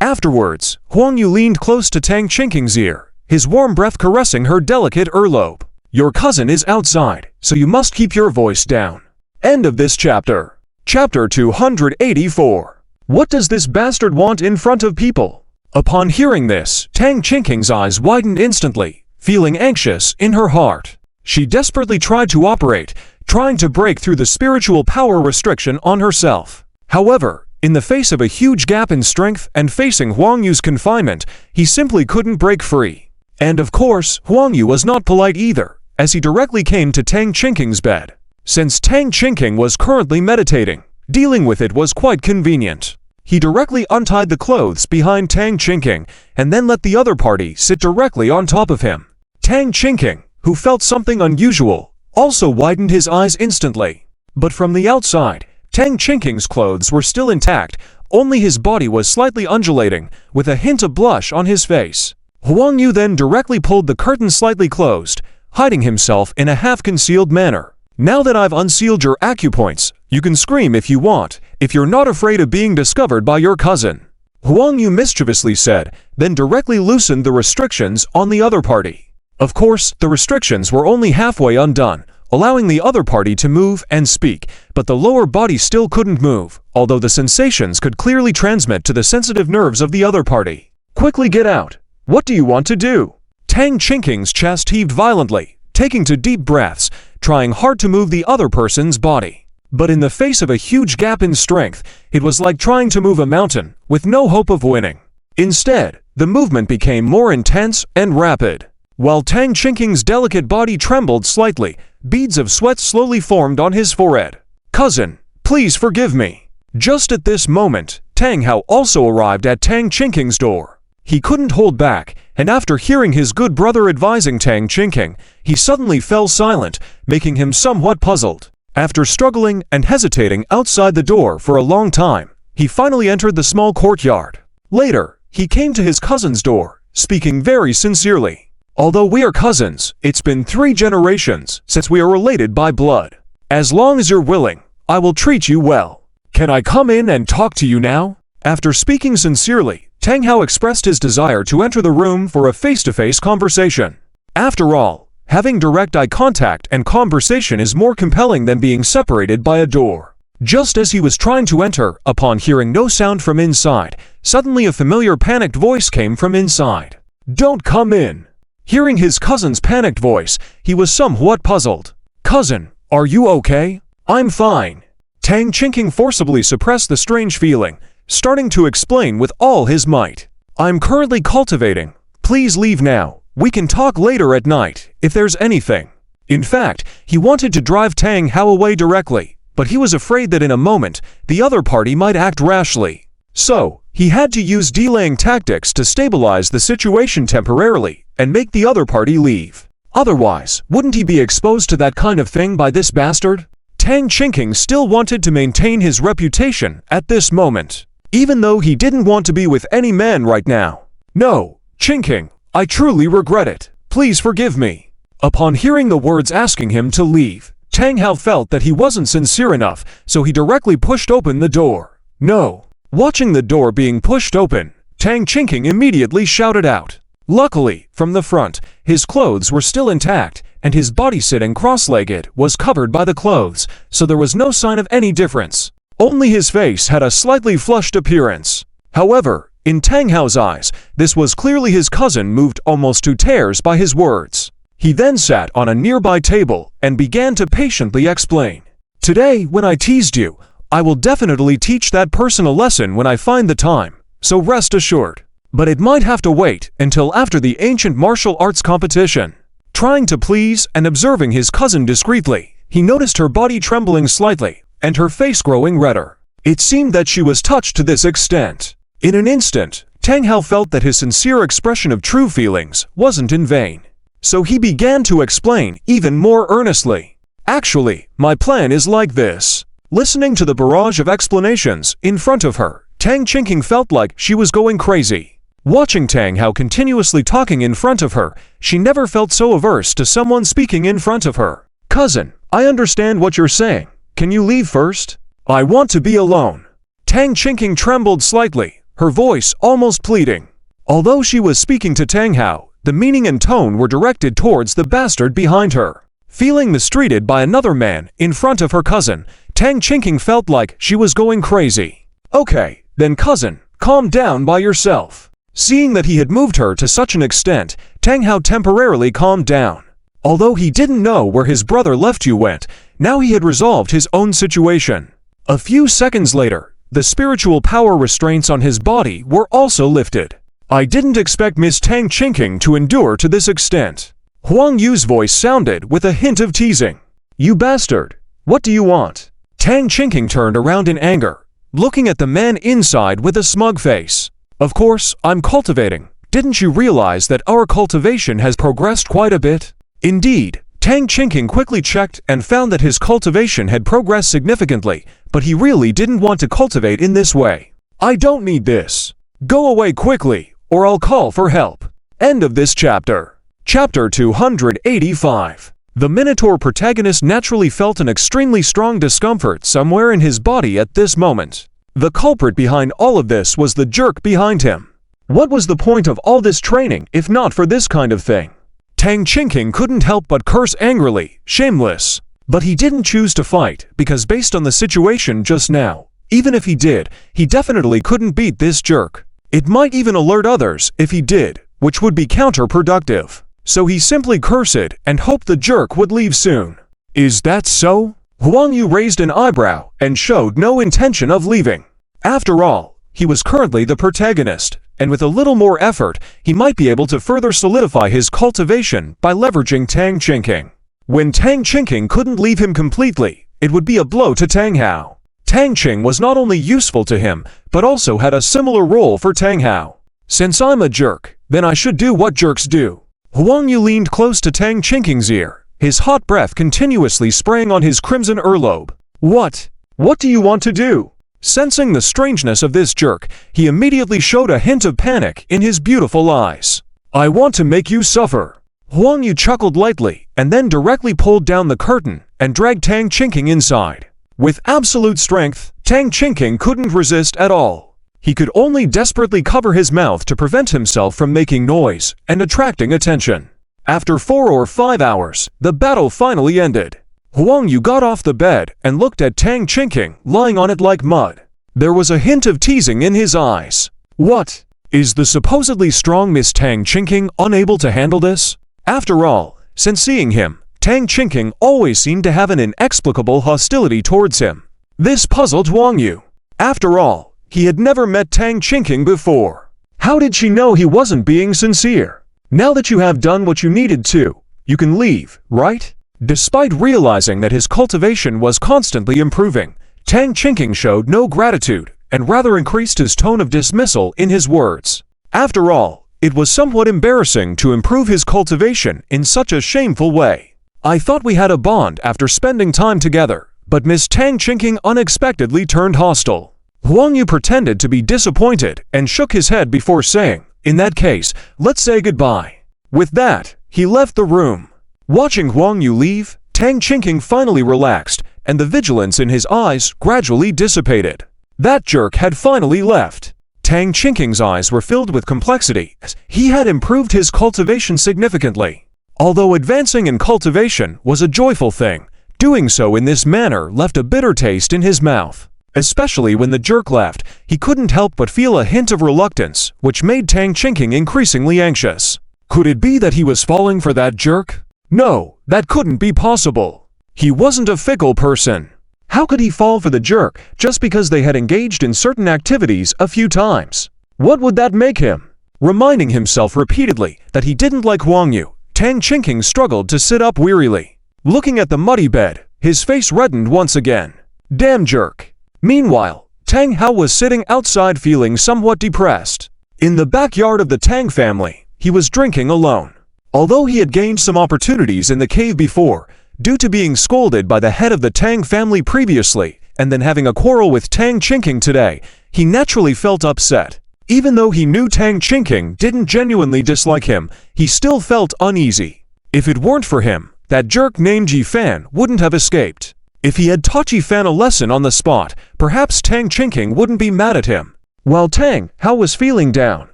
Afterwards, Huang Yu leaned close to Tang Qingqing's ear, his warm breath caressing her delicate earlobe. Your cousin is outside, so you must keep your voice down. End of this chapter. Chapter 284. What does this bastard want in front of people? Upon hearing this, Tang Qingqing's eyes widened instantly, feeling anxious in her heart. She desperately tried to operate, trying to break through the spiritual power restriction on herself. However, in the face of a huge gap in strength and facing Huang Yu's confinement, he simply couldn't break free. And of course, Huang Yu was not polite either, as he directly came to Tang Qingqing's bed. Since Tang Qingqing was currently meditating, dealing with it was quite convenient. He directly untied the clothes behind Tang Qingqing and then let the other party sit directly on top of him. Tang Qingqing, who felt something unusual, also widened his eyes instantly. But from the outside, Tang Qingqing's clothes were still intact, only his body was slightly undulating, with a hint of blush on his face. Huang Yu then directly pulled the curtain slightly closed, hiding himself in a half-concealed manner. Now that I've unsealed your acupoints, you can scream if you want, if you're not afraid of being discovered by your cousin. Huang Yu mischievously said, then directly loosened the restrictions on the other party. Of course, the restrictions were only halfway undone, allowing the other party to move and speak, but the lower body still couldn't move, although the sensations could clearly transmit to the sensitive nerves of the other party. Quickly get out. What do you want to do? Tang Qingqing's chest heaved violently, taking two deep breaths, trying hard to move the other person's body. But in the face of a huge gap in strength, it was like trying to move a mountain, with no hope of winning. Instead, the movement became more intense and rapid. While Tang Qingqing's delicate body trembled slightly, beads of sweat slowly formed on his forehead. Cousin, please forgive me. Just at this moment, Tang Hao also arrived at Tang Qingqing's door. He couldn't hold back, and after hearing his good brother advising Tang Qingqing, he suddenly fell silent, making him somewhat puzzled. After struggling and hesitating outside the door for a long time, he finally entered the small courtyard. Later, he came to his cousin's door, speaking very sincerely. Although we are cousins, it's been 3 generations since we are related by blood. As long as you're willing, I will treat you well. Can I come in and talk to you now? After speaking sincerely, Tang Hao expressed his desire to enter the room for a face-to-face conversation. After all, having direct eye contact and conversation is more compelling than being separated by a door. Just as he was trying to enter, upon hearing no sound from inside, suddenly a familiar panicked voice came from inside. Don't come in. Hearing his cousin's panicked voice, he was somewhat puzzled. Cousin, are you okay? I'm fine. Tang Qingqing forcibly suppressed the strange feeling, starting to explain with all his might. I'm currently cultivating. Please leave now. We can talk later at night, if there's anything. In fact, he wanted to drive Tang Hao away directly, but he was afraid that in a moment, the other party might act rashly. So, he had to use delaying tactics to stabilize the situation temporarily and make the other party leave. Otherwise, wouldn't he be exposed to that kind of thing by this bastard? Tang Qingqing still wanted to maintain his reputation at this moment, even though he didn't want to be with any man right now. No, Qingqing, I truly regret it. Please forgive me. Upon hearing the words asking him to leave, Tang Hao felt that he wasn't sincere enough, so he directly pushed open the door. No. Watching the door being pushed open, Tang Qingqing immediately shouted out. Luckily, from the front, his clothes were still intact, and his body sitting cross-legged was covered by the clothes, so there was no sign of any difference. Only his face had a slightly flushed appearance. However, in Tang Hao's eyes, this was clearly his cousin moved almost to tears by his words. He then sat on a nearby table and began to patiently explain. Today, when I teased you, I will definitely teach that person a lesson when I find the time, so rest assured. But it might have to wait until after the ancient martial arts competition. Trying to please and observing his cousin discreetly, he noticed her body trembling slightly and her face growing redder. It seemed that she was touched to this extent. In an instant, Tang Hao felt that his sincere expression of true feelings wasn't in vain. So he began to explain even more earnestly. Actually, my plan is like this. Listening to the barrage of explanations in front of her, Tang Qingqing felt like she was going crazy. Watching Tang Hao continuously talking in front of her, she never felt so averse to someone speaking in front of her. Cousin, I understand what you're saying. Can you leave first? I want to be alone. Tang Qingqing trembled slightly, her voice almost pleading. Although she was speaking to Tang Hao, the meaning and tone were directed towards the bastard behind her. Feeling mistreated by another man in front of her cousin, Tang Qingqing felt like she was going crazy. Okay, then cousin, calm down by yourself. Seeing that he had moved her to such an extent, Tang Hao temporarily calmed down. Although he didn't know where his brother left you went, now he had resolved his own situation. A few seconds later, the spiritual power restraints on his body were also lifted. I didn't expect Miss Tang Qingqing to endure to this extent. Huang Yu's voice sounded with a hint of teasing. You bastard! What do you want? Tang Qingqing turned around in anger, looking at the man inside with a smug face. Of course, I'm cultivating. Didn't you realize that our cultivation has progressed quite a bit? Indeed, Tang Qingqing quickly checked and found that his cultivation had progressed significantly, but he really didn't want to cultivate in this way. I don't need this. Go away quickly, or I'll call for help. End of this chapter. Chapter 285. The Minotaur protagonist naturally felt an extremely strong discomfort somewhere in his body at this moment. The culprit behind all of this was the jerk behind him. What was the point of all this training if not for this kind of thing? Tang Qingqing couldn't help but curse angrily, shameless. But he didn't choose to fight because based on the situation just now, even if he did, he definitely couldn't beat this jerk. It might even alert others if he did, which would be counterproductive. So he simply cursed and hoped the jerk would leave soon. Is that so? Huang Yu raised an eyebrow and showed no intention of leaving. After all, he was currently the protagonist, and with a little more effort, he might be able to further solidify his cultivation by leveraging Tang Qingqing. When Tang Qingqing couldn't leave him completely, it would be a blow to Tang Hao. Tang Qing was not only useful to him, but also had a similar role for Tang Hao. Since I'm a jerk, then I should do what jerks do. Huang Yu leaned close to Tang Qingqing's ear, his hot breath continuously spraying on his crimson earlobe. What? What do you want to do? Sensing the strangeness of this jerk, he immediately showed a hint of panic in his beautiful eyes. I want to make you suffer. Huang Yu chuckled lightly and then directly pulled down the curtain and dragged Tang Qingqing inside. With absolute strength, Tang Qingqing couldn't resist at all. He could only desperately cover his mouth to prevent himself from making noise and attracting attention. After 4 or 5 hours, the battle finally ended. Huang Yu got off the bed and looked at Tang Qingqing lying on it like mud. There was a hint of teasing in his eyes. What? Is the supposedly strong Miss Tang Qingqing unable to handle this? After all, since seeing him, Tang Qingqing always seemed to have an inexplicable hostility towards him. This puzzled Huang Yu. After all, he had never met Tang Qingqing before. How did she know he wasn't being sincere? Now that you have done what you needed to, you can leave, right? Despite realizing that his cultivation was constantly improving, Tang Qingqing showed no gratitude and rather increased his tone of dismissal in his words. After all, it was somewhat embarrassing to improve his cultivation in such a shameful way. I thought we had a bond after spending time together, but Miss Tang Qingqing unexpectedly turned hostile. Huang Yu pretended to be disappointed and shook his head before saying, in that case, let's say goodbye. With that, he left the room. Watching Huang Yu leave, Tang Qingqing finally relaxed, and the vigilance in his eyes gradually dissipated. That jerk had finally left. Tang Qingqing's eyes were filled with complexity, as he had improved his cultivation significantly. Although advancing in cultivation was a joyful thing, doing so in this manner left a bitter taste in his mouth. Especially when the jerk left, he couldn't help but feel a hint of reluctance, which made Tang Qingqing increasingly anxious. Could it be that he was falling for that jerk? No, that couldn't be possible. He wasn't a fickle person. How could he fall for the jerk just because they had engaged in certain activities a few times? What would that make him? Reminding himself repeatedly that he didn't like Huang Yu, Tang Qingqing struggled to sit up wearily. Looking at the muddy bed, his face reddened once again. Damn jerk. Meanwhile, Tang Hao was sitting outside feeling somewhat depressed. In the backyard of the Tang family, he was drinking alone. Although he had gained some opportunities in the cave before, due to being scolded by the head of the Tang family previously, and then having a quarrel with Tang Qingqing today, he naturally felt upset. Even though he knew Tang Qingqing didn't genuinely dislike him, he still felt uneasy. If it weren't for him, that jerk named Ji Fan wouldn't have escaped. If he had taught Ji Fan a lesson on the spot, perhaps Tang Qingqing wouldn't be mad at him. While Tang Hao was feeling down,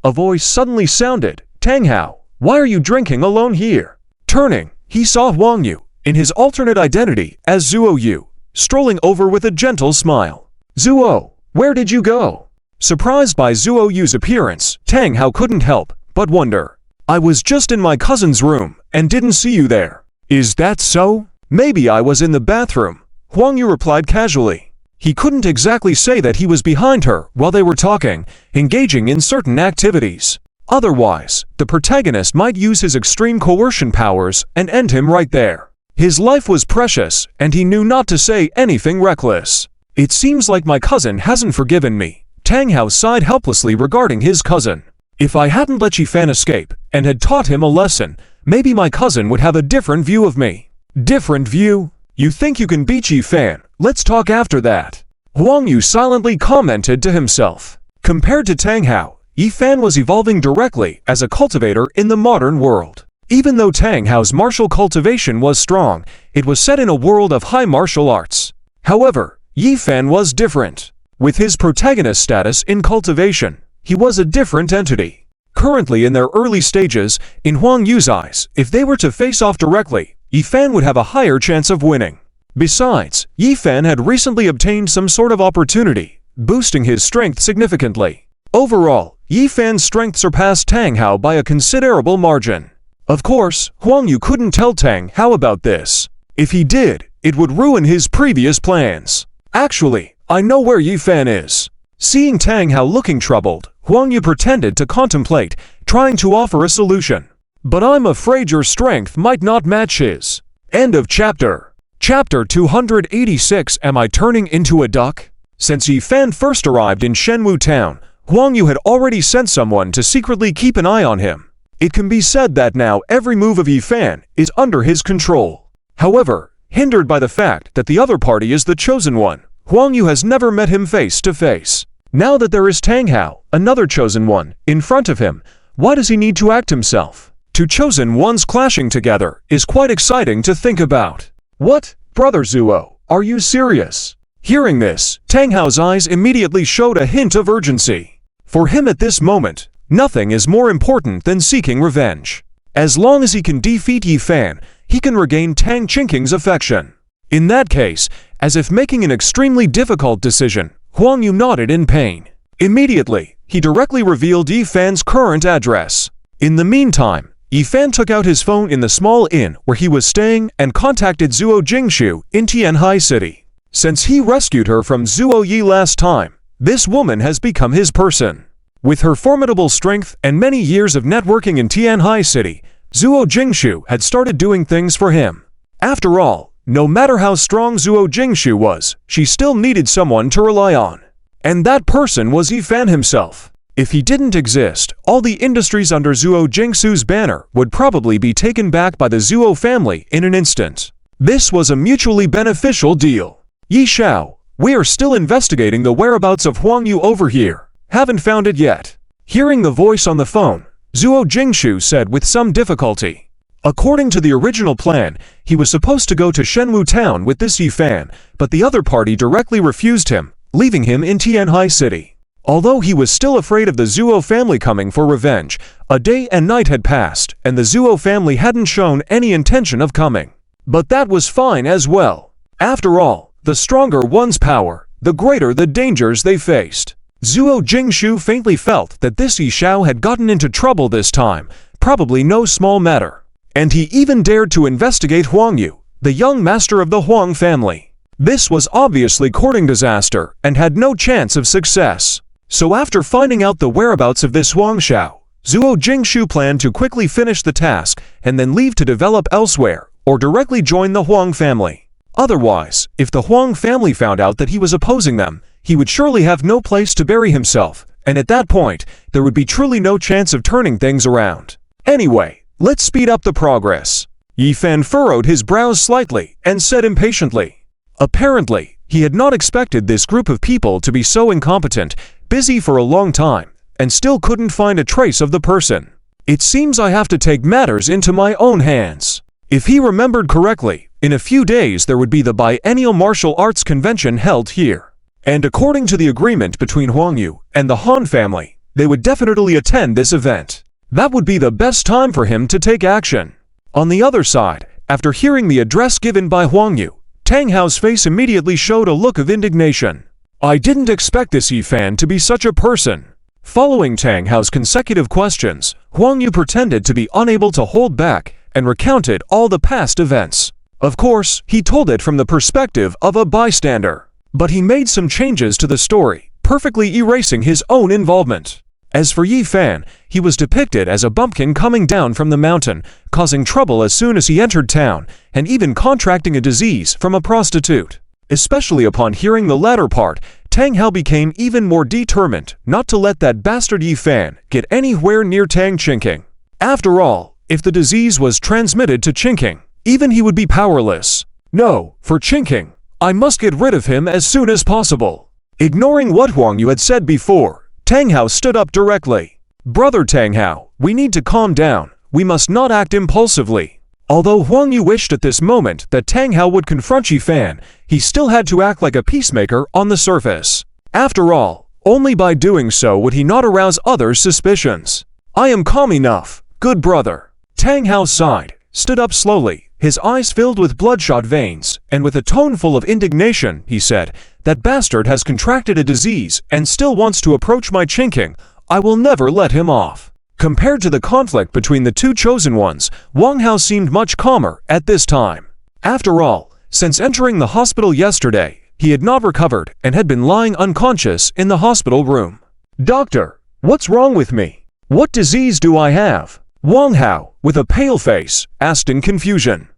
a voice suddenly sounded. "Tang Hao, why are you drinking alone here?" Turning, he saw Huang Yu, in his alternate identity as Zuo Yu, strolling over with a gentle smile. "Zuo, where did you go?" Surprised by Zuo Yu's appearance, Tang Hao couldn't help but wonder. "I was just in my cousin's room and didn't see you there." "Is that so?" "Maybe I was in the bathroom," Huang Yu replied casually. He couldn't exactly say that he was behind her while they were talking, engaging in certain activities. Otherwise, the protagonist might use his extreme coercion powers and end him right there. His life was precious, and he knew not to say anything reckless. "It seems like my cousin hasn't forgiven me." Tang Hao sighed helplessly regarding his cousin. "If I hadn't let Yifan escape and had taught him a lesson, maybe my cousin would have a different view of me." "Different view? You think you can beat Yifan? Let's talk after that," Huang Yu silently commented to himself. Compared to Tang Hao, Yifan was evolving directly as a cultivator in the modern world. Even though Tang Hao's martial cultivation was strong, it was set in a world of high martial arts. However, Yifan was different. With his protagonist status in cultivation, he was a different entity. Currently in their early stages, in Huang Yu's eyes, if they were to face off directly, Yifan would have a higher chance of winning. Besides, Yifan had recently obtained some sort of opportunity, boosting his strength significantly. Overall, Yifan's strength surpassed Tang Hao by a considerable margin. Of course, Huang Yu couldn't tell Tang Hao about this. If he did, it would ruin his previous plans. "Actually, I know where Yifan is." Seeing Tang Hao looking troubled, Huang Yu pretended to contemplate, trying to offer a solution. "But I'm afraid your strength might not match his." End of chapter. Chapter 286. Am I turning into a duck? Since Yifan first arrived in Shenwu Town, Huang Yu had already sent someone to secretly keep an eye on him. It can be said that now every move of Yifan is under his control. However, hindered by the fact that the other party is the chosen one, Huang Yu has never met him face to face. Now that there is Tang Hao, another chosen one, in front of him, why does he need to act himself? Two chosen ones clashing together is quite exciting to think about. "What, brother Zuo, are you serious?" Hearing this, Tang Hao's eyes immediately showed a hint of urgency. For him at this moment, nothing is more important than seeking revenge. As long as he can defeat Yifan, he can regain Tang Qinking's affection. In that case, as if making an extremely difficult decision, Huang Yu nodded in pain. Immediately, he directly revealed Yifan's current address. In the meantime, Yifan took out his phone in the small inn where he was staying and contacted Zuo Jingshu in Tianhai City. Since he rescued her from Zuo Yi last time, this woman has become his person. With her formidable strength and many years of networking in Tianhai City, Zuo Jingshu had started doing things for him. After all, no matter how strong Zuo Jingshu was, she still needed someone to rely on. And that person was Yifan himself. If he didn't exist, all the industries under Zuo Jingshu's banner would probably be taken back by the Zuo family in an instant. This was a mutually beneficial deal. "Yi Xiao, we are still investigating the whereabouts of Huang Yu over here. Haven't found it yet." Hearing the voice on the phone, Zuo Jingshu said with some difficulty. According to the original plan, he was supposed to go to Shenwu Town with this Yifan, but the other party directly refused him, leaving him in Tianhai City. Although he was still afraid of the Zuo family coming for revenge, a day and night had passed, and the Zuo family hadn't shown any intention of coming. But that was fine as well. After all, the stronger one's power, the greater the dangers they faced. Zuo Jingshu faintly felt that this Yi Xiao had gotten into trouble this time, probably no small matter. And he even dared to investigate Huang Yu, the young master of the Huang family. This was obviously courting disaster and had no chance of success. So after finding out the whereabouts of this Huang Xiao, Zuo Jingshu planned to quickly finish the task and then leave to develop elsewhere or directly join the Huang family. Otherwise, if the Huang family found out that he was opposing them, he would surely have no place to bury himself, and at that point, there would be truly no chance of turning things around. Anyway, let's speed up the progress. Yifan furrowed his brows slightly and said impatiently. Apparently, he had not expected this group of people to be so incompetent, busy for a long time, and still couldn't find a trace of the person. It seems I have to take matters into my own hands. If he remembered correctly, in a few days there would be the biennial martial arts convention held here. And according to the agreement between Huang Yu and the Han family, they would definitely attend this event. That would be the best time for him to take action. On the other side, after hearing the address given by Huang Yu, Tang Hao's face immediately showed a look of indignation. I didn't expect this Yifan to be such a person. Following Tang Hao's consecutive questions, Huang Yu pretended to be unable to hold back and recounted all the past events. Of course, he told it from the perspective of a bystander. But he made some changes to the story, perfectly erasing his own involvement. As for Yifan, he was depicted as a bumpkin coming down from the mountain, causing trouble as soon as he entered town, and even contracting a disease from a prostitute. Especially upon hearing the latter part, Tang Hao became even more determined not to let that bastard Yifan get anywhere near Tang Qingqing. After all, if the disease was transmitted to Qingqing, even he would be powerless. No, for Qingqing, I must get rid of him as soon as possible. Ignoring what Huang Yu had said before, Tang Hao stood up directly. Brother Tang Hao, we need to calm down. We must not act impulsively. Although Huang Yu wished at this moment that Tang Hao would confront Yifan, he still had to act like a peacemaker on the surface. After all, only by doing so would he not arouse others' suspicions. I am calm enough, good brother. Tang Hao sighed, stood up slowly, his eyes filled with bloodshot veins, and with a tone full of indignation, he said, that bastard has contracted a disease and still wants to approach my Qingqing. I will never let him off. Compared to the conflict between the two chosen ones, Wang Hao seemed much calmer at this time. After all, since entering the hospital yesterday, he had not recovered and had been lying unconscious in the hospital room. Doctor, what's wrong with me? What disease do I have? Wang Hao, with a pale face, asked in confusion.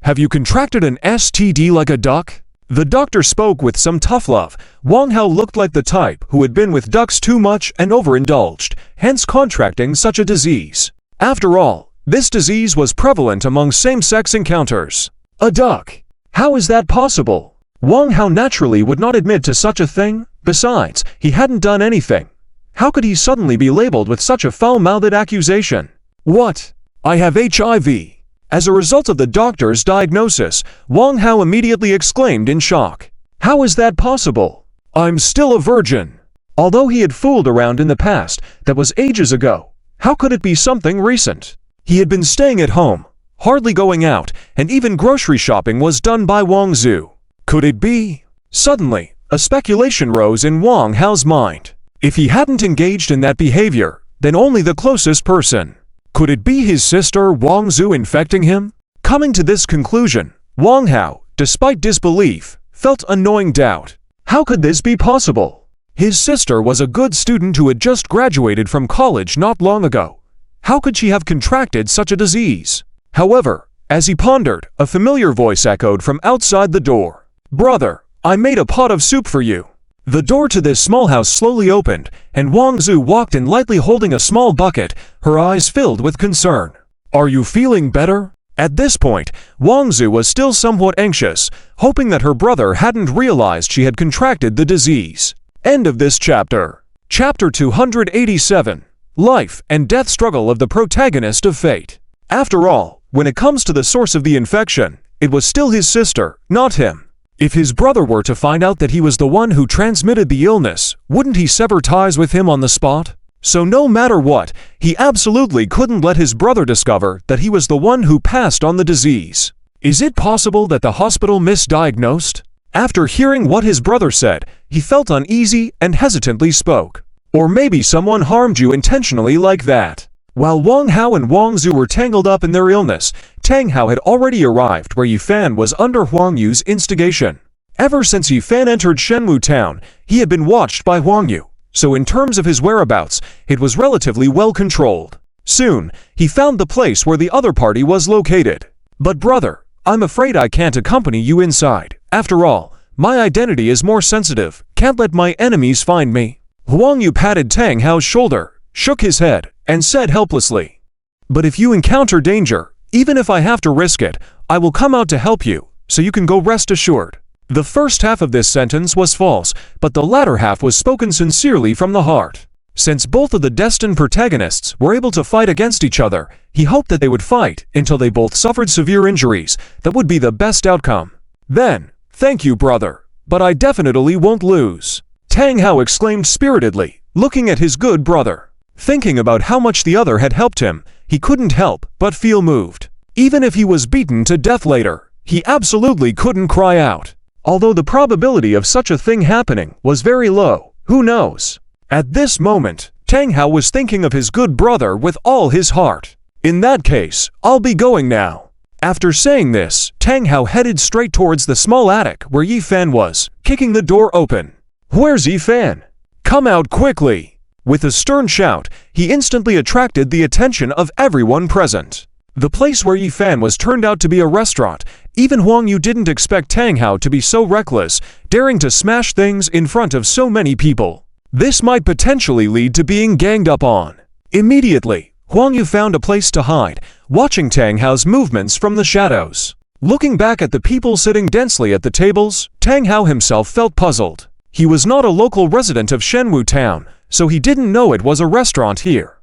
Have you contracted an STD like a duck? The doctor spoke with some tough love. Wang Hao looked like the type who had been with ducks too much and overindulged, hence contracting such a disease. After all, this disease was prevalent among same-sex encounters. A duck? How is that possible? Wang Hao naturally would not admit to such a thing. Besides, he hadn't done anything. How could he suddenly be labeled with such a foul-mouthed accusation? What? I have HIV. As a result of the doctor's diagnosis, Wang Hao immediately exclaimed in shock. How is that possible? I'm still a virgin. Although he had fooled around in the past, that was ages ago. How could it be something recent? He had been staying at home, hardly going out, and even grocery shopping was done by Wang Zhu. Could it be? Suddenly, a speculation rose in Wang Hao's mind. If he hadn't engaged in that behavior, then only the closest person. Could it be his sister Wang Zhu infecting him? Coming to this conclusion, Wang Hao, despite disbelief, felt a gnawing doubt. How could this be possible? His sister was a good student who had just graduated from college not long ago. How could she have contracted such a disease? However, as he pondered, a familiar voice echoed from outside the door. Brother, I made a pot of soup for you. The door to this small house slowly opened, and Wang Zhu walked in lightly holding a small bucket, her eyes filled with concern. Are you feeling better? At this point, Wang Zhu was still somewhat anxious, hoping that her brother hadn't realized she had contracted the disease. End of this chapter. Chapter 287. Life and Death Struggle of the Protagonist of Fate. After all, when it comes to the source of the infection, it was still his sister, not him. If his brother were to find out that he was the one who transmitted the illness, wouldn't he sever ties with him on the spot? So no matter what, he absolutely couldn't let his brother discover that he was the one who passed on the disease. Is it possible that the hospital misdiagnosed? After hearing what his brother said, he felt uneasy and hesitantly spoke. Or maybe someone harmed you intentionally like that. While Wang Hao and Wang Zhu were tangled up in their illness, Tang Hao had already arrived where Yifan was under Huang Yu's instigation. Ever since Yifan entered Shenwu town, he had been watched by Huang Yu, so in terms of his whereabouts, it was relatively well controlled. Soon, he found the place where the other party was located. But brother, I'm afraid I can't accompany you inside. After all, my identity is more sensitive, can't let my enemies find me. Huang Yu patted Tang Hao's shoulder, shook his head, and said helplessly, But if you encounter danger, even if I have to risk it, I will come out to help you, so you can go rest assured. The first half of this sentence was false, but the latter half was spoken sincerely from the heart. Since both of the destined protagonists were able to fight against each other, he hoped that they would fight until they both suffered severe injuries. That would be the best outcome. Then, thank you, brother. but I definitely won't lose," Tang Hao exclaimed spiritedly, looking at his good brother. Thinking about how much the other had helped him, he couldn't help but feel moved. Even if he was beaten to death later, he absolutely couldn't cry out. Although the probability of such a thing happening was very low, who knows? At this moment, Tang Hao was thinking of his good brother with all his heart. "In that case, I'll be going now." After saying this, Tang Hao headed straight towards the small attic where Yi Fan was, kicking the door open. "Where's Yi Fan? Come out quickly!" With a stern shout, he instantly attracted the attention of everyone present. The place where Yi Fan was turned out to be a restaurant. Even Huang Yu didn't expect Tang Hao to be so reckless, daring to smash things in front of so many people. This might potentially lead to being ganged up on. Immediately, Huang Yu found a place to hide, watching Tang Hao's movements from the shadows. Looking back at the people sitting densely at the tables, Tang Hao himself felt puzzled. He was not a local resident of Shenwu Town, so he didn't know it was a restaurant here.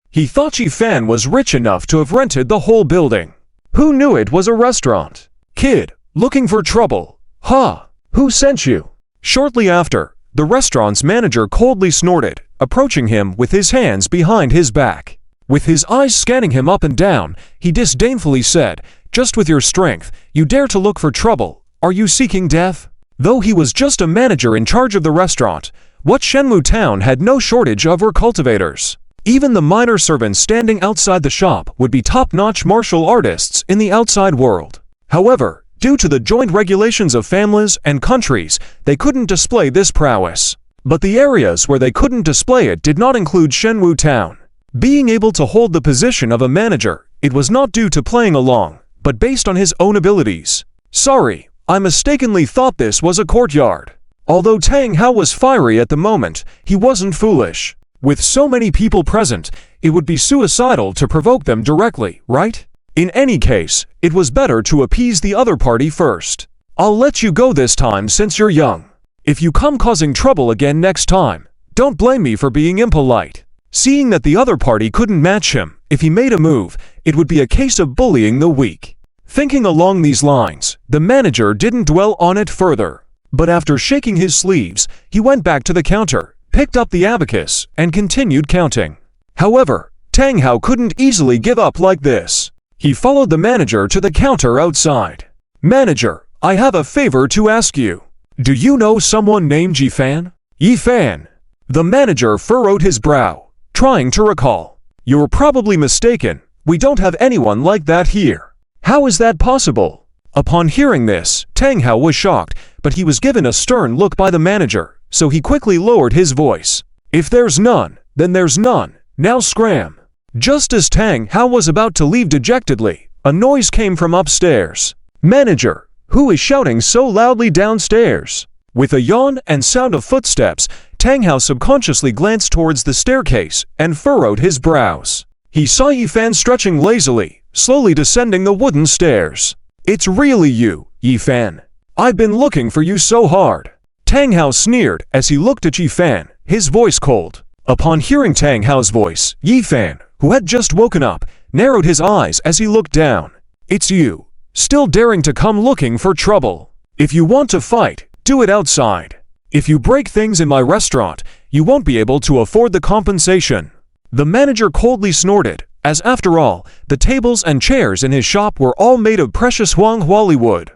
He thought Yi Fan was rich enough to have rented the whole building. Who knew it was a restaurant? "Kid, looking for trouble? Ha! Who sent you?" Shortly after, the restaurant's manager coldly snorted, approaching him with his hands behind his back. With his eyes scanning him up and down, he disdainfully said, "Just with your strength, you dare to look for trouble? Are you seeking death?" Though he was just a manager in charge of the restaurant, what Shenwu Town had no shortage of were cultivators. Even the minor servants standing outside the shop would be top-notch martial artists in the outside world. However, due to the joint regulations of families and countries, they couldn't display this prowess. But the areas where they couldn't display it did not include Shenwu Town. Being able to hold the position of a manager, it was not due to playing along, but based on his own abilities. "Sorry, I mistakenly thought this was a courtyard." Although Tang Hao was fiery at the moment, he wasn't foolish. With so many people present, it would be suicidal to provoke them directly, right? In any case, it was better to appease the other party first. "I'll let you go this time since you're young. If you come causing trouble again next time, don't blame me for being impolite." Seeing that the other party couldn't match him, if he made a move, it would be a case of bullying the weak. Thinking along these lines, the manager didn't dwell on it further. But after shaking his sleeves, he went back to the counter, picked up the abacus, and continued counting. However, Tang Hao couldn't easily give up like this. He followed the manager to the counter outside. "Manager, I have a favor to ask you. Do you know someone named Yi Fan?" "Yi Fan?" The manager furrowed his brow, trying to recall. "You're probably mistaken. We don't have anyone like that here." "How is that possible?" Upon hearing this, Tang Hao was shocked, but he was given a stern look by the manager, so he quickly lowered his voice. "If there's none, then there's none. Now scram." Just as Tang Hao was about to leave dejectedly, a noise came from upstairs. "Manager, who is shouting so loudly downstairs?" With a yawn and sound of footsteps, Tang Hao subconsciously glanced towards the staircase and furrowed his brows. He saw Yi Fan stretching lazily, slowly descending the wooden stairs. "It's really you, Yi Fan. I've been looking for you so hard." Tang Hao sneered as he looked at Yi Fan, his voice cold. Upon hearing Tang Hao's voice, Yi Fan, who had just woken up, narrowed his eyes as he looked down. "It's you, still daring to come looking for trouble. If you want to fight, do it outside. If you break things in my restaurant, you won't be able to afford the compensation." The manager coldly snorted, as after all, the tables and chairs in his shop were all made of precious Huanghuali wood.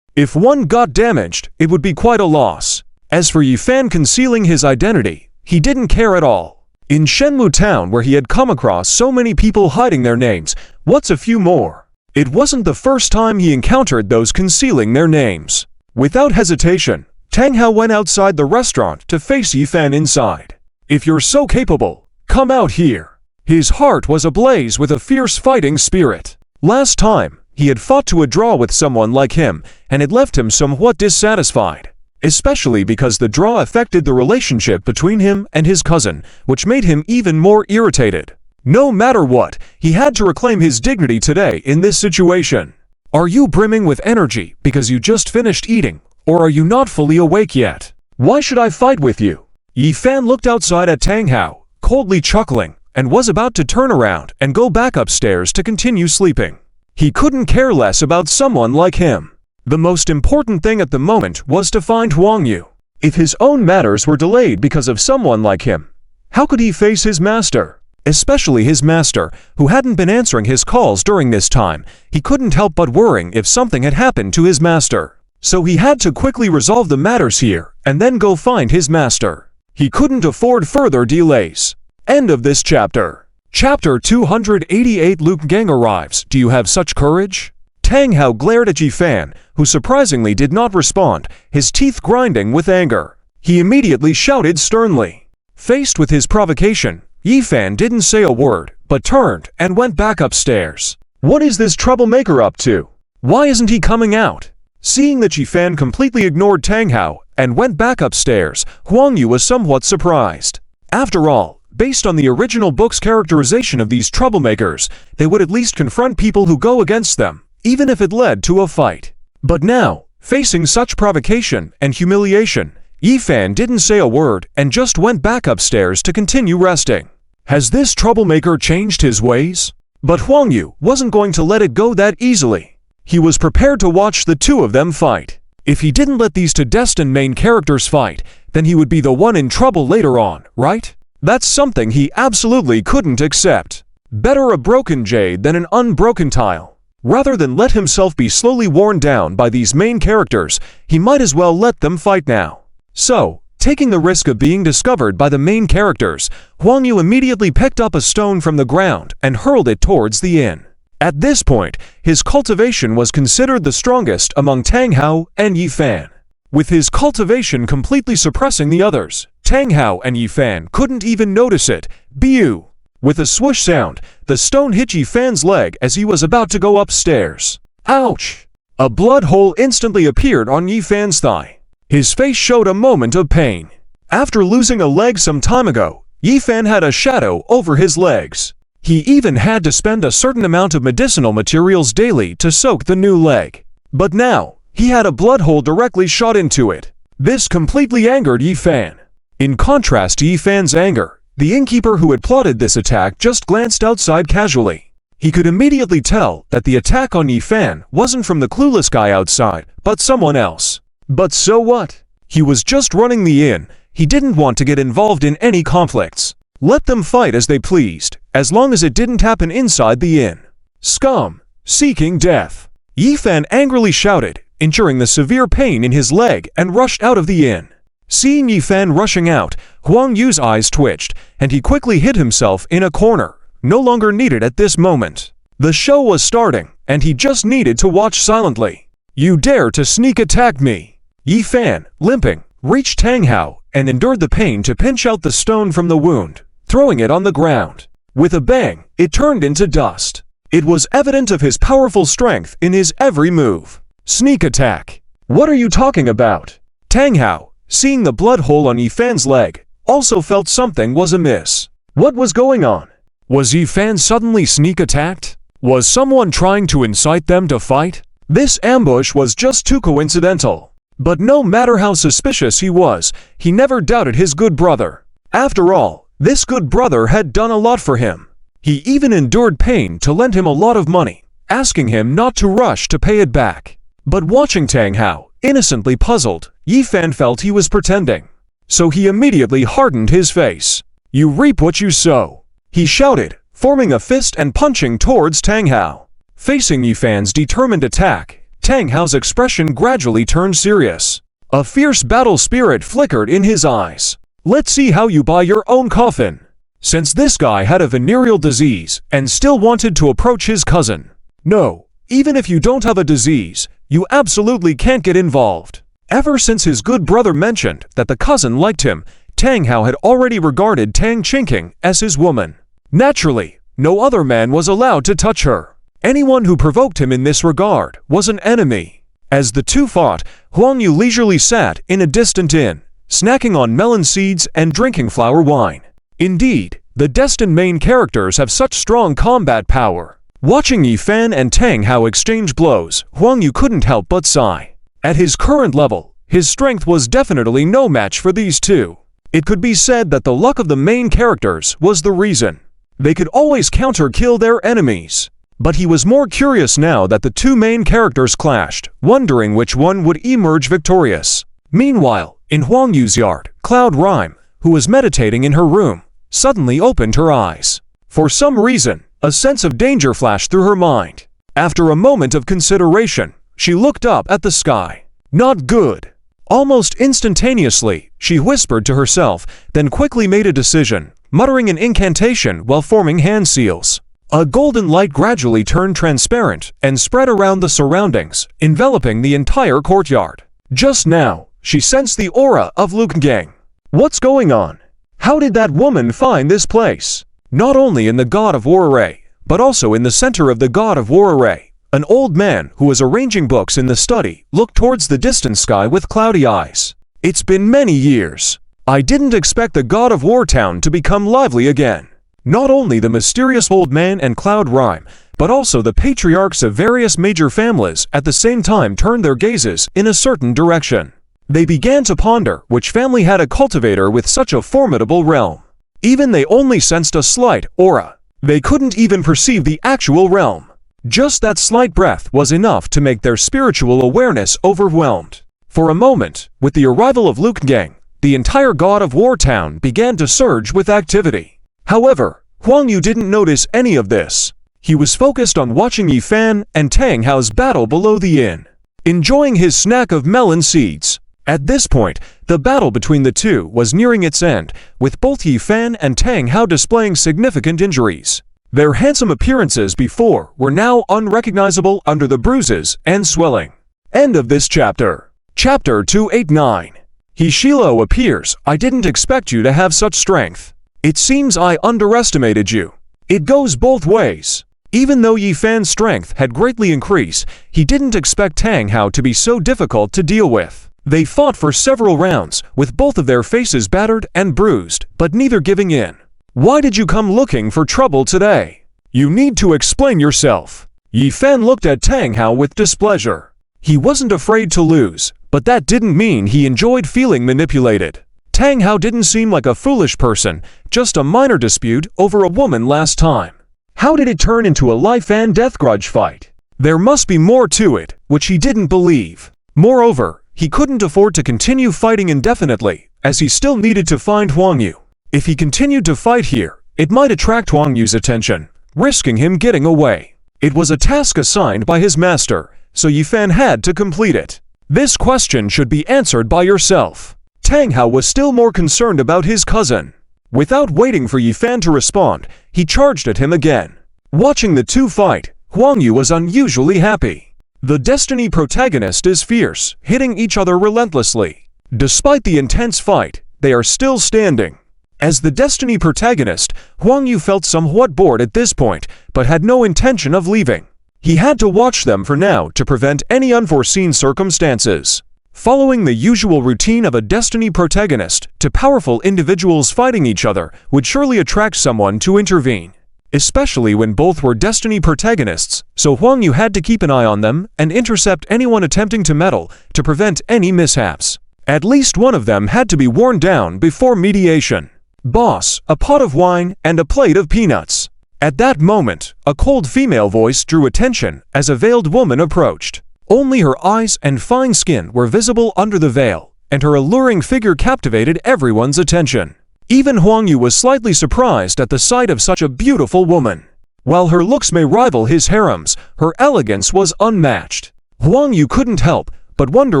If one got damaged, it would be quite a loss. As for Yi Fan concealing his identity, he didn't care at all. In Shenwu Town, where he had come across so many people hiding their names, what's a few more? It wasn't the first time he encountered those concealing their names. Without hesitation, Tang Hao went outside the restaurant to face Yi Fan inside. "If you're so capable, come out here." His heart was ablaze with a fierce fighting spirit. Last time, he had fought to a draw with someone like him, and it left him somewhat dissatisfied. Especially because the draw affected the relationship between him and his cousin, which made him even more irritated. No matter what, he had to reclaim his dignity today in this situation. "Are you brimming with energy because you just finished eating, or are you not fully awake yet? Why should I fight with you?" Yi Fan looked outside at Tang Hao, coldly chuckling, and was about to turn around and go back upstairs to continue sleeping. He couldn't care less about someone like him. The most important thing at the moment was to find Huang Yu. If his own matters were delayed because of someone like him, how could he face his master? Especially his master, who hadn't been answering his calls during this time. He couldn't help but worrying if something had happened to his master. So he had to quickly resolve the matters here, and then go find his master. He couldn't afford further delays. End of this chapter. Chapter 288. Luke Gang arrives. Do you have such courage? Tang Hao glared at Yi Fan, who surprisingly did not respond, his teeth grinding with anger. He immediately shouted sternly. Faced with his provocation, Yi Fan didn't say a word, but turned and went back upstairs. What is this troublemaker up to? Why isn't he coming out? Seeing that Yi Fan completely ignored Tang Hao and went back upstairs, Huang Yu was somewhat surprised. After all, based on the original book's characterization of these troublemakers, they would at least confront people who go against them, even if it led to a fight. But now, facing such provocation and humiliation, Yi Fan didn't say a word and just went back upstairs to continue resting. Has this troublemaker changed his ways? But Huang Yu wasn't going to let it go that easily. He was prepared to watch the two of them fight. If he didn't let these two destined main characters fight, then he would be the one in trouble later on, right? That's something he absolutely couldn't accept. Better a broken jade than an unbroken tile. Rather than let himself be slowly worn down by these main characters, he might as well let them fight now. So, taking the risk of being discovered by the main characters, Huang Yu immediately picked up a stone from the ground and hurled it towards the inn. At this point, his cultivation was considered the strongest among Tang Hao and Yi Fan. With his cultivation completely suppressing the others, Tang Hao and Yi Fan couldn't even notice it. Biu! With a swoosh sound, the stone hit Yi Fan's leg as he was about to go upstairs. Ouch! A blood hole instantly appeared on Yi Fan's thigh. His face showed a moment of pain. After losing a leg some time ago, Yi Fan had a shadow over his legs. He even had to spend a certain amount of medicinal materials daily to soak the new leg. But now, he had a blood hole directly shot into it. This completely angered Yi Fan. In contrast to Yi Fan's anger, the innkeeper who had plotted this attack just glanced outside casually. He could immediately tell that the attack on Yi Fan wasn't from the clueless guy outside, but someone else. But so what? He was just running the inn. He didn't want to get involved in any conflicts. Let them fight as they pleased, as long as it didn't happen inside the inn. Scum! Seeking death! Yi Fan angrily shouted, enduring the severe pain in his leg, and rushed out of the inn. Seeing Yi Fan rushing out, Huang Yu's eyes twitched, and he quickly hid himself in a corner, no longer needed at this moment. The show was starting, and he just needed to watch silently. You dare to sneak attack me! Yi Fan, limping, reached Tang Hao, and endured the pain to pinch out the stone from the wound, throwing it on the ground. With a bang, it turned into dust. It was evident of his powerful strength in his every move. Sneak attack! What are you talking about? Tang Hao, seeing the blood hole on Yi Fan's leg, also felt something was amiss. What was going on? Was Yi Fan suddenly sneak attacked? Was someone trying to incite them to fight? This ambush was just too coincidental. But no matter how suspicious he was, he never doubted his good brother. After all, this good brother had done a lot for him. He even endured pain to lend him a lot of money, asking him not to rush to pay it back. But watching Tang Hao, innocently puzzled, Yi Fan felt he was pretending. So he immediately hardened his face. You reap what you sow, he shouted, forming a fist and punching towards Tang Hao. Facing Yi Fan's determined attack, Tang Hao's expression gradually turned serious. A fierce battle spirit flickered in his eyes. Let's see how you buy your own coffin. Since this guy had a venereal disease and still wanted to approach his cousin. No, even if you don't have a disease, you absolutely can't get involved. Ever since his good brother mentioned that the cousin liked him, Tang Hao had already regarded Tang Qingqing as his woman. Naturally, no other man was allowed to touch her. Anyone who provoked him in this regard was an enemy. As the two fought, Huang Yu leisurely sat in a distant inn, snacking on melon seeds and drinking flower wine. Indeed, the destined main characters have such strong combat power. Watching Yi Fan and Tang Hao exchange blows, Huang Yu couldn't help but sigh. At his current level, his strength was definitely no match for these two. It could be said that the luck of the main characters was the reason. They could always counter-kill their enemies. But he was more curious now that the two main characters clashed, wondering which one would emerge victorious. Meanwhile, in Huang Yu's yard, Cloud Rhyme, who was meditating in her room, suddenly opened her eyes. For some reason, a sense of danger flashed through her mind. After a moment of consideration, she looked up at the sky. Not good. Almost instantaneously, she whispered to herself, then quickly made a decision, muttering an incantation while forming hand seals. A golden light gradually turned transparent and spread around the surroundings, enveloping the entire courtyard. Just now, she sensed the aura of Lukengang. What's going on? How did that woman find this place? Not only in the God of War array, but also in the center of the God of War array. An old man who was arranging books in the study looked towards the distant sky with cloudy eyes. It's been many years. I didn't expect the God of War town to become lively again. Not only the mysterious old man and Cloud Rhyme, but also the patriarchs of various major families at the same time turned their gazes in a certain direction. They began to ponder which family had a cultivator with such a formidable realm. Even they only sensed a slight aura. They couldn't even perceive the actual realm. Just that slight breath was enough to make their spiritual awareness overwhelmed. For a moment, with the arrival of Lukengang, the entire God of War town began to surge with activity. However, Huang Yu didn't notice any of this. He was focused on watching Yi Fan and Tang Hao's battle below the inn, enjoying his snack of melon seeds. At this point, the battle between the two was nearing its end, with both Yi Fan and Tang Hao displaying significant injuries. Their handsome appearances before were now unrecognizable under the bruises and swelling. End of this chapter. Chapter 289. Hishilo appears. I didn't expect you to have such strength. It seems I underestimated you. It goes both ways. Even though Yi Fan's strength had greatly increased, he didn't expect Tang Hao to be so difficult to deal with. They fought for several rounds, with both of their faces battered and bruised, but neither giving in. Why did you come looking for trouble today? You need to explain yourself. Yi Fan looked at Tang Hao with displeasure. He wasn't afraid to lose, but that didn't mean he enjoyed feeling manipulated. Tang Hao didn't seem like a foolish person, just a minor dispute over a woman last time. How did it turn into a life and death grudge fight? There must be more to it, which he didn't believe. Moreover, he couldn't afford to continue fighting indefinitely, as he still needed to find Huang Yu. If he continued to fight here, it might attract Huang Yu's attention, risking him getting away. It was a task assigned by his master, so Yi Fan had to complete it. This question should be answered by yourself. Tang Hao was still more concerned about his cousin. Without waiting for Yi Fan to respond, he charged at him again. Watching the two fight, Huang Yu was unusually happy. The Destiny protagonist is fierce, hitting each other relentlessly. Despite the intense fight, they are still standing. As the Destiny protagonist, Huang Yu felt somewhat bored at this point, but had no intention of leaving. He had to watch them for now to prevent any unforeseen circumstances. Following the usual routine of a Destiny protagonist, to powerful individuals fighting each other would surely attract someone to intervene. Especially when both were Destiny protagonists, so Huang Yu had to keep an eye on them and intercept anyone attempting to meddle to prevent any mishaps. At least one of them had to be worn down before mediation. Boss, a pot of wine and a plate of peanuts. At that moment, a cold female voice drew attention as a veiled woman approached. Only her eyes and fine skin were visible under the veil, and her alluring figure captivated everyone's attention. Even Huang Yu was slightly surprised at the sight of such a beautiful woman. While her looks may rival his harems, her elegance was unmatched. Huang Yu couldn't help but wonder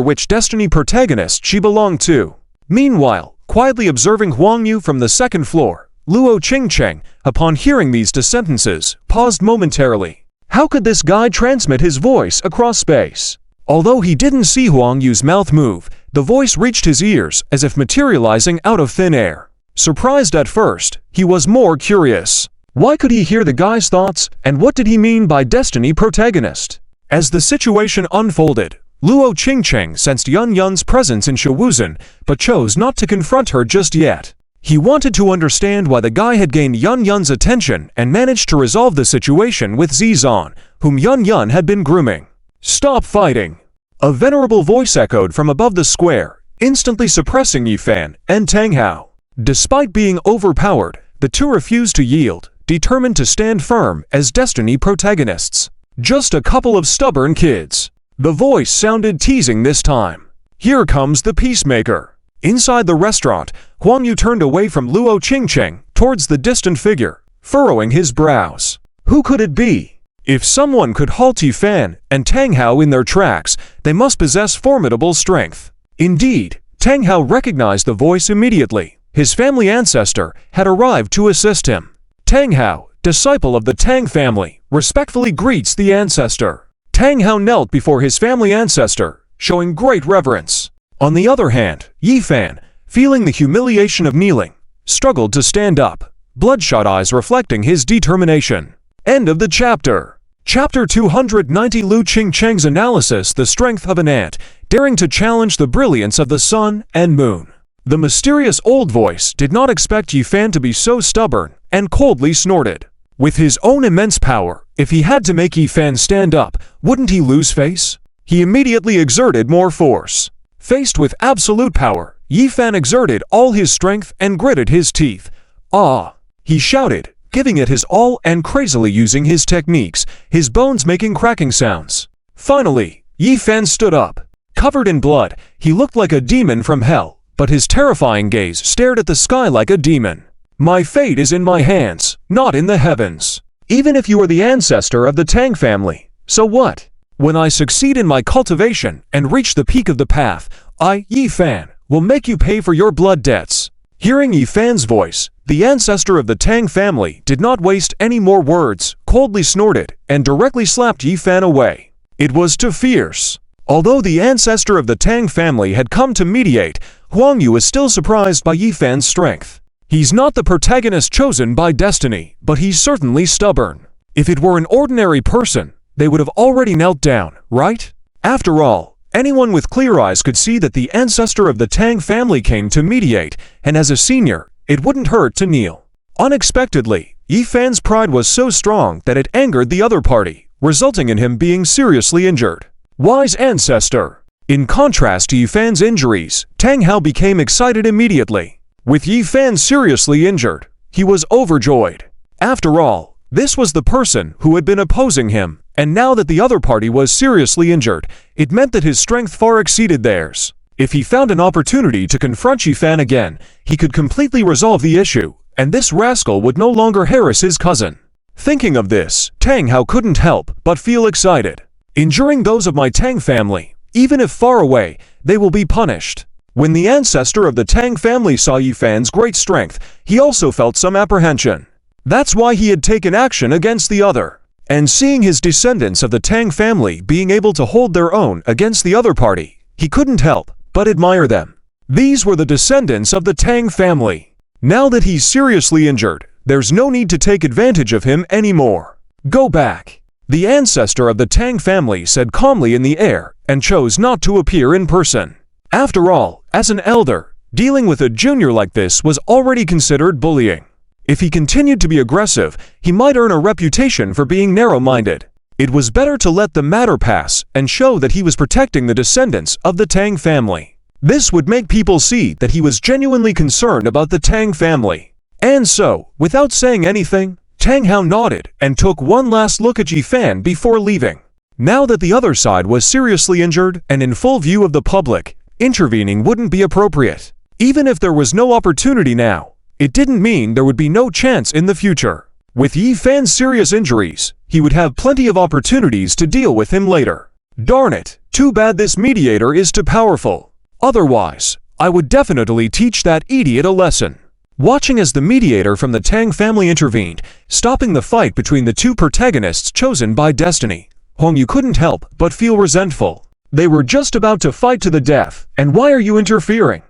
which Destiny protagonist she belonged to. Meanwhile, quietly observing Huang Yu from the second floor, Luo Qingcheng, upon hearing these two sentences, paused momentarily. How could this guy transmit his voice across space? Although he didn't see Huang Yu's mouth move, the voice reached his ears as if materializing out of thin air. Surprised at first, he was more curious. Why could he hear the guy's thoughts, and what did he mean by Destiny protagonist? As the situation unfolded, Luo Qingcheng sensed Yun Yun's presence in Shawuzhen, but chose not to confront her just yet. He wanted to understand why the guy had gained Yun Yun's attention and managed to resolve the situation with Zizan, whom Yun Yun had been grooming. Stop fighting! A venerable voice echoed from above the square, instantly suppressing Yi Fan and Tang Hao. Despite being overpowered, the two refused to yield, determined to stand firm as Destiny protagonists. Just a couple of stubborn kids. The voice sounded teasing this time. Here comes the peacemaker. Inside the restaurant, Huang Yu turned away from Luo Qingcheng towards the distant figure, furrowing his brows. Who could it be? If someone could halt Yi Fan and Tang Hao in their tracks, they must possess formidable strength. Indeed, Tang Hao recognized the voice immediately. His family ancestor had arrived to assist him. Tang Hao, disciple of the Tang family, respectfully greets the ancestor. Tang Hao knelt before his family ancestor, showing great reverence. On the other hand, Yi Fan, feeling the humiliation of kneeling, struggled to stand up, bloodshot eyes reflecting his determination. End of the chapter. Chapter 290. Lu Qingcheng's analysis. The strength of an ant, daring to challenge the brilliance of the sun and moon. The mysterious old voice did not expect Yi Fan to be so stubborn, and coldly snorted. With his own immense power, if he had to make Yi Fan stand up, wouldn't he lose face? He immediately exerted more force. Faced with absolute power, Yi Fan exerted all his strength and gritted his teeth. Ah! He shouted, giving it his all and crazily using his techniques, his bones making cracking sounds. Finally, Yi Fan stood up. Covered in blood, he looked like a demon from hell, but his terrifying gaze stared at the sky like a demon. My fate is in my hands, not in the heavens. Even if you are the ancestor of the Tang family, so what? When I succeed in my cultivation and reach the peak of the path, I, Yi Fan, will make you pay for your blood debts. Hearing Yi Fan's voice, the ancestor of the Tang family did not waste any more words, coldly snorted, and directly slapped Yi Fan away. It was too fierce. Although the ancestor of the Tang family had come to mediate, Huang Yu was still surprised by Yi Fan's strength. He's not the protagonist chosen by destiny, but he's certainly stubborn. If it were an ordinary person, they would have already knelt down, right? After all, anyone with clear eyes could see that the ancestor of the Tang family came to mediate, and as a senior, it wouldn't hurt to kneel. Unexpectedly, Yi Fan's pride was so strong that it angered the other party, resulting in him being seriously injured. Wise ancestor! In contrast to Yi Fan's injuries, Tang Hao became excited immediately. With Yi Fan seriously injured, he was overjoyed. After all, this was the person who had been opposing him, and now that the other party was seriously injured, it meant that his strength far exceeded theirs. If he found an opportunity to confront Yi Fan again, he could completely resolve the issue, and this rascal would no longer harass his cousin. Thinking of this, Tang Hao couldn't help but feel excited. Enduring those of my Tang family, even if far away, they will be punished. When the ancestor of the Tang family saw Yi Fan's great strength, he also felt some apprehension. That's why he had taken action against the other. And seeing his descendants of the Tang family being able to hold their own against the other party, he couldn't help but admire them. These were the descendants of the Tang family. Now that he's seriously injured, there's no need to take advantage of him anymore. Go back. The ancestor of the Tang family said calmly in the air and chose not to appear in person. After all, as an elder, dealing with a junior like this was already considered bullying. If he continued to be aggressive, he might earn a reputation for being narrow-minded. It was better to let the matter pass and show that he was protecting the descendants of the Tang family. This would make people see that he was genuinely concerned about the Tang family. And so, without saying anything, Tang Hao nodded and took one last look at Yi Fan before leaving. Now that the other side was seriously injured and in full view of the public, intervening wouldn't be appropriate. Even if there was no opportunity now, it didn't mean there would be no chance in the future. With Yi Fan's serious injuries, he would have plenty of opportunities to deal with him later. Darn it, too bad this mediator is too powerful. Otherwise, I would definitely teach that idiot a lesson. Watching as the mediator from the Tang family intervened, stopping the fight between the two protagonists chosen by destiny, Huang Yu couldn't help but feel resentful. They were just about to fight to the death, and why are you interfering?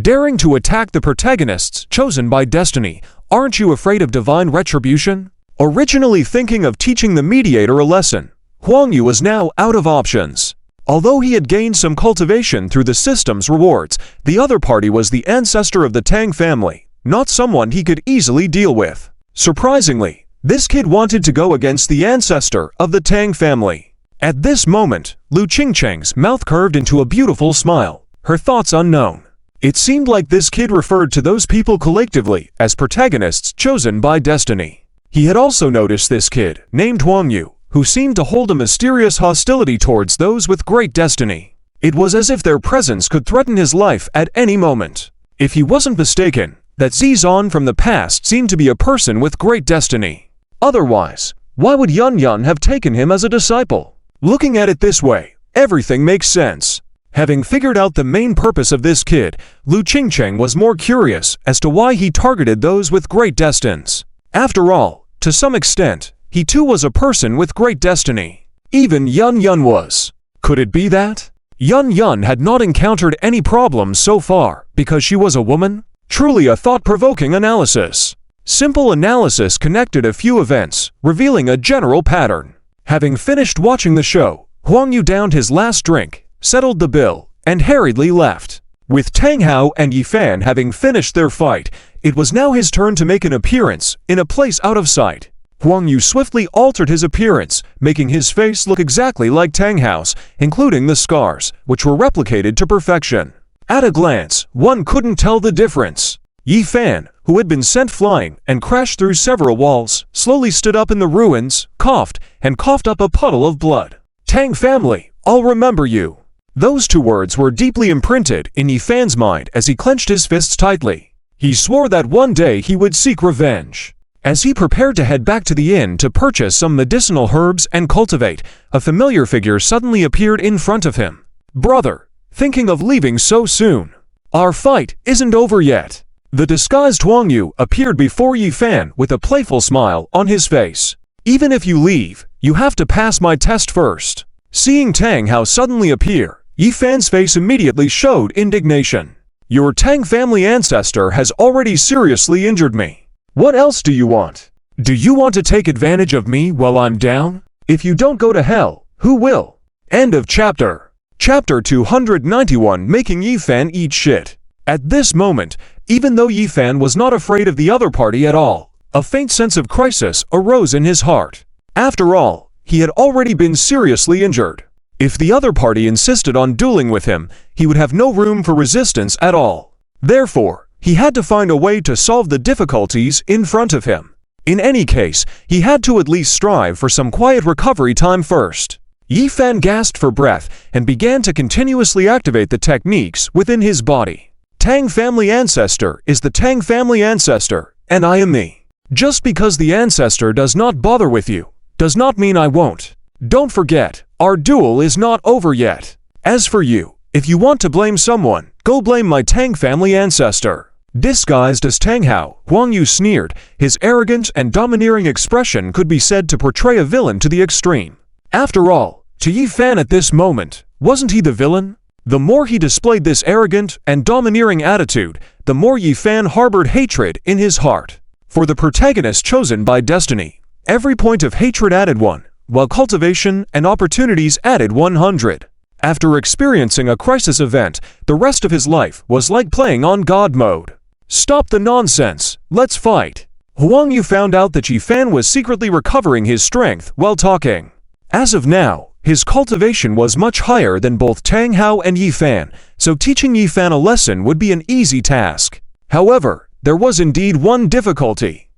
Daring to attack the protagonists chosen by destiny, aren't you afraid of divine retribution? Originally thinking of teaching the mediator a lesson, Huang Yu was now out of options. Although he had gained some cultivation through the system's rewards, the other party was the ancestor of the Tang family, not someone he could easily deal with. Surprisingly, this kid wanted to go against the ancestor of the Tang family. At this moment, Lu Qingcheng's mouth curved into a beautiful smile, her thoughts unknown. It seemed like this kid referred to those people collectively as protagonists chosen by destiny. He had also noticed this kid, named Huang Yu, who seemed to hold a mysterious hostility towards those with great destiny. It was as if their presence could threaten his life at any moment. If he wasn't mistaken, that Zizan from the past seemed to be a person with great destiny. Otherwise, why would Yun Yun have taken him as a disciple? Looking at it this way, everything makes sense. Having figured out the main purpose of this kid, Lu Qingcheng was more curious as to why he targeted those with great destines. After all, to some extent, he too was a person with great destiny. Even Yun Yun was. Could it be that Yun Yun had not encountered any problems so far because she was a woman? Truly a thought-provoking analysis. Simple analysis connected a few events, revealing a general pattern. Having finished watching the show, Huang Yu downed his last drink, settled the bill, and hurriedly left. With Tang Hao and Yi Fan having finished their fight, it was now his turn to make an appearance in a place out of sight. Huang Yu swiftly altered his appearance, making his face look exactly like Tang Hao's, including the scars, which were replicated to perfection. At a glance, one couldn't tell the difference. Yi Fan, who had been sent flying and crashed through several walls, slowly stood up in the ruins, coughed, and coughed up a puddle of blood. Tang family, I'll remember you. Those two words were deeply imprinted in Yi Fan's mind as he clenched his fists tightly. He swore that one day he would seek revenge. As he prepared to head back to the inn to purchase some medicinal herbs and cultivate, a familiar figure suddenly appeared in front of him. Brother, thinking of leaving so soon? Our fight isn't over yet. The disguised Huang Yu appeared before Yi Fan with a playful smile on his face. Even if you leave, you have to pass my test first. Seeing Tang Hao suddenly appear, Yi Fan's face immediately showed indignation. Your Tang family ancestor has already seriously injured me. What else do you want? Do you want to take advantage of me while I'm down? If you don't go to hell, who will? End of chapter. Chapter 291, making Yi Fan eat shit. At this moment, even though Yi Fan was not afraid of the other party at all, a faint sense of crisis arose in his heart. After all, he had already been seriously injured. If the other party insisted on dueling with him, he would have no room for resistance at all. Therefore, he had to find a way to solve the difficulties in front of him. In any case, he had to at least strive for some quiet recovery time first. Yi Fan gasped for breath and began to continuously activate the techniques within his body. Tang family ancestor is the Tang family ancestor, and I am me. Just because the ancestor does not bother with you, does not mean I won't. Don't forget, our duel is not over yet. As for you, if you want to blame someone, go blame my Tang family ancestor. Disguised as Tang Hao, Huang Yu sneered. His arrogant and domineering expression could be said to portray a villain to the extreme. After all, to Yi Fan at this moment, wasn't he the villain? The more he displayed this arrogant and domineering attitude, the more Yi Fan harbored hatred in his heart. For the protagonist chosen by destiny, every point of hatred added 1, while cultivation and opportunities added 100. After experiencing a crisis event, the rest of his life was like playing on God mode. Stop the nonsense, let's fight. Huang Yu found out that Yi Fan was secretly recovering his strength while talking. As of now, his cultivation was much higher than both Tang Hao and Yi Fan, so teaching Yi Fan a lesson would be an easy task. However, there was indeed one difficulty.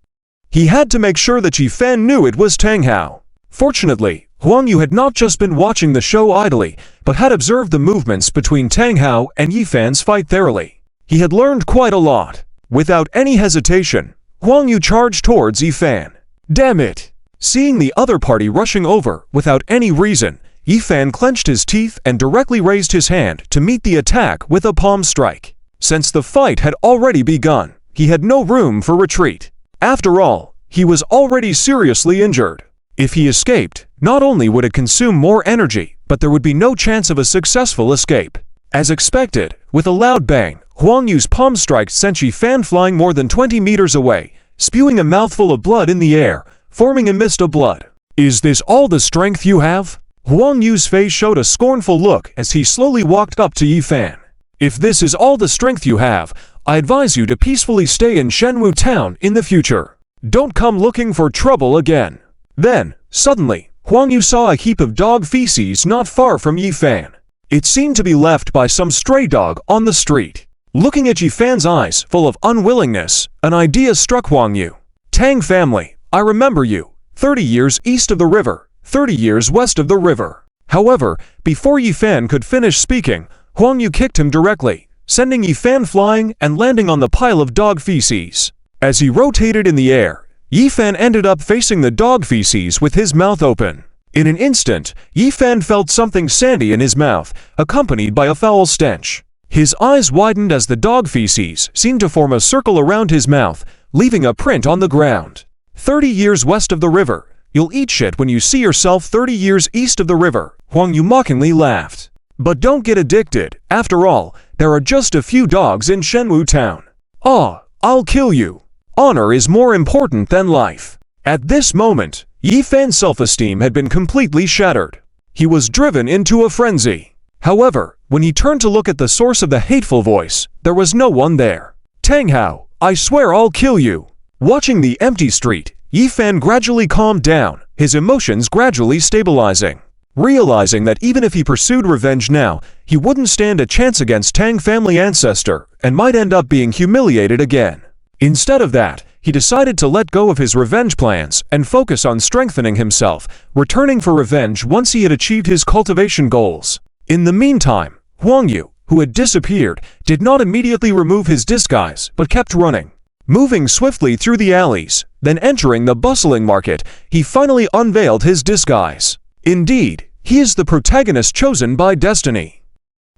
He had to make sure that Yi Fan knew it was Tang Hao. Fortunately, Huang Yu had not just been watching the show idly, but had observed the movements between Tang Hao and Yi Fan's fight thoroughly. He had learned quite a lot. Without any hesitation, Huang Yu charged towards Yi Fan. Damn it! Seeing the other party rushing over without any reason, Yi Fan clenched his teeth and directly raised his hand to meet the attack with a palm strike. Since the fight had already begun, he had no room for retreat. After all, he was already seriously injured. If he escaped, not only would it consume more energy, but there would be no chance of a successful escape. As expected, with a loud bang, Huang Yu's palm strike sent Yi Fan flying more than 20 meters away, spewing a mouthful of blood in the air, forming a mist of blood. Is this all the strength you have? Huang Yu's face showed a scornful look as he slowly walked up to Yi Fan. If this is all the strength you have, I advise you to peacefully stay in Shenwu town in the future. Don't come looking for trouble again. Then, suddenly, Huang Yu saw a heap of dog feces not far from Yi Fan. It seemed to be left by some stray dog on the street. Looking at Yi Fan's eyes full of unwillingness, an idea struck Huang Yu. Tang family, I remember you. 30 years east of the river, 30 years west of the river. However, before Yi Fan could finish speaking, Huang Yu kicked him directly, sending Yi Fan flying and landing on the pile of dog feces. As he rotated in the air, Yi Fan ended up facing the dog feces with his mouth open. In an instant, Yi Fan felt something sandy in his mouth, accompanied by a foul stench. His eyes widened as the dog feces seemed to form a circle around his mouth, leaving a print on the ground. 30 years west of the river. You'll eat shit when you see yourself 30 years east of the river, Huang Yu mockingly laughed. But don't get addicted. After all, there are just a few dogs in Shenwu town. Ah, I'll kill you. Honor is more important than life. At this moment, Yi Fan's self-esteem had been completely shattered. He was driven into a frenzy. However, when he turned to look at the source of the hateful voice, there was no one there. Tang Hao, I swear I'll kill you. Watching the empty street, Yi Fan gradually calmed down, his emotions gradually stabilizing. Realizing that even if he pursued revenge now, he wouldn't stand a chance against Tang family ancestor and might end up being humiliated again. Instead of that, he decided to let go of his revenge plans and focus on strengthening himself, returning for revenge once he had achieved his cultivation goals. In the meantime, Huang Yu, who had disappeared, did not immediately remove his disguise but kept running. Moving swiftly through the alleys, then entering the bustling market, he finally unveiled his disguise. Indeed, he is the protagonist chosen by destiny.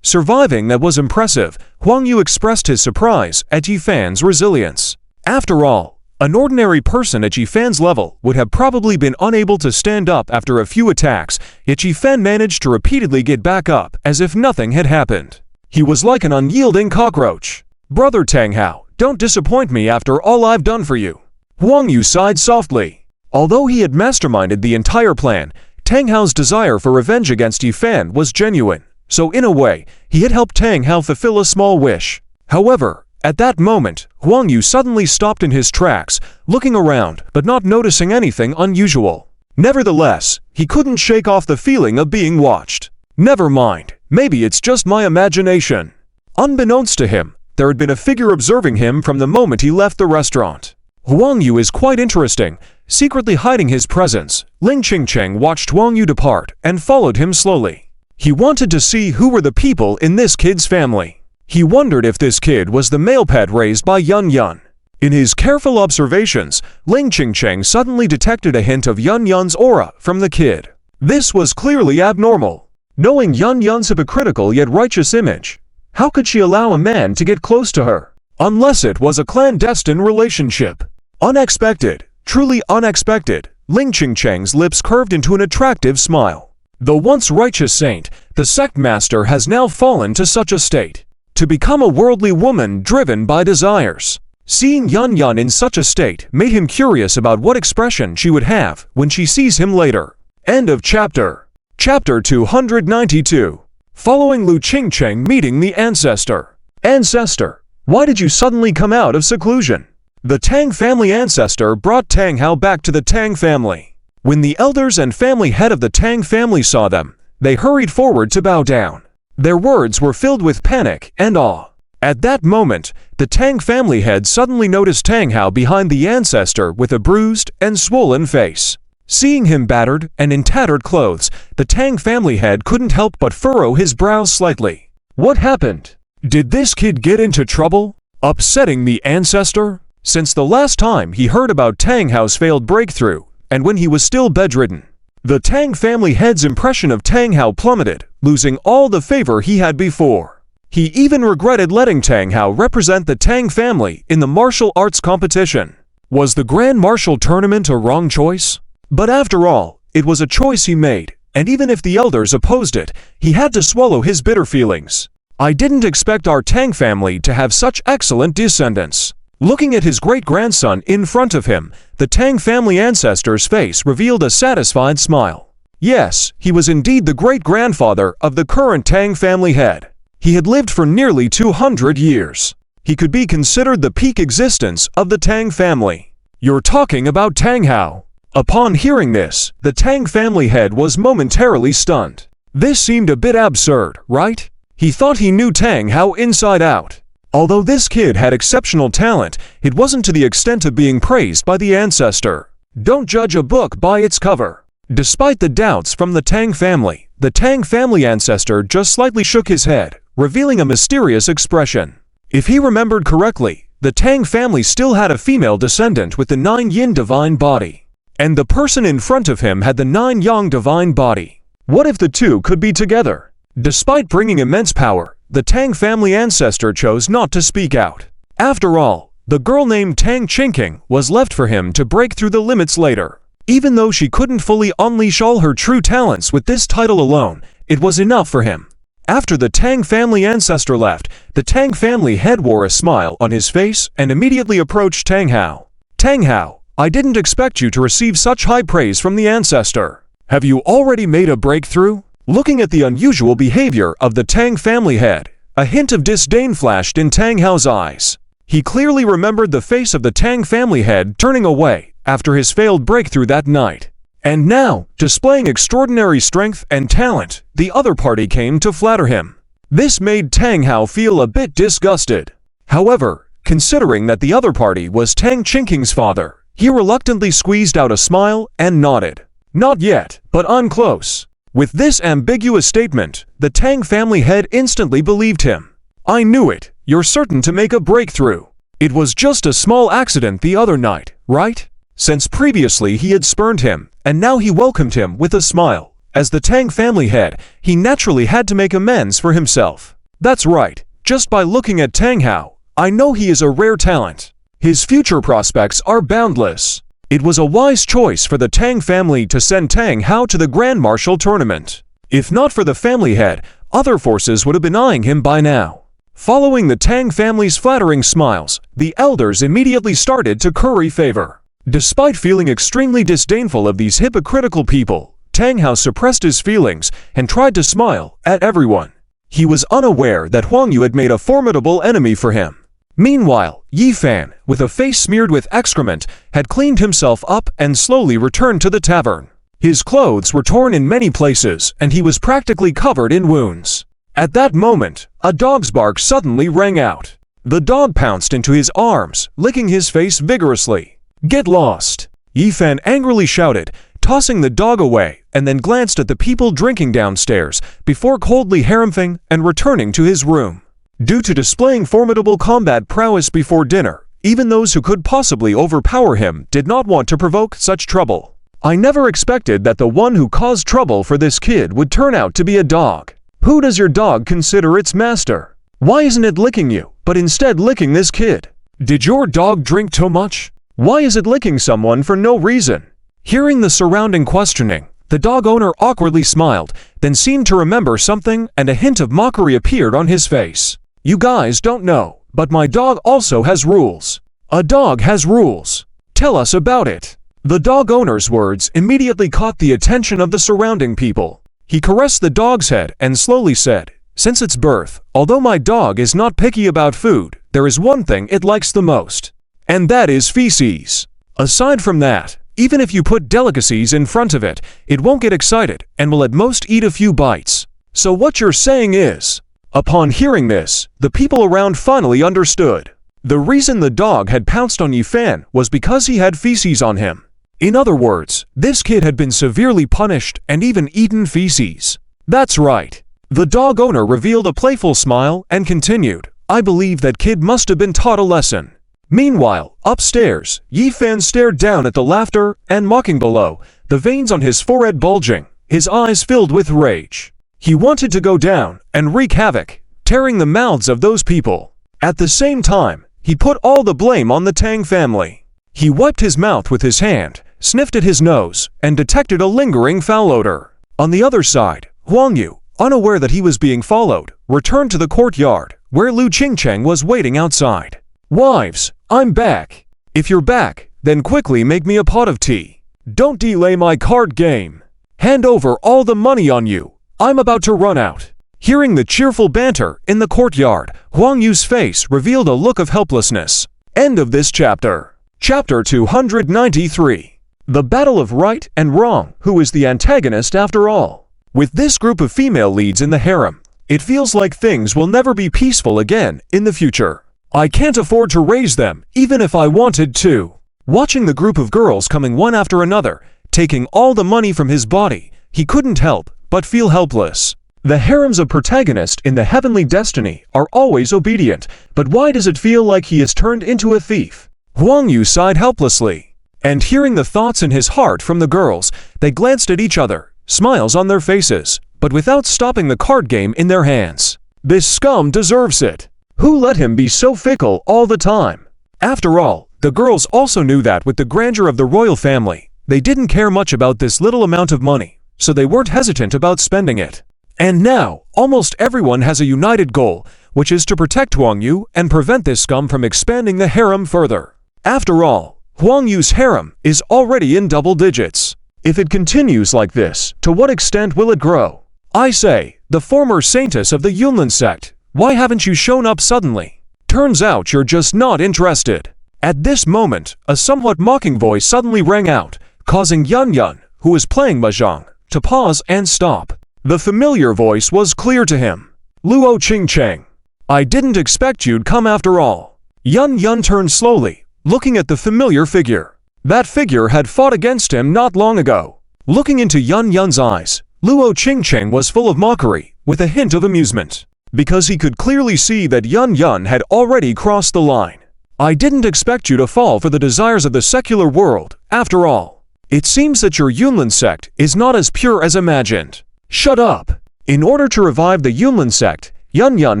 Surviving that was impressive, Huang Yu expressed his surprise at Yi Fan's resilience. After all, an ordinary person at Yi Fan's level would have probably been unable to stand up after a few attacks, yet Yi Fan managed to repeatedly get back up as if nothing had happened. He was like an unyielding cockroach. Brother Tang Hao, don't disappoint me after all I've done for you. Huang Yu sighed softly. Although he had masterminded the entire plan, Tang Hao's desire for revenge against Yi Fan was genuine, so in a way, he had helped Tang Hao fulfill a small wish. However, at that moment, Huang Yu suddenly stopped in his tracks, looking around but not noticing anything unusual. Nevertheless, he couldn't shake off the feeling of being watched. Never mind, maybe it's just my imagination. Unbeknownst to him, there had been a figure observing him from the moment he left the restaurant. Huang Yu is quite interesting. Secretly hiding his presence, Ling Qingcheng watched Huang Yu depart and followed him slowly. He wanted to see who were the people in this kid's family. He wondered if this kid was the male pet raised by Yun Yun. In his careful observations, Ling Qingcheng suddenly detected a hint of Yun Yun's aura from the kid. This was clearly abnormal. Knowing Yun Yun's hypocritical yet righteous image, how could she allow a man to get close to her? Unless it was a clandestine relationship. Unexpected, truly unexpected, Ling Qingcheng's lips curved into an attractive smile. The once righteous saint, the sect master has now fallen to such a state. To become a worldly woman driven by desires. Seeing Yun Yun in such a state made him curious about what expression she would have when she sees him later. End of chapter. Chapter 292. Following Lu Qingcheng meeting the ancestor. Ancestor, why did you suddenly come out of seclusion? The Tang family ancestor brought Tang Hao back to the Tang family. When the elders and family head of the Tang family saw them, they hurried forward to bow down. Their words were filled with panic and awe. At that moment, the Tang family head suddenly noticed Tang Hao behind the ancestor with a bruised and swollen face. Seeing him battered and in tattered clothes, the Tang family head couldn't help but furrow his brows slightly. What happened? Did this kid get into trouble? Upsetting the ancestor? Since the last time he heard about Tang Hao's failed breakthrough, and when he was still bedridden, the Tang family head's impression of Tang Hao plummeted, losing all the favor he had before. He even regretted letting Tang Hao represent the Tang family in the martial arts competition. Was the Grand Martial Tournament a wrong choice? But after all, it was a choice he made, and even if the elders opposed it, he had to swallow his bitter feelings. I didn't expect our Tang family to have such excellent descendants. Looking at his great-grandson in front of him, the Tang family ancestor's face revealed a satisfied smile. Yes, he was indeed the great-grandfather of the current Tang family head. He had lived for nearly 200 years. He could be considered the peak existence of the Tang family. You're talking about Tang Hao. Upon hearing this, the Tang family head was momentarily stunned. This seemed a bit absurd, right? He thought he knew Tang Hao inside out. Although this kid had exceptional talent, it wasn't to the extent of being praised by the ancestor. Don't judge a book by its cover. Despite the doubts from the Tang family ancestor just slightly shook his head, revealing a mysterious expression. If he remembered correctly, the Tang family still had a female descendant with the 9 yin divine body. And the person in front of him had the 9 yang divine body. What if the two could be together? Despite bringing immense power, the Tang family ancestor chose not to speak out. After all, the girl named Tang Chinking was left for him to break through the limits later. Even though she couldn't fully unleash all her true talents with this title alone, it was enough for him. After the Tang family ancestor left, the Tang family head wore a smile on his face and immediately approached Tang Hao. Tang Hao, I didn't expect you to receive such high praise from the ancestor. Have you already made a breakthrough? Looking at the unusual behavior of the Tang family head, a hint of disdain flashed in Tang Hao's eyes. He clearly remembered the face of the Tang family head turning away after his failed breakthrough that night. And now, displaying extraordinary strength and talent, the other party came to flatter him. This made Tang Hao feel a bit disgusted. However, considering that the other party was Tang Chinking's father, he reluctantly squeezed out a smile and nodded. Not yet, but I'm close. With this ambiguous statement, the Tang family head instantly believed him. I knew it. You're certain to make a breakthrough. It was just a small accident the other night, right? Since previously he had spurned him, and now he welcomed him with a smile. As the Tang family head, he naturally had to make amends for himself. That's right. Just by looking at Tang Hao, I know he is a rare talent. His future prospects are boundless. It was a wise choice for the Tang family to send Tang Hao to the Grand Marshal tournament. If not for the family head, other forces would have been eyeing him by now. Following the Tang family's flattering smiles, the elders immediately started to curry favor. Despite feeling extremely disdainful of these hypocritical people, Tang Hao suppressed his feelings and tried to smile at everyone. He was unaware that Huang Yu had made a formidable enemy for him. Meanwhile, Yi Fan, with a face smeared with excrement, had cleaned himself up and slowly returned to the tavern. His clothes were torn in many places and he was practically covered in wounds. At that moment, a dog's bark suddenly rang out. The dog pounced into his arms, licking his face vigorously. Get lost! Yi Fan angrily shouted, tossing the dog away, and then glanced at the people drinking downstairs before coldly harumphing and returning to his room. Due to displaying formidable combat prowess before dinner, even those who could possibly overpower him did not want to provoke such trouble. I never expected that the one who caused trouble for this kid would turn out to be a dog. Who does your dog consider its master? Why isn't it licking you, but instead licking this kid? Did your dog drink too much? Why is it licking someone for no reason? Hearing the surrounding questioning, the dog owner awkwardly smiled, then seemed to remember something and a hint of mockery appeared on his face. You guys don't know, but my dog also has rules. A dog has rules. Tell us about it. The dog owner's words immediately caught the attention of the surrounding people. He caressed the dog's head and slowly said, Since its birth, although my dog is not picky about food, there is one thing it likes the most. And that is feces. Aside from that, even if you put delicacies in front of it, it won't get excited and will at most eat a few bites. So what you're saying is... Upon hearing this, the people around finally understood. The reason the dog had pounced on Yi Fan was because he had feces on him. In other words, this kid had been severely punished and even eaten feces. That's right. The dog owner revealed a playful smile and continued, I believe that kid must have been taught a lesson. Meanwhile, upstairs, Yi Fan stared down at the laughter and mocking below, the veins on his forehead bulging, his eyes filled with rage. He wanted to go down and wreak havoc, tearing the mouths of those people. At the same time, he put all the blame on the Tang family. He wiped his mouth with his hand, sniffed at his nose, and detected a lingering foul odor. On the other side, Huang Yu, unaware that he was being followed, returned to the courtyard, where Lu Qingcheng was waiting outside. Wives, I'm back. If you're back, then quickly make me a pot of tea. Don't delay my card game. Hand over all the money on you. I'm about to run out. Hearing the cheerful banter in the courtyard, Huang Yu's face revealed a look of helplessness. End of this chapter. Chapter 293. The Battle of Right and Wrong. Who is the antagonist after all? With this group of female leads in the harem, it feels like things will never be peaceful again in the future. I can't afford to raise them, even if I wanted to. Watching the group of girls coming one after another, taking all the money from his body, he couldn't help but feel helpless. The harems of protagonists in the heavenly destiny are always obedient, but why does it feel like he is turned into a thief? Huang Yu sighed helplessly. And hearing the thoughts in his heart from the girls, they glanced at each other, smiles on their faces, but without stopping the card game in their hands. This scum deserves it. Who let him be so fickle all the time? After all, the girls also knew that with the grandeur of the royal family, they didn't care much about this little amount of money, so they weren't hesitant about spending it. And now, almost everyone has a united goal, which is to protect Huang Yu and prevent this scum from expanding the harem further. After all, Huang Yu's harem is already in double digits. If it continues like this, to what extent will it grow? I say, the former saintess of the Yunlin sect, why haven't you shown up suddenly? Turns out you're just not interested. At this moment, a somewhat mocking voice suddenly rang out, causing Yun Yun, who was playing mahjong, to pause and stop. The familiar voice was clear to him. Luo Qingcheng. I didn't expect you'd come after all. Yun Yun turned slowly, looking at the familiar figure. That figure had fought against him not long ago. Looking into Yun Yun's eyes, Luo Qingcheng was full of mockery, with a hint of amusement, because he could clearly see that Yun Yun had already crossed the line. I didn't expect you to fall for the desires of the secular world, after all. It seems that your Yunlin sect is not as pure as imagined. Shut up! In order to revive the Yunlin sect, Yun Yun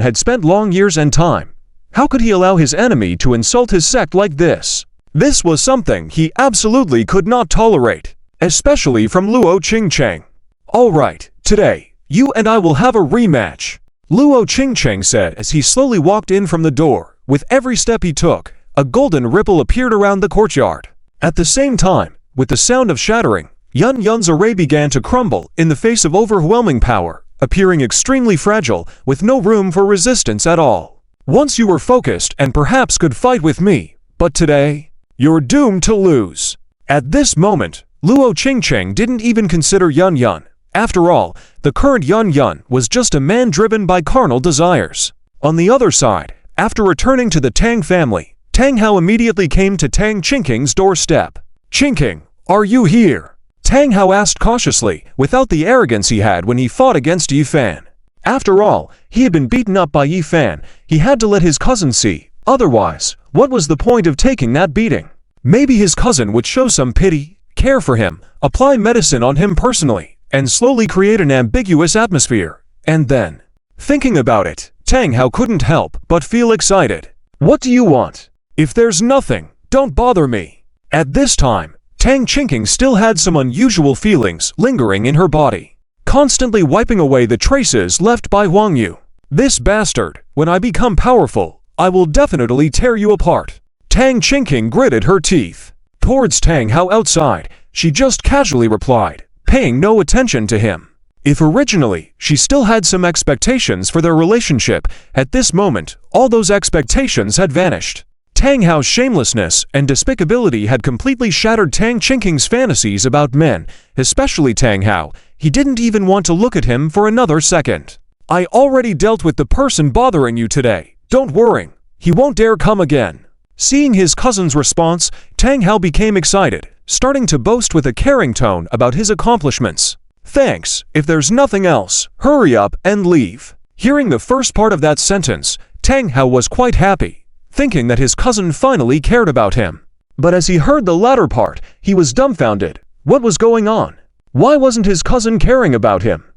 had spent long years and time. How could he allow his enemy to insult his sect like this? This was something he absolutely could not tolerate, especially from Luo Qingcheng. Alright, today, you and I will have a rematch, Luo Qingcheng said as he slowly walked in from the door. With every step he took, a golden ripple appeared around the courtyard. At the same time, with the sound of shattering, Yun Yun's array began to crumble in the face of overwhelming power, appearing extremely fragile, with no room for resistance at all. Once you were focused and perhaps could fight with me, but today, you're doomed to lose. At this moment, Luo Qingcheng didn't even consider Yun Yun. After all, the current Yun Yun was just a man driven by carnal desires. On the other side, after returning to the Tang family, Tang Hao immediately came to Tang Qinking's doorstep. Qingking, are you here? Tang Hao asked cautiously, without the arrogance he had when he fought against Yi Fan. After all, he had been beaten up by Yi Fan. He had to let his cousin see. Otherwise, what was the point of taking that beating? Maybe his cousin would show some pity, care for him, apply medicine on him personally, and slowly create an ambiguous atmosphere. And then, thinking about it, Tang Hao couldn't help but feel excited. What do you want? If there's nothing, don't bother me. At this time, Tang Qingking still had some unusual feelings lingering in her body, constantly wiping away the traces left by Huang Yu. This bastard, when I become powerful, I will definitely tear you apart. Tang Qingking gritted her teeth. Towards Tang Hao outside, she just casually replied, paying no attention to him. If originally she still had some expectations for their relationship, at this moment, all those expectations had vanished. Tang Hao's shamelessness and despicability had completely shattered Tang Qinking's fantasies about men, especially Tang Hao. He didn't even want to look at him for another second. I already dealt with the person bothering you today. Don't worry, he won't dare come again. Seeing his cousin's response, Tang Hao became excited, starting to boast with a caring tone about his accomplishments. Thanks, if there's nothing else, hurry up and leave. Hearing the first part of that sentence, Tang Hao was quite happy, thinking that his cousin finally cared about him. But as he heard the latter part, he was dumbfounded. What was going on? Why wasn't his cousin caring about him?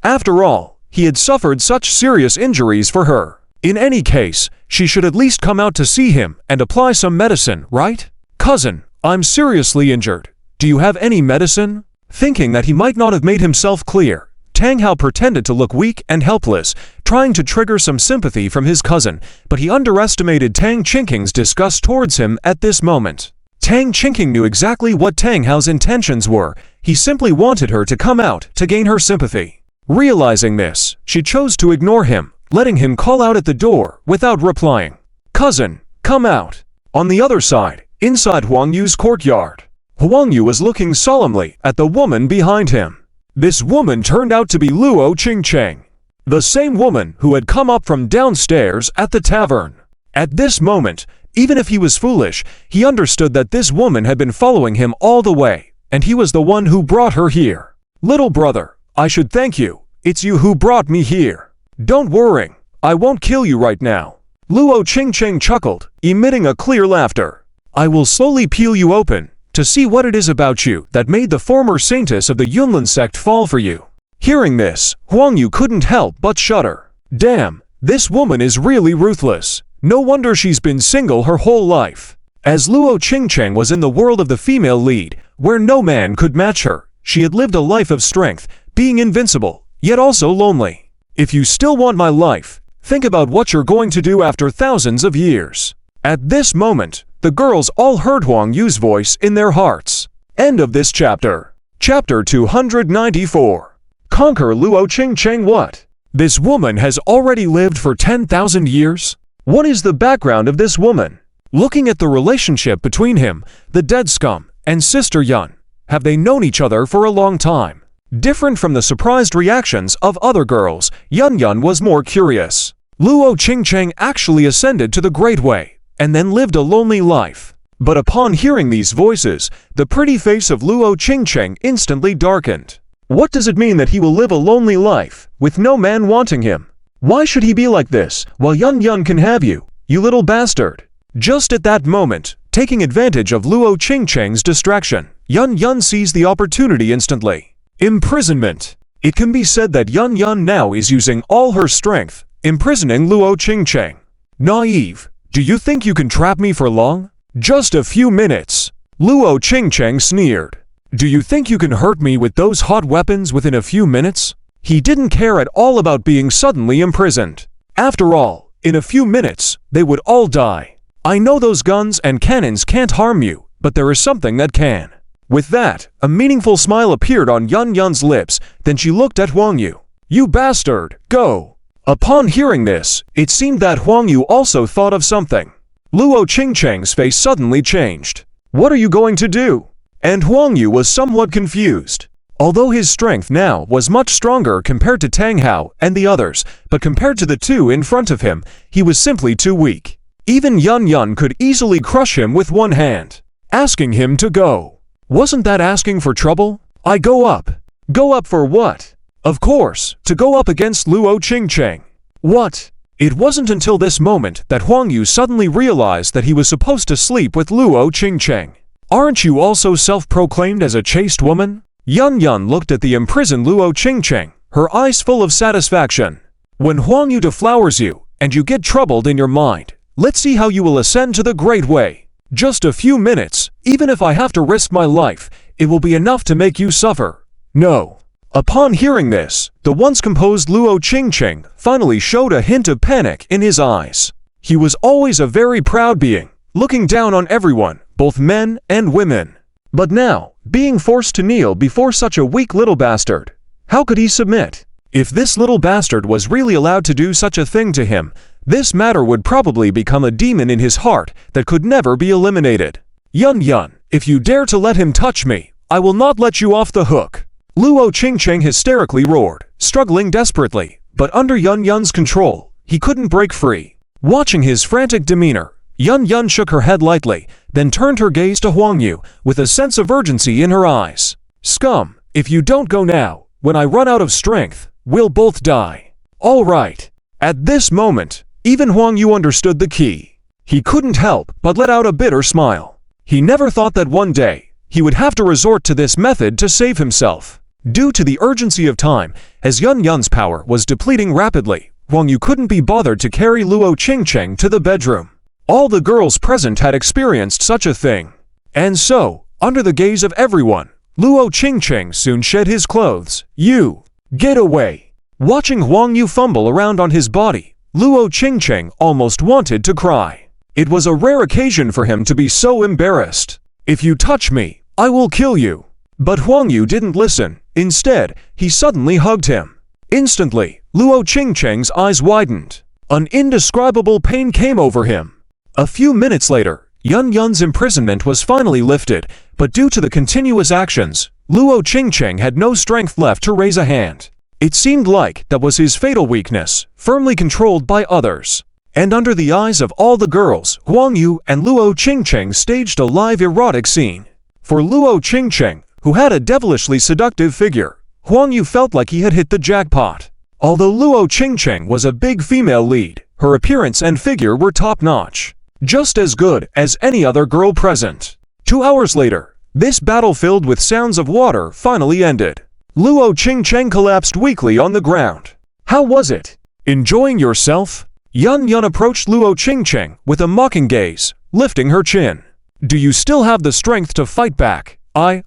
After all, he had suffered such serious injuries for her. In any case, she should at least come out to see him and apply some medicine, right? Cousin, I'm seriously injured. Do you have any medicine? Thinking that he might not have made himself clear, Tang Hao pretended to look weak and helpless, trying to trigger some sympathy from his cousin, but he underestimated Tang Qinking's disgust towards him at this moment. Tang Qingking knew exactly what Tang Hao's intentions were. He simply wanted her to come out to gain her sympathy. Realizing this, she chose to ignore him, letting him call out at the door without replying. Cousin, come out. On the other side, inside Huang Yu's courtyard, Huang Yu was looking solemnly at the woman behind him. This woman turned out to be Luo Qingcheng, the same woman who had come up from downstairs at the tavern. At this moment, Even if he was foolish, he understood that this woman had been following him all the way, and he was the one who brought her here. Little brother, I should thank you. It's you who brought me here. Don't worry, I won't kill you right now. Luo Qingcheng chuckled, emitting a clear laughter. I will slowly peel you open, to see what it is about you that made the former saintess of the Yunlin sect fall for you. Hearing this, Huang Yu couldn't help but shudder. Damn, this woman is really ruthless. No wonder she's been single her whole life. As Luo Qingcheng was in the world of the female lead, where no man could match her, she had lived a life of strength, being invincible, yet also lonely. If you still want my life, think about what you're going to do after thousands of years. At this moment, the girls all heard Huang Yu's voice in their hearts. End of this chapter. Chapter 294. Conquer Luo Qingcheng what? This woman has already lived for 10,000 years? What is the background of this woman? Looking at the relationship between him, the dead scum, and Sister Yun, have they known each other for a long time? Different from the surprised reactions of other girls, Yun was more curious. Luo Qingcheng actually ascended to the Great Way, and then lived a lonely life. But upon hearing these voices, the pretty face of Luo Qingcheng instantly darkened. What does it mean that he will live a lonely life, with no man wanting him? Why should he be like this, while Yun can have you, you little bastard? Just at that moment, taking advantage of Luo Qingcheng's distraction, Yun seized the opportunity instantly. Imprisonment. It can be said that Yun now is using all her strength, imprisoning Luo Qingcheng. Naive. Do you think you can trap me for long? Just a few minutes. Luo Qingcheng sneered. Do you think you can hurt me with those hot weapons within a few minutes? He didn't care at all about being suddenly imprisoned. After all, in a few minutes, they would all die. I know those guns and cannons can't harm you, but there is something that can. With that, a meaningful smile appeared on Yun's lips, then she looked at Huang Yu. You bastard, go! Upon hearing this, it seemed that Huang Yu also thought of something. Luo Qingcheng's face suddenly changed. What are you going to do? And Huang Yu was somewhat confused. Although his strength now was much stronger compared to Tang Hao and the others, but compared to the two in front of him, he was simply too weak. Even Yun could easily crush him with one hand. Asking him to go. Wasn't that asking for trouble? I go up. Go up for what? Of course, to go up against Luo Qingcheng. What? It wasn't until this moment that Huang Yu suddenly realized that he was supposed to sleep with Luo Qingcheng. Aren't you also self-proclaimed as a chaste woman? Yun looked at the imprisoned Luo Qingcheng, her eyes full of satisfaction. When Huang Yu deflowers you, and you get troubled in your mind, let's see how you will ascend to the Great Way. Just a few minutes, even if I have to risk my life, it will be enough to make you suffer. No. Upon hearing this, the once composed Luo Qingcheng finally showed a hint of panic in his eyes. He was always a very proud being, looking down on everyone, both men and women. But now, being forced to kneel before such a weak little bastard, how could he submit? If this little bastard was really allowed to do such a thing to him, this matter would probably become a demon in his heart that could never be eliminated. Yun, if you dare to let him touch me, I will not let you off the hook. Luo Qingcheng hysterically roared, struggling desperately, but under Yun's control, he couldn't break free. Watching his frantic demeanor, Yun shook her head lightly, then turned her gaze to Huang Yu with a sense of urgency in her eyes. Scum, if you don't go now, when I run out of strength, we'll both die. All right. At this moment, even Huang Yu understood the key. He couldn't help but let out a bitter smile. He never thought that one day, he would have to resort to this method to save himself. Due to the urgency of time, as Yun's power was depleting rapidly, Huang Yu couldn't be bothered to carry Luo Qingcheng to the bedroom. All the girls present had experienced such a thing. And so, under the gaze of everyone, Luo Qingcheng soon shed his clothes. You, get away. Watching Huang Yu fumble around on his body, Luo Qingcheng almost wanted to cry. It was a rare occasion for him to be so embarrassed. If you touch me, I will kill you. But Huang Yu didn't listen. Instead, he suddenly hugged him. Instantly, Luo Qingcheng's eyes widened. An indescribable pain came over him. A few minutes later, Yun's imprisonment was finally lifted, but due to the continuous actions, Luo Qingcheng had no strength left to raise a hand. It seemed like that was his fatal weakness, firmly controlled by others. And under the eyes of all the girls, Huang Yu and Luo Qingqing staged a live erotic scene. For Luo Qingqing, who had a devilishly seductive figure, Huang Yu felt like he had hit the jackpot. Although Luo Qingqing was a big female lead, her appearance and figure were top-notch. Just as good as any other girl present. 2 hours later, this battle filled with sounds of water finally ended. Luo Qingqing collapsed weakly on the ground. How was it? Enjoying yourself? Yun Yun approached Luo Qingqing with a mocking gaze, lifting her chin. Do you still have the strength to fight back? I?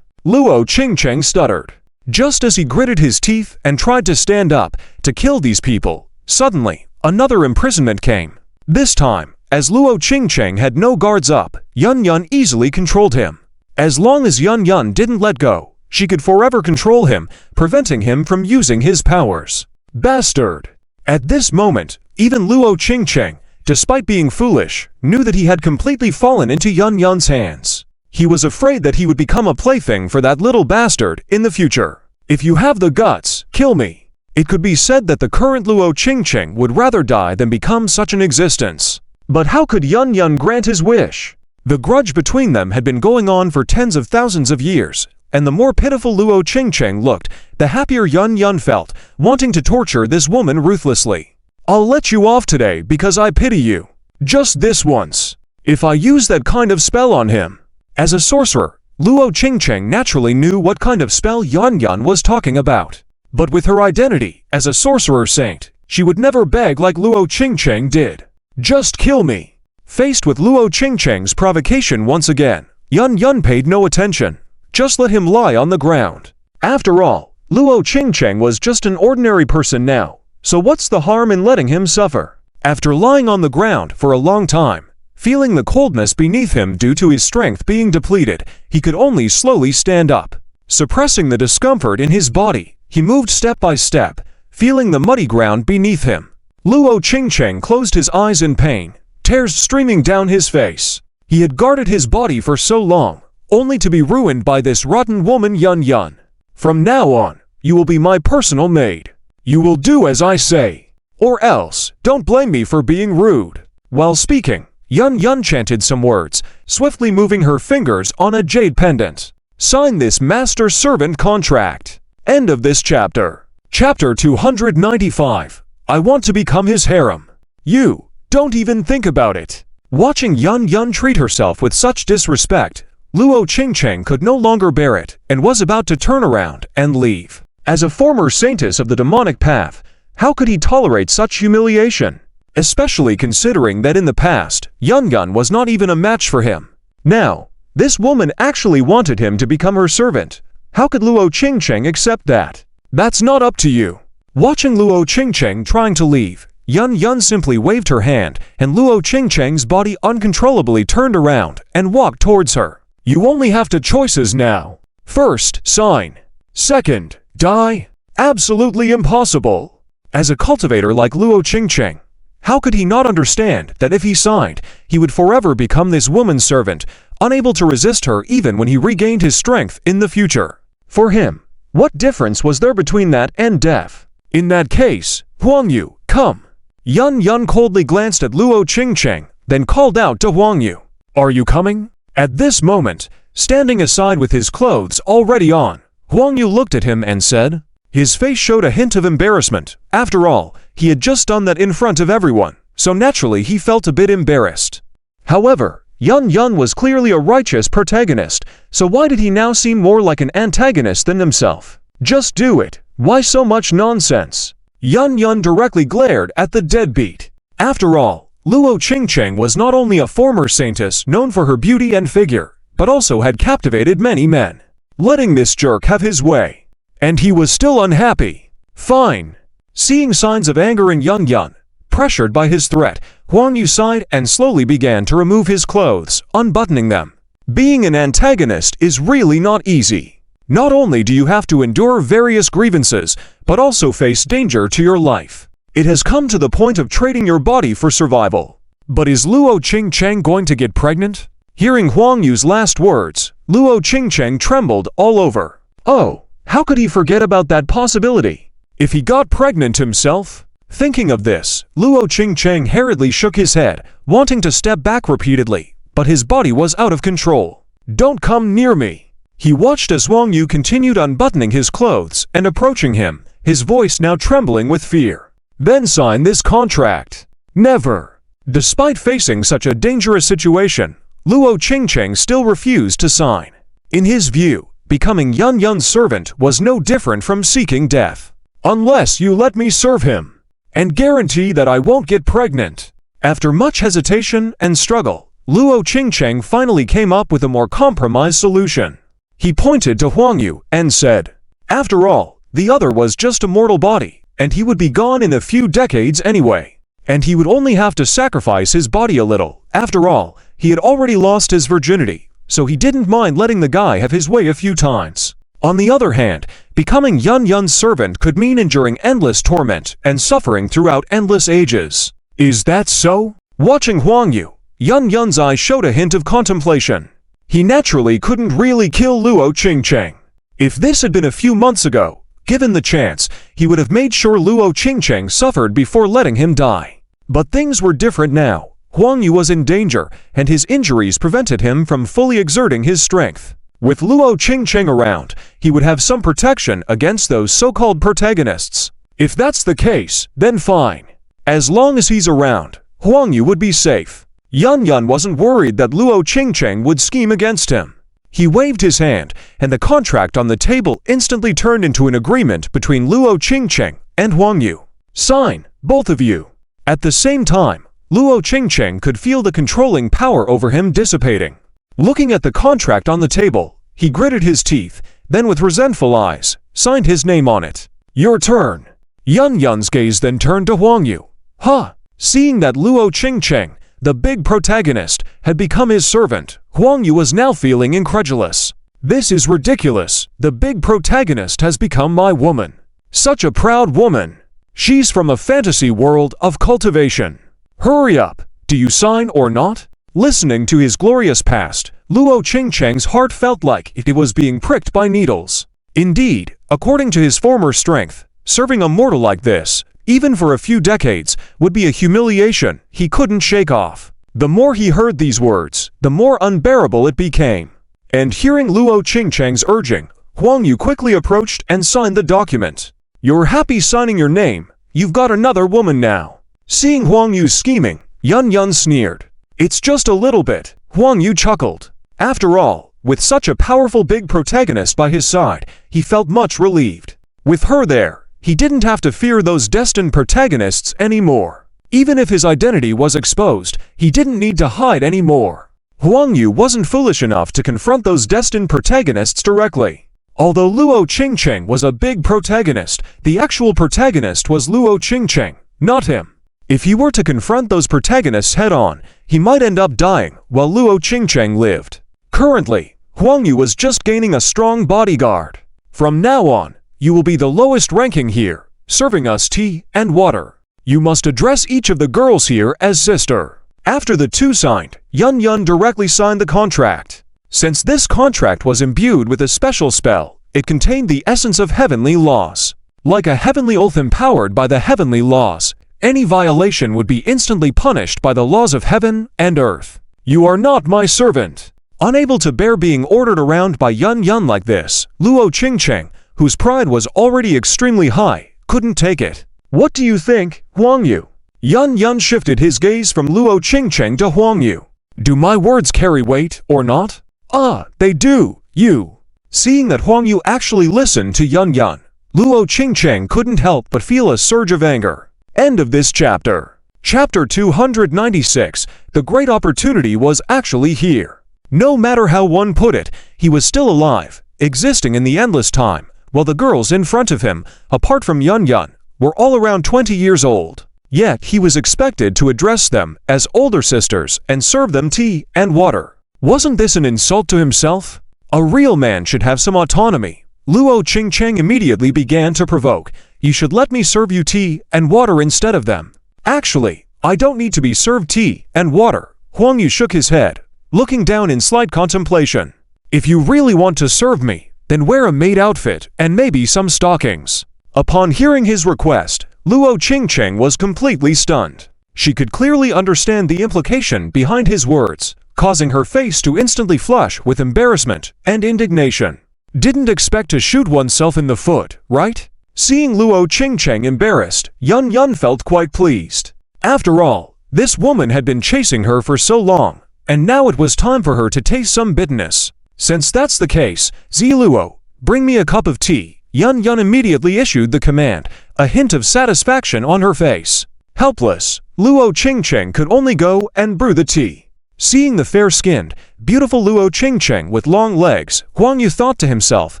Luo Qingqing stuttered. Just as he gritted his teeth and tried to stand up to kill these people, suddenly, another imprisonment came. This time, as Luo Qingqing had no guards up, Yun Yun easily controlled him. As long as Yun Yun didn't let go, she could forever control him, preventing him from using his powers. Bastard! At this moment, even Luo Qingqing, despite being foolish, knew that he had completely fallen into Yun Yun's hands. He was afraid that he would become a plaything for that little bastard in the future. If you have the guts, kill me. It could be said that the current Luo Qingqing would rather die than become such an existence. But how could Yun Yun grant his wish? The grudge between them had been going on for tens of thousands of years, and the more pitiful Luo Qingqing looked, the happier Yun Yun felt, wanting to torture this woman ruthlessly. I'll let you off today because I pity you. Just this once. If I use that kind of spell on him. As a sorcerer, Luo Qingqing naturally knew what kind of spell Yun Yun was talking about. But with her identity as a sorcerer saint, she would never beg like Luo Qingqing did. Just kill me. Faced with Luo Qingqing's provocation once again, Yun Yun paid no attention. Just let him lie on the ground. After all, Luo Qingqing was just an ordinary person now, so what's the harm in letting him suffer? After lying on the ground for a long time, feeling the coldness beneath him due to his strength being depleted, he could only slowly stand up. Suppressing the discomfort in his body, he moved step by step, feeling the muddy ground beneath him. Luo Qingqing closed his eyes in pain, tears streaming down his face. He had guarded his body for so long, only to be ruined by this rotten woman Yun Yun. From now on, you will be my personal maid. You will do as I say. Or else, don't blame me for being rude. While speaking, Yun Yun chanted some words, swiftly moving her fingers on a jade pendant. Sign this master-servant contract. End of this chapter. Chapter 295. I want to become his harem. You, don't even think about it. Watching Yun Yun treat herself with such disrespect, Luo Qingqing could no longer bear it and was about to turn around and leave. As a former saintess of the demonic path, how could he tolerate such humiliation? Especially considering that in the past, Yun Yun was not even a match for him. Now, this woman actually wanted him to become her servant. How could Luo Qingqing accept that? That's not up to you. Watching Luo Qingqing trying to leave, Yun Yun simply waved her hand, and Luo Qingqing's body uncontrollably turned around and walked towards her. You only have two choices now. First, sign. Second, die. Absolutely impossible. As a cultivator like Luo Qingqing, how could he not understand that if he signed, he would forever become this woman's servant, unable to resist her even when he regained his strength in the future? For him, what difference was there between that and death? In that case, Huang Yu, come. Yun Yun coldly glanced at Luo Qingqing, then called out to Huang Yu. Are you coming? At this moment, standing aside with his clothes already on, Huang Yu looked at him and said. His face showed a hint of embarrassment. After all, he had just done that in front of everyone, so naturally he felt a bit embarrassed. However, Yun Yun was clearly a righteous protagonist, so why did he now seem more like an antagonist than himself? Just do it. Why so much nonsense? Yun Yun directly glared at the deadbeat. After all, Luo Qingqing was not only a former saintess known for her beauty and figure, but also had captivated many men. Letting this jerk have his way. And he was still unhappy. Fine. Seeing signs of anger in Yun Yun, pressured by his threat, Huang Yu sighed and slowly began to remove his clothes, unbuttoning them. Being an antagonist is really not easy. Not only do you have to endure various grievances, but also face danger to your life. It has come to the point of trading your body for survival. But is Luo Qingqing going to get pregnant? Hearing Huang Yu's last words, Luo Qingqing trembled all over. Oh, how could he forget about that possibility? If he got pregnant himself, Thinking of this, Luo Qingcheng hurriedly shook his head, wanting to step back repeatedly, but his body was out of control. "Don't come near me." He watched as Huang Yu continued unbuttoning his clothes and approaching him, his voice now trembling with fear. "Then sign this contract." "Never." Despite facing such a dangerous situation, Luo Qingcheng still refused to sign. In his view, becoming Yun Yun's servant was no different from seeking death. "Unless you let me serve him, and guarantee that I won't get pregnant." After much hesitation and struggle, Luo Qingcheng finally came up with a more compromised solution. He pointed to Huang Yu and said, "After all, the other was just a mortal body, and he would be gone in a few decades anyway. And he would only have to sacrifice his body a little. After all, he had already lost his virginity, so he didn't mind letting the guy have his way a few times. On the other hand, becoming Yun Yun's servant could mean enduring endless torment and suffering throughout endless ages." "Is that so?" Watching Huang Yu, Yun Yun's eyes showed a hint of contemplation. He naturally couldn't really kill Luo Qingcheng. If this had been a few months ago, given the chance, he would have made sure Luo Qingcheng suffered before letting him die. But things were different now. Huang Yu was in danger, and his injuries prevented him from fully exerting his strength. With Luo Qingcheng around, he would have some protection against those so-called protagonists. If that's the case, then fine. As long as he's around, Huang Yu would be safe. Yun Yun wasn't worried that Luo Qingcheng would scheme against him. He waved his hand, and the contract on the table instantly turned into an agreement between Luo Qingcheng and Huang Yu. "Sign, both of you." At the same time, Luo Qingcheng could feel the controlling power over him dissipating. Looking at the contract on the table, he gritted his teeth, then with resentful eyes, signed his name on it. "Your turn." Yun Yun's gaze then turned to Huang Yu. "Huh." Seeing that Luo Qingcheng, the big protagonist, had become his servant, Huang Yu was now feeling incredulous. "This is ridiculous. The big protagonist has become my woman. Such a proud woman. She's from a fantasy world of cultivation. Hurry up. Do you sign or not?" Listening to his glorious past, Luo Qingcheng's heart felt like it was being pricked by needles. Indeed, according to his former strength, serving a mortal like this, even for a few decades, would be a humiliation he couldn't shake off. The more he heard these words, the more unbearable it became. And hearing Luo Qingcheng's urging, Huang Yu quickly approached and signed the document. "You're happy signing your name. You've got another woman now." Seeing Huang Yu's scheming, Yun Yun sneered. "It's just a little bit," Huang Yu chuckled. After all, with such a powerful big protagonist by his side, he felt much relieved. With her there, he didn't have to fear those destined protagonists anymore. Even if his identity was exposed, he didn't need to hide anymore. Huang Yu wasn't foolish enough to confront those destined protagonists directly. Although Luo Qingcheng was a big protagonist, the actual protagonist was Luo Qingcheng, not him. If he were to confront those protagonists head-on, he might end up dying while Luo Qingcheng lived. Currently, Huang Yu was just gaining a strong bodyguard. "From now on, you will be the lowest ranking here, serving us tea and water. You must address each of the girls here as sister." After the two signed, Yun Yun directly signed the contract. Since this contract was imbued with a special spell, it contained the essence of heavenly laws. Like a heavenly oath empowered by the heavenly laws, any violation would be instantly punished by the laws of heaven and earth. "You are not my servant." Unable to bear being ordered around by Yun Yun like this, Luo Qingcheng, whose pride was already extremely high, couldn't take it. "What do you think, Huang Yu?" Yun Yun shifted his gaze from Luo Qingcheng to Huang Yu. "Do my words carry weight or not?" "Ah, they do, you." Seeing that Huang Yu actually listened to Yun Yun, Luo Qingcheng couldn't help but feel a surge of anger. End of this chapter. Chapter 296, the great opportunity was actually here. No matter how one put it, he was still alive, existing in the endless time, while the girls in front of him, apart from Yun Yun, were all around 20 years old. Yet he was expected to address them as older sisters and serve them tea and water. Wasn't this an insult to himself? A real man should have some autonomy. Luo Qingcheng immediately began to provoke. "You should let me serve you tea and water instead of them." "Actually, I don't need to be served tea and water." Huang Yu shook his head, looking down in slight contemplation. "If you really want to serve me, then wear a maid outfit and maybe some stockings." Upon hearing his request, Luo Qingcheng was completely stunned. She could clearly understand the implication behind his words, causing her face to instantly flush with embarrassment and indignation. Didn't expect to shoot oneself in the foot, right? Seeing Luo Qingcheng embarrassed, Yun Yun felt quite pleased. After all, this woman had been chasing her for so long, and now it was time for her to taste some bitterness. Since that's the case, Ziluo, bring me a cup of tea. Yun Yun immediately issued the command, a hint of satisfaction on her face. Helpless, Luo Qingcheng could only go and brew the tea. Seeing the fair-skinned, beautiful Luo Qingcheng with long legs, Huang Yu thought to himself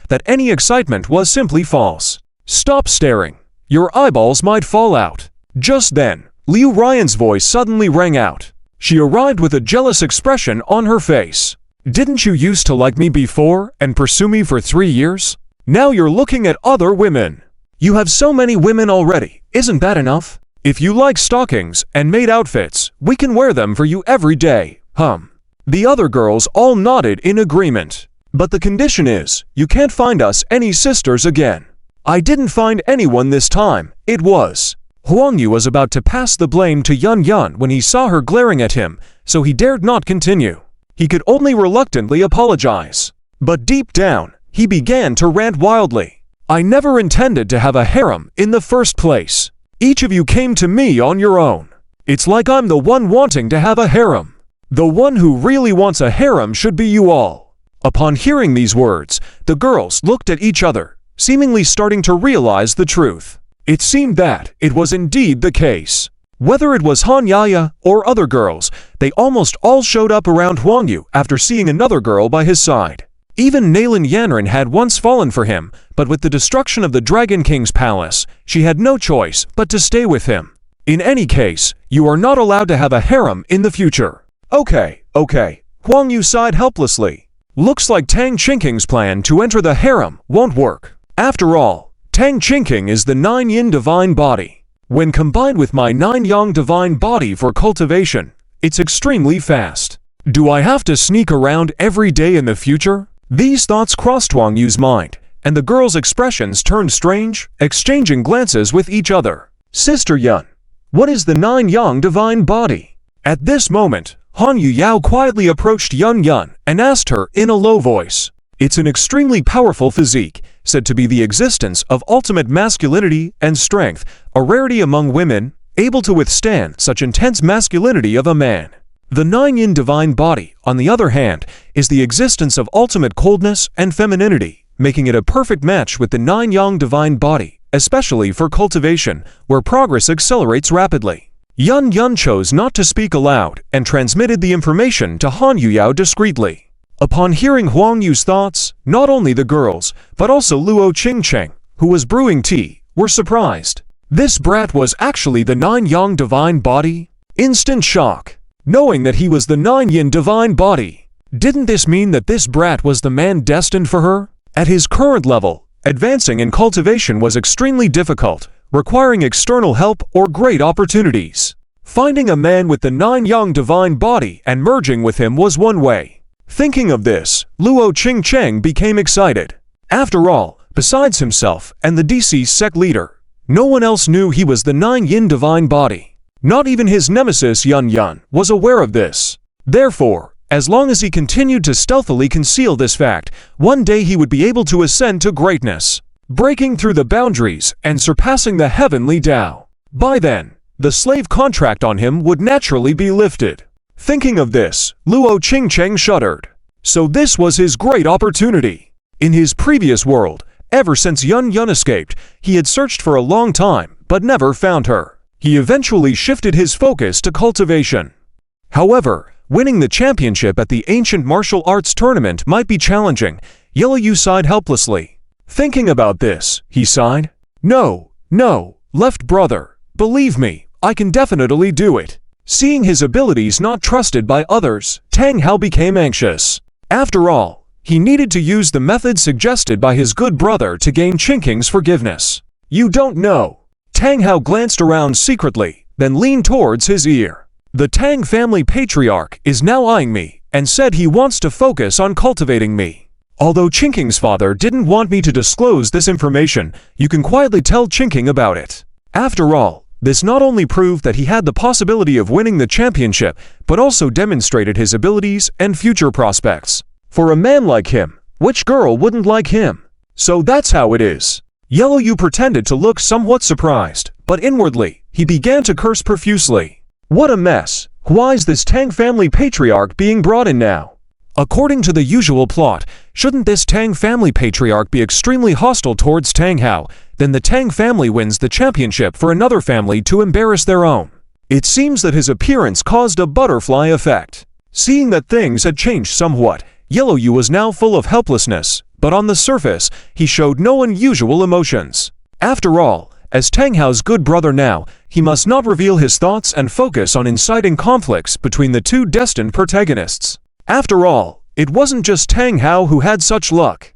that any excitement was simply false. Stop staring. Your eyeballs might fall out. Just then, Liu Ryan's voice suddenly rang out. She arrived with a jealous expression on her face. Didn't you used to like me before and pursue me for 3 years? Now you're looking at other women. You have so many women already, isn't that enough? If you like stockings and maid outfits, we can wear them for you every day, The other girls all nodded in agreement. But the condition is, you can't find us any sisters again. I didn't find anyone this time, it was. Huang Yu was about to pass the blame to Yun Yun when he saw her glaring at him, so he dared not continue. He could only reluctantly apologize. But deep down, he began to rant wildly. I never intended to have a harem in the first place. Each of you came to me on your own. It's like I'm the one wanting to have a harem. The one who really wants a harem should be you all. Upon hearing these words, the girls looked at each other, seemingly starting to realize the truth. It seemed that it was indeed the case. Whether it was Han Yaya or other girls, they almost all showed up around Huang Yu after seeing another girl by his side. Even Nailin Yanren had once fallen for him, but with the destruction of the Dragon King's palace, she had no choice but to stay with him. In any case, you are not allowed to have a harem in the future. Okay. Huang Yu sighed helplessly. Looks like Tang Qinking's plan to enter the harem won't work. After all, Tang Qingking is the 9 yin divine body. When combined with my 9 yang divine body for cultivation, it's extremely fast. Do I have to sneak around every day in the future? These thoughts crossed Huang Yu's mind, and the girls' expressions turned strange, exchanging glances with each other. Sister Yun, what is the 9 yang divine body? At this moment, Han Yu Yao quietly approached Yun Yun and asked her in a low voice. It's an extremely powerful physique, said to be the existence of ultimate masculinity and strength, a rarity among women, able to withstand such intense masculinity of a man. The 9 yin divine body, on the other hand, is the existence of ultimate coldness and femininity, making it a perfect match with the 9 yang divine body, especially for cultivation, where progress accelerates rapidly. Yun Yun chose not to speak aloud and transmitted the information to Han Yuyao discreetly. Upon hearing Huang Yu's thoughts, not only the girls, but also Luo Qingcheng, who was brewing tea, were surprised. This brat was actually the 9 yang divine body? Instant shock. Knowing that he was the 9 yin divine body, didn't this mean that this brat was the man destined for her? At his current level, advancing in cultivation was extremely difficult, requiring external help or great opportunities. Finding a man with the 9 yang divine body and merging with him was one way. Thinking of this, Luo Qingcheng became excited. After all, besides himself and the DC sect leader, no one else knew he was the 9 yin divine body. Not even his nemesis Yun Yun was aware of this. Therefore, as long as he continued to stealthily conceal this fact, one day he would be able to ascend to greatness, breaking through the boundaries and surpassing the heavenly Tao. By then, the slave contract on him would naturally be lifted. Thinking of this, Luo Qingcheng shuddered. So this was his great opportunity. In his previous world, ever since Yun Yun escaped, he had searched for a long time, but never found her. He eventually shifted his focus to cultivation. However, winning the championship at the Ancient Martial Arts Tournament might be challenging. Yellow Yu sighed helplessly. Thinking about this, he sighed. No, left brother. Believe me, I can definitely do it. Seeing his abilities not trusted by others, Tang Hao became anxious. After all, he needed to use the method suggested by his good brother to gain Qinking's forgiveness. You don't know. Tang Hao glanced around secretly, then leaned towards his ear. The Tang family patriarch is now eyeing me and said he wants to focus on cultivating me. Although Qinking's father didn't want me to disclose this information, you can quietly tell Qingking about it. After all, this not only proved that he had the possibility of winning the championship, but also demonstrated his abilities and future prospects. For a man like him, which girl wouldn't like him? So that's how it is. Yellow Yu pretended to look somewhat surprised, but inwardly, he began to curse profusely. What a mess! Why's this Tang family patriarch being brought in now? According to the usual plot, shouldn't this Tang family patriarch be extremely hostile towards Tang Hao? Then the Tang family wins the championship for another family to embarrass their own. It seems that his appearance caused a butterfly effect. Seeing that things had changed somewhat, Yellow Yu was now full of helplessness, but on the surface, he showed no unusual emotions. After all, as Tang Hao's good brother now, he must not reveal his thoughts and focus on inciting conflicts between the two destined protagonists. After all, it wasn't just Tang Hao who had such luck.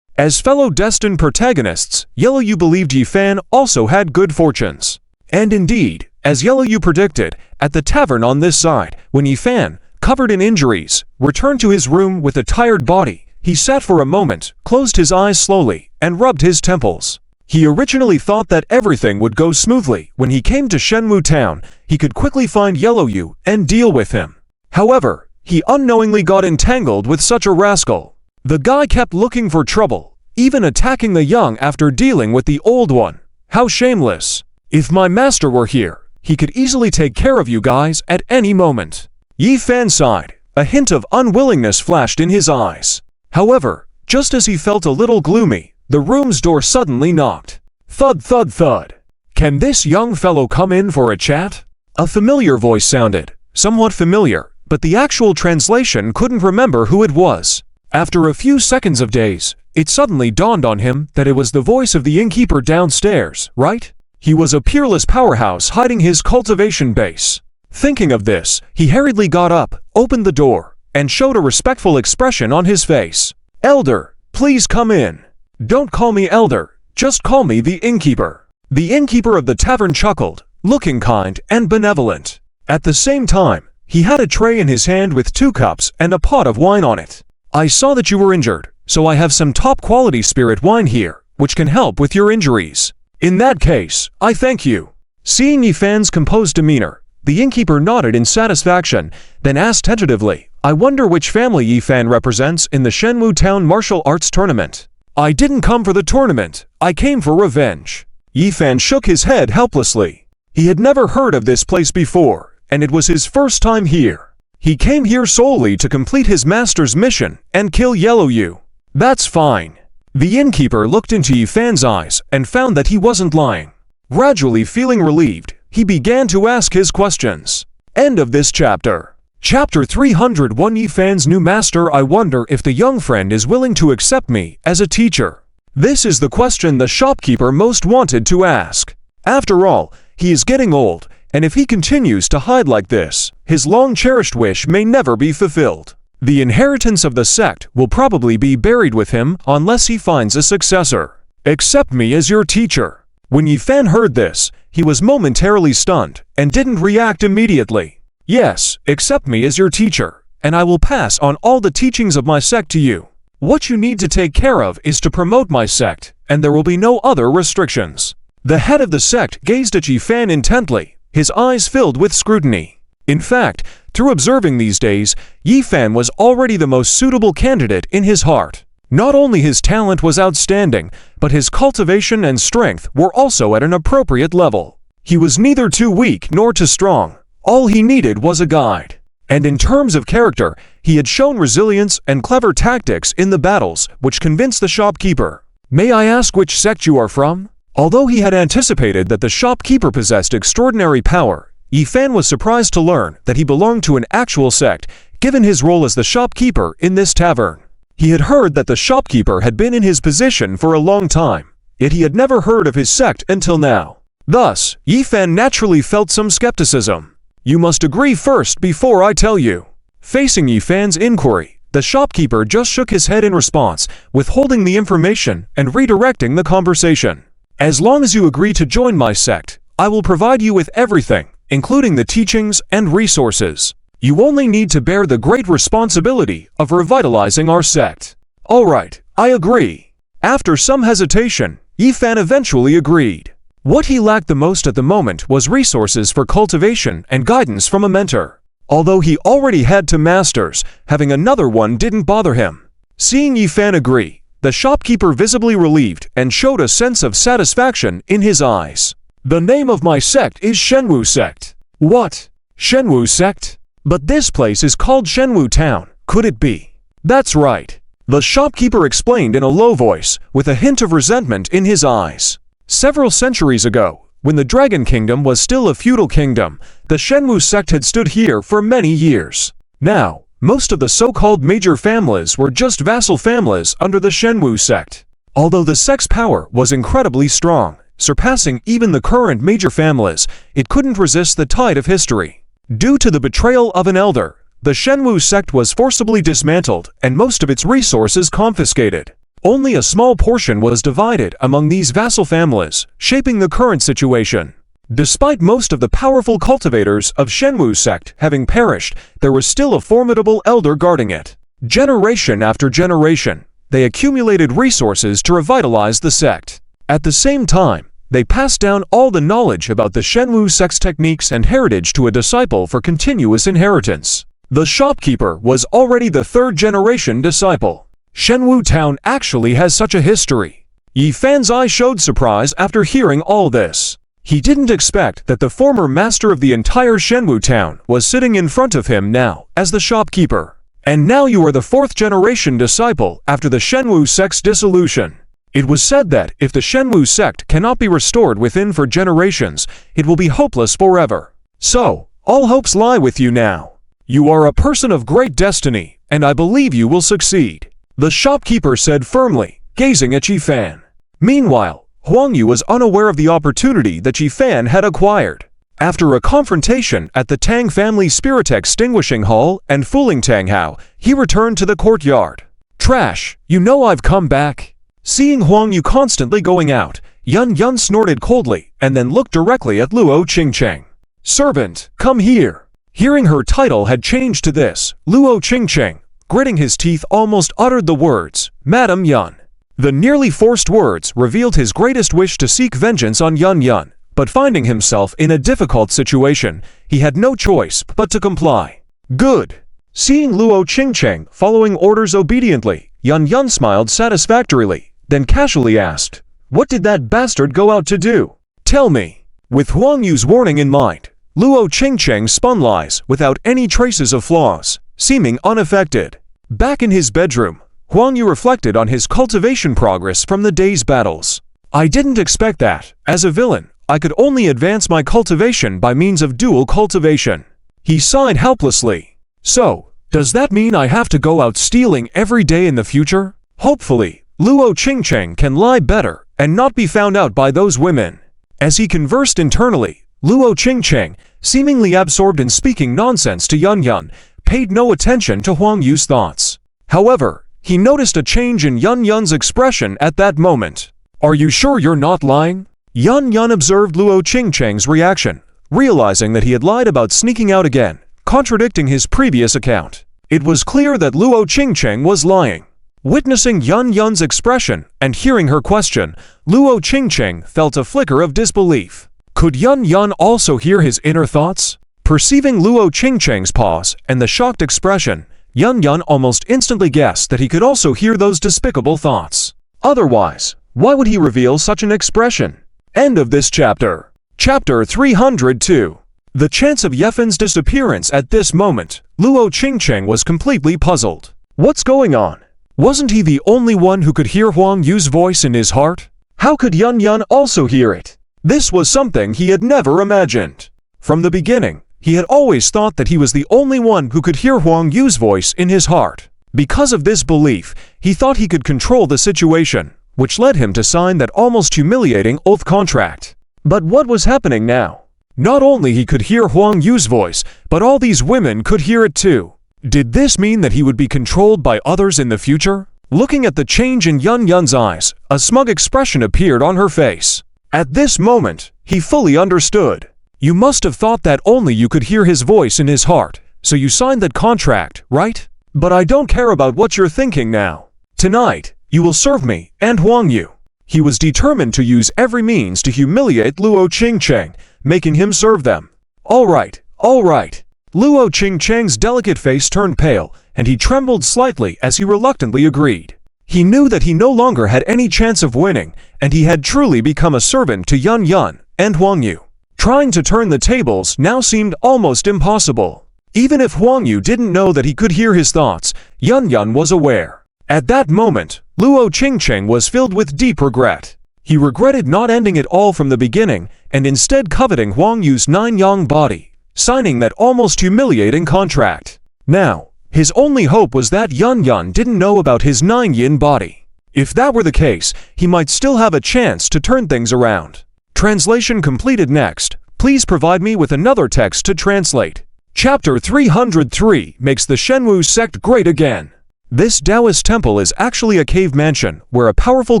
As fellow destined protagonists, Yellow Yu believed Yi Fan also had good fortunes. And indeed, as Yellow Yu predicted, at the tavern on this side, when Yi Fan, covered in injuries, returned to his room with a tired body, he sat for a moment, closed his eyes slowly, and rubbed his temples. He originally thought that everything would go smoothly. When he came to Shenwu Town, he could quickly find Yellow Yu and deal with him. However, he unknowingly got entangled with such a rascal. The guy kept looking for trouble, even attacking the young after dealing with the old one. How shameless! If my master were here, he could easily take care of you guys at any moment. Yi Fan sighed. A hint of unwillingness flashed in his eyes. However, just as he felt a little gloomy, the room's door suddenly knocked. Thud, thud, thud. Can this young fellow come in for a chat? A familiar voice sounded, somewhat familiar, but the actual translation couldn't remember who it was. After a few seconds of daze, it suddenly dawned on him that it was the voice of the innkeeper downstairs, right? He was a peerless powerhouse hiding his cultivation base. Thinking of this, he hurriedly got up, opened the door, and showed a respectful expression on his face. Elder, please come in. Don't call me Elder, just call me the innkeeper. The innkeeper of the tavern chuckled, looking kind and benevolent. At the same time, he had a tray in his hand with 2 cups and a pot of wine on it. I saw that you were injured, so I have some top-quality spirit wine here, which can help with your injuries. In that case, I thank you. Seeing Yi Fan's composed demeanor, the innkeeper nodded in satisfaction, then asked tentatively, I wonder which family Yi Fan represents in the Shenwu Town Martial Arts Tournament. I didn't come for the tournament, I came for revenge. Yi Fan shook his head helplessly. He had never heard of this place before, and it was his first time here. He came here solely to complete his master's mission and kill Yellow Yu. That's fine. The innkeeper looked into Yi Fan's eyes and found that he wasn't lying. Gradually feeling relieved, he began to ask his questions. End of this chapter. Chapter 301 Yi Fan's new master. I wonder if the young friend is willing to accept me as a teacher. This is the question the shopkeeper most wanted to ask. After all, he is getting old, and if he continues to hide like this, his long-cherished wish may never be fulfilled. The inheritance of the sect will probably be buried with him unless he finds a successor. Accept me as your teacher. When Yi Fan heard this, he was momentarily stunned and didn't react immediately. Yes, accept me as your teacher, and I will pass on all the teachings of my sect to you. What you need to take care of is to promote my sect, and there will be no other restrictions. The head of the sect gazed at Yi Fan intently, his eyes filled with scrutiny. In fact, through observing these days, Yi Fan was already the most suitable candidate in his heart. Not only his talent was outstanding, but his cultivation and strength were also at an appropriate level. He was neither too weak nor too strong. All he needed was a guide. And in terms of character, he had shown resilience and clever tactics in the battles, which convinced the shopkeeper. May I ask which sect you are from? Although he had anticipated that the shopkeeper possessed extraordinary power, Yi Fan was surprised to learn that he belonged to an actual sect, given his role as the shopkeeper in this tavern. He had heard that the shopkeeper had been in his position for a long time, yet he had never heard of his sect until now. Thus, Yi Fan naturally felt some skepticism. You must agree first before I tell you. Facing Yi Fan's inquiry, the shopkeeper just shook his head in response, withholding the information and redirecting the conversation. As long as you agree to join my sect, I will provide you with everything, including the teachings and resources. You only need to bear the great responsibility of revitalizing our sect. All right, I agree. After some hesitation, Yi Fan eventually agreed. What he lacked the most at the moment was resources for cultivation and guidance from a mentor. Although he already had 2 masters, having another one didn't bother him. Seeing Yifan agree, the shopkeeper visibly relieved and showed a sense of satisfaction in his eyes. The name of my sect is Shenwu Sect. What? Shenwu Sect? But this place is called Shenwu Town, could it be? That's right. The shopkeeper explained in a low voice, with a hint of resentment in his eyes. Several centuries ago, when the Dragon Kingdom was still a feudal kingdom, the Shenwu sect had stood here for many years. Now, most of the so-called major families were just vassal families under the Shenwu sect. Although the sect's power was incredibly strong, surpassing even the current major families, it couldn't resist the tide of history. Due to the betrayal of an elder, the Shenwu sect was forcibly dismantled and most of its resources confiscated. Only a small portion was divided among these vassal families, shaping the current situation. Despite most of the powerful cultivators of Shenwu sect having perished, there was still a formidable elder guarding it. Generation after generation, they accumulated resources to revitalize the sect. At the same time, they passed down all the knowledge about the Shenwu sect's techniques and heritage to a disciple for continuous inheritance. The shopkeeper was already the 3rd-generation disciple. Shenwu Town actually has such a history. Yifan's eye showed surprise after hearing all this. He didn't expect that the former master of the entire Shenwu Town was sitting in front of him now as the shopkeeper. And now you are the 4th-generation disciple after the Shenwu sect's dissolution. It was said that if the Shenwu sect cannot be restored within for generations, it will be hopeless forever. So, all hopes lie with you now. You are a person of great destiny, and I believe you will succeed, the shopkeeper said firmly, gazing at Yifan. Meanwhile, Huang Yu was unaware of the opportunity that Yifan had acquired. After a confrontation at the Tang family spirit extinguishing hall and fooling Tang Hao, he returned to the courtyard. Trash, you know I've come back. Seeing Huang Yu constantly going out, Yun Yun snorted coldly and then looked directly at Luo Qingcheng. Servant, come here. Hearing her title had changed to this, Luo Qingcheng, gritting his teeth, almost uttered the words, Madam Yun. The nearly forced words revealed his greatest wish to seek vengeance on Yun Yun, but finding himself in a difficult situation, he had no choice but to comply. Good. Seeing Luo Qingcheng following orders obediently, Yun Yun smiled satisfactorily, then casually asked, What did that bastard go out to do? Tell me. With Huang Yu's warning in mind, Luo Qingcheng spun lies without any traces of flaws, seeming unaffected. Back in his bedroom, Huang Yu reflected on his cultivation progress from the day's battles. I didn't expect that, as a villain, I could only advance my cultivation by means of dual cultivation. He sighed helplessly. So, does that mean I have to go out stealing every day in the future? Hopefully, Luo Qingcheng can lie better and not be found out by those women. As he conversed internally, Luo Qingcheng, seemingly absorbed in speaking nonsense to Yun Yun, paid no attention to Huang Yu's thoughts. However, he noticed a change in Yun Yun's expression at that moment. Are you sure you're not lying? Yun Yun observed Luo Qingcheng's reaction, realizing that he had lied about sneaking out again, contradicting his previous account. It was clear that Luo Qingcheng was lying. Witnessing Yun Yun's expression and hearing her question, Luo Qingcheng felt a flicker of disbelief. Could Yun Yun also hear his inner thoughts? Perceiving Luo Qingcheng's pause and the shocked expression, Yun Yun almost instantly guessed that he could also hear those despicable thoughts. Otherwise, why would he reveal such an expression? End of this chapter. Chapter 302. The chance of Yifan's disappearance at this moment, Luo Qingcheng was completely puzzled. What's going on? Wasn't he the only one who could hear Huang Yu's voice in his heart? How could Yun Yun also hear it? This was something he had never imagined. From the beginning, he had always thought that he was the only one who could hear Huang Yu's voice in his heart. Because of this belief, he thought he could control the situation, which led him to sign that almost humiliating oath contract. But what was happening now? Not only he could hear Huang Yu's voice, but all these women could hear it too. Did this mean that he would be controlled by others in the future? Looking at the change in Yun Yun's eyes, a smug expression appeared on her face. At this moment, he fully understood. You must have thought that only you could hear his voice in his heart, so you signed that contract, right? But I don't care about what you're thinking now. Tonight, you will serve me and Huang Yu. He was determined to use every means to humiliate Luo Qingcheng, making him serve them. All right. Luo Qingcheng's delicate face turned pale, and he trembled slightly as he reluctantly agreed. He knew that he no longer had any chance of winning, and he had truly become a servant to Yun Yun and Huang Yu. Trying to turn the tables now seemed almost impossible. Even if Huang Yu didn't know that he could hear his thoughts, Yun Yun was aware. At that moment, Luo Qingcheng was filled with deep regret. He regretted not ending it all from the beginning, and instead coveting Huang Yu's 9-yang body, signing that almost humiliating contract. Now, his only hope was that Yun Yun didn't know about his 9-yin body. If that were the case, he might still have a chance to turn things around. Translation completed. Next, please provide me with another text to translate. Chapter 303 makes the Shenwu sect great again. This Taoist temple is actually a cave mansion where a powerful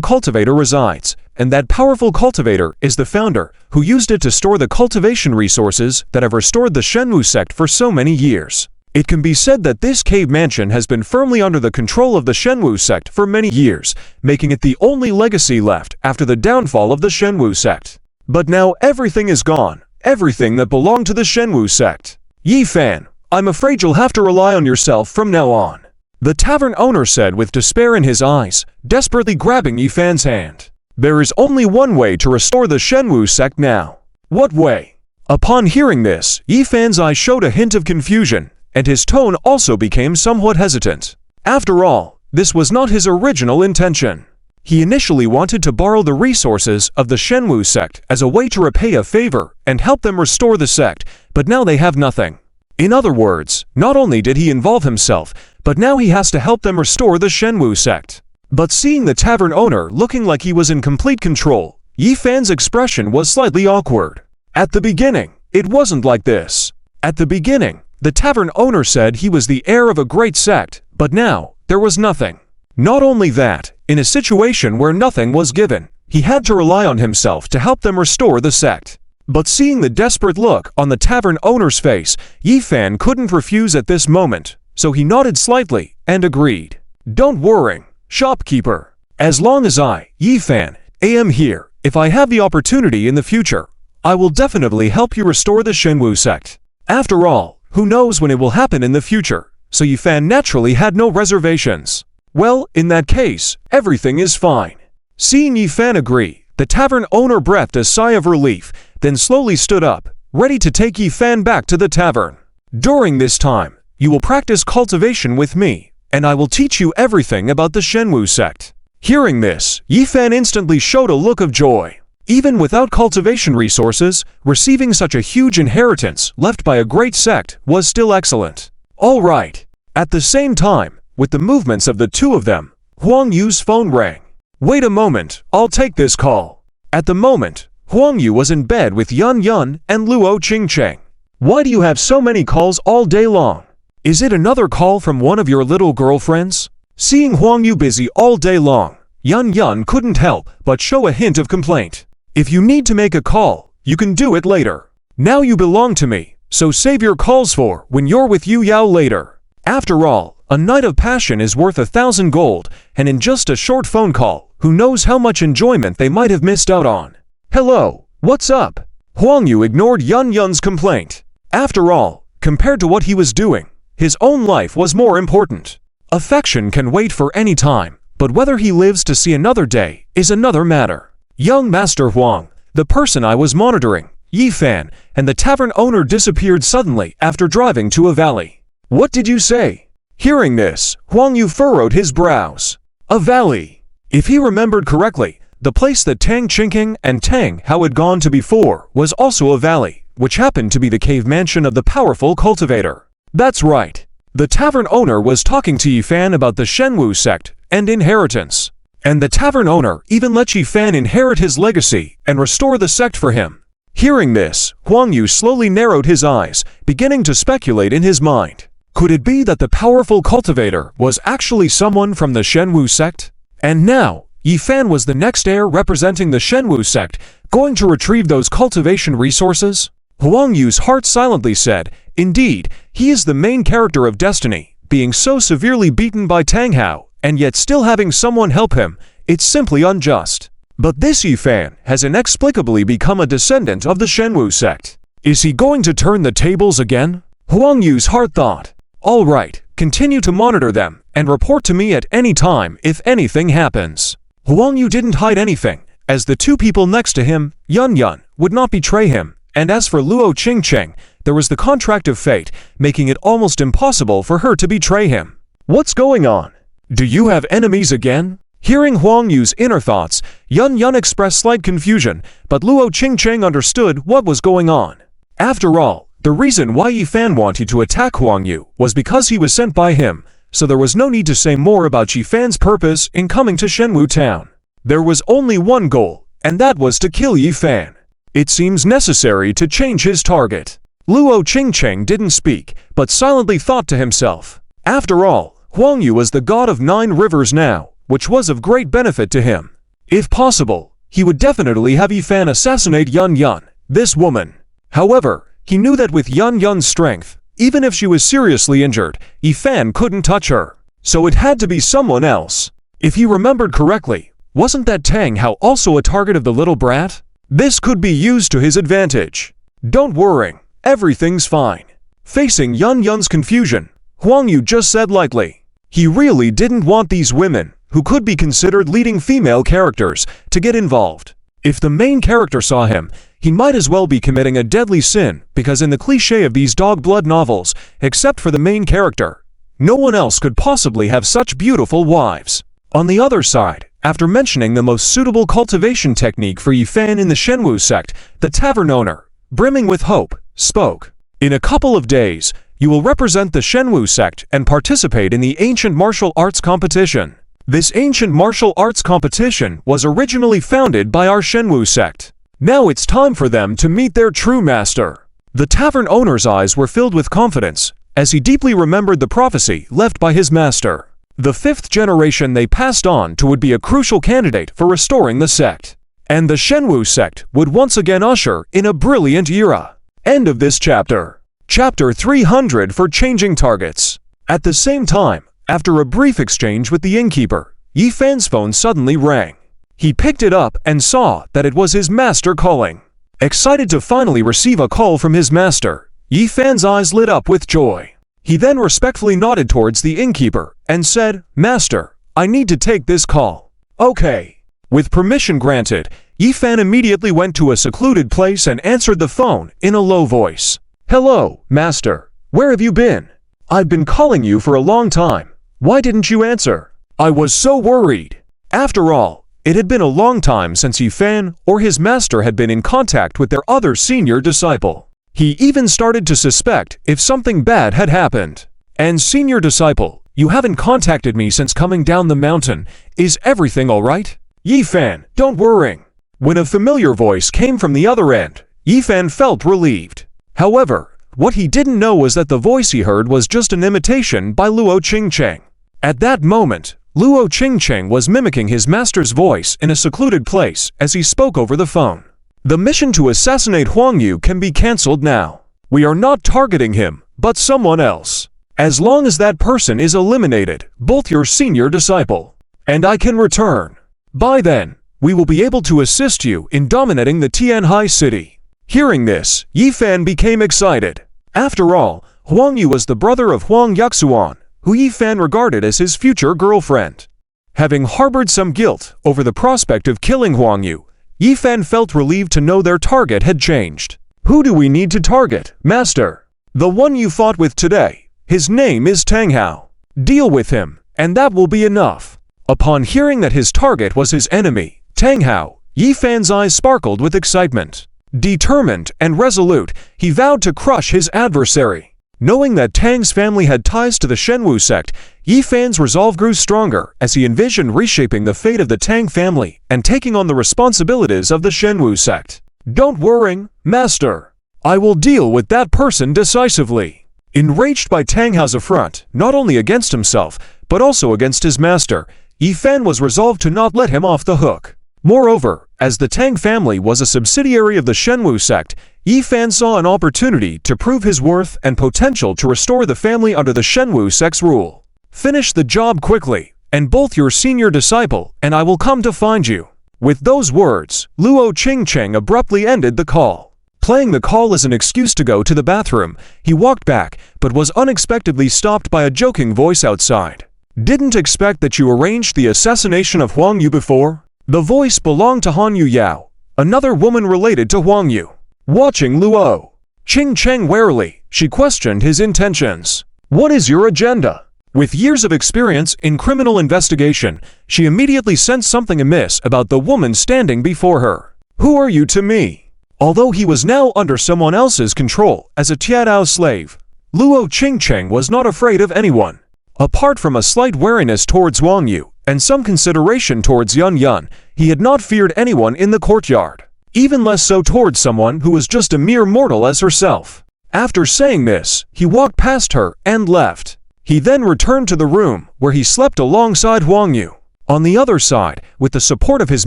cultivator resides, and that powerful cultivator is the founder, who used it to store the cultivation resources that have restored the Shenwu sect for so many years. It can be said that this cave mansion has been firmly under the control of the Shenwu sect for many years, making it the only legacy left after the downfall of the Shenwu sect. But now everything is gone, everything that belonged to the Shenwu sect. Yi Fan, I'm afraid you'll have to rely on yourself from now on, the tavern owner said with despair in his eyes, desperately grabbing Yi Fan's hand. There is only one way to restore the Shenwu sect now. What way? Upon hearing this, Yi Fan's eyes showed a hint of confusion, and his tone also became somewhat hesitant. After all, this was not his original intention. He initially wanted to borrow the resources of the Shenwu sect as a way to repay a favor and help them restore the sect, but now they have nothing. In other words, not only did he involve himself, but now he has to help them restore the Shenwu sect. But seeing the tavern owner looking like he was in complete control, Yi Fan's expression was slightly awkward. At the beginning, it wasn't like this. At the beginning, the tavern owner said he was the heir of a great sect, but now, there was nothing. Not only that, in a situation where nothing was given, he had to rely on himself to help them restore the sect. But seeing the desperate look on the tavern owner's face, Yi Fan couldn't refuse at this moment, so he nodded slightly and agreed. Don't worry, shopkeeper. As long as I, Yi Fan, am here, if I have the opportunity in the future, I will definitely help you restore the Shenwu sect. After all, who knows when it will happen in the future, so Yi Fan naturally had no reservations. Well, in that case, everything is fine. Seeing Yi Fan agree, the tavern owner breathed a sigh of relief, then slowly stood up, ready to take Yi Fan back to the tavern. During this time, you will practice cultivation with me, and I will teach you everything about the Shenwu sect. Hearing this, Yi Fan instantly showed a look of joy. Even without cultivation resources, receiving such a huge inheritance left by a great sect was still excellent. All right. At the same time, with the movements of the two of them, Huang Yu's phone rang. Wait a moment, I'll take this call. At the moment, Huang Yu was in bed with Yun Yun and Luo Qingcheng. Why do you have so many calls all day long? Is it another call from one of your little girlfriends? Seeing Huang Yu busy all day long, Yun Yun couldn't help but show a hint of complaint. If you need to make a call, you can do it later. Now you belong to me, so save your calls for when you're with Yu Yao later. After all, a night of passion is worth 1,000 gold, and in just a short phone call, who knows how much enjoyment they might have missed out on. Hello, what's up? Huang Yu ignored Yun Yun's complaint. After all, compared to what he was doing, his own life was more important. Affection can wait for any time, but whether he lives to see another day is another matter. Young Master Huang, the person I was monitoring, Yi Fan, and the tavern owner disappeared suddenly after driving to a valley. What did you say? Hearing this, Huang Yu furrowed his brows. A valley. If he remembered correctly, the place that Tang Qingking and Tang Hao had gone to before was also a valley, which happened to be the cave mansion of the powerful cultivator. That's right. The tavern owner was talking to Yi Fan about the Shenwu sect and inheritance. And the tavern owner even let Yi Fan inherit his legacy and restore the sect for him. Hearing this, Huang Yu slowly narrowed his eyes, beginning to speculate in his mind. Could it be that the powerful cultivator was actually someone from the Shenwu sect? And now, Yi Fan was the next heir representing the Shenwu sect, going to retrieve those cultivation resources? Huang Yu's heart silently said, indeed, he is the main character of destiny, being so severely beaten by Tang Hao, and yet still having someone help him, it's simply unjust. But this Yifan has inexplicably become a descendant of the Shenwu sect. Is he going to turn the tables again? Huang Yu's heart thought. All right, continue to monitor them and report to me at any time if anything happens. Huang Yu didn't hide anything, as the two people next to him, Yun Yun, would not betray him, and as for Luo Qingcheng, there was the contract of fate, making it almost impossible for her to betray him. What's going on? Do you have enemies again? Hearing Huang Yu's inner thoughts, Yun Yun expressed slight confusion, but Luo Qingcheng understood what was going on. After all, the reason why Yifan wanted to attack Huang Yu was because he was sent by him, so there was no need to say more about Yifan's purpose in coming to Shenwu town. There was only one goal, and that was to kill Yifan. It seems necessary to change his target. Luo Qingcheng didn't speak, but silently thought to himself. After all, Huang Yu was the god of 9 rivers now, which was of great benefit to him. If possible, he would definitely have Yifan assassinate Yun Yun, this woman. However, he knew that with Yun Yun's strength, even if she was seriously injured, Yifan couldn't touch her. So it had to be someone else. If he remembered correctly, wasn't that Tang Hao also a target of the little brat? This could be used to his advantage. Don't worry, everything's fine. Facing Yun Yun's confusion, Huang Yu just said lightly. He really didn't want these women, who could be considered leading female characters, to get involved. If the main character saw him, he might as well be committing a deadly sin, because in the cliché of these dog blood novels, except for the main character, no one else could possibly have such beautiful wives. On the other side, after mentioning the most suitable cultivation technique for Yifan in the Shenwu sect, the tavern owner, brimming with hope, spoke. In a couple of days, you will represent the Shenwu sect and participate in the ancient martial arts competition. This ancient martial arts competition was originally founded by our Shenwu sect. Now it's time for them to meet their true master. The tavern owner's eyes were filled with confidence, as he deeply remembered the prophecy left by his master. The 5th generation they passed on to would be a crucial candidate for restoring the sect. And the Shenwu sect would once again usher in a brilliant era. End of this chapter. Chapter 300 for changing targets. At the same time, after a brief exchange with the innkeeper, Yifan's phone suddenly rang. He picked it up and saw that it was his master calling. Excited to finally receive a call from his master, Yifan's eyes lit up with joy. He then respectfully nodded towards the innkeeper and said, "Master, I need to take this call." "Okay." With permission granted, Yifan immediately went to a secluded place and answered the phone in a low voice. "Hello, Master. Where have you been? I've been calling you for a long time. Why didn't you answer?" "I was so worried." After all, it had been a long time since Yifan or his master had been in contact with their other senior disciple. He even started to suspect if something bad had happened. "And senior disciple, you haven't contacted me since coming down the mountain. Is everything alright?" "Yifan, don't worry." When a familiar voice came from the other end, Yifan felt relieved. However, what he didn't know was that the voice he heard was just an imitation by Luo Qingcheng. At that moment, Luo Qingcheng was mimicking his master's voice in a secluded place as he spoke over the phone. "The mission to assassinate Huang Yu can be cancelled now. We are not targeting him, but someone else. As long as that person is eliminated, both your senior disciple and I can return. By then, we will be able to assist you in dominating the Tianhai city." Hearing this, Yifan became excited. After all, Huang Yu was the brother of Huang Yuxuan, who Yifan regarded as his future girlfriend. Having harbored some guilt over the prospect of killing Huang Yu, Yifan felt relieved to know their target had changed. "Who do we need to target, Master?" "The one you fought with today. His name is Tang Hao. Deal with him, and that will be enough." Upon hearing that his target was his enemy, Tang Hao, Yifan's eyes sparkled with excitement. Determined and resolute, he vowed to crush his adversary. Knowing that Tang's family had ties to the Shenwu sect, Yifan's resolve grew stronger as he envisioned reshaping the fate of the Tang family and taking on the responsibilities of the Shenwu sect. "Don't worry, Master. I will deal with that person decisively." Enraged by Tang Hao's affront, not only against himself, but also against his master, Yifan was resolved to not let him off the hook. Moreover, as the Tang family was a subsidiary of the Shenwu sect, Yifan saw an opportunity to prove his worth and potential to restore the family under the Shenwu sect's rule. "Finish the job quickly, and both your senior disciple and I will come to find you." With those words, Luo Qingcheng abruptly ended the call. Playing the call as an excuse to go to the bathroom, he walked back, but was unexpectedly stopped by a joking voice outside. "Didn't expect that you arranged the assassination of Huang Yu before?" The voice belonged to Han Yu Yao, another woman related to Huang Yu. Watching Luo Qingcheng warily, she questioned his intentions. "What is your agenda?" With years of experience in criminal investigation, she immediately sensed something amiss about the woman standing before her. "Who are you to me?" Although he was now under someone else's control as a Tiadao slave, Luo Qingcheng was not afraid of anyone. Apart from a slight wariness towards Wang Yu and some consideration towards Yun Yun, he had not feared anyone in the courtyard, even less so towards someone who was just a mere mortal as herself. After saying this, he walked past her and left. He then returned to the room, where he slept alongside Huang Yu. On the other side, with the support of his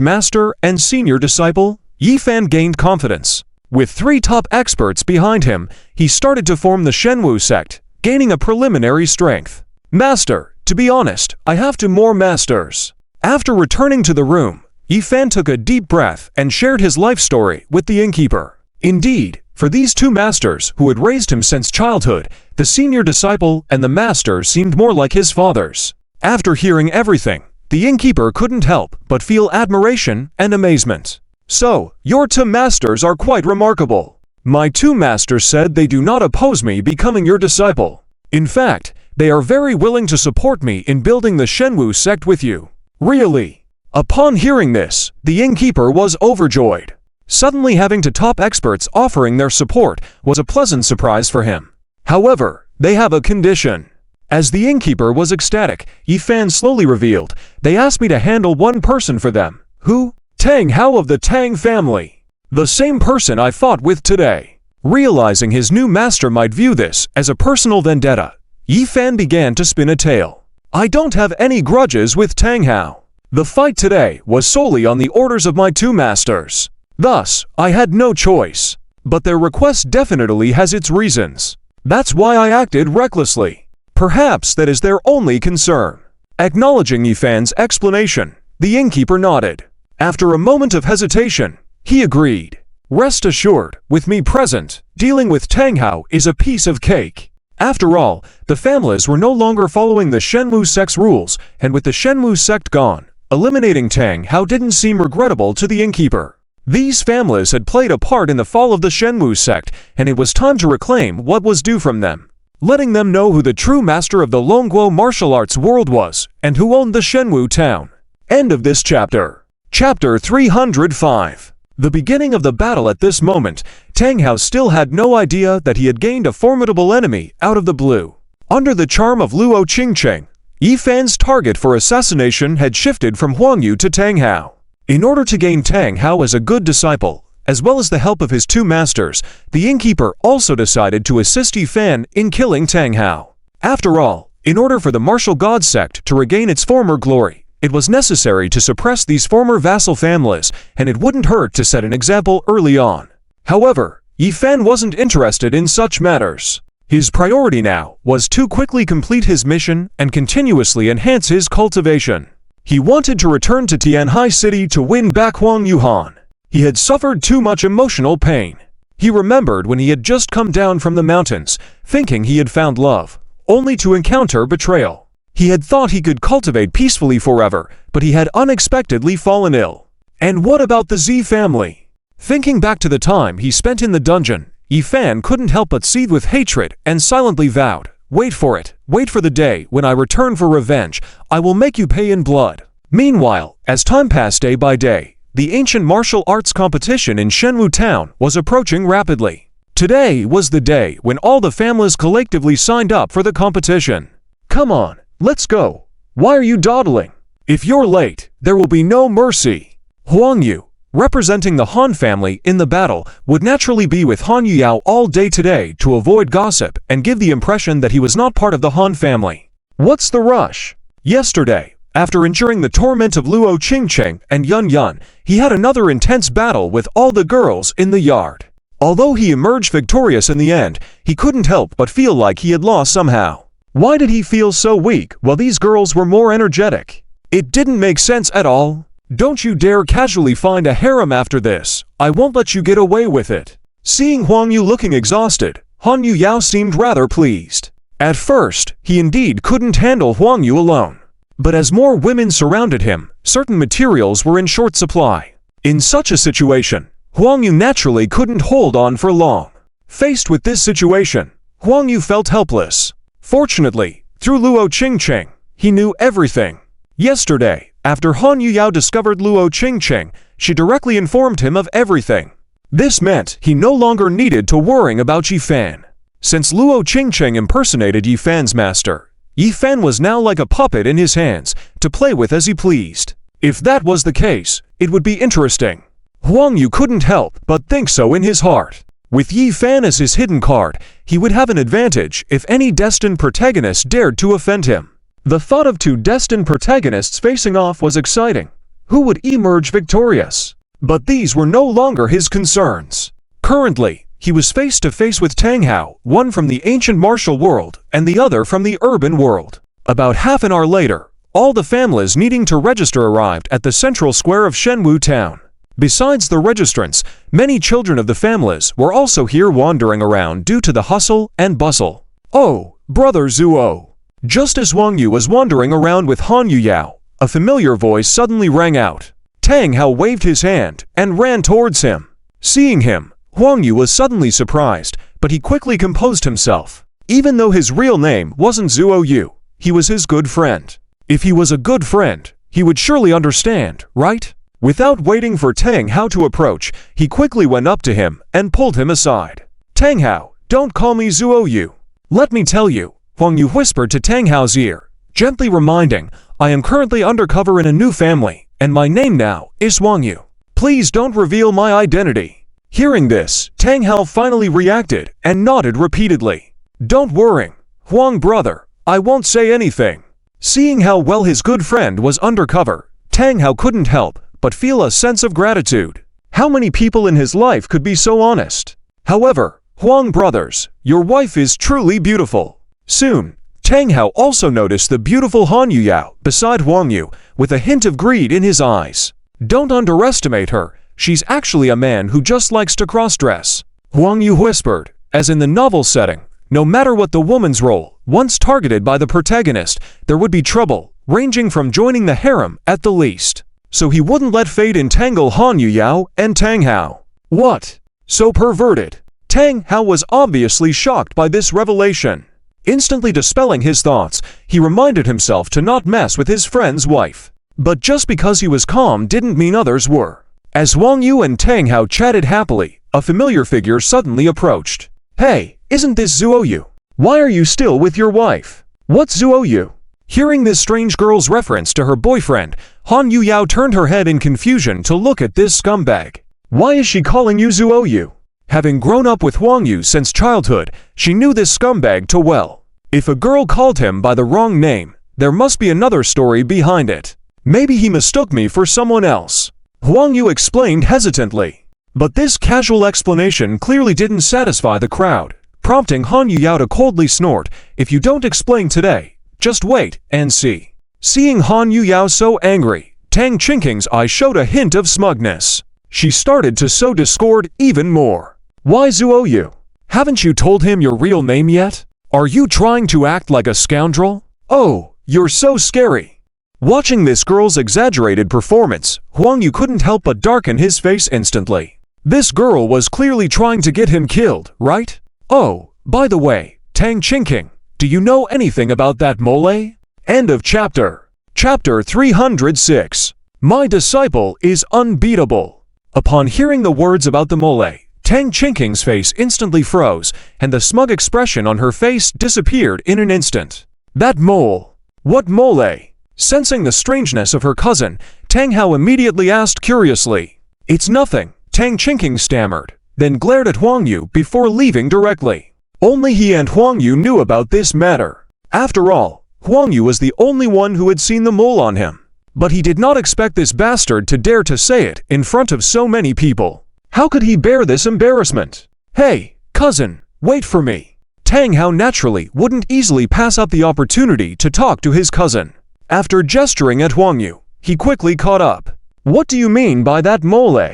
master and senior disciple, Yifan gained confidence. With 3 top experts behind him, he started to form the Shenwu sect, gaining a preliminary strength. "Master, to be honest, I have 2 more masters." After returning to the room, Yifan took a deep breath and shared his life story with the innkeeper. Indeed, for these 2 masters who had raised him since childhood, the senior disciple and the master seemed more like his fathers. After hearing everything, the innkeeper couldn't help but feel admiration and amazement. "So, your 2 masters are quite remarkable." "My 2 masters said they do not oppose me becoming your disciple. In fact, they are very willing to support me in building the Shenwu sect with you." "Really?" Upon hearing this, the innkeeper was overjoyed. Suddenly having 2 top experts offering their support was a pleasant surprise for him. However, they have a condition. As the innkeeper was ecstatic, Yifan slowly revealed, "They asked me to handle 1 person for them." "Who?" "Tang Hao of the Tang family. The same person I fought with today." Realizing his new master might view this as a personal vendetta, Yifan began to spin a tale. "I don't have any grudges with Tang Hao. The fight today was solely on the orders of my 2 masters. Thus, I had no choice. But their request definitely has its reasons. That's why I acted recklessly. Perhaps that is their only concern." Acknowledging Yifan's explanation, the innkeeper nodded. After a moment of hesitation, he agreed. "Rest assured, with me present, dealing with Tang Hao is a piece of cake." After all, the families were no longer following the Shenwu sect's rules, and with the Shenwu sect gone, eliminating Tang Hao didn't seem regrettable to the innkeeper. These families had played a part in the fall of the Shenwu sect, and it was time to reclaim what was due from them, letting them know who the true master of the Longguo martial arts world was, and who owned the Shenwu town. End of this chapter. Chapter 305. The beginning of the battle. At this moment, Tang Hao still had no idea that he had gained a formidable enemy out of the blue. Under the charm of Luo Qingcheng, Yifan's target for assassination had shifted from Huang Yu to Tang Hao. In order to gain Tang Hao as a good disciple, as well as the help of his 2 masters, the innkeeper also decided to assist Yifan in killing Tang Hao. After all, in order for the martial god sect to regain its former glory, it was necessary to suppress these former vassal families, and it wouldn't hurt to set an example early on. However, Yifan wasn't interested in such matters. His priority now was to quickly complete his mission and continuously enhance his cultivation. He wanted to return to Tianhai City to win back Huang Yuhan. He had suffered too much emotional pain. He remembered when he had just come down from the mountains, thinking he had found love, only to encounter betrayal. He had thought he could cultivate peacefully forever, but he had unexpectedly fallen ill. And what about the Z family? Thinking back to the time he spent in the dungeon, Yifan couldn't help but seethe with hatred and silently vowed, "Wait for it, wait for the day when I return for revenge. I will make you pay in blood." Meanwhile, as time passed day by day, the ancient martial arts competition in Shenwu Town was approaching rapidly. Today was the day when all the families collectively signed up for the competition. "Come on, let's go. Why are you dawdling? If you're late, there will be no mercy." Huang Yu, representing the Han family in the battle, would naturally be with Han Yuyao all day today to avoid gossip and give the impression that he was not part of the Han family. What's the rush? Yesterday, after enduring the torment of Luo Qingcheng and Yun Yun, he had another intense battle with all the girls in the yard. Although he emerged victorious in the end, he couldn't help but feel like he had lost somehow. Why did he feel so weak while these girls were more energetic? It didn't make sense at all. Don't you dare casually find a harem after this. I won't let you get away with it. Seeing Huang Yu looking exhausted, Han Yu Yao seemed rather pleased. At first, he indeed couldn't handle Huang Yu alone. But as more women surrounded him, certain materials were in short supply. In such a situation, Huang Yu naturally couldn't hold on for long. Faced with this situation, Huang Yu felt helpless. Fortunately, through Luo Qingqing, he knew everything. Yesterday, after Han Yu Yao discovered Luo Qingqing, she directly informed him of everything. This meant he no longer needed to worry about Yi Fan. Since Luo Qingqing impersonated Yi Fan's master, Yi Fan was now like a puppet in his hands, to play with as he pleased. If that was the case, it would be interesting. Huang Yu couldn't help but think so in his heart. With Yi Fan as his hidden card, he would have an advantage if any destined protagonist dared to offend him. The thought of two destined protagonists facing off was exciting. Who would emerge victorious? But these were no longer his concerns. Currently, he was face to face with Tang Hao, one from the ancient martial world and the other from the urban world. About half an hour later, all the families needing to register arrived at the central square of Shenwu town. Besides the registrants, many children of the families were also here wandering around due to the hustle and bustle. Oh, brother Zuo! Just as Huang Yu was wandering around with Han Yu Yao, a familiar voice suddenly rang out. Tang Hao waved his hand and ran towards him. Seeing him, Huang Yu was suddenly surprised, but he quickly composed himself. Even though his real name wasn't Zuo Yu, he was his good friend. If he was a good friend, he would surely understand, right? Without waiting for Tang Hao to approach, he quickly went up to him and pulled him aside. Tang Hao, don't call me Zuo Yu. Let me tell you, Huang Yu whispered to Tang Hao's ear, gently reminding, I am currently undercover in a new family, and my name now is Huang Yu. Please don't reveal my identity. Hearing this, Tang Hao finally reacted and nodded repeatedly. Don't worry, Huang brother, I won't say anything. Seeing how well his good friend was undercover, Tang Hao couldn't help but feel a sense of gratitude. How many people in his life could be so honest? However, Huang brothers, your wife is truly beautiful. Soon, Tang Hao also noticed the beautiful Han Yu Yao beside Huang Yu, with a hint of greed in his eyes. Don't underestimate her, she's actually a man who just likes to cross-dress. Huang Yu whispered, as in the novel setting, no matter what the woman's role, once targeted by the protagonist, there would be trouble, ranging from joining the harem at the least. So he wouldn't let fate entangle Han Yu Yao and Tang Hao. What? So perverted? Tang Hao was obviously shocked by this revelation. Instantly dispelling his thoughts, he reminded himself to not mess with his friend's wife. But just because he was calm didn't mean others were. As Huang Yu and Tang Hao chatted happily, a familiar figure suddenly approached. Hey, isn't this Zuo Yu? Why are you still with your wife? What's Zuo Yu? Hearing this strange girl's reference to her boyfriend, Han Yu Yao turned her head in confusion to look at this scumbag. Why is she calling you Zuo Yu? Having grown up with Huang Yu since childhood, she knew this scumbag too well. If a girl called him by the wrong name, there must be another story behind it. Maybe he mistook me for someone else. Huang Yu explained hesitantly. But this casual explanation clearly didn't satisfy the crowd, prompting Han Yu Yao to coldly snort, if you don't explain today, just wait and see. Seeing Han Yu Yao so angry, Tang Qingqing's eye showed a hint of smugness. She started to sow discord even more. Why Zuo Yu? Haven't you told him your real name yet? Are you trying to act like a scoundrel? Oh, you're so scary. Watching this girl's exaggerated performance, Huang Yu couldn't help but darken his face instantly. This girl was clearly trying to get him killed, right? Oh, by the way, Tang Qingqing, do you know anything about that mole? End of chapter. Chapter 306. My disciple is unbeatable. Upon hearing the words about the mole, Tang Qingqing's face instantly froze, and the smug expression on her face disappeared in an instant. That mole? What mole? Sensing the strangeness of her cousin, Tang Hao immediately asked curiously. It's nothing, Tang Qingqing stammered, then glared at Huang Yu before leaving directly. Only he and Huang Yu knew about this matter. After all, Huang Yu was the only one who had seen the mole on him. But he did not expect this bastard to dare to say it in front of so many people. How could he bear this embarrassment? Hey, cousin, wait for me. Tang Hao naturally wouldn't easily pass up the opportunity to talk to his cousin. After gesturing at Huang Yu, he quickly caught up. What do you mean by that, mole?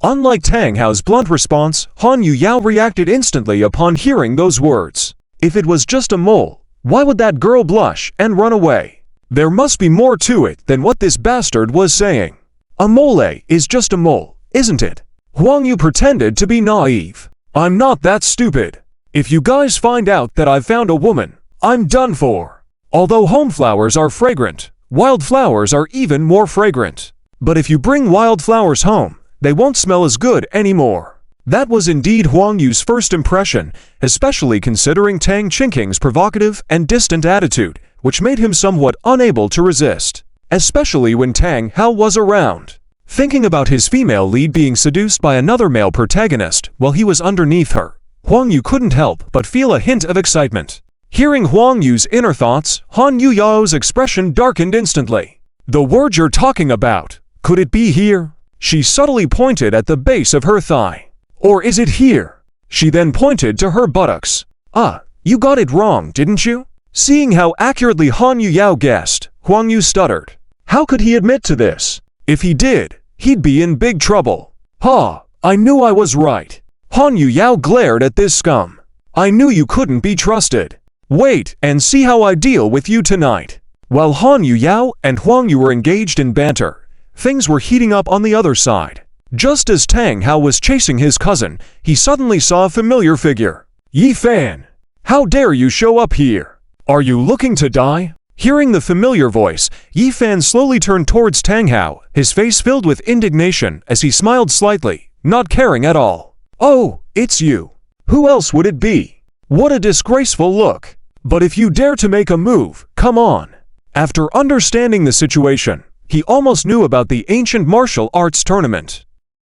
Unlike Tang Hao's blunt response, Han Yu reacted instantly upon hearing those words. If it was just a mole, why would that girl blush and run away? There must be more to it than what this bastard was saying. A mole is just a mole, isn't it? Huang Yu pretended to be naive. I'm not that stupid. If you guys find out that I've found a woman, I'm done for. Although home flowers are fragrant, wildflowers are even more fragrant. But if you bring wildflowers home, they won't smell as good anymore. That was indeed Huang Yu's first impression, especially considering Tang Qingqing's provocative and distant attitude, which made him somewhat unable to resist, especially when Tang Hao was around. Thinking about his female lead being seduced by another male protagonist while he was underneath her, Huang Yu couldn't help but feel a hint of excitement. Hearing Huang Yu's inner thoughts, Han Yuyao's expression darkened instantly. The word you're talking about, could it be here? She subtly pointed at the base of her thigh. Or is it here? She then pointed to her buttocks. You got it wrong, didn't you? Seeing how accurately Han Yuyao guessed, Huang Yu stuttered. How could he admit to this? If he did, he'd be in big trouble. I knew I was right. Han Yuyao glared at this scum. I knew you couldn't be trusted. Wait and see how I deal with you tonight. While Han Yuyao and Huang Yu were engaged in banter, things were heating up on the other side. Just as Tang Hao was chasing his cousin, he suddenly saw a familiar figure. Yi Fan! How dare you show up here? Are you looking to die? Hearing the familiar voice, Yi Fan slowly turned towards Tang Hao, his face filled with indignation as he smiled slightly, not caring at all. Oh, it's you. Who else would it be? What a disgraceful look. But if you dare to make a move, come on. After understanding the situation, he almost knew about the ancient martial arts tournament.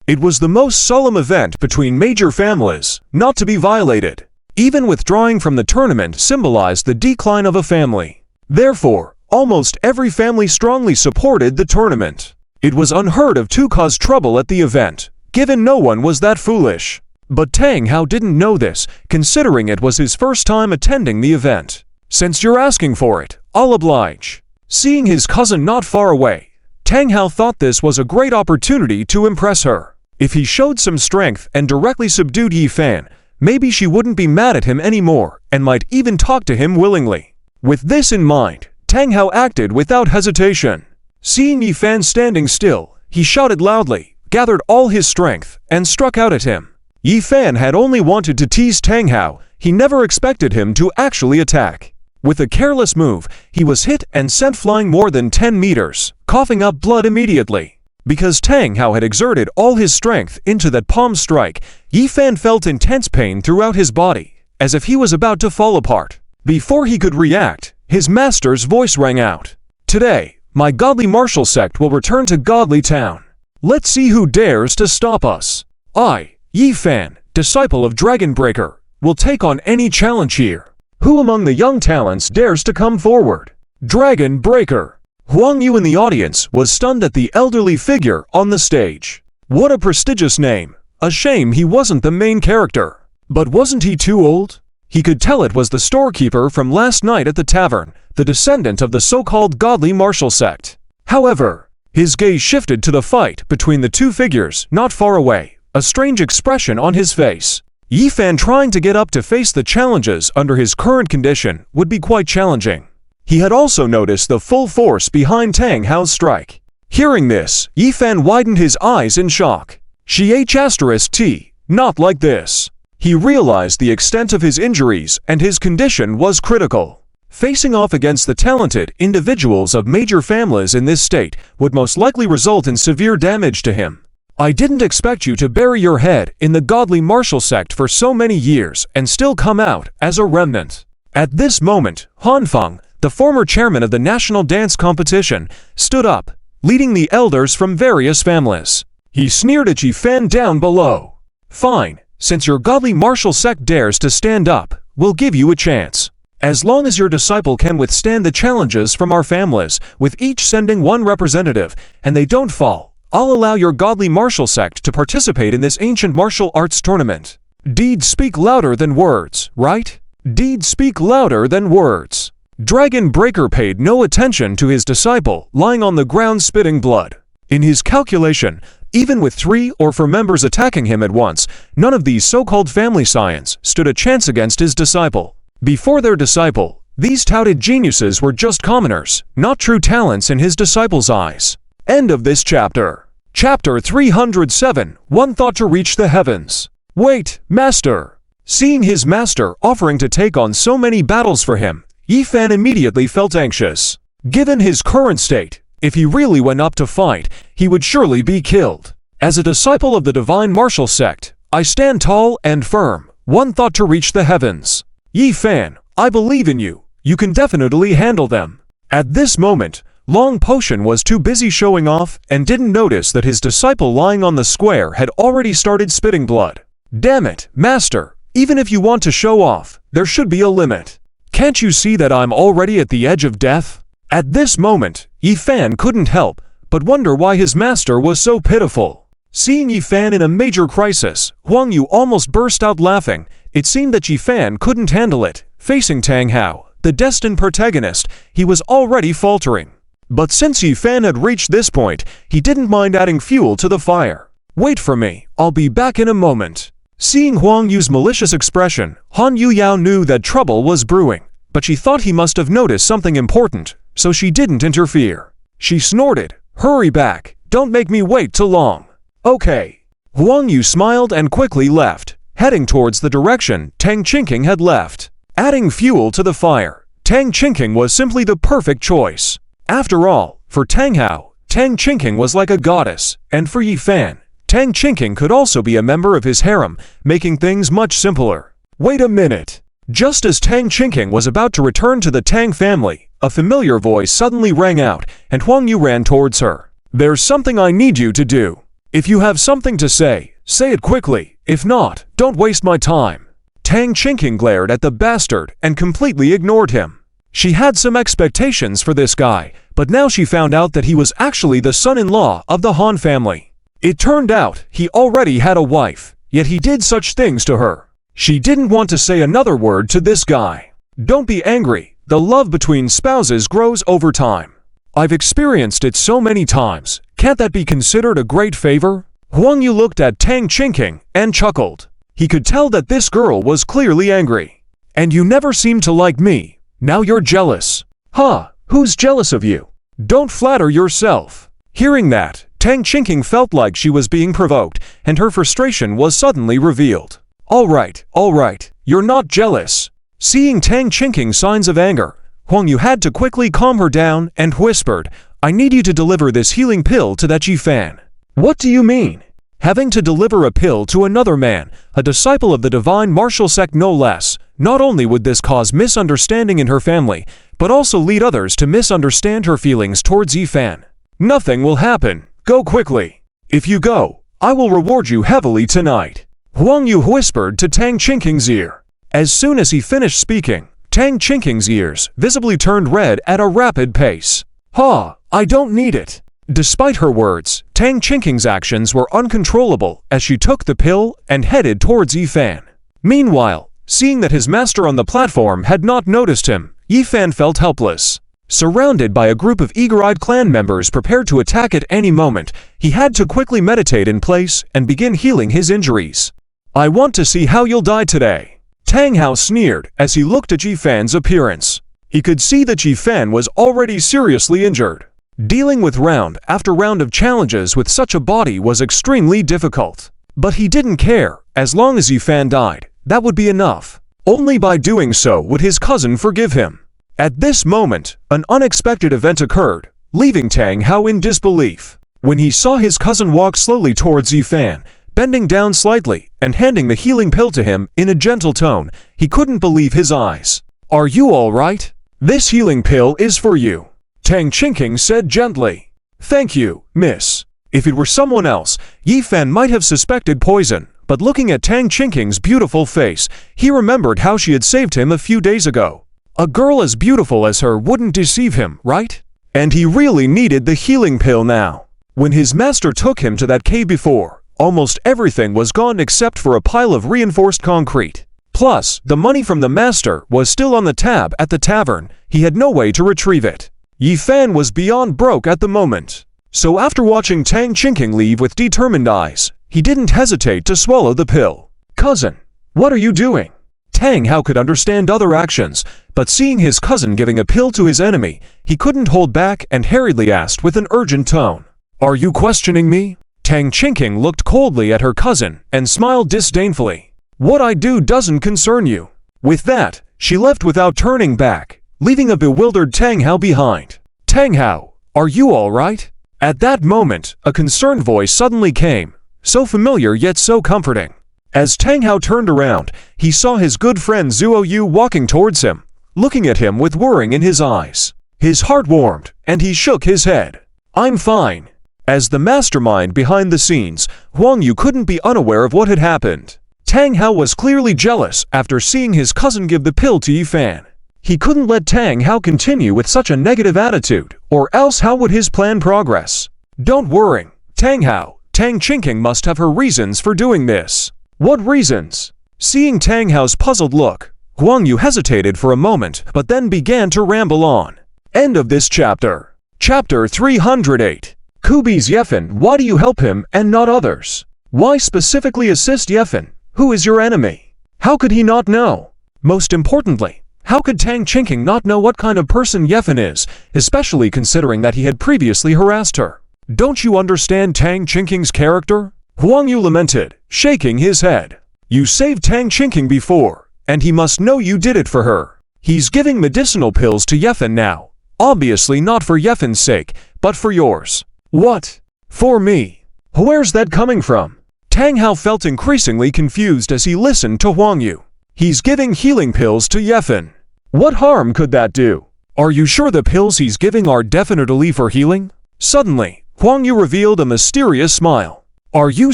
It was the most solemn event between major families, not to be violated. Even withdrawing from the tournament symbolized the decline of a family. Therefore, almost every family strongly supported the tournament. It was unheard of to cause trouble at the event, given no one was that foolish. But Tang Hao didn't know this, considering it was his first time attending the event. Since you're asking for it, I'll oblige. Seeing his cousin not far away, Tang Hao thought this was a great opportunity to impress her. If he showed some strength and directly subdued Yi Fan, maybe she wouldn't be mad at him anymore and might even talk to him willingly. With this in mind, Tang Hao acted without hesitation. Seeing Yi Fan standing still, he shouted loudly, gathered all his strength, and struck out at him. Yi Fan had only wanted to tease Tang Hao, he never expected him to actually attack. With a careless move, he was hit and sent flying more than 10 meters, coughing up blood immediately. Because Tang Hao had exerted all his strength into that palm strike, Yi Fan felt intense pain throughout his body, as if he was about to fall apart. Before he could react, his master's voice rang out. Today, my godly martial sect will return to Godly Town. Let's see who dares to stop us. I, Yi Fan, disciple of Dragon Breaker, will take on any challenge here. Who among the young talents dares to come forward? Dragon Breaker. Huang Yu in the audience was stunned at the elderly figure on the stage. What a prestigious name. A shame he wasn't the main character. But wasn't he too old? He could tell it was the storekeeper from last night at the tavern, the descendant of the so-called godly martial sect. However, his gaze shifted to the fight between the two figures not far away, a strange expression on his face. Yi Fan trying to get up to face the challenges under his current condition would be quite challenging. He had also noticed the full force behind Tang Hao's strike. Hearing this, Yi Fan widened his eyes in shock. T, not like this. He realized the extent of his injuries and his condition was critical. Facing off against the talented individuals of major families in this state would most likely result in severe damage to him. I didn't expect you to bury your head in the godly martial sect for so many years and still come out as a remnant. At this moment, Han Feng, the former chairman of the national dance competition, stood up, leading the elders from various families. He sneered at Yi Fan down below. Fine, since your godly martial sect dares to stand up, we'll give you a chance. As long as your disciple can withstand the challenges from our families, with each sending one representative, and they don't fall, I'll allow your godly martial sect to participate in this ancient martial arts tournament. Deeds speak louder than words, right? Deeds speak louder than words. Dragon Breaker paid no attention to his disciple lying on the ground spitting blood. In his calculation, even with 3 or 4 members attacking him at once, none of these so-called family scions stood a chance against his disciple. Before their disciple, these touted geniuses were just commoners, not true talents in his disciple's eyes. End of this chapter. Chapter 307, One Thought to Reach the Heavens. Wait, Master! Seeing his master offering to take on so many battles for him, Yi Fan immediately felt anxious. Given his current state, if he really went up to fight, he would surely be killed. As a disciple of the divine martial sect, I stand tall and firm, one thought to reach the heavens. Yi Fan, I believe in you. You can definitely handle them. At this moment, Long Potion was too busy showing off and didn't notice that his disciple lying on the square had already started spitting blood. Damn it, Master, even if you want to show off, there should be a limit. Can't you see that I'm already at the edge of death? At this moment, Yi Fan couldn't help but wonder why his master was so pitiful. Seeing Yi Fan in a major crisis, Huang Yu almost burst out laughing. It seemed that Yi Fan couldn't handle it. Facing Tang Hao, the destined protagonist, he was already faltering. But since Yi Fan had reached this point, he didn't mind adding fuel to the fire. Wait for me, I'll be back in a moment. Seeing Huang Yu's malicious expression, Han Yuyao knew that trouble was brewing, but she thought he must have noticed something important, so she didn't interfere. She snorted, "Hurry back, don't make me wait too long." Okay. Huang Yu smiled and quickly left, heading towards the direction Tang Qingqing had left. Adding fuel to the fire, Tang Qingqing was simply the perfect choice. After all, for Tang Hao, Tang Qingqing was like a goddess, and for Yi Fan, Tang Qingqing could also be a member of his harem, making things much simpler. Wait a minute. Just as Tang Qingqing was about to return to the Tang family, a familiar voice suddenly rang out, and Huang Yu ran towards her. There's something I need you to do. If you have something to say it quickly. If not, don't waste my time. Tang Qingqing glared at the bastard and completely ignored him. She had some expectations for this guy, but now she found out that he was actually the son-in-law of the Han family. It turned out he already had a wife, yet he did such things to her. She didn't want to say another word to this guy. Don't be angry, the love between spouses grows over time. I've experienced it so many times, can't that be considered a great favor? Huang Yu looked at Tang Qingqing and chuckled. He could tell that this girl was clearly angry. And you never seemed to like me, now you're jealous. Huh, who's jealous of you? Don't flatter yourself. Hearing that, Tang Qingqing felt like she was being provoked, and her frustration was suddenly revealed. All right, you're not jealous. Seeing Tang Qingqing's signs of anger, Huang Yu had to quickly calm her down and whispered, I need you to deliver this healing pill to that Yi Fan. What do you mean? Having to deliver a pill to another man, a disciple of the divine martial sect no less, not only would this cause misunderstanding in her family, but also lead others to misunderstand her feelings towards Yi Fan. Nothing will happen. Go quickly. If you go, I will reward you heavily tonight. Huang Yu whispered to Tang Qingqing's ear. As soon as he finished speaking, Tang Qingqing's ears visibly turned red at a rapid pace. I don't need it. Despite her words, Tang Qingqing's actions were uncontrollable as she took the pill and headed towards Yi Fan. Meanwhile, seeing that his master on the platform had not noticed him, Yi Fan felt helpless. Surrounded by a group of eager-eyed clan members prepared to attack at any moment, he had to quickly meditate in place and begin healing his injuries. I want to see how you'll die today. Tang Hao sneered as he looked at Yi Fan's appearance. He could see that Yi Fan was already seriously injured. Dealing with round after round of challenges with such a body was extremely difficult. But he didn't care, as long as Yi Fan died, that would be enough. Only by doing so would his cousin forgive him. At this moment, an unexpected event occurred, leaving Tang Hao in disbelief. When he saw his cousin walk slowly towards Yi Fan, bending down slightly and handing the healing pill to him in a gentle tone, he couldn't believe his eyes. Are you all right? This healing pill is for you. Tang Qingqing said gently. Thank you, miss. If it were someone else, Yi Fan might have suspected poison, but looking at Tang Qingqing's beautiful face, he remembered how she had saved him a few days ago. A girl as beautiful as her wouldn't deceive him, right? And he really needed the healing pill now. When his master took him to that cave before, almost everything was gone except for a pile of reinforced concrete. Plus, the money from the master was still on the tab at the tavern. He had no way to retrieve it. Yi Fan was beyond broke at the moment. So after watching Tang Qingqing leave with determined eyes, he didn't hesitate to swallow the pill. "Cousin, what are you doing?" Tang Hao could understand other actions, but seeing his cousin giving a pill to his enemy, he couldn't hold back and hurriedly asked with an urgent tone, "Are you questioning me?" Tang Qingqing looked coldly at her cousin and smiled disdainfully. "What I do doesn't concern you." With that, she left without turning back, leaving a bewildered Tang Hao behind. "Tang Hao, are you all right?" At that moment, a concerned voice suddenly came, so familiar yet so comforting. As Tang Hao turned around, he saw his good friend Zuo Yu walking towards him, looking at him with worrying in his eyes. His heart warmed, and he shook his head. "I'm fine." As the mastermind behind the scenes, Huang Yu couldn't be unaware of what had happened. Tang Hao was clearly jealous after seeing his cousin give the pill to Yifan. He couldn't let Tang Hao continue with such a negative attitude, or else how would his plan progress? "Don't worry, Tang Hao, Tang Qingqing must have her reasons for doing this." "What reasons?" Seeing Tang Hao's puzzled look, Huang Yu hesitated for a moment but then began to ramble on. End of this chapter. Chapter 308. Kubi's Yefan, why do you help him and not others? Why specifically assist Yefan, who is your enemy? How could he not know? Most importantly, how could Tang Qingqing not know what kind of person Yefan is, especially considering that he had previously harassed her? Don't you understand Tang Qingqing's character? Huang Yu lamented, shaking his head. You saved Tang Qingqing before, and he must know you did it for her. He's giving medicinal pills to Yefan now. Obviously not for Yefan's sake, but for yours. What? For me? Where's that coming from? Tang Hao felt increasingly confused as he listened to Huang Yu. He's giving healing pills to Yefan. What harm could that do? Are you sure the pills he's giving are definitely for healing? Suddenly, Huang Yu revealed a mysterious smile. Are you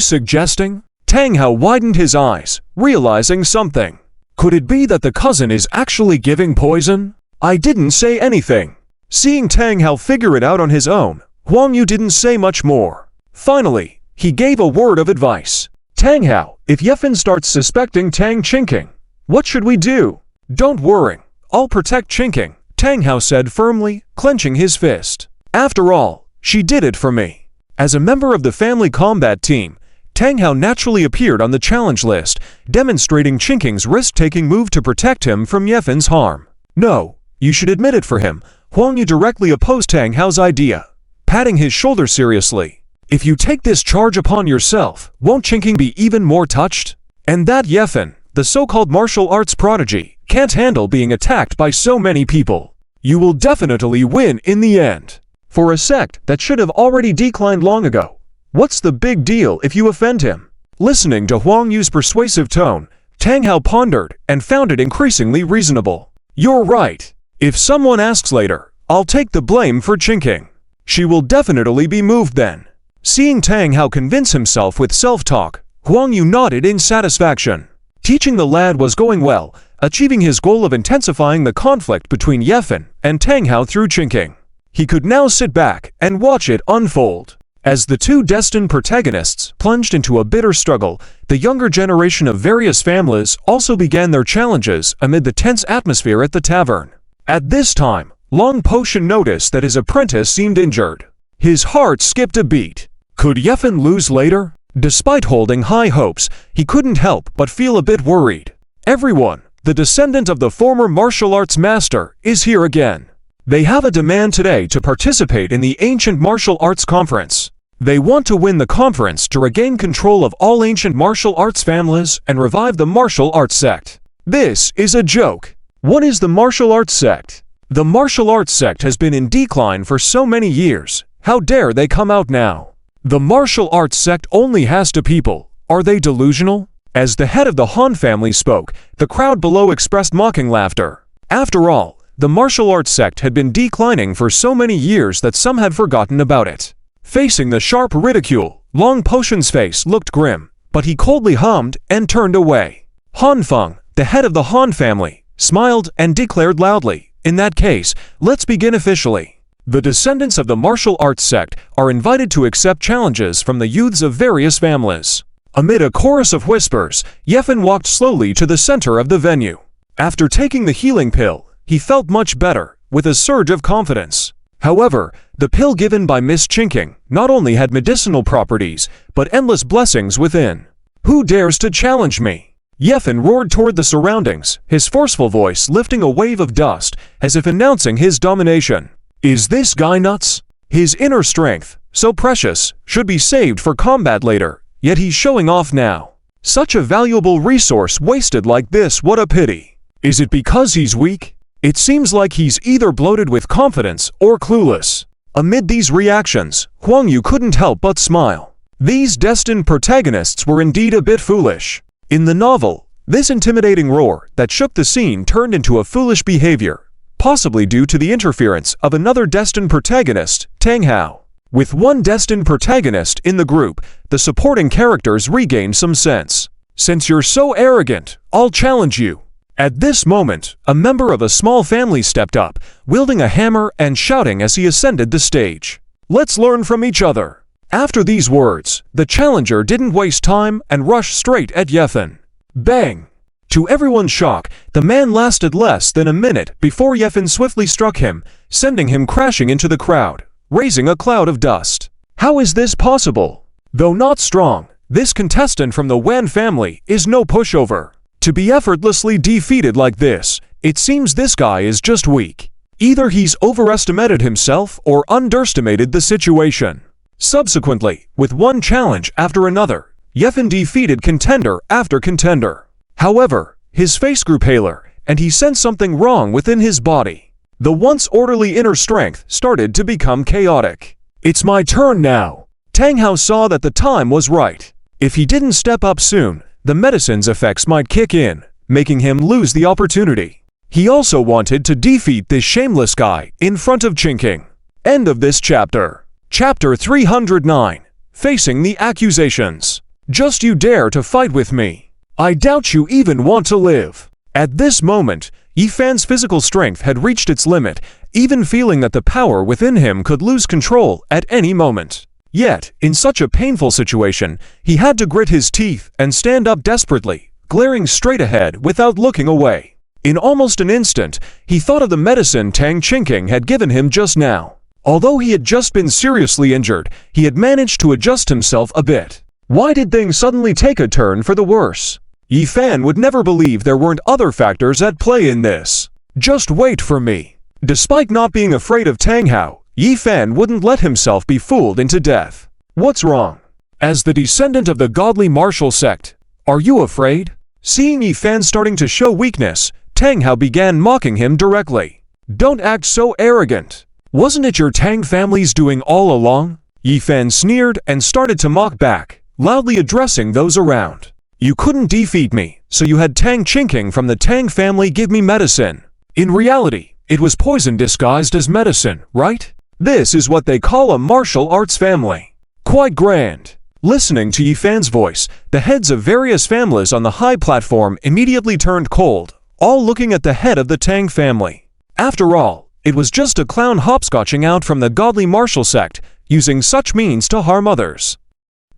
suggesting? Tang Hao widened his eyes, realizing something. Could it be that the cousin is actually giving poison? I didn't say anything. Seeing Tang Hao figure it out on his own, Huang Yu didn't say much more. Finally, he gave a word of advice. Tang Hao, if Yefan starts suspecting Tang Qingqing, what should we do? Don't worry, I'll protect Qingqing, Tang Hao said firmly, clenching his fist. After all, she did it for me. As a member of the family combat team, Tang Hao naturally appeared on the challenge list, demonstrating Qingqing's risk-taking move to protect him from Yefan's harm. No, you should admit it for him. Huang Yu directly opposed Tang Hao's idea, patting his shoulder seriously. If you take this charge upon yourself, won't Qingqing be even more touched? And that Yefan, the so-called martial arts prodigy, can't handle being attacked by so many people. You will definitely win in the end. For a sect that should have already declined long ago, what's the big deal if you offend him? Listening to Huang Yu's persuasive tone, Tang Hao pondered and found it increasingly reasonable. You're right. If someone asks later, I'll take the blame for Qingqing. She will definitely be moved then. Seeing Tang Hao convince himself with self-talk, Huang Yu nodded in satisfaction. Teaching the lad was going well, achieving his goal of intensifying the conflict between Yefan and Tang Hao through Qingqing. He could now sit back and watch it unfold. As the two destined protagonists plunged into a bitter struggle, the younger generation of various families also began their challenges amid the tense atmosphere at the tavern. At this time, Long Potion noticed that his apprentice seemed injured. His heart skipped a beat. Could Yefan lose later? Despite holding high hopes, he couldn't help but feel a bit worried. Everyone, the descendant of the former martial arts master, is here again. They have a demand today to participate in the Ancient Martial Arts Conference. They want to win the conference to regain control of all ancient martial arts families and revive the martial arts sect. This is a joke. What is the martial arts sect? The martial arts sect has been in decline for so many years. How dare they come out now? The martial arts sect only has to people. Are they delusional? As the head of the Han family spoke, the crowd below expressed mocking laughter. After all, the martial arts sect had been declining for so many years that some had forgotten about it. Facing the sharp ridicule, Long Potion's face looked grim, but he coldly hummed and turned away. Han Feng, the head of the Han family, smiled and declared loudly, "In that case, let's begin officially." The descendants of the martial arts sect are invited to accept challenges from the youths of various families. Amid a chorus of whispers, Yefan walked slowly to the center of the venue. After taking the healing pill, he felt much better, with a surge of confidence. However, the pill given by Miss Chinking not only had medicinal properties, but endless blessings within. Who dares to challenge me? Yefan roared toward the surroundings, his forceful voice lifting a wave of dust, as if announcing his domination. Is this guy nuts? His inner strength, so precious, should be saved for combat later, yet he's showing off now. Such a valuable resource wasted like this, what a pity. Is it because he's weak? It seems like he's either bloated with confidence or clueless. Amid these reactions, Huang Yu couldn't help but smile. These destined protagonists were indeed a bit foolish. In the novel, this intimidating roar that shook the scene turned into a foolish behavior, possibly due to the interference of another destined protagonist, Tang Hao. With one destined protagonist in the group, the supporting characters regained some sense. Since you're so arrogant, I'll challenge you. At this moment, a member of a small family stepped up, wielding a hammer and shouting as he ascended the stage. Let's learn from each other. After these words, the challenger didn't waste time and rushed straight at Yefan. Bang! To everyone's shock, the man lasted less than a minute before Yefan swiftly struck him, sending him crashing into the crowd, raising a cloud of dust. How is this possible? Though not strong, this contestant from the Wan family is no pushover. To be effortlessly defeated like this, it seems this guy is just weak. Either he's overestimated himself or underestimated the situation. Subsequently, with one challenge after another, Yefan defeated contender after contender. However, his face grew paler, and he sensed something wrong within his body. The once orderly inner strength started to become chaotic. It's my turn now. Tang Hao saw that the time was right. If he didn't step up soon, the medicine's effects might kick in, making him lose the opportunity. He also wanted to defeat this shameless guy in front of Chinking. End of this chapter. Chapter 309. Facing the accusations. Just you dare to fight with me. I doubt you even want to live. At this moment, Yifan's physical strength had reached its limit, even feeling that the power within him could lose control at any moment. Yet, in such a painful situation, he had to grit his teeth and stand up desperately, glaring straight ahead without looking away. In almost an instant, he thought of the medicine Tang Chinking had given him just now. Although he had just been seriously injured, he had managed to adjust himself a bit. Why did things suddenly take a turn for the worse? Yifan would never believe there weren't other factors at play in this. Just wait for me. Despite not being afraid of Tang Hao, Yifan wouldn't let himself be fooled into death. What's wrong? As the descendant of the godly martial sect, are you afraid? Seeing Yifan starting to show weakness, Tang Hao began mocking him directly. Don't act so arrogant. Wasn't it your Tang family's doing all along? Yifan sneered and started to mock back, loudly addressing those around. You couldn't defeat me, so you had Tang Chinking from the Tang family give me medicine. In reality, it was poison disguised as medicine, right? This is what they call a martial arts family. Quite grand. Listening to Yifan's voice, the heads of various families on the high platform immediately turned cold, all looking at the head of the Tang family. After all, it was just a clown hopscotching out from the godly martial sect, using such means to harm others.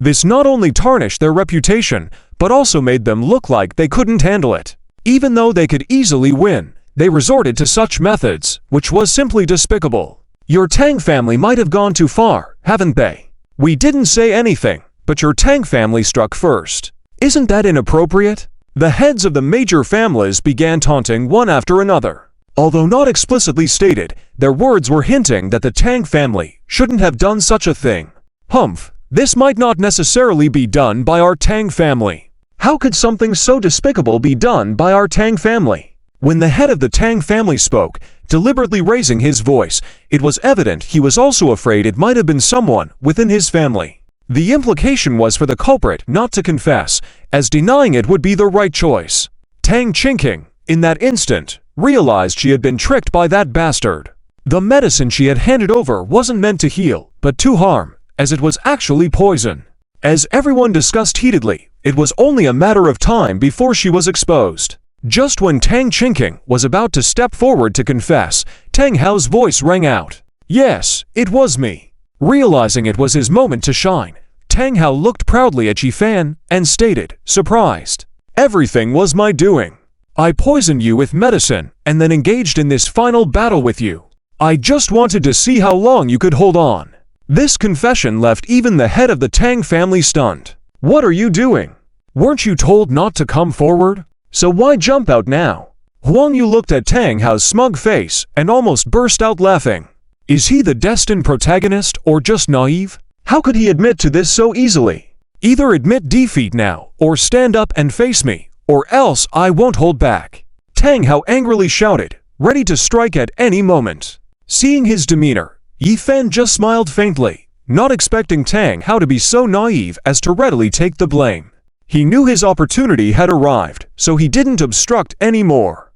This not only tarnished their reputation, but also made them look like they couldn't handle it. Even though they could easily win, they resorted to such methods, which was simply despicable. Your Tang family might have gone too far, haven't they? We didn't say anything, but your Tang family struck first. Isn't that inappropriate? The heads of the major families began taunting one after another. Although not explicitly stated, their words were hinting that the Tang family shouldn't have done such a thing. Humph, this might not necessarily be done by our Tang family. How could something so despicable be done by our Tang family? When the head of the Tang family spoke, deliberately raising his voice, it was evident he was also afraid it might have been someone within his family. The implication was for the culprit not to confess, as denying it would be the right choice. Tang Chinking, in that instant, realized she had been tricked by that bastard. The medicine she had handed over wasn't meant to heal, but to harm, as it was actually poison. As everyone discussed heatedly, it was only a matter of time before she was exposed. Just when Tang Chinking was about to step forward to confess, Tang Hao's voice rang out. Yes, it was me. Realizing it was his moment to shine, Tang Hao looked proudly at Yifan and stated, surprised, "Everything was my doing. I poisoned you with medicine and then engaged in this final battle with you. I just wanted to see how long you could hold on. This confession left even the head of the Tang family stunned. What are you doing? Weren't you told not to come forward? So why jump out now? Huang Yu looked at Tang Hao's smug face and almost burst out laughing. Is he the destined protagonist or just naive? How could he admit to this so easily? Either admit defeat now or stand up and face me, or else I won't hold back. Tang Hao angrily shouted, ready to strike at any moment. Seeing his demeanor, Yi Fan just smiled faintly, not expecting Tang Hao to be so naive as to readily take the blame. He knew his opportunity had arrived, so he didn't obstruct anymore.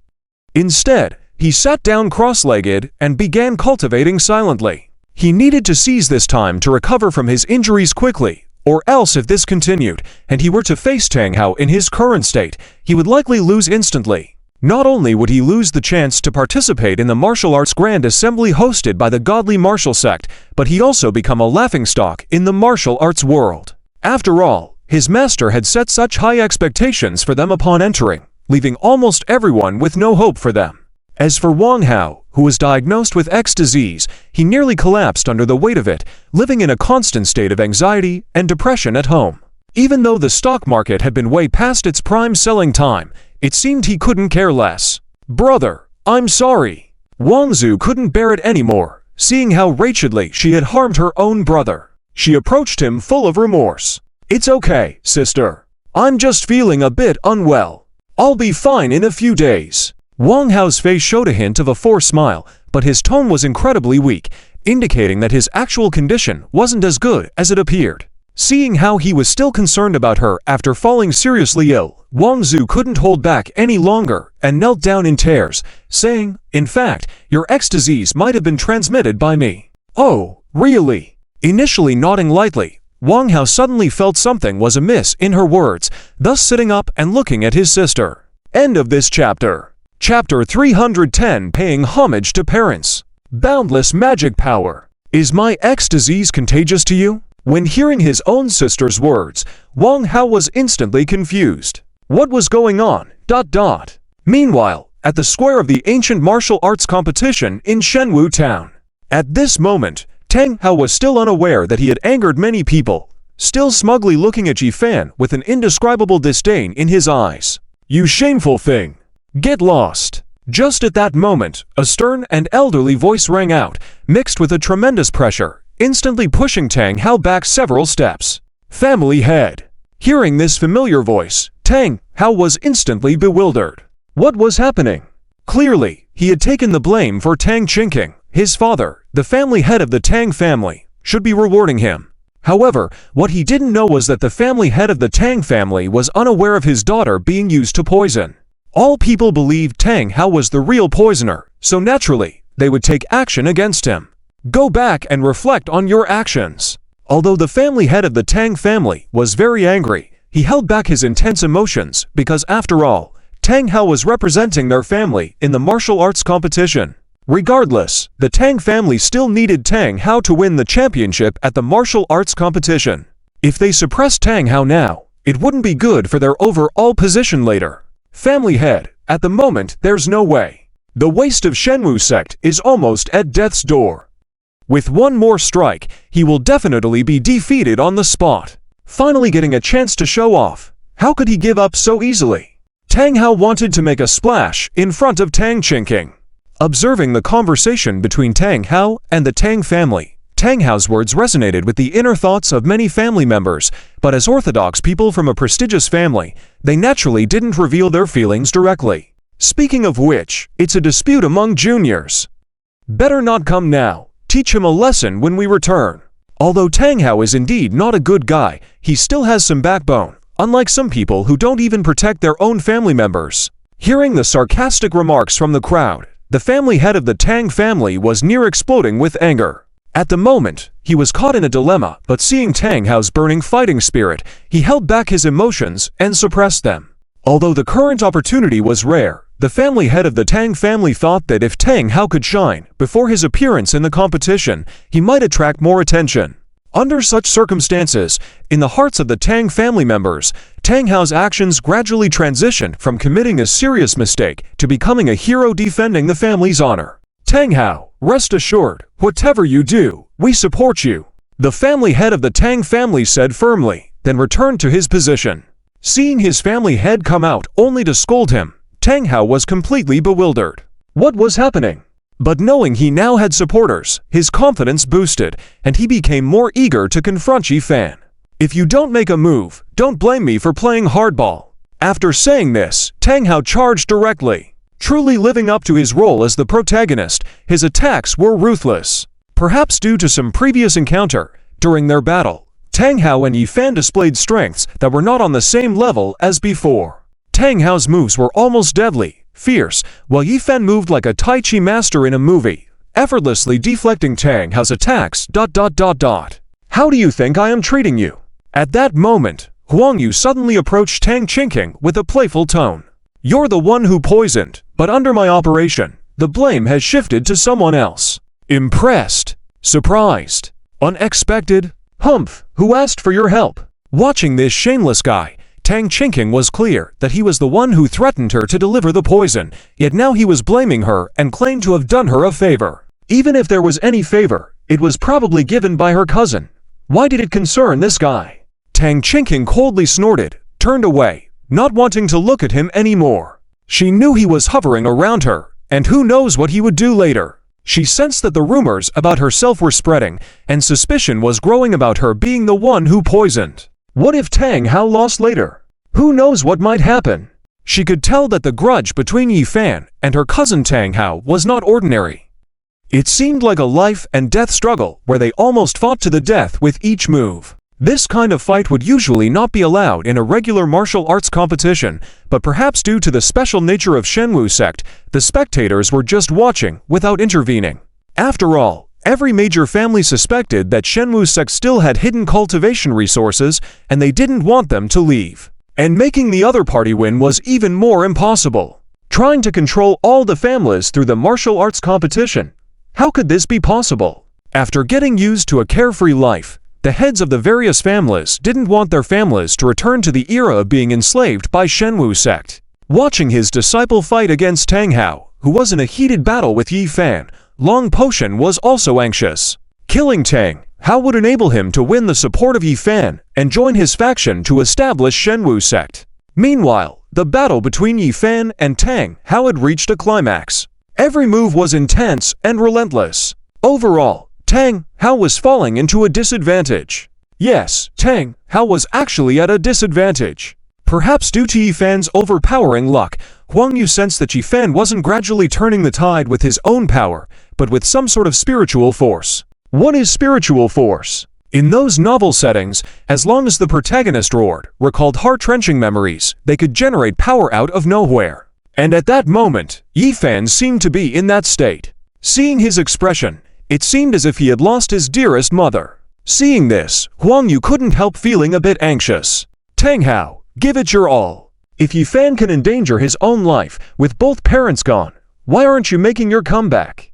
Instead, he sat down cross-legged and began cultivating silently. He needed to seize this time to recover from his injuries quickly, or else if this continued, and he were to face Tang Hao in his current state, he would likely lose instantly. Not only would he lose the chance to participate in the martial arts grand assembly hosted by the godly martial sect, but he also become a laughingstock in the martial arts world. After all, his master had set such high expectations for them upon entering, leaving almost everyone with no hope for them. As for Wang Hao, who was diagnosed with X disease, he nearly collapsed under the weight of it, living in a constant state of anxiety and depression at home. Even though the stock market had been way past its prime selling time, it seemed he couldn't care less. Brother, I'm sorry. Wang Zhu couldn't bear it anymore, seeing how wretchedly she had harmed her own brother. She approached him full of remorse. It's okay, sister. I'm just feeling a bit unwell. I'll be fine in a few days. Wang Hao's face showed a hint of a forced smile, but his tone was incredibly weak, indicating that his actual condition wasn't as good as it appeared. Seeing how he was still concerned about her after falling seriously ill, Wang Zhu couldn't hold back any longer and knelt down in tears, saying, "In fact, your X disease might have been transmitted by me." "Oh, really?" Initially nodding lightly, Wang Hao suddenly felt something was amiss in her words, thus sitting up and looking at his sister. End of this chapter. Chapter 310, Paying Homage to Parents. Boundless magic power. Is my X disease contagious to you? When hearing his own sister's words, Wang Hao was instantly confused. What was going on? Meanwhile, at the square of the ancient martial arts competition in Shenwu town. At this moment, Tang Hao was still unaware that he had angered many people, still smugly looking at Yi Fan with an indescribable disdain in his eyes. You shameful thing! Get lost! Just at that moment, a stern and elderly voice rang out, mixed with a tremendous pressure, instantly pushing Tang Hao back several steps. Family head! Hearing this familiar voice, Tang Hao was instantly bewildered. What was happening? Clearly, he had taken the blame for Tang Qingqing. His father, the family head of the Tang family, should be rewarding him. However, what he didn't know was that the family head of the Tang family was unaware of his daughter being used to poison. All people believed Tang Hao was the real poisoner, so naturally, they would take action against him. Go back and reflect on your actions. Although the family head of the Tang family was very angry, he held back his intense emotions because after all, Tang Hao was representing their family in the martial arts competition. Regardless, the Tang family still needed Tang Hao to win the championship at the martial arts competition. If they suppressed Tang Hao now, it wouldn't be good for their overall position later. Family head, at the moment there's no way. The waste of Shenwu sect is almost at death's door. With one more strike, he will definitely be defeated on the spot. Finally getting a chance to show off. How could he give up so easily? Tang Hao wanted to make a splash in front of Tang Qingqing. Observing the conversation between Tang Hao and the Tang family, Tang Hao's words resonated with the inner thoughts of many family members, but as orthodox people from a prestigious family, they naturally didn't reveal their feelings directly. Speaking of which, it's a dispute among juniors. Better not come now, teach him a lesson when we return. Although Tang Hao is indeed not a good guy, he still has some backbone, unlike some people who don't even protect their own family members. Hearing the sarcastic remarks from the crowd, the family head of the Tang family was near exploding with anger. At the moment, he was caught in a dilemma, but seeing Tang Hao's burning fighting spirit, he held back his emotions and suppressed them. Although the current opportunity was rare, the family head of the Tang family thought that if Tang Hao could shine before his appearance in the competition, he might attract more attention. Under such circumstances, in the hearts of the Tang family members, Tang Hao's actions gradually transitioned from committing a serious mistake to becoming a hero defending the family's honor. Tang Hao, rest assured, whatever you do, we support you, the family head of the Tang family said firmly, then returned to his position. Seeing his family head come out only to scold him, Tang Hao was completely bewildered. What was happening? But knowing he now had supporters, his confidence boosted, and he became more eager to confront Yi Fan. If you don't make a move, don't blame me for playing hardball. After saying this, Tang Hao charged directly. Truly living up to his role as the protagonist, his attacks were ruthless. Perhaps due to some previous encounter, during their battle, Tang Hao and Yi Fan displayed strengths that were not on the same level as before. Tang Hao's moves were almost deadly, fierce, while Yi Fan moved like a Tai Chi master in a movie, effortlessly deflecting Tang Hao's attacks. How do you think I am treating you? At that moment, Huang Yu suddenly approached Tang Qingqing with a playful tone. You're the one who poisoned, but under my operation, the blame has shifted to someone else. Impressed, surprised, unexpected, humph, who asked for your help? Watching this shameless guy, Tang Qingqing was clear that he was the one who threatened her to deliver the poison, yet now he was blaming her and claimed to have done her a favor. Even if there was any favor, it was probably given by her cousin. Why did it concern this guy? Tang Qingqing coldly snorted, turned away, not wanting to look at him anymore. She knew he was hovering around her, and who knows what he would do later. She sensed that the rumors about herself were spreading, and suspicion was growing about her being the one who poisoned. What if Tang Hao lost later? Who knows what might happen? She could tell that the grudge between Yi Fan and her cousin Tang Hao was not ordinary. It seemed like a life and death struggle where they almost fought to the death with each move. This kind of fight would usually not be allowed in a regular martial arts competition, but perhaps due to the special nature of Shenwu sect, the spectators were just watching without intervening. After all, every major family suspected that Shenwu sect still had hidden cultivation resources, and they didn't want them to leave. And making the other party win was even more impossible. Trying to control all the families through the martial arts competition. How could this be possible? After getting used to a carefree life, the heads of the various families didn't want their families to return to the era of being enslaved by Shenwu sect. Watching his disciple fight against Tang Hao, who was in a heated battle with Yi Fan, Long Potion was also anxious. Killing Tang Hao would enable him to win the support of Yi Fan and join his faction to establish Shenwu sect. Meanwhile, the battle between Yi Fan and Tang Hao had reached a climax. Every move was intense and relentless. Overall, Tang Hao was falling into a disadvantage. Yes, Tang Hao was actually at a disadvantage. Perhaps due to Yi Fan's overpowering luck, Huang Yu sensed that Yi Fan wasn't gradually turning the tide with his own power, but with some sort of spiritual force. What is spiritual force? In those novel settings, as long as the protagonist recalled heart-wrenching memories, they could generate power out of nowhere. And at that moment, Yi Fan seemed to be in that state. Seeing his expression, it seemed as if he had lost his dearest mother. Seeing this, Huang Yu couldn't help feeling a bit anxious. Tang Hao, give it your all. If Yi Fan can endanger his own life with both parents gone, why aren't you making your comeback?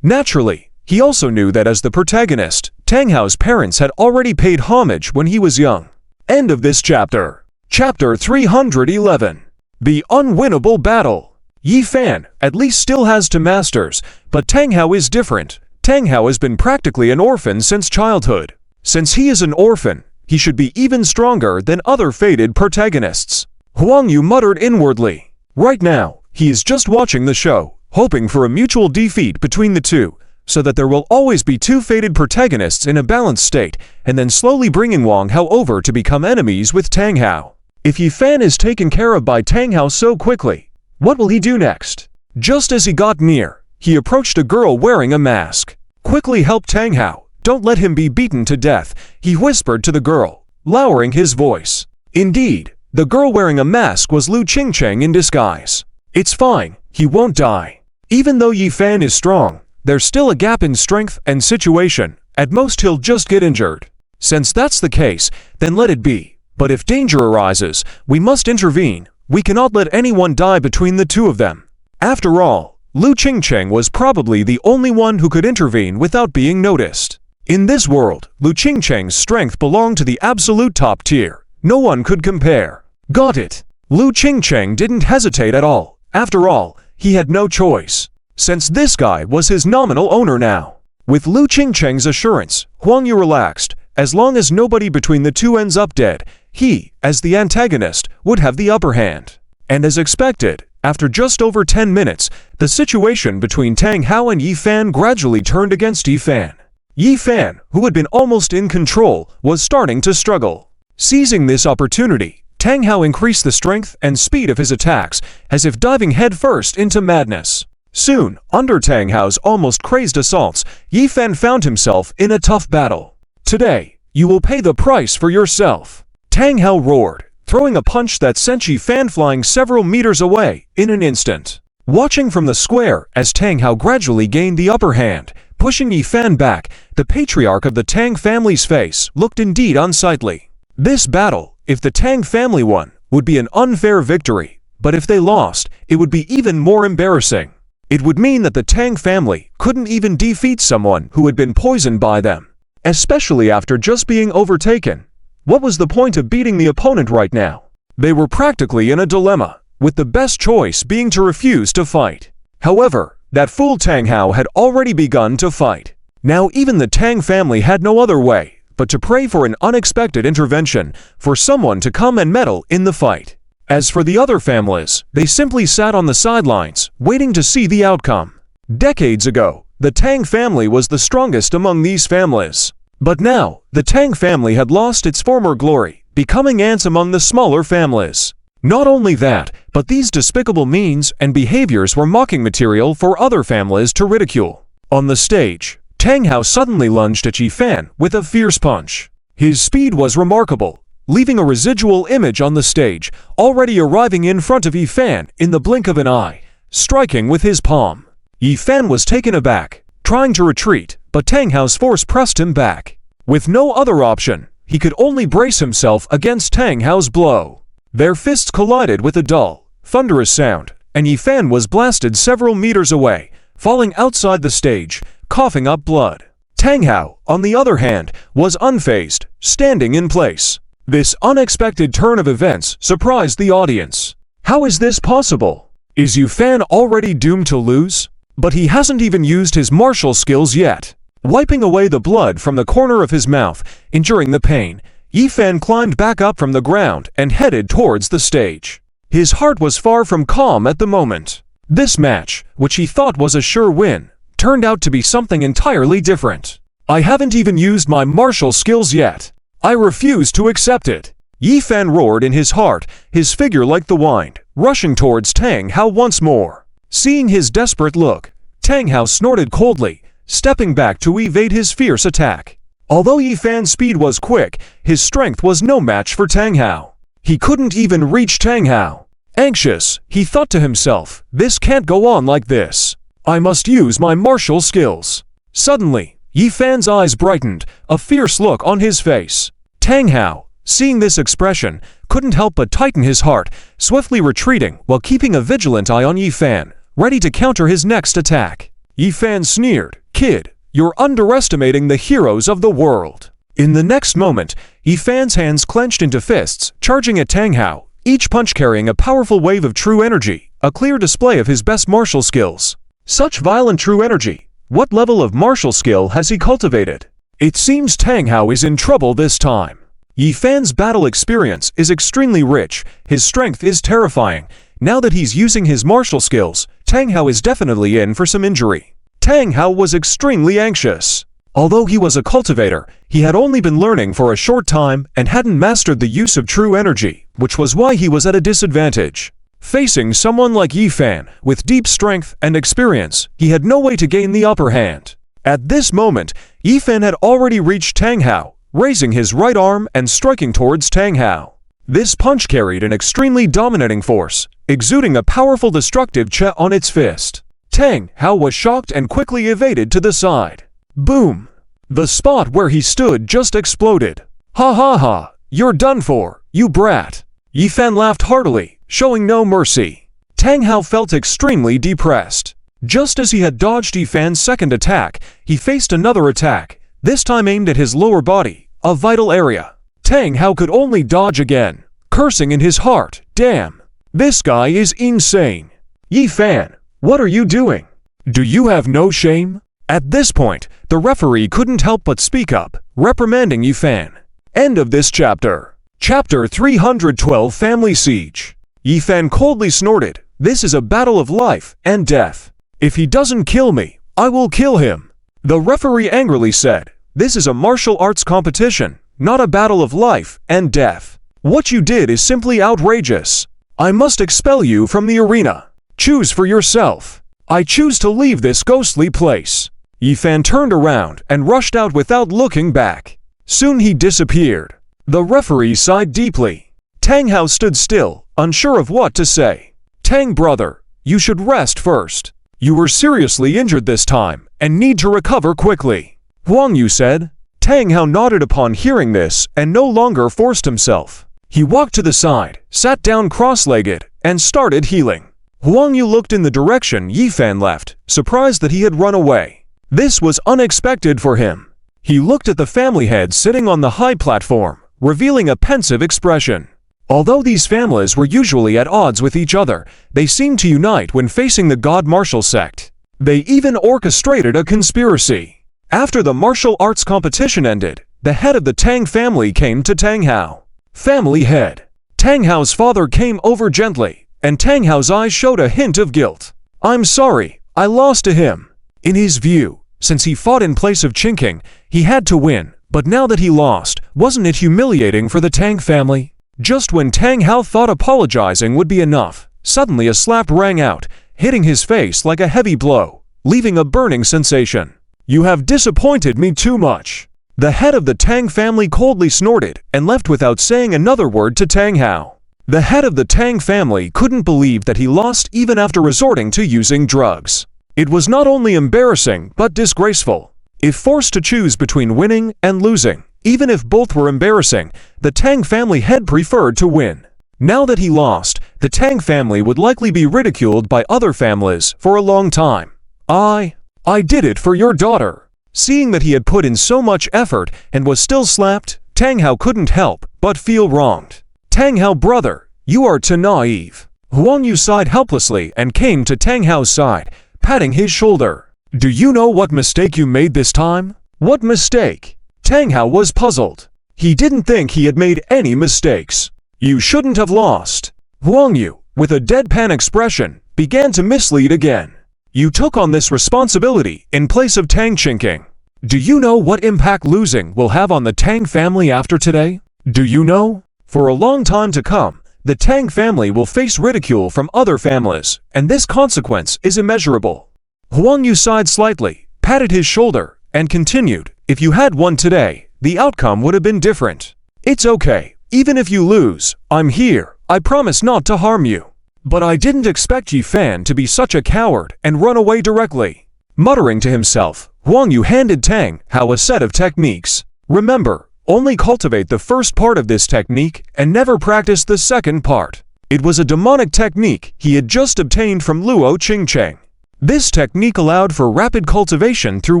Naturally, he also knew that as the protagonist, Tang Hao's parents had already paid homage when he was young. End of this chapter. Chapter 311. The Unwinnable Battle. Yi Fan at least still has two masters, but Tang Hao is different. Tang Hao has been practically an orphan since childhood. Since he is an orphan, he should be even stronger than other fated protagonists. Huang Yu muttered inwardly. Right now, he is just watching the show, hoping for a mutual defeat between the two, so that there will always be two fated protagonists in a balanced state, and then slowly bringing Wang Hao over to become enemies with Tang Hao. If Yi Fan is taken care of by Tang Hao so quickly, what will he do next? Just as he got near, he approached a girl wearing a mask. Quickly help Tang Hao, don't let him be beaten to death, he whispered to the girl, lowering his voice. Indeed, the girl wearing a mask was Lu Qingcheng in disguise. It's fine, he won't die. Even though Yi Fan is strong, there's still a gap in strength and situation, at most he'll just get injured. Since that's the case, then let it be. But if danger arises, we must intervene. We cannot let anyone die between the two of them. After all, Lu Qingcheng was probably the only one who could intervene without being noticed. In this world, Lu Qingcheng's strength belonged to the absolute top tier. No one could compare. Got it. Lu Qingcheng didn't hesitate at all. After all, he had no choice. since this guy was his nominal owner now. With Lu Qingcheng's assurance, Huang Yu relaxed. As long as nobody between the two ends up dead, he, as the antagonist, would have the upper hand. And as expected, after just over 10 minutes, the situation between Tang Hao and Yi Fan gradually turned against Yi Fan. Yi Fan, who had been almost in control, was starting to struggle. Seizing this opportunity, Tang Hao increased the strength and speed of his attacks, as if diving headfirst into madness. Soon, under Tang Hao's almost crazed assaults, Yi Fan found himself in a tough battle. "Today, you will pay the price for yourself," Tang Hao roared, throwing a punch that sent Yi Fan flying several meters away in an instant. Watching from the square as Tang Hao gradually gained the upper hand, pushing Yi Fan back, the patriarch of the Tang family's face looked indeed unsightly. This battle, if the Tang family won, would be an unfair victory, but if they lost, it would be even more embarrassing. It would mean that the Tang family couldn't even defeat someone who had been poisoned by them, especially after just being overtaken. What was the point of beating the opponent right now? They were practically in a dilemma, with the best choice being to refuse to fight. However, that fool Tang Hao had already begun to fight. Now even the Tang family had no other way but to pray for an unexpected intervention, for someone to come and meddle in the fight. As for the other families, they simply sat on the sidelines, waiting to see the outcome. Decades ago, the Tang family was the strongest among these families. But now, the Tang family had lost its former glory, becoming ants among the smaller families. Not only that, but these despicable means and behaviors were mocking material for other families to ridicule. On the stage, Tang Hao suddenly lunged at Yi Fan with a fierce punch. His speed was remarkable, leaving a residual image on the stage, already arriving in front of Yi Fan in the blink of an eye, striking with his palm. Yi Fan was taken aback, trying to retreat, but Tang Hao's force pressed him back. With no other option, he could only brace himself against Tang Hao's blow. Their fists collided with a dull, thunderous sound, and Yi Fan was blasted several meters away, falling outside the stage, coughing up blood. Tang Hao, on the other hand, was unfazed, standing in place. This unexpected turn of events surprised the audience. How is this possible? Is Yi Fan already doomed to lose? But he hasn't even used his martial skills yet. Wiping away the blood from the corner of his mouth, enduring the pain, Yi Fan climbed back up from the ground and headed towards the stage. His heart was far from calm at the moment. This match, which he thought was a sure win, turned out to be something entirely different. "I haven't even used my martial skills yet. I refuse to accept it," Yi Fan roared in his heart, his figure like the wind, rushing towards Tang Hao once more. Seeing his desperate look, Tang Hao snorted coldly, stepping back to evade his fierce attack. Although Yi Fan's speed was quick, his strength was no match for Tang Hao. He couldn't even reach Tang Hao. Anxious, he thought to himself, "This can't go on like this. I must use my martial skills." Suddenly, Yi Fan's eyes brightened, a fierce look on his face. Tang Hao, seeing this expression, couldn't help but tighten his heart, swiftly retreating while keeping a vigilant eye on Yi Fan, ready to counter his next attack. Yi Fan sneered, "Kid, you're underestimating the heroes of the world." In the next moment, Yi Fan's hands clenched into fists, charging at Tang Hao, each punch carrying a powerful wave of true energy, a clear display of his best martial skills. Such violent true energy! What level of martial skill has he cultivated? It seems Tang Hao is in trouble this time. Yi Fan's battle experience is extremely rich, his strength is terrifying. Now that he's using his martial skills, Tang Hao is definitely in for some injury. Tang Hao was extremely anxious. Although he was a cultivator, he had only been learning for a short time and hadn't mastered the use of true energy, which was why he was at a disadvantage. Facing someone like Yi Fan, with deep strength and experience, he had no way to gain the upper hand. At this moment, Yi Fan had already reached Tang Hao, raising his right arm and striking towards Tang Hao. This punch carried an extremely dominating force, exuding a powerful destructive cha on its fist. Tang Hao was shocked and quickly evaded to the side. Boom! The spot where he stood just exploded. "Ha ha ha! You're done for, you brat!" Yi Fan laughed heartily, showing no mercy. Tang Hao felt extremely depressed. Just as he had dodged Yi Fan's second attack, he faced another attack, this time aimed at his lower body, a vital area. Tang Hao could only dodge again, cursing in his heart, "Damn! This guy is insane! Yi Fan, what are you doing?" Do you have no shame? At this point, the referee couldn't help but speak up, reprimanding Yifan. End of this chapter. Chapter 312 Family Siege. Yifan coldly snorted, "This is a battle of life and death. If he doesn't kill me, I will kill him." The referee angrily said, "This is a martial arts competition, not a battle of life and death. What you did is simply outrageous. I must expel you from the arena. Choose for yourself. I choose to leave this ghostly place." Yifan turned around and rushed out without looking back. Soon he disappeared. The referee sighed deeply. Tang Hao stood still, unsure of what to say. "Tang brother, you should rest first. You were seriously injured this time and need to recover quickly," Huang Yu said. Tang Hao nodded upon hearing this and no longer forced himself. He walked to the side, sat down cross-legged, and started healing. Huang Yu looked in the direction Yifan left, surprised that he had run away. This was unexpected for him. He looked at the family head sitting on the high platform, revealing a pensive expression. Although these families were usually at odds with each other, they seemed to unite when facing the God martial sect. They even orchestrated a conspiracy. After the martial arts competition ended, the head of the Tang family came to Tang Hao. Family head. Tang Hao's father came over gently, and Tang Hao's eyes showed a hint of guilt. "I'm sorry, I lost to him." In his view, since he fought in place of Qingqing, he had to win, but now that he lost, wasn't it humiliating for the Tang family? Just when Tang Hao thought apologizing would be enough, suddenly a slap rang out, hitting his face like a heavy blow, leaving a burning sensation. "You have disappointed me too much." The head of the Tang family coldly snorted and left without saying another word to Tang Hao. The head of the Tang family couldn't believe that he lost even after resorting to using drugs. It was not only embarrassing but disgraceful. If forced to choose between winning and losing, even if both were embarrassing, the Tang family head preferred to win. Now that he lost, the Tang family would likely be ridiculed by other families for a long time. I did it for your daughter." Seeing that he had put in so much effort and was still slapped, Tang Hao couldn't help but feel wronged. "Tang Hao brother, you are too naive." Huang Yu sighed helplessly and came to Tang Hao's side, patting his shoulder. "Do you know what mistake you made this time?" "What mistake?" Tang Hao was puzzled. He didn't think he had made any mistakes. "You shouldn't have lost." Huang Yu, with a deadpan expression, began to mislead again. "You took on this responsibility in place of Tang Qingqing. Do you know what impact losing will have on the Tang family after today? Do you know? For a long time to come, the Tang family will face ridicule from other families, and this consequence is immeasurable." Huang Yu sighed slightly, patted his shoulder, and continued, "If you had won today, the outcome would have been different. It's okay, even if you lose, I'm here, I promise not to harm you. But I didn't expect Yifan to be such a coward and run away directly." Muttering to himself, Huang Yu handed Tang Hao a set of techniques. "Remember, only cultivate the first part of this technique and never practice the second part." It was a demonic technique he had just obtained from Luo Qingcheng. This technique allowed for rapid cultivation through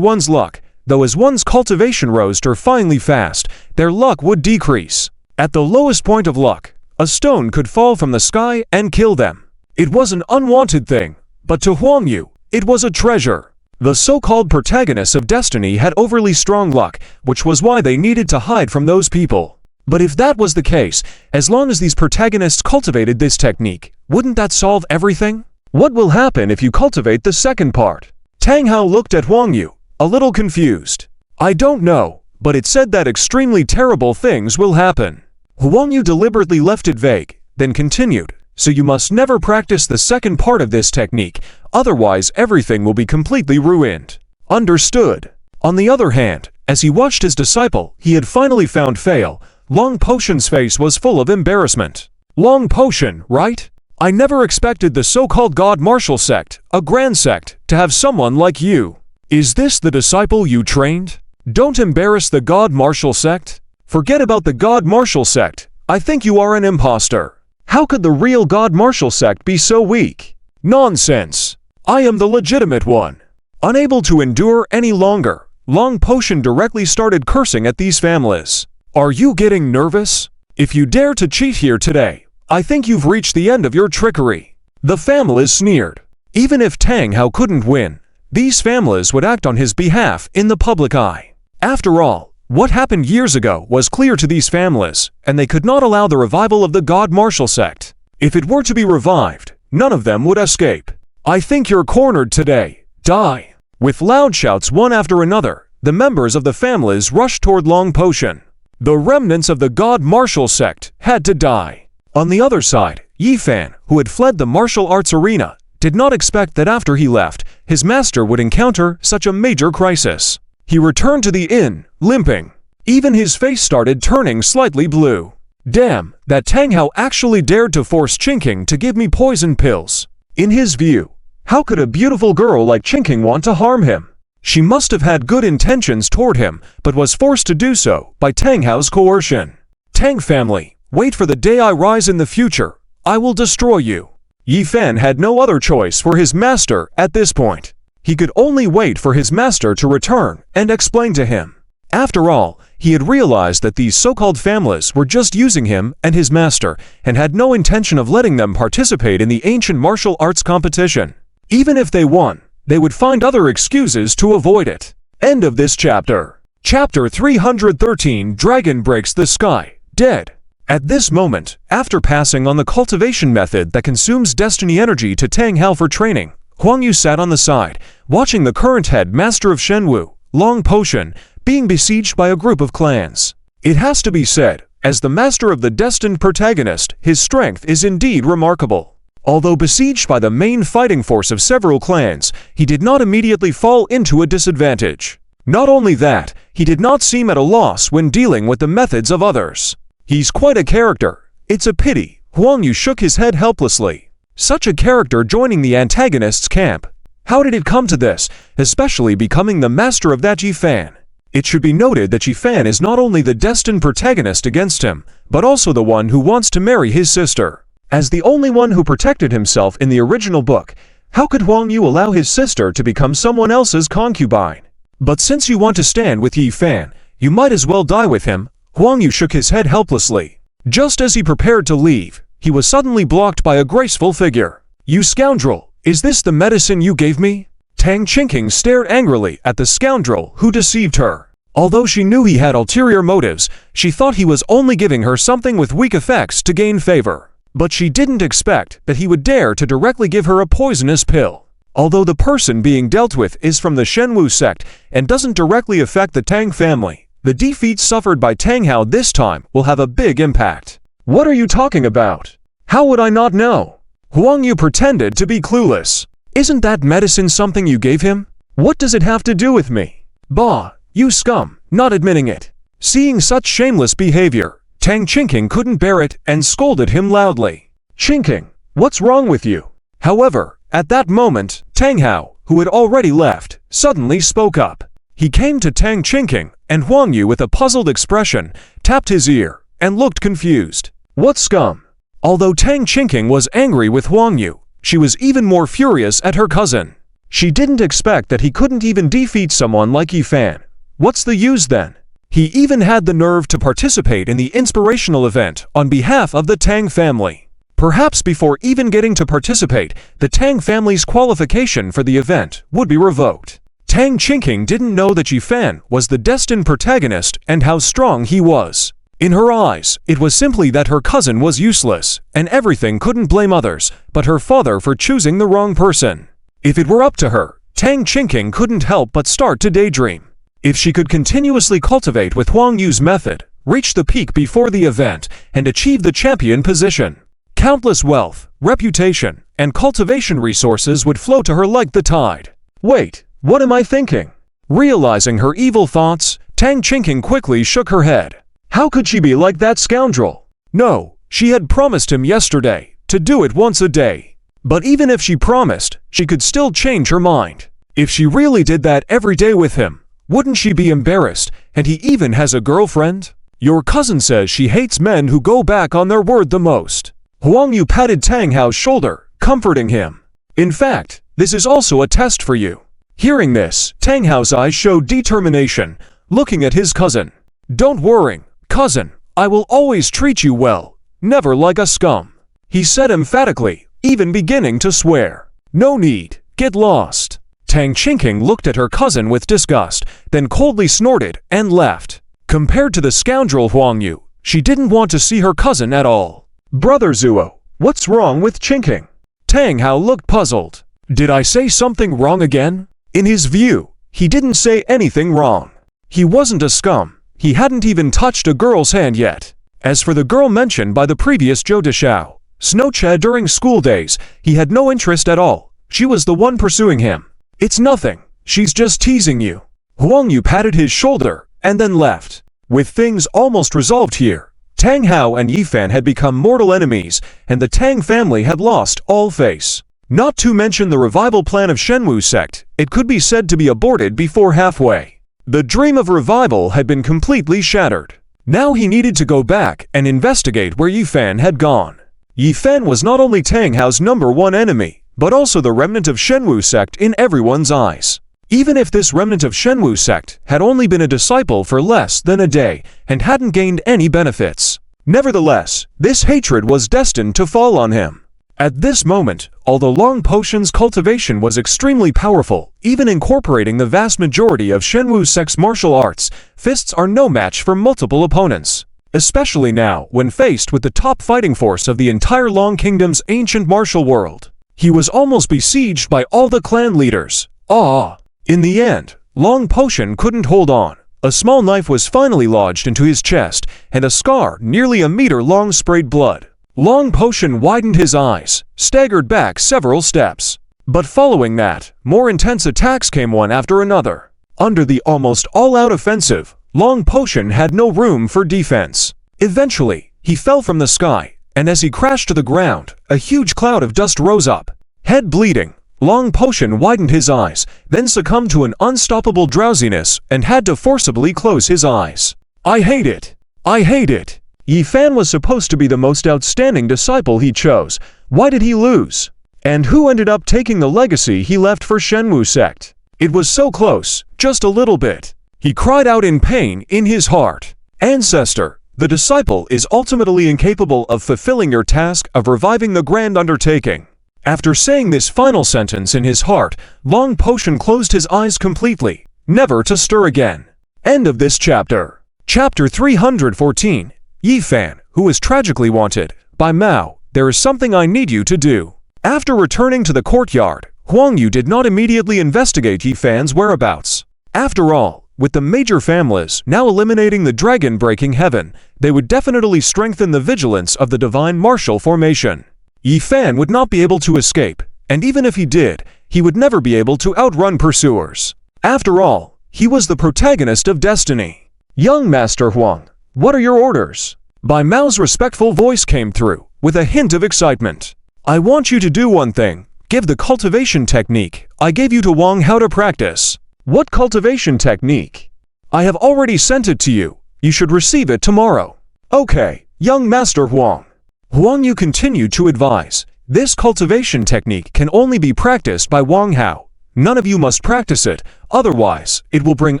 one's luck, though as one's cultivation rose terrifyingly fast, their luck would decrease. At the lowest point of luck, a stone could fall from the sky and kill them. It was an unwanted thing, but to Huang Yu, it was a treasure. The so-called protagonists of destiny had overly strong luck, which was why they needed to hide from those people. But if that was the case, as long as these protagonists cultivated this technique, wouldn't that solve everything? What will happen if you cultivate the second part? Tang Hao looked at Huang Yu, a little confused. "I don't know, but it said that extremely terrible things will happen." Huang Yu deliberately left it vague, then continued, "So you must never practice the second part of this technique, otherwise everything will be completely ruined." "Understood." On the other hand, as he watched his disciple he had finally found fail, Long Potion's face was full of embarrassment. "Long Potion, right? I never expected the so-called God martial sect, a grand sect, to have someone like you. Is this the disciple you trained? Don't embarrass the God martial sect. Forget about the God martial sect. I think you are an imposter. How could the real God martial sect be so weak? Nonsense. I am the legitimate one." Unable to endure any longer, Long Potion directly started cursing at these families. "Are you getting nervous? If you dare to cheat here today, I think you've reached the end of your trickery." The families sneered. Even if Tang Hao couldn't win, these families would act on his behalf in the public eye. After all, what happened years ago was clear to these families, and they could not allow the revival of the God Marshall sect. If it were to be revived, none of them would escape. I think you're cornered today. Die! With loud shouts one after another, the members of the families rushed toward Long Potion. The remnants of the God Marshall sect had to die. On the other side, Yifan, who had fled the martial arts arena, did not expect that after he left, his master would encounter such a major crisis. He returned to the inn, limping. Even his face started turning slightly blue. Damn, that Tang Hao actually dared to force Qingqing to give me poison pills. In his view, how could a beautiful girl like Qingqing want to harm him? She must have had good intentions toward him, but was forced to do so by Tang Hao's coercion. Tang family, wait for the day I rise in the future. I will destroy you. Yifan had no other choice for his master at this point. He could only wait for his master to return and explain to him. After all, he had realized that these so-called families were just using him and his master and had no intention of letting them participate in the ancient martial arts competition. Even if they won, they would find other excuses to avoid it. End of this chapter. Chapter 313 Dragon Breaks the Sky, Dead. At this moment, after passing on the cultivation method that consumes destiny energy to Tang Hao for training, Huang Yu sat on the side, watching the current head master of Shenwu, Long Potion, being besieged by a group of clans. It has to be said, as the master of the destined protagonist, his strength is indeed remarkable. Although besieged by the main fighting force of several clans, he did not immediately fall into a disadvantage. Not only that, he did not seem at a loss when dealing with the methods of others. He's quite a character. It's a pity. Huang Yu shook his head helplessly. Such a character joining the antagonist's camp. How did it come to this, especially becoming the master of that Yifan? It should be noted that Yifan is not only the destined protagonist against him, but also the one who wants to marry his sister. As the only one who protected himself in the original book, how could Huang Yu allow his sister to become someone else's concubine? But since you want to stand with Yifan, you might as well die with him. Huang Yu shook his head helplessly. Just as he prepared to leave, he was suddenly blocked by a graceful figure. You scoundrel, is this the medicine you gave me? Tang Qingqing stared angrily at the scoundrel who deceived her. Although she knew he had ulterior motives, she thought he was only giving her something with weak effects to gain favor. But she didn't expect that he would dare to directly give her a poisonous pill. Although the person being dealt with is from the Shenwu sect and doesn't directly affect the Tang family, the defeat suffered by Tang Hao this time will have a big impact. What are you talking about? How would I not know? Huang Yu pretended to be clueless. Isn't that medicine something you gave him? What does it have to do with me? Bah, you scum, not admitting it. Seeing such shameless behavior, Tang Qingqing couldn't bear it and scolded him loudly. Qingqing, what's wrong with you? However, at that moment, Tang Hao, who had already left, suddenly spoke up. He came to Tang Qingqing, and Huang Yu with a puzzled expression, tapped his ear, and looked confused. What scum? Although Tang Qingqing was angry with Huang Yu, she was even more furious at her cousin. She didn't expect that he couldn't even defeat someone like Yifan. What's the use then? He even had the nerve to participate in the inspirational event on behalf of the Tang family. Perhaps before even getting to participate, the Tang family's qualification for the event would be revoked. Tang Qingqing didn't know that Yifan was the destined protagonist and how strong he was. In her eyes, it was simply that her cousin was useless, and everything couldn't blame others but her father for choosing the wrong person. If it were up to her, Tang Qingqing couldn't help but start to daydream. If she could continuously cultivate with Huang Yu's method, reach the peak before the event, and achieve the champion position, countless wealth, reputation, and cultivation resources would flow to her like the tide. Wait, what am I thinking? Realizing her evil thoughts, Tang Qingqing quickly shook her head. How could she be like that scoundrel? No, she had promised him yesterday to do it once a day. But even if she promised, she could still change her mind. If she really did that every day with him, wouldn't she be embarrassed? And he even has a girlfriend? Your cousin says she hates men who go back on their word the most. Huang Yu patted Tang Hao's shoulder, comforting him. In fact, this is also a test for you. Hearing this, Tang Hao's eyes showed determination, looking at his cousin. Don't worry, cousin, I will always treat you well, never like a scum, he said emphatically, even beginning to swear. No need, get lost. Tang Qingqing looked at her cousin with disgust, then coldly snorted and left. Compared to the scoundrel Huang Yu, she didn't want to see her cousin at all. Brother Zuo, what's wrong with Qingqing? Tang Hao looked puzzled. Did I say something wrong again? In his view, he didn't say anything wrong. He wasn't a scum. He hadn't even touched a girl's hand yet. As for the girl mentioned by the previous Zhou Deshao, Snowcha during school days, he had no interest at all. She was the one pursuing him. It's nothing. She's just teasing you. Huang Yu patted his shoulder and then left. With things almost resolved here, Tang Hao and Yifan had become mortal enemies, and the Tang family had lost all face. Not to mention the revival plan of Shenwu sect, it could be said to be aborted before halfway. The dream of revival had been completely shattered. Now he needed to go back and investigate where Yifan had gone. Yifan was not only Tang Hao's #1 enemy, but also the remnant of Shenwu sect in everyone's eyes. Even if this remnant of Shenwu sect had only been a disciple for less than a day and hadn't gained any benefits, nevertheless, this hatred was destined to fall on him. At this moment, although Long Potion's cultivation was extremely powerful, even incorporating the vast majority of Shenwu sect's martial arts, fists are no match for multiple opponents. Especially now, when faced with the top fighting force of the entire Long Kingdom's ancient martial world. He was almost besieged by all the clan leaders. In the end, Long Potion couldn't hold on. A small knife was finally lodged into his chest, and a scar nearly a meter long sprayed blood. Long Potion widened his eyes, staggered back several steps. But following that, more intense attacks came one after another. Under the almost all-out offensive, Long Potion had no room for defense. Eventually, he fell from the sky, and as he crashed to the ground, a huge cloud of dust rose up. Head bleeding, Long Potion widened his eyes, then succumbed to an unstoppable drowsiness and had to forcibly close his eyes. I hate it. I hate it. Yifan was supposed to be the most outstanding disciple he chose. Why did he lose? And who ended up taking the legacy he left for Shenwu sect? It was so close, just a little bit. He cried out in pain in his heart. Ancestor, the disciple is ultimately incapable of fulfilling your task of reviving the grand undertaking. After saying this final sentence in his heart, Long Potion closed his eyes completely, never to stir again. End of this chapter. Chapter 314. Yifan, who was tragically wanted. By Mao, there is something I need you to do. After returning to the courtyard, Huang Yu did not immediately investigate Yifan's whereabouts. After all, with the major families now eliminating the dragon breaking heaven, they would definitely strengthen the vigilance of the divine martial formation. Yifan would not be able to escape, and even if he did, he would never be able to outrun pursuers. After all, he was the protagonist of destiny. Young Master Huang, what are your orders? Bai Mao's respectful voice came through, with a hint of excitement. I want you to do one thing. Give the cultivation technique I gave you to Wang Hao to practice. What cultivation technique? I have already sent it to you. You should receive it tomorrow. Okay, young Master Huang. Huang Yu continued to advise. This cultivation technique can only be practiced by Wang Hao. None of you must practice it, otherwise, it will bring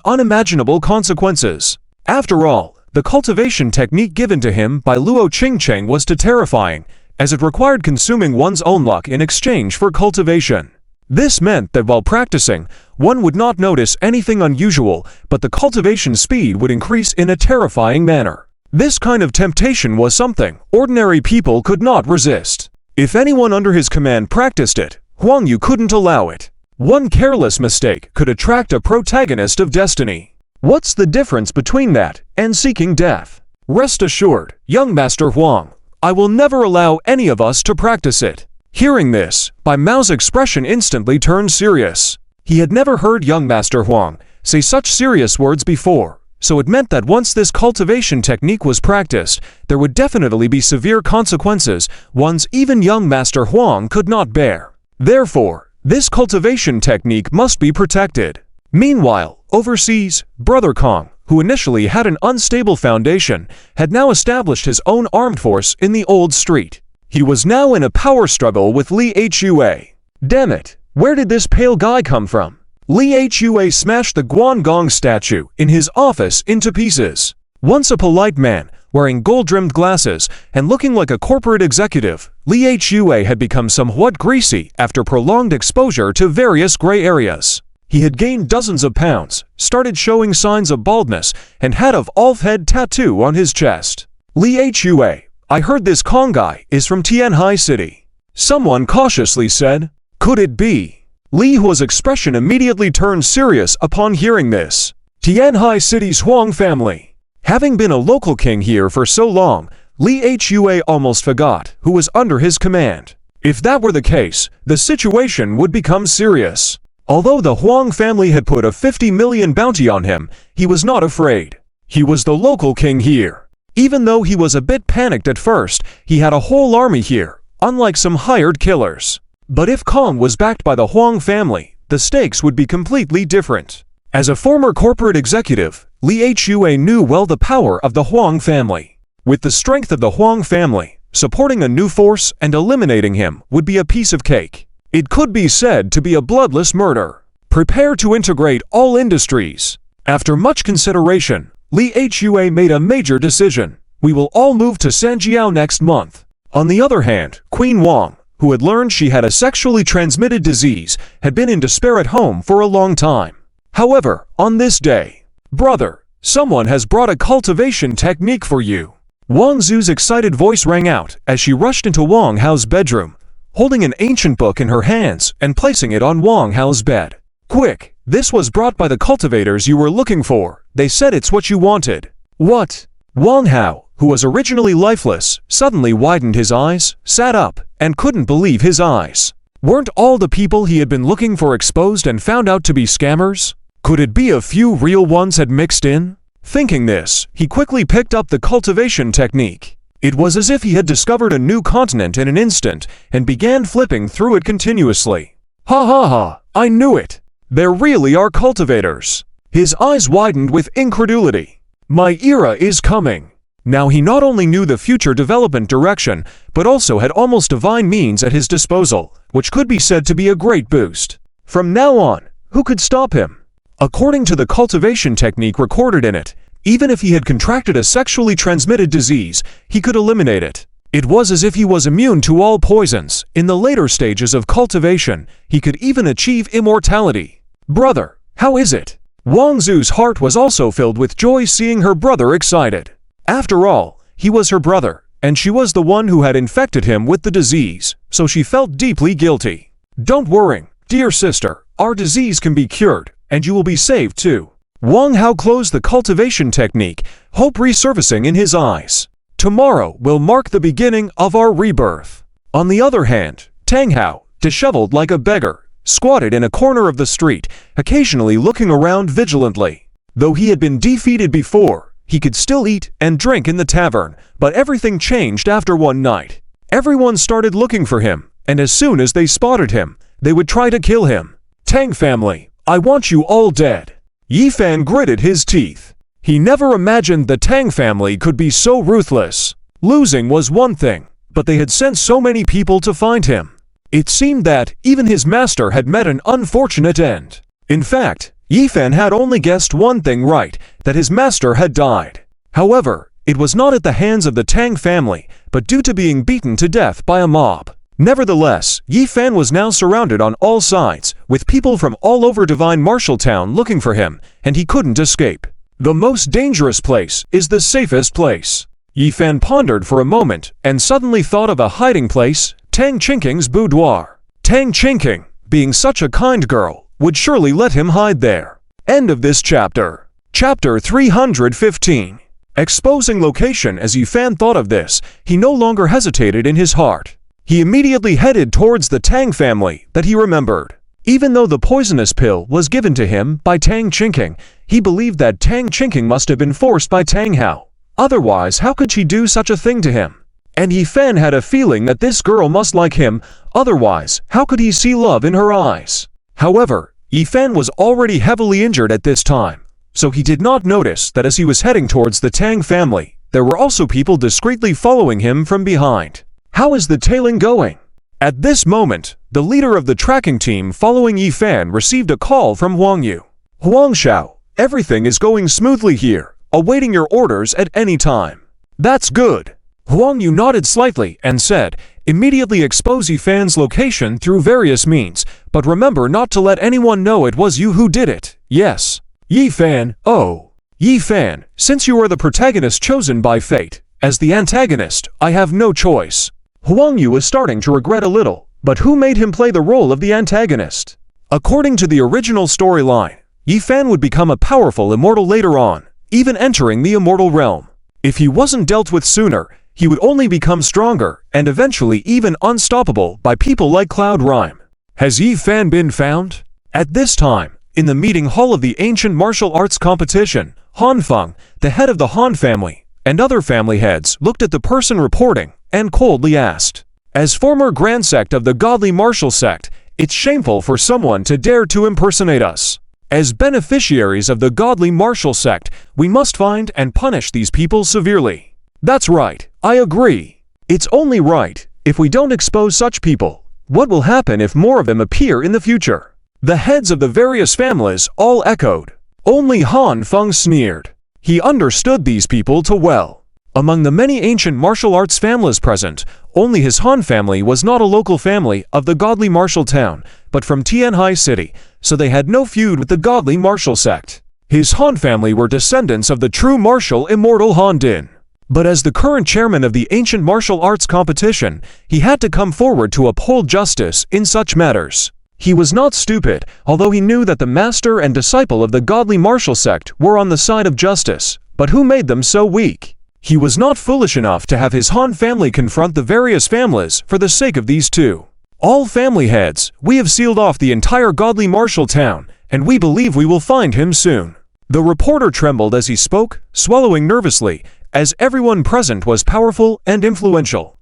unimaginable consequences. After all, the cultivation technique given to him by Luo Qingcheng was too terrifying, as it required consuming one's own luck in exchange for cultivation. This meant that while practicing, one would not notice anything unusual, but the cultivation speed would increase in a terrifying manner. This kind of temptation was something ordinary people could not resist. If anyone under his command practiced it, Huang Yu couldn't allow it. One careless mistake could attract a protagonist of destiny. What's the difference between that and seeking death? Rest assured, young Master Huang, I will never allow any of us to practice it. Hearing this, Bai Mao's expression instantly turned serious. He had never heard young Master Huang say such serious words before, so it meant that once this cultivation technique was practiced, there would definitely be severe consequences ones even young Master Huang could not bear. Therefore, this cultivation technique must be protected. Meanwhile, overseas, Brother Kong, who initially had an unstable foundation, had now established his own armed force in the old street. He was now in a power struggle with Li Hua. Damn it, where did this pale guy come from? Li Hua smashed the Guangong statue in his office into pieces. Once a polite man, Wearing gold-rimmed glasses and looking like a corporate executive, Li Hua had become somewhat greasy after prolonged exposure to various gray areas. He had gained dozens of pounds, started showing signs of baldness, and had a wolf head tattoo on his chest. Li Hua, I heard this Kong guy is from Tianhai City. Someone cautiously said. Could it be? Li Hua's expression immediately turned serious upon hearing this. Tianhai City's Huang family. Having been a local king here for so long, Li Hua almost forgot who was under his command. If that were the case, the situation would become serious. Although the Huang family had put a 50 million bounty on him, he was not afraid. He was the local king here. Even though he was a bit panicked at first, he had a whole army here, unlike some hired killers. But if Kong was backed by the Huang family, the stakes would be completely different. As a former corporate executive, Li Hua knew well the power of the Huang family. With the strength of the Huang family, supporting a new force and eliminating him would be a piece of cake. It could be said to be a bloodless murder. Prepare to integrate all industries. After much consideration, Li Hua made a major decision. We will all move to Sanjiao next month. On the other hand, Queen Wang, who had learned she had a sexually transmitted disease, had been in despair at home for a long time. However, on this day, brother, someone has brought a cultivation technique for you. Wang Zu's excited voice rang out as she rushed into Wang Hao's bedroom, holding an ancient book in her hands and placing it on Wang Hao's bed. Quick, this was brought by the cultivators you were looking for. They said it's what you wanted. What? Wang Hao, who was originally lifeless, suddenly widened his eyes, sat up, and couldn't believe his eyes. Weren't all the people he had been looking for exposed and found out to be scammers? Could it be a few real ones had mixed in? Thinking this, he quickly picked up the cultivation technique. It was as if he had discovered a new continent in an instant and began flipping through it continuously. Ha ha ha, I knew it! There really are cultivators. His eyes widened with incredulity. My era is coming. Now he not only knew the future development direction, but also had almost divine means at his disposal, which could be said to be a great boost. From now on, who could stop him? According to the cultivation technique recorded in it, even if he had contracted a sexually transmitted disease, he could eliminate it. It was as if he was immune to all poisons. In the later stages of cultivation, he could even achieve immortality. Brother, how is it? Wang Zu's heart was also filled with joy seeing her brother excited. After all, he was her brother, and she was the one who had infected him with the disease, so she felt deeply guilty. Don't worry, dear sister, our disease can be cured, and you will be saved too. Wang Hao closed the cultivation technique, hope resurfacing in his eyes. Tomorrow will mark the beginning of our rebirth. On the other hand, Tang Hao, disheveled like a beggar, squatted in a corner of the street, occasionally looking around vigilantly. Though he had been defeated before, he could still eat and drink in the tavern, but everything changed after one night. Everyone started looking for him, and as soon as they spotted him, they would try to kill him. Tang family, I want you all dead. Yi Fan gritted his teeth. He never imagined the Tang family could be so ruthless. Losing was one thing, but they had sent so many people to find him. It seemed that even his master had met an unfortunate end. In fact, Yi Fan had only guessed one thing right, that his master had died. However, it was not at the hands of the Tang family, but due to being beaten to death by a mob. Nevertheless, Yi Fan was now surrounded on all sides, with people from all over Divine Martial Town looking for him, and he couldn't escape. The most dangerous place is the safest place. Yi Fan pondered for a moment, and suddenly thought of a hiding place, Tang Qinking's boudoir. Tang Qingking, being such a kind girl, would surely let him hide there. End of this chapter. Chapter 315. Exposing location. As Yi Fan thought of this, he no longer hesitated in his heart. He immediately headed towards the Tang family that he remembered. Even though the poisonous pill was given to him by Tang Qingking, he believed that Tang Qingking must have been forced by Tang Hao. Otherwise, how could she do such a thing to him? And Yi Fan had a feeling that this girl must like him, otherwise, how could he see love in her eyes? However, Yi Fan was already heavily injured at this time, so he did not notice that as he was heading towards the Tang family, there were also people discreetly following him from behind. How is the tailing going? At this moment, the leader of the tracking team following Yi Fan received a call from Huang Yu. Huang Shao, everything is going smoothly here, awaiting your orders at any time. That's good. Huang Yu nodded slightly and said, immediately expose Yifan's location through various means, but remember not to let anyone know it was you who did it. Yes. Yifan, oh. Yifan, since you are the protagonist chosen by fate, as the antagonist, I have no choice. Huang Yu was starting to regret a little, but who made him play the role of the antagonist? According to the original storyline, Yifan would become a powerful immortal later on, even entering the immortal realm. If he wasn't dealt with sooner, he would only become stronger and eventually even unstoppable by people like Cloud Rhyme. Has Yifan been found? At this time, in the meeting hall of the ancient martial arts competition, Han Feng, the head of the Han family, and other family heads looked at the person reporting and coldly asked, as former grand sect of the godly martial sect, it's shameful for someone to dare to impersonate us. As beneficiaries of the godly martial sect, we must find and punish these people severely. That's right, I agree. It's only right. If we don't expose such people, what will happen if more of them appear in the future? The heads of the various families all echoed. Only Han Feng sneered. He understood these people too well. Among the many ancient martial arts families present, only his Han family was not a local family of the godly martial town, but from Tianhai City, so they had no feud with the godly martial sect. His Han family were descendants of the true martial immortal Han Din. But as the current chairman of the ancient martial arts competition, he had to come forward to uphold justice in such matters. He was not stupid, although he knew that the master and disciple of the godly martial sect were on the side of justice. But who made them so weak? He was not foolish enough to have his Han family confront the various families for the sake of these two. All family heads, we have sealed off the entire godly martial town, and we believe we will find him soon. The reporter trembled as he spoke, swallowing nervously, as everyone present was powerful and influential.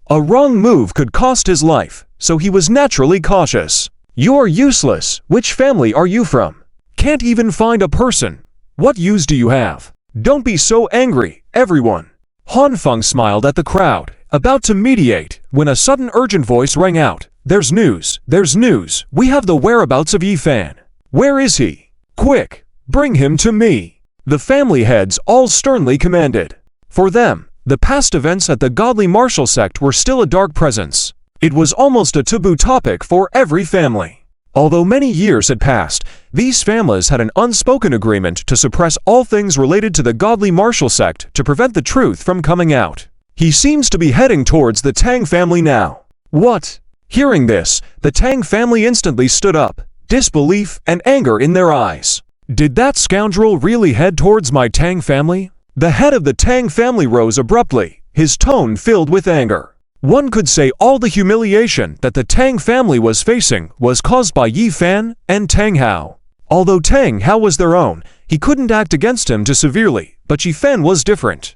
A wrong move could cost his life, so he was naturally cautious. You're useless. Which family are you from? Can't even find a person. What use do you have? Don't be so angry, everyone. Han Feng smiled at the crowd, about to mediate, when a sudden urgent voice rang out. There's news, there's news. We have the whereabouts of Yifan. Where is he? Quick, bring him to me. The family heads all sternly commanded. For them, the past events at the godly martial sect were still a dark presence. It was almost a taboo topic for every family. Although many years had passed, these families had an unspoken agreement to suppress all things related to the godly martial sect to prevent the truth from coming out. He seems to be heading towards the Tang family now. What? Hearing this, the Tang family instantly stood up, disbelief and anger in their eyes. Did that scoundrel really head towards my Tang family? The head of the Tang family rose abruptly, his tone filled with anger. One could say all the humiliation that the Tang family was facing was caused by Yifan and Tang Hao. Although Tang Hao was their own, he couldn't act against him too severely, but Yifan was different.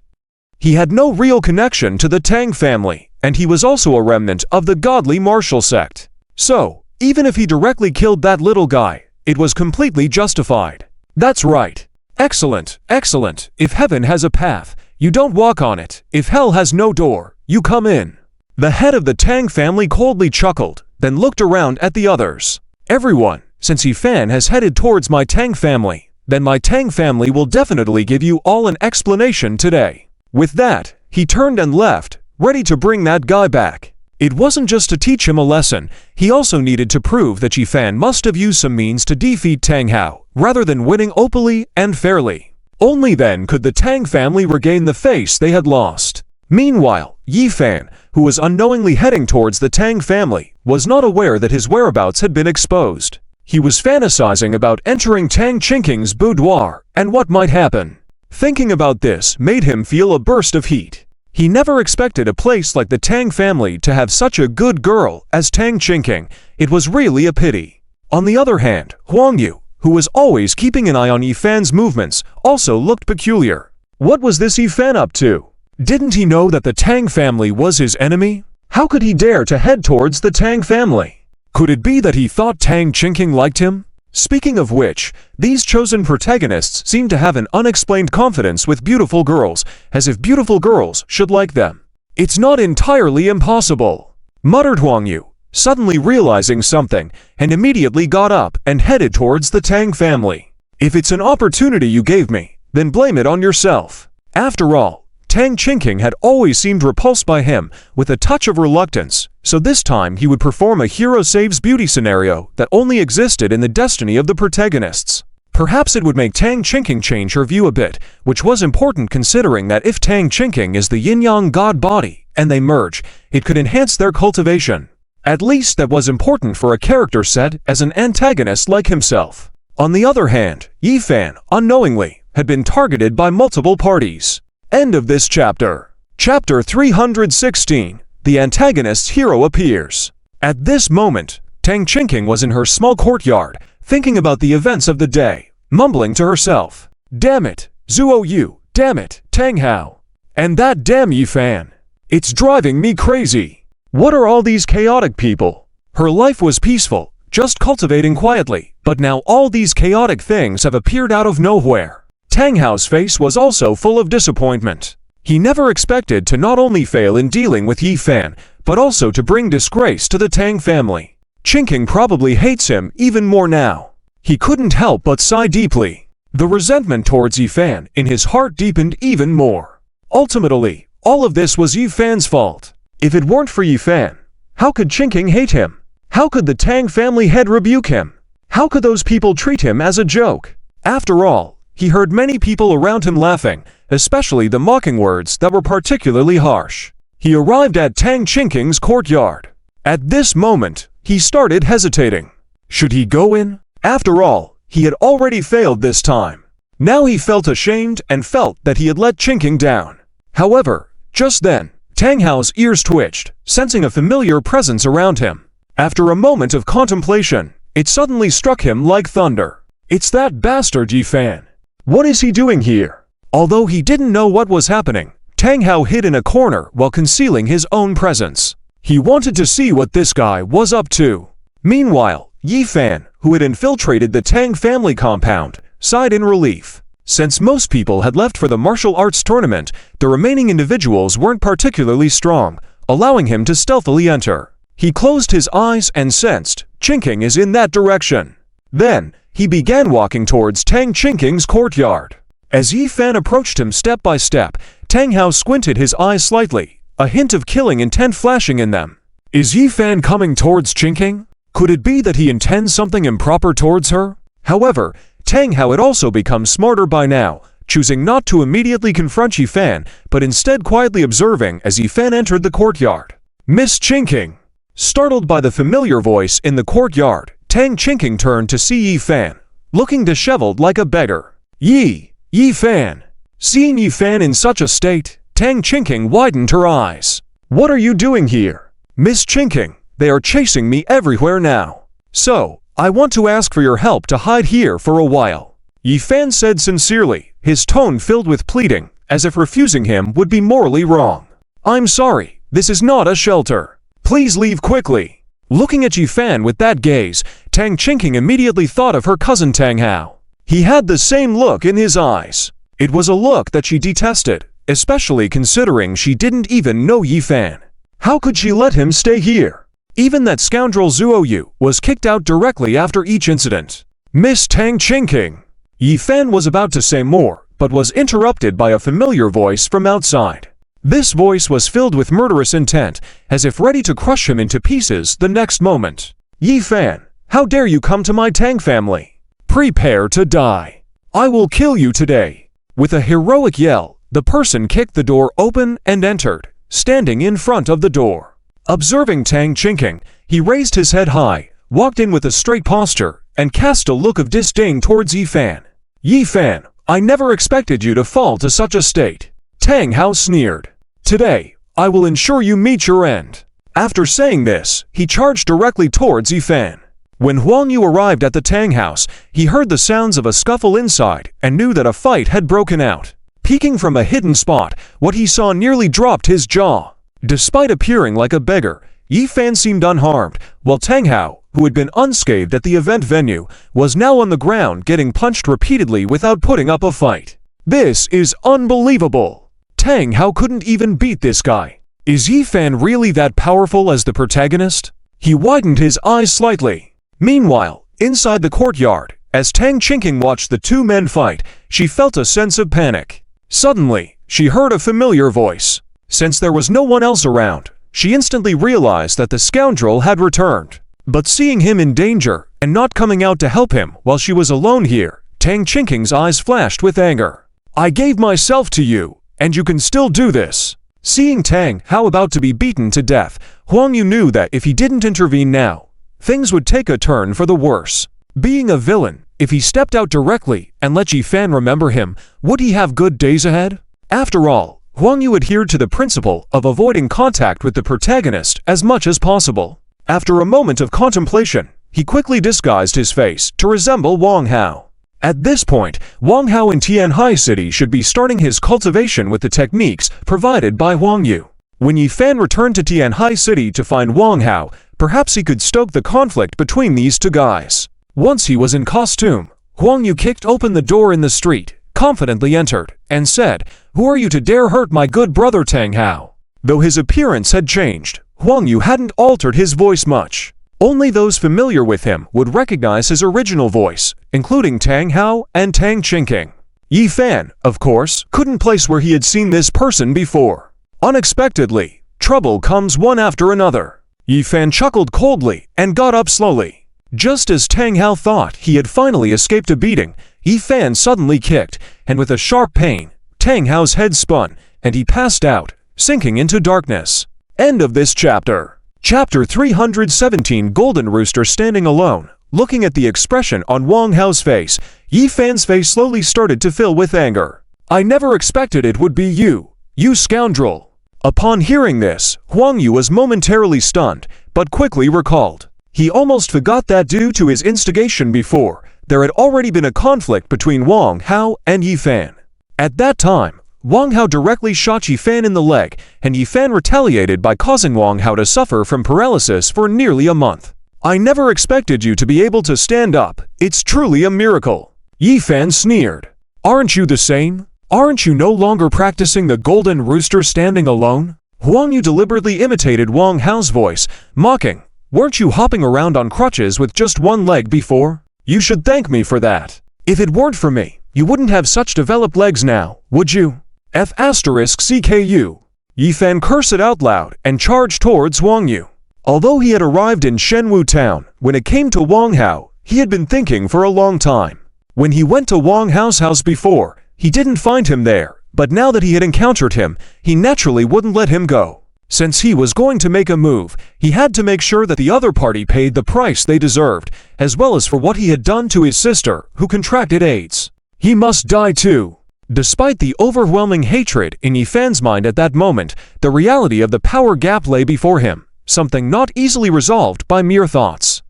He had no real connection to the Tang family, and he was also a remnant of the godly martial sect. So, even if he directly killed that little guy, it was completely justified. That's right. Excellent, excellent. If heaven has a path, you don't walk on it. If hell has no door, you come in. The head of the Tang family coldly chuckled, then looked around at the others. Everyone, since Yifan has headed towards my Tang family, then my Tang family will definitely give you all an explanation today. With that, he turned and left, ready to bring that guy back. It wasn't just to teach him a lesson, he also needed to prove that Yifan must have used some means to defeat Tang Hao, rather than winning openly and fairly. Only then could the Tang family regain the face they had lost. Meanwhile, Yifan, who was unknowingly heading towards the Tang family, was not aware that his whereabouts had been exposed. He was fantasizing about entering Tang Chinking's boudoir and what might happen. Thinking about this made him feel a burst of heat. He never expected a place like the Tang family to have such a good girl as Tang Chinking. It was really a pity. On the other hand, Huang Yu, who was always keeping an eye on Yifan's movements, also looked peculiar. What was this Yifan up to? Didn't he know that the Tang family was his enemy? How could he dare to head towards the Tang family? Could it be that he thought Tang Chinking liked him? Speaking of which, these chosen protagonists seem to have an unexplained confidence with beautiful girls, as if beautiful girls should like them. It's not entirely impossible, muttered Huang Yu, suddenly realizing something, and immediately got up and headed towards the Tang family. If it's an opportunity you gave me, then blame it on yourself. After all, Tang Qingqing had always seemed repulsed by him with a touch of reluctance, so this time he would perform a hero saves beauty scenario that only existed in the destiny of the protagonists. Perhaps it would make Tang Qingqing change her view a bit, which was important considering that if Tang Qingqing is the yin-yang god body and they merge, it could enhance their cultivation. At least that was important for a character set as an antagonist like himself. On the other hand, Yi Fan, unknowingly, had been targeted by multiple parties. End of this chapter. Chapter 316. The antagonist's hero appears. At this moment, Tang Qingqing was in her small courtyard, thinking about the events of the day, mumbling to herself, "Damn it, Zuo Yu, damn it, Tang Hao. And that damn Yi Fan. It's driving me crazy. What are all these chaotic people?" Her life was peaceful, just cultivating quietly, but now all these chaotic things have appeared out of nowhere. Tang Hao's face was also full of disappointment. He never expected to not only fail in dealing with Yi Fan, but also to bring disgrace to the Tang family. Qingqing probably hates him even more now. He couldn't help but sigh deeply. The resentment towards Yi Fan in his heart deepened even more. Ultimately, all of this was Yi Fan's fault. If it weren't for Yi Fan, how could Qingqing hate him? How could the Tang family head rebuke him? How could those people treat him as a joke? After all, he heard many people around him laughing, especially the mocking words that were particularly harsh. He arrived at Tang Qingqing's courtyard. At this moment, he started hesitating. Should he go in? After all, he had already failed this time. Now he felt ashamed and felt that he had let Qingqing down. However, just then, Tang Hao's ears twitched, sensing a familiar presence around him. After a moment of contemplation, it suddenly struck him like thunder. It's that bastard Yi Fan. What is he doing here? Although he didn't know what was happening, Tang Hao hid in a corner while concealing his own presence. He wanted to see what this guy was up to. Meanwhile, Yi Fan, who had infiltrated the Tang family compound, sighed in relief. Since most people had left for the martial arts tournament, the remaining individuals weren't particularly strong, allowing him to stealthily enter. He closed his eyes and sensed Qingqing is in that direction. Then, he began walking towards Tang Qingqing's courtyard. As Yi Fan approached him step by step, Tang Hao squinted his eyes slightly, a hint of killing intent flashing in them. Is Yi Fan coming towards Qingqing? Could it be that he intends something improper towards her? However, Tang Hao had also become smarter by now, choosing not to immediately confront Yi Fan, but instead quietly observing as Yi Fan entered the courtyard. Miss Qingqing! Startled by the familiar voice in the courtyard, Tang Qingqing turned to see Yi Fan, looking disheveled like a beggar. Yi Fan! Seeing Yi Fan in such a state, Tang Qingqing widened her eyes. What are you doing here? Miss Qingqing, they are chasing me everywhere now. So, I want to ask for your help to hide here for a while. Yi Fan said sincerely, his tone filled with pleading, as if refusing him would be morally wrong. I'm sorry, this is not a shelter. Please leave quickly. Looking at Yi Fan with that gaze, Tang Qingqing immediately thought of her cousin Tang Hao. He had the same look in his eyes. It was a look that she detested, especially considering she didn't even know Yi Fan. How could she let him stay here? Even that scoundrel Zuo Yu was kicked out directly after each incident. Miss Tang Qingqing! Yi Fan was about to say more, but was interrupted by a familiar voice from outside. This voice was filled with murderous intent, as if ready to crush him into pieces the next moment. Yi Fan, how dare you come to my Tang family? Prepare to die. I will kill you today. With a heroic yell, the person kicked the door open and entered, standing in front of the door. Observing Tang Qingqing, he raised his head high, walked in with a straight posture, and cast a look of disdain towards Yi Fan. Yi Fan, I never expected you to fall to such a state. Tang Hao sneered. Today, I will ensure you meet your end. After saying this, he charged directly towards Yi Fan. When Huang Yu arrived at the Tang house, he heard the sounds of a scuffle inside and knew that a fight had broken out. Peeking from a hidden spot, what he saw nearly dropped his jaw. Despite appearing like a beggar, Yi Fan seemed unharmed, while Tang Hao, who had been unscathed at the event venue, was now on the ground getting punched repeatedly without putting up a fight. This is unbelievable! Tang Hao couldn't even beat this guy. Is Yi Fan really that powerful as the protagonist? He widened his eyes slightly. Meanwhile, inside the courtyard, as Tang Qingqing watched the two men fight, she felt a sense of panic. Suddenly, she heard a familiar voice. Since there was no one else around, she instantly realized that the scoundrel had returned. But seeing him in danger and not coming out to help him while she was alone here, Tang Chinking's eyes flashed with anger. "I gave myself to you, and you can still do this." Seeing Tang Hao about to be beaten to death, Huang Yu knew that if he didn't intervene now, things would take a turn for the worse. Being a villain, if he stepped out directly and let Yi Fan remember him, would he have good days ahead? After all, Huang Yu adhered to the principle of avoiding contact with the protagonist as much as possible. After a moment of contemplation, he quickly disguised his face to resemble Wang Hao. At this point, Wang Hao in Tianhai City should be starting his cultivation with the techniques provided by Huang Yu. When Yi Fan returned to Tianhai City to find Wang Hao, perhaps he could stoke the conflict between these two guys. Once he was in costume, Huang Yu kicked open the door in the street, confidently entered, and said, "Who are you to dare hurt my good brother Tang Hao?" Though his appearance had changed, Huang Yu hadn't altered his voice much. Only those familiar with him would recognize his original voice, including Tang Hao and Tang Chinking. Yi Fan, of course, couldn't place where he had seen this person before. Unexpectedly, trouble comes one after another. Yi Fan chuckled coldly and got up slowly. Just as Tang Hao thought he had finally escaped a beating, Yi Fan suddenly kicked, and with a sharp pain, Tang Hao's head spun, and he passed out, sinking into darkness. End of this chapter. Chapter 317. Golden Rooster standing alone, looking at the expression on Wang Hao's face, Yi Fan's face slowly started to fill with anger. "I never expected it would be you, you scoundrel." Upon hearing this, Huang Yu was momentarily stunned, but quickly recalled. He almost forgot that due to his instigation before, there had already been a conflict between Wang Hao and Yi Fan. At that time, Wang Hao directly shot Yi Fan in the leg, and Yi Fan retaliated by causing Wang Hao to suffer from paralysis for nearly a month. "I never expected you to be able to stand up. It's truly a miracle." Yi Fan sneered. "Aren't you the same? Aren't you no longer practicing the Golden Rooster standing alone?" Huang Yu deliberately imitated Wang Hao's voice, mocking, "Weren't you hopping around on crutches with just one leg before? You should thank me for that. If it weren't for me, you wouldn't have such developed legs now, would you? F***CKU. Yi Fan cursed out loud and charged towards Huang Yu. Although he had arrived in Shenwu town, when it came to Wang Hao, he had been thinking for a long time. When he went to Wang Hao's house before, he didn't find him there, but now that he had encountered him, he naturally wouldn't let him go. Since he was going to make a move, he had to make sure that the other party paid the price they deserved, as well as for what he had done to his sister, who contracted AIDS. He must die too. Despite the overwhelming hatred in Yi Fan's mind at that moment, the reality of the power gap lay before him, something not easily resolved by mere thoughts.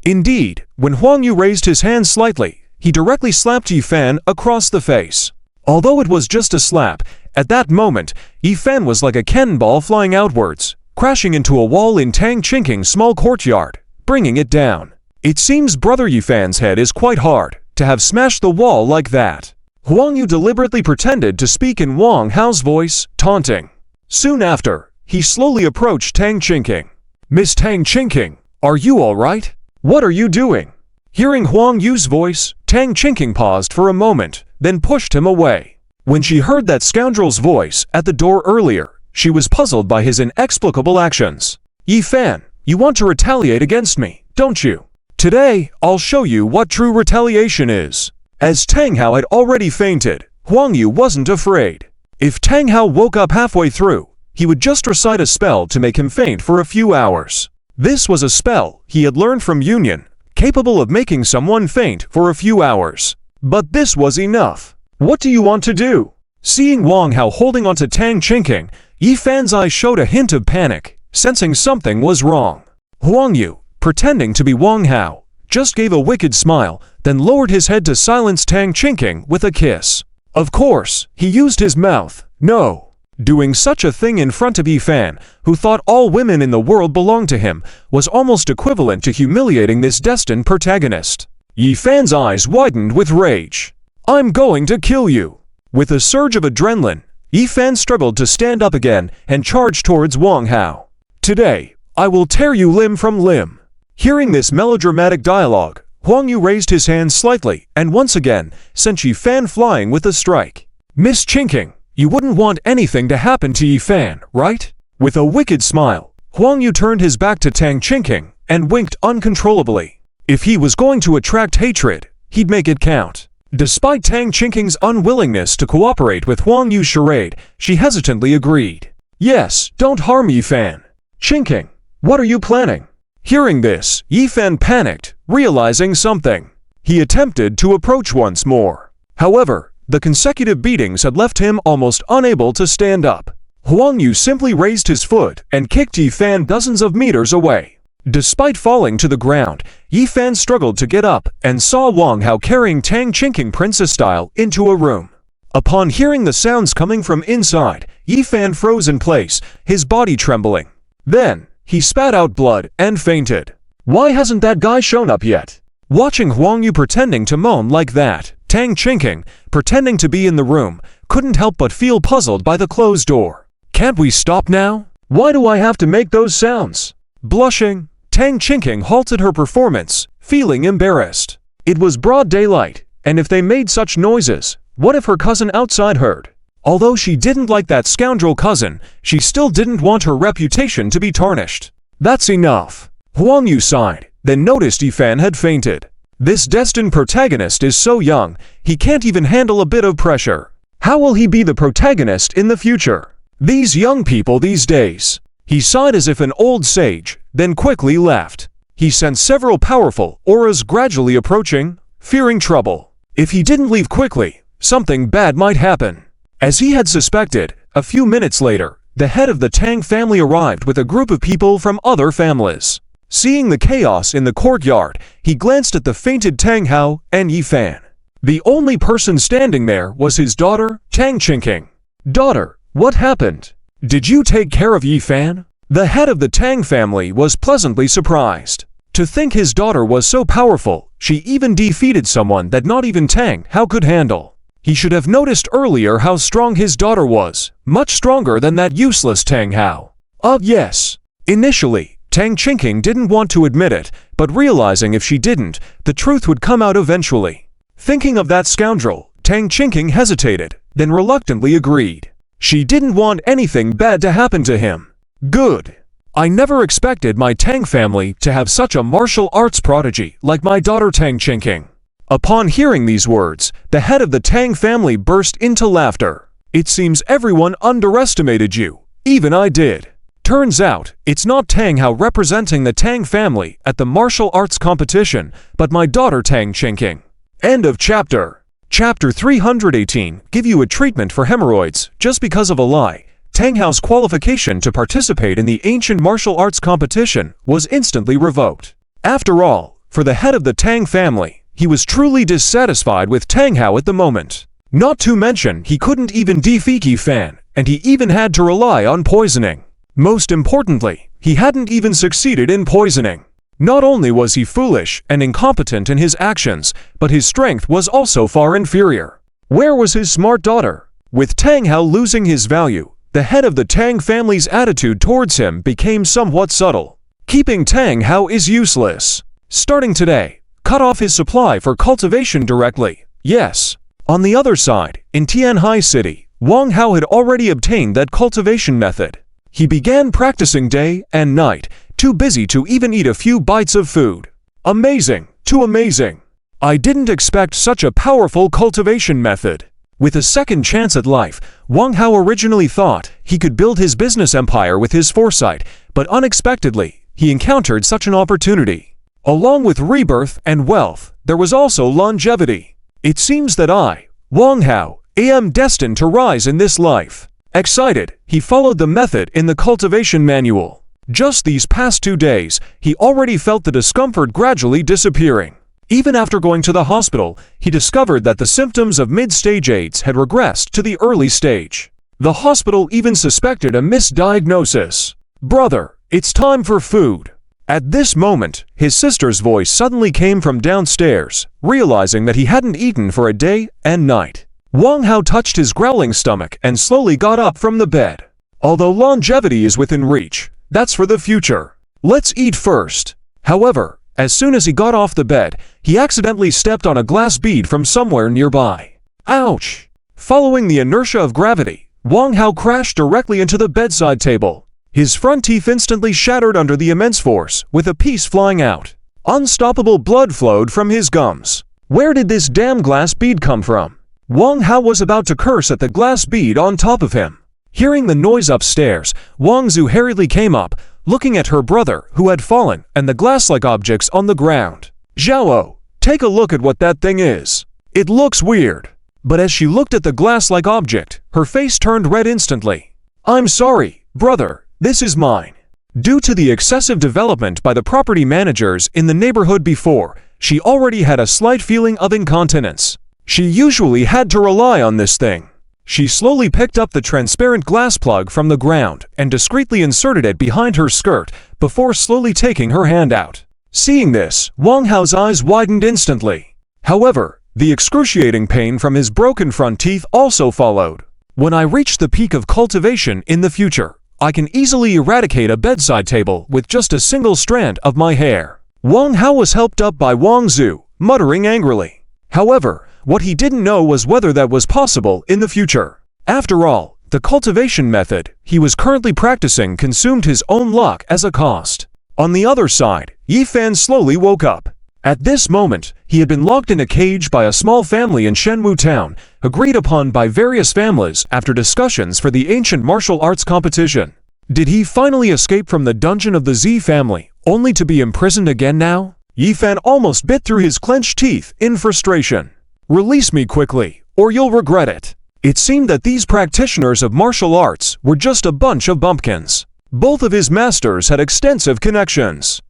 Indeed, when Huang Yu raised his hand slightly, he directly slapped Yi Fan across the face. Although it was just a slap, at that moment, Yi Fan was like a cannonball flying outwards, crashing into a wall in Tang Chinking's small courtyard, bringing it down. It seems brother Yi Fan's head is quite hard to have smashed the wall like that. Huang Yu deliberately pretended to speak in Wang Hao's voice, taunting. Soon after, he slowly approached Tang Chinking. "Miss Tang Chinking, are you all right? What are you doing?" Hearing Huang Yu's voice, Tang Chinking paused for a moment, then pushed him away. When she heard that scoundrel's voice at the door earlier, she was puzzled by his inexplicable actions. "Yi Fan, you want to retaliate against me, don't you? Today, I'll show you what true retaliation is." As Tang Hao had already fainted, Huang Yu wasn't afraid. If Tang Hao woke up halfway through, he would just recite a spell to make him faint for a few hours. This was a spell he had learned from Union, capable of making someone faint for a few hours. But this was enough. "What do you want to do?" Seeing Wang Hao holding onto Tang Chinking, Yi Fan's eyes showed a hint of panic, sensing something was wrong. Huang Yu, pretending to be Wang Hao, just gave a wicked smile, then lowered his head to silence Tang Chinking with a kiss. Of course, he used his mouth. No. Doing such a thing in front of Yi Fan, who thought all women in the world belonged to him, was almost equivalent to humiliating this destined protagonist. Yi Fan's eyes widened with rage. "I'm going to kill you." With a surge of adrenaline, Yi Fan struggled to stand up again and charged towards Wang Hao. "Today, I will tear you limb from limb." Hearing this melodramatic dialogue, Huang Yu raised his hand slightly and once again sent Yi Fan flying with a strike. "Miss Chinking, You wouldn't want anything to happen to Yi Fan, right? With a wicked smile, Huang Yu turned his back to Tang Qingqing and winked uncontrollably. If he was going to attract hatred, he'd make it count. Despite Tang Qingqing's unwillingness to cooperate with Huang Yu's charade, she hesitantly agreed. Yes, don't harm Yi Fan. Qingqing, what are you planning? Hearing this, Yi Fan panicked, realizing something. He attempted to approach once more. However, the consecutive beatings had left him almost unable to stand up. Huang Yu simply raised his foot and kicked Yi Fan dozens of meters away. Despite falling to the ground, Yi Fan struggled to get up and saw Wang Hao carrying Tang Qingqing princess style into a room. Upon hearing the sounds coming from inside, Yi Fan froze in place, his body trembling. Then, he spat out blood and fainted. Why hasn't that guy shown up yet? Watching Huang Yu pretending to moan like that, Tang Qingqing, pretending to be in the room, couldn't help but feel puzzled by the closed door. Can't we stop now? Why do I have to make those sounds? Blushing, Tang Qingqing halted her performance, feeling embarrassed. It was broad daylight, and if they made such noises, what if her cousin outside heard? Although she didn't like that scoundrel cousin, she still didn't want her reputation to be tarnished. That's enough. Huang Yu sighed, then noticed Yi Fan had fainted. This destined protagonist is so young, he can't even handle a bit of pressure. How will he be the protagonist in the future? These young people these days. He sighed as if an old sage, then quickly left. He sensed several powerful auras gradually approaching, fearing trouble. If he didn't leave quickly, something bad might happen. As he had suspected, a few minutes later, the head of the Tang family arrived with a group of people from other families. Seeing the chaos in the courtyard, he glanced at the fainted Tang Hao and Yi Fan. The only person standing there was his daughter, Tang Qingqing. Daughter, what happened? Did you take care of Yi Fan? The head of the Tang family was pleasantly surprised. To think his daughter was so powerful, she even defeated someone that not even Tang Hao could handle. He should have noticed earlier how strong his daughter was, much stronger than that useless Tang Hao. Yes. Initially, Tang Qingqing didn't want to admit it, but realizing if she didn't, the truth would come out eventually. Thinking of that scoundrel, Tang Qingqing hesitated, then reluctantly agreed. She didn't want anything bad to happen to him. Good. I never expected my Tang family to have such a martial arts prodigy like my daughter Tang Qingqing. Upon hearing these words, the head of the Tang family burst into laughter. It seems everyone underestimated you. Even I did. Turns out, it's not Tang Hao representing the Tang family at the martial arts competition, but my daughter Tang Qingqing. End of chapter. Chapter 318, give you a treatment for hemorrhoids just because of a lie. Tang Hao's qualification to participate in the ancient martial arts competition was instantly revoked. After all, for the head of the Tang family, he was truly dissatisfied with Tang Hao at the moment. Not to mention, he couldn't even defeat Yi Fan, and he even had to rely on poisoning. Most importantly, he hadn't even succeeded in poisoning. Not only was he foolish and incompetent in his actions, but his strength was also far inferior. Where was his smart daughter? With Tang Hao losing his value, the head of the Tang family's attitude towards him became somewhat subtle. Keeping Tang Hao is useless. Starting today, cut off his supply for cultivation directly. Yes. On the other side, in Tianhai City, Wang Hao had already obtained that cultivation method. He began practicing day and night, too busy to even eat a few bites of food. Amazing, too amazing. I didn't expect such a powerful cultivation method. With a second chance at life, Wang Hao originally thought he could build his business empire with his foresight, but unexpectedly, he encountered such an opportunity. Along with rebirth and wealth, there was also longevity. It seems that I, Wang Hao, am destined to rise in this life. Excited, he followed the method in the cultivation manual. Just these past 2 days, he already felt the discomfort gradually disappearing. Even after going to the hospital, he discovered that the symptoms of mid-stage AIDS had regressed to the early stage. The hospital even suspected a misdiagnosis. Brother, it's time for food. At this moment, his sister's voice suddenly came from downstairs, realizing that he hadn't eaten for a day and night. Wang Hao touched his growling stomach and slowly got up from the bed. Although longevity is within reach, that's for the future. Let's eat first. However, as soon as he got off the bed, he accidentally stepped on a glass bead from somewhere nearby. Ouch! Following the inertia of gravity, Wang Hao crashed directly into the bedside table. His front teeth instantly shattered under the immense force, with a piece flying out. Unstoppable blood flowed from his gums. Where did this damn glass bead come from? Wang Hao was about to curse at the glass bead on top of him. Hearing the noise upstairs, Wang Zhu hurriedly came up, looking at her brother, who had fallen, and the glass-like objects on the ground. Zhao, take a look at what that thing is. It looks weird. But as she looked at the glass-like object, her face turned red instantly. I'm sorry, brother, this is mine. Due to the excessive development by the property managers in the neighborhood before, she already had a slight feeling of incontinence. She usually had to rely on this thing. She slowly picked up the transparent glass plug from the ground and discreetly inserted it behind her skirt before slowly taking her hand out. Seeing this, Wang Hao's eyes widened instantly. However, the excruciating pain from his broken front teeth also followed. When I reach the peak of cultivation in the future, I can easily eradicate a bedside table with just a single strand of my hair. Wang Hao was helped up by Wang Zhu, muttering angrily. However, what he didn't know was whether that was possible in the future. After all, the cultivation method he was currently practicing consumed his own luck as a cost. On the other side, Yi Fan slowly woke up. At this moment, he had been locked in a cage by a small family in Shenwu Town, agreed upon by various families after discussions for the ancient martial arts competition. Did he finally escape from the dungeon of the Z family, only to be imprisoned again now? Yi Fan almost bit through his clenched teeth in frustration. Release me quickly, or you'll regret it. It seemed that these practitioners of martial arts were just a bunch of bumpkins. Both of his masters had extensive connections.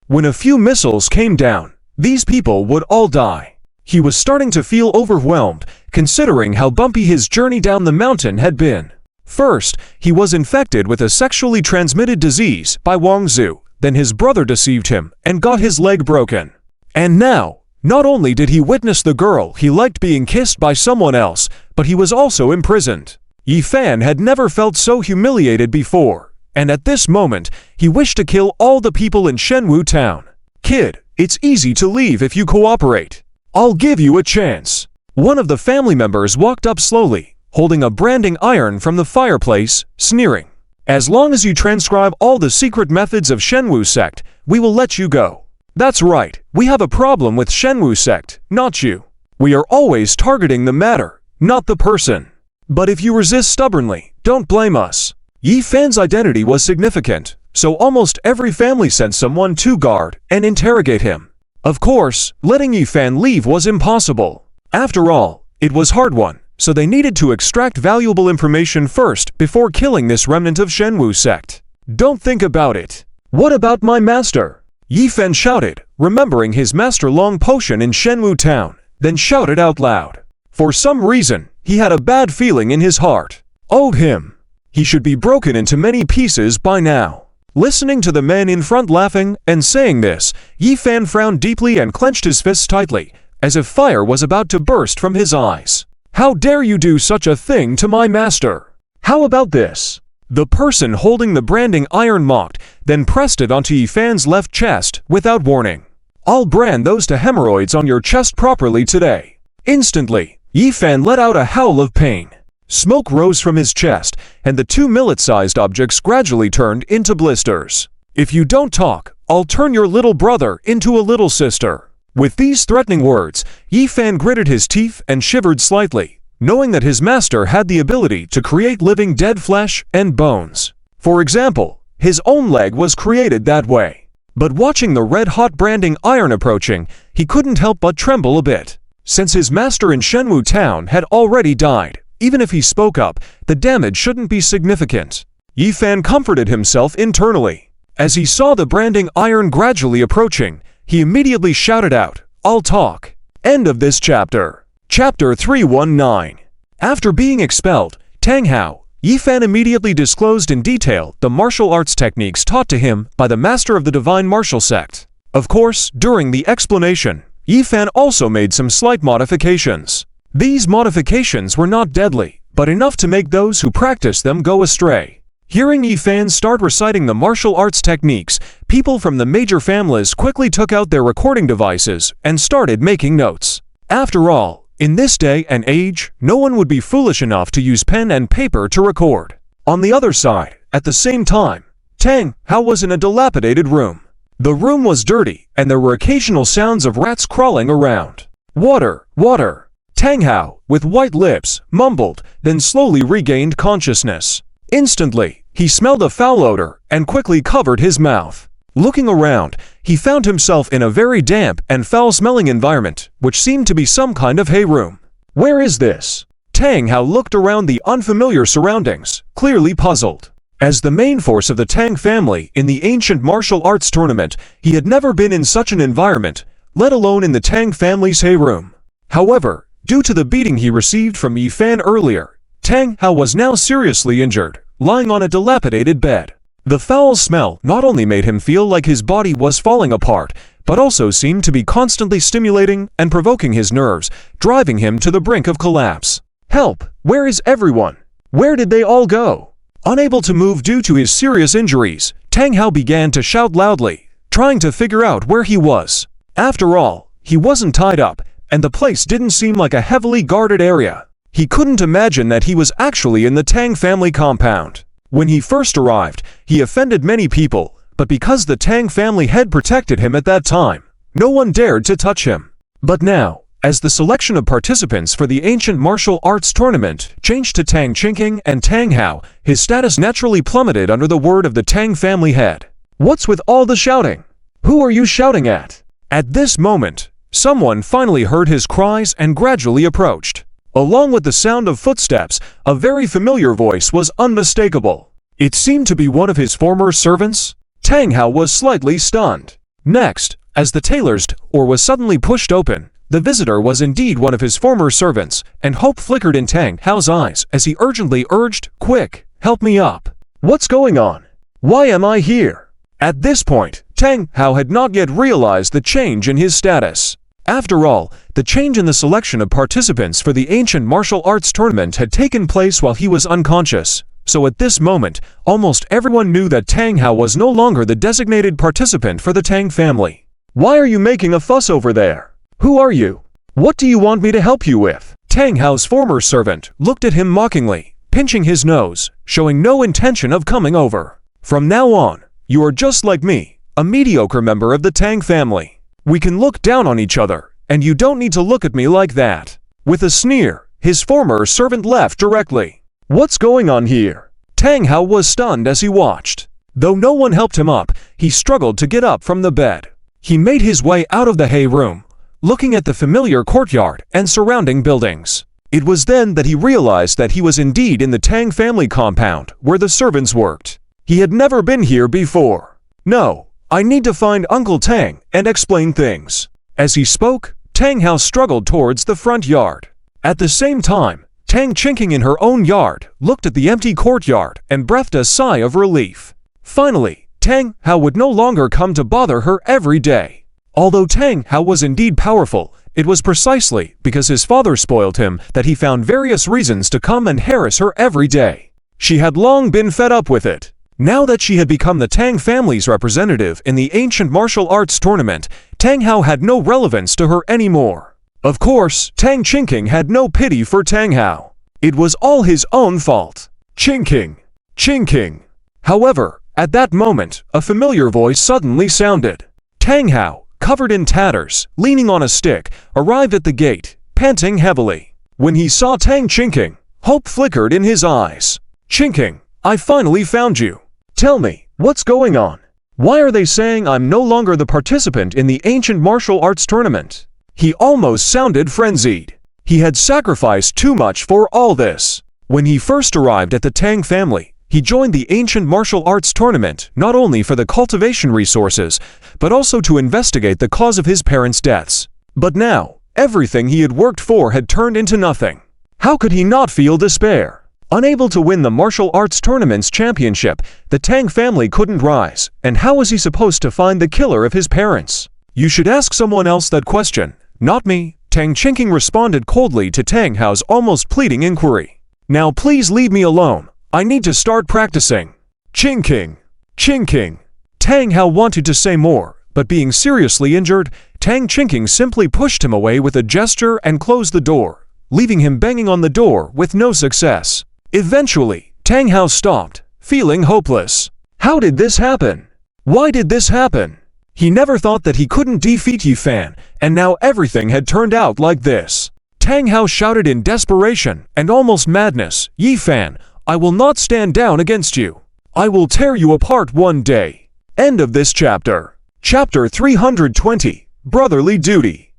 When a few missiles came down, these people would all die. He was starting to feel overwhelmed, considering how bumpy his journey down the mountain had been. First, he was infected with a sexually transmitted disease by Wang Zhu, then his brother deceived him and got his leg broken. And now, not only did he witness the girl he liked being kissed by someone else, but he was also imprisoned. Yi Fan had never felt so humiliated before, and at this moment, he wished to kill all the people in Shenwu Town. Kid, it's easy to leave if you cooperate. I'll give you a chance. One of the family members walked up slowly, holding a branding iron from the fireplace, sneering. As long as you transcribe all the secret methods of Shenwu sect, we will let you go. That's right, we have a problem with Shenwu sect, not you. We are always targeting the matter, not the person. But if you resist stubbornly, don't blame us. Yi Fan's identity was significant, so almost every family sent someone to guard and interrogate him. Of course, letting Yi Fan leave was impossible. After all, it was hard-won, so they needed to extract valuable information first before killing this remnant of Shenwu sect. Don't think about it. What about my master? Yi Fan shouted, remembering his master-long potion in Shenwu Town, then shouted out loud. For some reason, he had a bad feeling in his heart. Oh him! He should be broken into many pieces by now. Listening to the man in front laughing and saying this, Yi Fan frowned deeply and clenched his fists tightly, as if fire was about to burst from his eyes. How dare you do such a thing to my master? How about this? The person holding the branding iron mocked, then pressed it onto Yi Fan's left chest without warning. I'll brand those to hemorrhoids on your chest properly today. Instantly, Yi Fan let out a howl of pain. Smoke rose from his chest, and the two millet-sized objects gradually turned into blisters. If you don't talk, I'll turn your little brother into a little sister. With these threatening words, Yi Fan gritted his teeth and shivered slightly, knowing that his master had the ability to create living dead flesh and bones. For example, his own leg was created that way. But watching the red-hot branding iron approaching, he couldn't help but tremble a bit. Since his master in Shenwu Town had already died, even if he spoke up, the damage shouldn't be significant. Yi Fan comforted himself internally. As he saw the branding iron gradually approaching, he immediately shouted out, I'll talk. End of this chapter. Chapter 319. After being expelled, Tang Hao, Yi Fan immediately disclosed in detail the martial arts techniques taught to him by the master of the divine martial sect. Of course, during the explanation, Yi Fan also made some slight modifications. These modifications were not deadly, but enough to make those who practice them go astray. Hearing Yi Fan start reciting the martial arts techniques, people from the major families quickly took out their recording devices and started making notes. After all, In this day and age, no one would be foolish enough to use pen and paper to record. On the other side, at the same time, Tang Hao was in a dilapidated room. The room was dirty, and there were occasional sounds of rats crawling around. Water, water. Tang Hao, with white lips, mumbled, then slowly regained consciousness. Instantly, he smelled a foul odor and quickly covered his mouth. Looking around, he found himself in a very damp and foul-smelling environment, which seemed to be some kind of hay room. Where is this? Tang Hao looked around the unfamiliar surroundings, clearly puzzled. As the main force of the Tang family in the ancient martial arts tournament, he had never been in such an environment, let alone in the Tang family's hay room. However, due to the beating he received from Yi Fan earlier, Tang Hao was now seriously injured, lying on a dilapidated bed. The foul smell not only made him feel like his body was falling apart, but also seemed to be constantly stimulating and provoking his nerves, driving him to the brink of collapse. Help! Where is everyone? Where did they all go? Unable to move due to his serious injuries, Tang Hao began to shout loudly, trying to figure out where he was. After all, he wasn't tied up, and the place didn't seem like a heavily guarded area. He couldn't imagine that he was actually in the Tang family compound. When he first arrived, he offended many people, but because the Tang family had protected him at that time, no one dared to touch him. But now, as the selection of participants for the ancient martial arts tournament changed to Tang Qingqing and Tang Hao, his status naturally plummeted under the word of the Tang family head. What's with all the shouting? Who are you shouting at? At this moment, someone finally heard his cries and gradually approached. Along with the sound of footsteps, a very familiar voice was unmistakable. It seemed to be one of his former servants. Tang Hao was slightly stunned. Next, as the tailor's door was suddenly pushed open, the visitor was indeed one of his former servants, and hope flickered in Tang Hao's eyes as he urgently urged, "Quick, help me up. What's going on? Why am I here?" At this point, Tang Hao had not yet realized the change in his status. After all, the change in the selection of participants for the ancient martial arts tournament had taken place while he was unconscious, so at this moment, almost everyone knew that Tang Hao was no longer the designated participant for the Tang family. "Why are you making a fuss over there? Who are you? What do you want me to help you with?" Tang Hao's former servant looked at him mockingly, pinching his nose, showing no intention of coming over. "From now on, you are just like me, a mediocre member of the Tang family. We can look down on each other, and you don't need to look at me like that." With a sneer, his former servant left directly. What's going on here? Tang Hao was stunned as he watched. Though no one helped him up, he struggled to get up from the bed. He made his way out of the hay room, looking at the familiar courtyard and surrounding buildings. It was then that he realized that he was indeed in the Tang family compound, where the servants worked. He had never been here before. "No, I need to find Uncle Tang and explain things." As he spoke, Tang Hao struggled towards the front yard. At the same time, Tang Qingqing in her own yard looked at the empty courtyard and breathed a sigh of relief. Finally, Tang Hao would no longer come to bother her every day. Although Tang Hao was indeed powerful, it was precisely because his father spoiled him that he found various reasons to come and harass her every day. She had long been fed up with it. Now that she had become the Tang family's representative in the ancient martial arts tournament, Tang Hao had no relevance to her anymore. Of course, Tang Qingqing had no pity for Tang Hao. It was all his own fault. "Qingqing! Qingqing!" However, at that moment, a familiar voice suddenly sounded. Tang Hao, covered in tatters, leaning on a stick, arrived at the gate, panting heavily. When he saw Tang Qingqing, hope flickered in his eyes. "Qingqing, I finally found you. Tell me, what's going on? Why are they saying I'm no longer the participant in the ancient martial arts tournament?" He almost sounded frenzied. He had sacrificed too much for all this. When he first arrived at the Tang family, he joined the ancient martial arts tournament not only for the cultivation resources, but also to investigate the cause of his parents' deaths. But now, everything he had worked for had turned into nothing. How could he not feel despair? Unable to win the martial arts tournament's championship, the Tang family couldn't rise, and how was he supposed to find the killer of his parents? "You should ask someone else that question, not me," Tang Qingqing responded coldly to Tang Hao's almost pleading inquiry. "Now please leave me alone. I need to start practicing." "Qingqing! Qingqing!" Tang Hao wanted to say more, but being seriously injured, Tang Qingqing simply pushed him away with a gesture and closed the door, leaving him banging on the door with no success. Eventually, Tang Hao stopped, feeling hopeless. How did this happen? Why did this happen? He never thought that he couldn't defeat Yi Fan, and now everything had turned out like this. Tang Hao shouted in desperation and almost madness, "Yi Fan, I will not stand down against you. I will tear you apart one day." End of this chapter. Chapter 320, Brotherly Duty.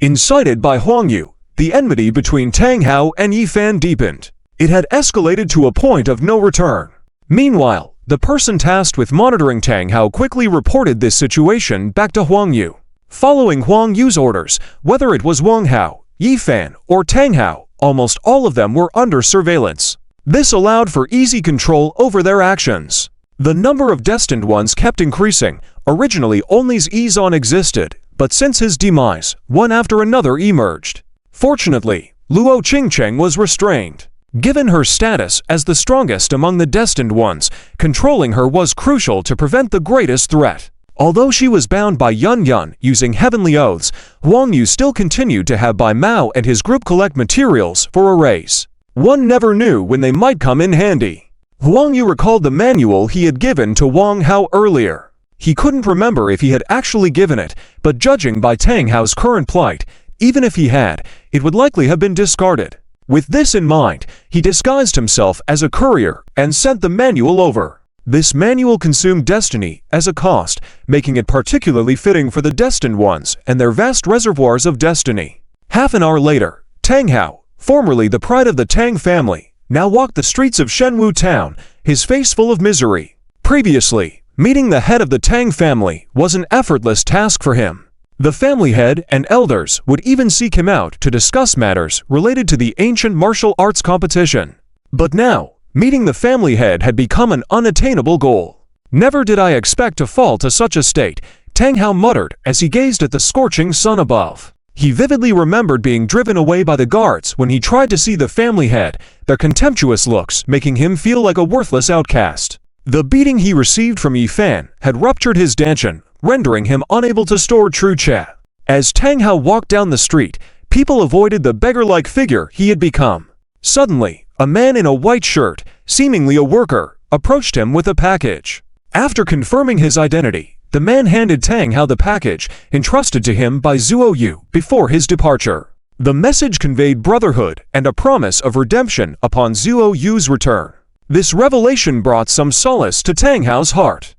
Incited by Huang Yu, the enmity between Tang Hao and Yi Fan deepened. It had escalated to a point of no return. Meanwhile, the person tasked with monitoring Tang Hao quickly reported this situation back to Huang Yu. Following Huang Yu's orders, whether it was Wang Hao, Yi Fan, or Tang Hao, almost all of them were under surveillance. This allowed for easy control over their actions. The number of destined ones kept increasing. Originally only Yizan existed, but since his demise, one after another emerged. Fortunately, Luo Qingcheng was restrained. Given her status as the strongest among the destined ones, controlling her was crucial to prevent the greatest threat. Although she was bound by Yun Yun using heavenly oaths, Huang Yu still continued to have Bai Mao and his group collect materials for a race. One never knew when they might come in handy. Huang Yu recalled the manual he had given to Wang Hao earlier. He couldn't remember if he had actually given it, but judging by Tang Hao's current plight, even if he had, it would likely have been discarded. With this in mind, he disguised himself as a courier and sent the manual over. This manual consumed destiny as a cost, making it particularly fitting for the destined ones and their vast reservoirs of destiny. Half an hour later, Tang Hao, formerly the pride of the Tang family, now walked the streets of Shenwu town, his face full of misery. Previously, meeting the head of the Tang family was an effortless task for him. The family head and elders would even seek him out to discuss matters related to the ancient martial arts competition. But now, meeting the family head had become an unattainable goal. "Never did I expect to fall to such a state," Tang Hao muttered as he gazed at the scorching sun above. He vividly remembered being driven away by the guards when he tried to see the family head, their contemptuous looks making him feel like a worthless outcast. The beating he received from Yi Fan had ruptured his dantian, rendering him unable to store true cha. As Tang Hao walked down the street, people avoided the beggar-like figure he had become. Suddenly, a man in a white shirt, seemingly a worker, approached him with a package. After confirming his identity, the man handed Tang Hao the package entrusted to him by Zuo Yu before his departure. The message conveyed brotherhood and a promise of redemption upon Zuo Yu's return. This revelation brought some solace to Tang Hao's heart.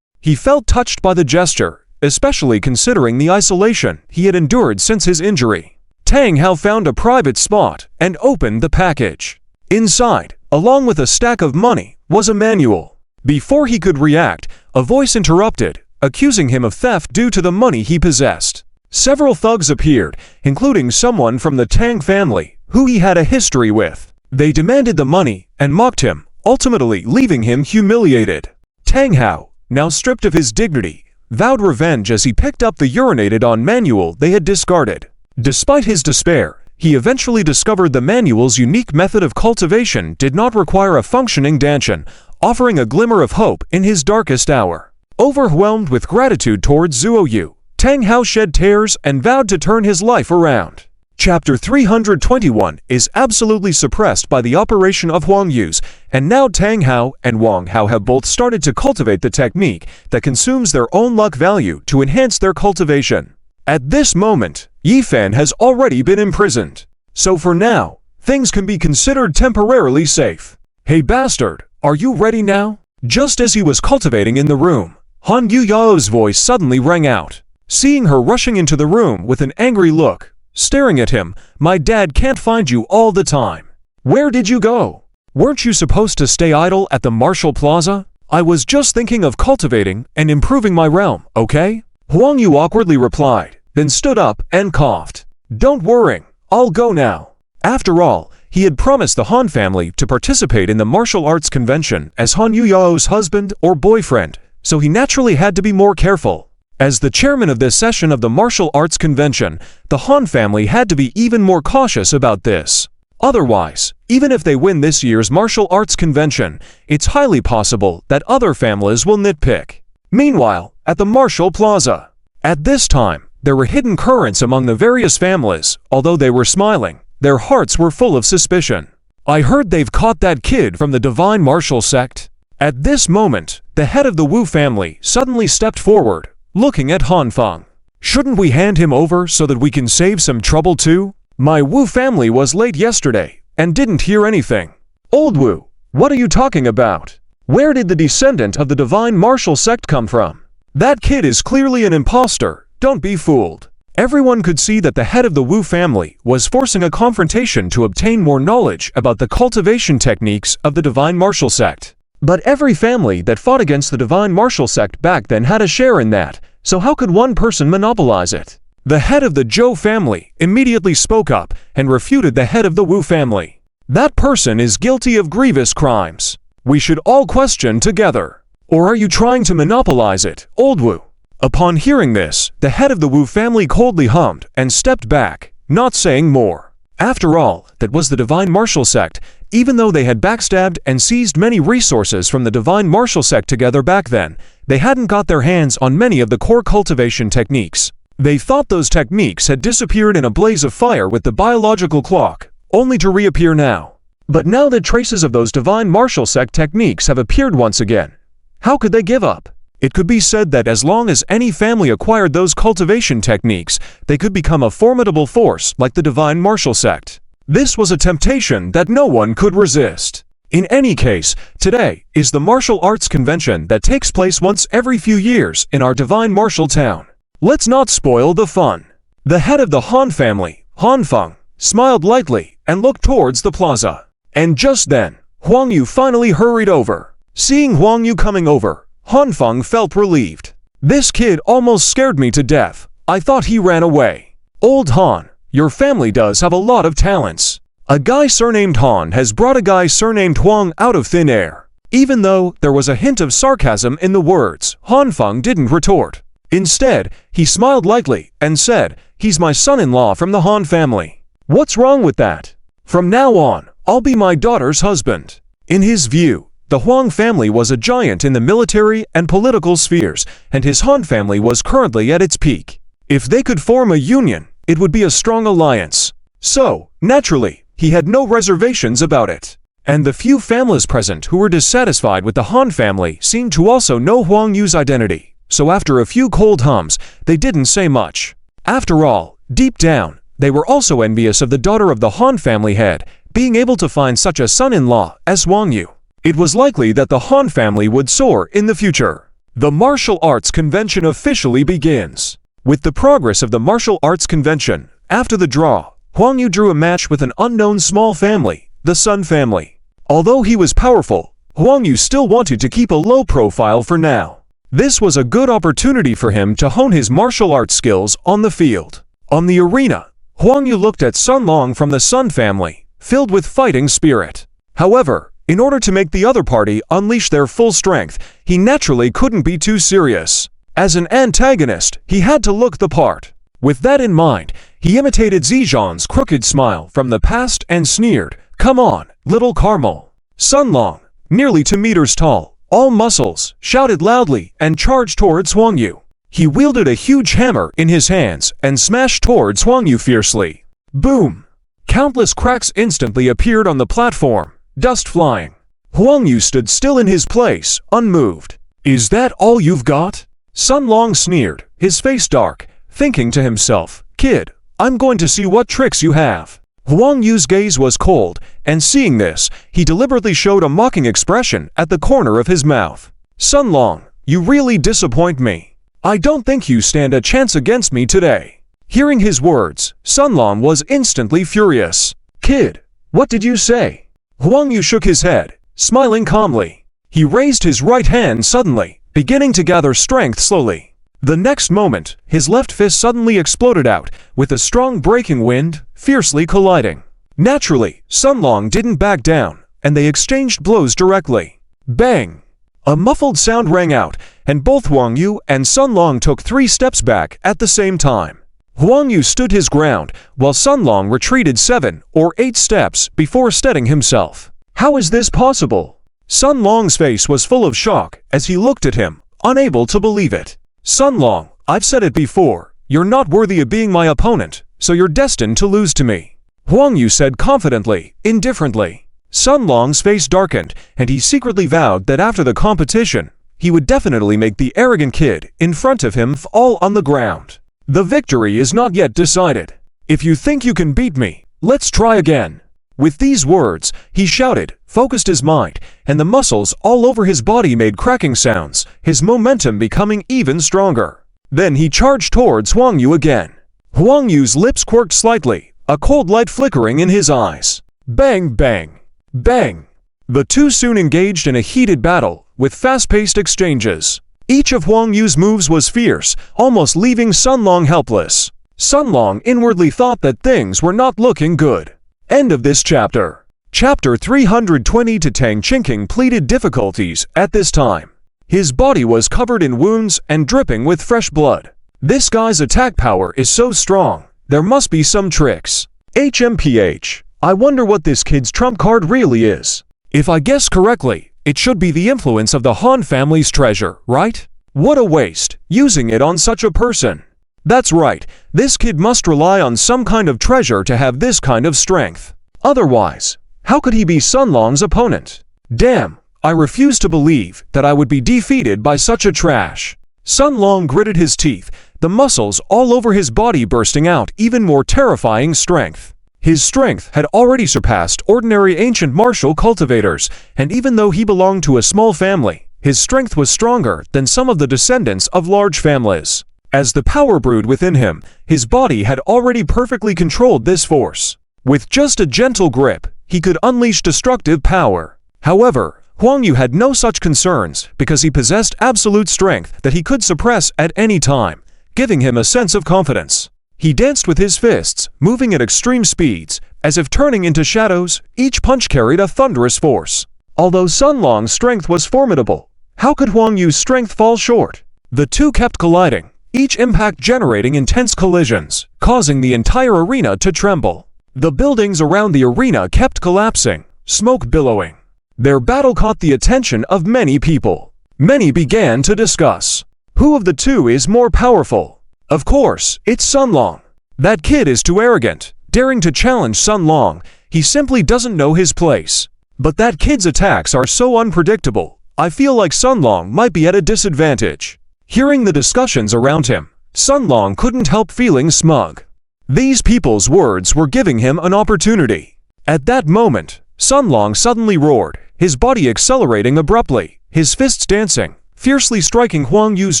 He felt touched by the gesture, especially considering the isolation he had endured since his injury. Tang Hao found a private spot and opened the package. Inside, along with a stack of money, was a manual. Before he could react, a voice interrupted, accusing him of theft due to the money he possessed. Several thugs appeared, including someone from the Tang family, who he had a history with. They demanded the money and mocked him, ultimately leaving him humiliated. Tang Hao, now stripped of his dignity, vowed revenge as he picked up the urinated-on manual they had discarded. Despite his despair, he eventually discovered the manual's unique method of cultivation did not require a functioning dantian, offering a glimmer of hope in his darkest hour. Overwhelmed with gratitude towards Zuo Yu, Tang Hao shed tears and vowed to turn his life around. Chapter 321 is absolutely suppressed by the operation of Huang Yu's, and now Tang Hao and Wang Hao have both started to cultivate the technique that consumes their own luck value to enhance their cultivation. At this moment, Yi Fan has already been imprisoned. So for now, things can be considered temporarily safe. "Hey bastard, are you ready now?" Just as he was cultivating in the room, Han Yu Yao's voice suddenly rang out. Seeing her rushing into the room with an angry look, staring at him, "My dad can't find you all the time. Where did you go? Weren't you supposed to stay idle at the Martial Plaza? I was just thinking of cultivating and improving my realm, okay?" Huang Yu awkwardly replied, then stood up and coughed. "Don't worry, I'll go now." After all, he had promised the Han family to participate in the martial arts convention as Han Yu Yao's husband or boyfriend, so he naturally had to be more careful. As the chairman of this session of the martial arts convention, the Han family had to be even more cautious about this. Otherwise, even if they win this year's martial arts convention, it's highly possible that other families will nitpick. Meanwhile, at the Martial Plaza. At this time, There were hidden currents among the various families. Although they were smiling, their hearts were full of suspicion. I heard they've caught that kid from the divine martial sect. At this moment, the head of the Wu family suddenly stepped forward, looking at Han Feng. Shouldn't we hand him over so that we can save some trouble too? My Wu family was late yesterday and didn't hear anything. Old Wu, what are you talking about? Where did the descendant of the divine martial sect come from? That kid is clearly an imposter. Don't be fooled. Everyone could see that the head of the Wu family was forcing a confrontation to obtain more knowledge about the cultivation techniques of the divine martial sect. But every family that fought against the divine martial sect back then had a share in that, so how could one person monopolize it? The head of the Zhou family immediately spoke up and refuted the head of the Wu family. That person is guilty of grievous crimes. We should all question together. Or are you trying to monopolize it, Old Wu? Upon hearing this, the head of the Wu family coldly hummed and stepped back, not saying more. After all, that was the divine martial sect, even though they had backstabbed and seized many resources from the divine martial sect together back then, they hadn't got their hands on many of the core cultivation techniques. They thought those techniques had disappeared in a blaze of fire with the biological clock, only to reappear now. But now that traces of those divine martial sect techniques have appeared once again, how could they give up? It could be said that as long as any family acquired those cultivation techniques, they could become a formidable force like the divine martial sect. This was a temptation that no one could resist. In any case, today is the martial arts convention that takes place once every few years in our divine martial town. Let's not spoil the fun. The head of the Han family, Han Feng, smiled lightly and looked towards the plaza. And just then, Huang Yu finally hurried over. Seeing Huang Yu coming over, Han Feng felt relieved. This kid almost scared me to death. I thought he ran away. Old Han, your family does have a lot of talents. A guy surnamed Han has brought a guy surnamed Huang out of thin air. Even though there was a hint of sarcasm in the words, Han Feng didn't retort. Instead, he smiled lightly and said, "He's my son-in-law from the Han family. What's wrong with that? From now on, I'll be my daughter's husband." In his view, the Huang family was a giant in the military and political spheres, and his Han family was currently at its peak. If they could form a union, it would be a strong alliance. So, naturally, he had no reservations about it. And the few families present who were dissatisfied with the Han family seemed to also know Huang Yu's identity. So after a few cold hums, they didn't say much. After all, deep down, they were also envious of the daughter of the Han family head, being able to find such a son-in-law as Huang Yu. It was likely that the Han family would soar in the future. The martial arts convention officially begins. With the progress of the martial arts convention, after the draw, Huang Yu drew a match with an unknown small family, the Sun family. Although he was powerful, Huang Yu still wanted to keep a low profile for now. This was a good opportunity for him to hone his martial arts skills on the field. On the arena, Huang Yu looked at Sun Long from the Sun family, filled with fighting spirit. However, in order to make the other party unleash their full strength, he naturally couldn't be too serious. As an antagonist, he had to look the part. With that in mind, he imitated Zizhan's crooked smile from the past and sneered, "Come on, little Carmel." Sun Long, nearly 2 meters tall, all muscles, shouted loudly and charged towards Huang Yu. He wielded a huge hammer in his hands and smashed towards Huang Yu fiercely. Boom! Countless cracks instantly appeared on the platform, dust flying. Huang Yu stood still in his place, unmoved. "Is that all you've got?" Sun Long sneered, his face dark, thinking to himself, "Kid, I'm going to see what tricks you have." Huang Yu's gaze was cold, and seeing this, he deliberately showed a mocking expression at the corner of his mouth. "Sun Long, you really disappoint me. I don't think you stand a chance against me today." Hearing his words, Sun Long was instantly furious. "Kid, what did you say?" Huang Yu shook his head, smiling calmly. He raised his right hand suddenly, beginning to gather strength slowly. The next moment, his left fist suddenly exploded out, with a strong breaking wind, fiercely colliding. Naturally, Sun Long didn't back down, and they exchanged blows directly. Bang! A muffled sound rang out, and both Huang Yu and Sun Long took 3 steps back at the same time. Huang Yu stood his ground, while Sun Long retreated 7 or 8 steps before steadying himself. How is this possible? Sun Long's face was full of shock as he looked at him, unable to believe it. "Sun Long, I've said it before, You're not worthy of being my opponent, so you're destined to lose to me," Huang Yu said confidently, indifferently. Sun Long's face darkened, and he secretly vowed that after the competition, he would definitely make the arrogant kid in front of him fall on the ground. "The victory is not yet decided. If you think you can beat me, let's try again." With these words, he shouted, focused his mind, and the muscles all over his body made cracking sounds, his momentum becoming even stronger. Then he charged towards Huang Yu again. Huang Yu's lips quirked slightly, a cold light flickering in his eyes. Bang, bang, bang. The two soon engaged in a heated battle, with fast-paced exchanges. Each of Huang Yu's moves was fierce, almost leaving Sun Long helpless. Sun Long inwardly thought that things were not looking good. End of this chapter. Chapter 320. Tang Qingking pleaded difficulties at this time. His body was covered in wounds and dripping with fresh blood. This guy's attack power is so strong, there must be some tricks. HMPH. I wonder what this kid's trump card really is. If I guess correctly, it should be the influence of the Han family's treasure, right? What a waste, using it on such a person. That's right, this kid must rely on some kind of treasure to have this kind of strength. Otherwise, how could he be Sun Long's opponent? Damn, I refuse to believe that I would be defeated by such a trash. Sun Long gritted his teeth, the muscles all over his body bursting out even more terrifying strength. His strength had already surpassed ordinary ancient martial cultivators, and even though he belonged to a small family, his strength was stronger than some of the descendants of large families. As the power brewed within him, his body had already perfectly controlled this force. With just a gentle grip, he could unleash destructive power. However, Huang Yu had no such concerns because he possessed absolute strength that he could suppress at any time, giving him a sense of confidence. He danced with his fists, moving at extreme speeds, as if turning into shadows. Each punch carried a thunderous force. Although Sun Long's strength was formidable, how could Huang Yu's strength fall short? The two kept colliding, each impact generating intense collisions, causing the entire arena to tremble. The buildings around the arena kept collapsing, smoke billowing. Their battle caught the attention of many people. Many began to discuss, who of the two is more powerful? Of course, it's Sun Long. That kid is too arrogant, daring to challenge Sun Long. He simply doesn't know his place. But that kid's attacks are so unpredictable, I feel like Sun Long might be at a disadvantage. Hearing the discussions around him, Sun Long couldn't help feeling smug. These people's words were giving him an opportunity. At that moment, Sun Long suddenly roared, his body accelerating abruptly, his fists dancing, fiercely striking Huang Yu's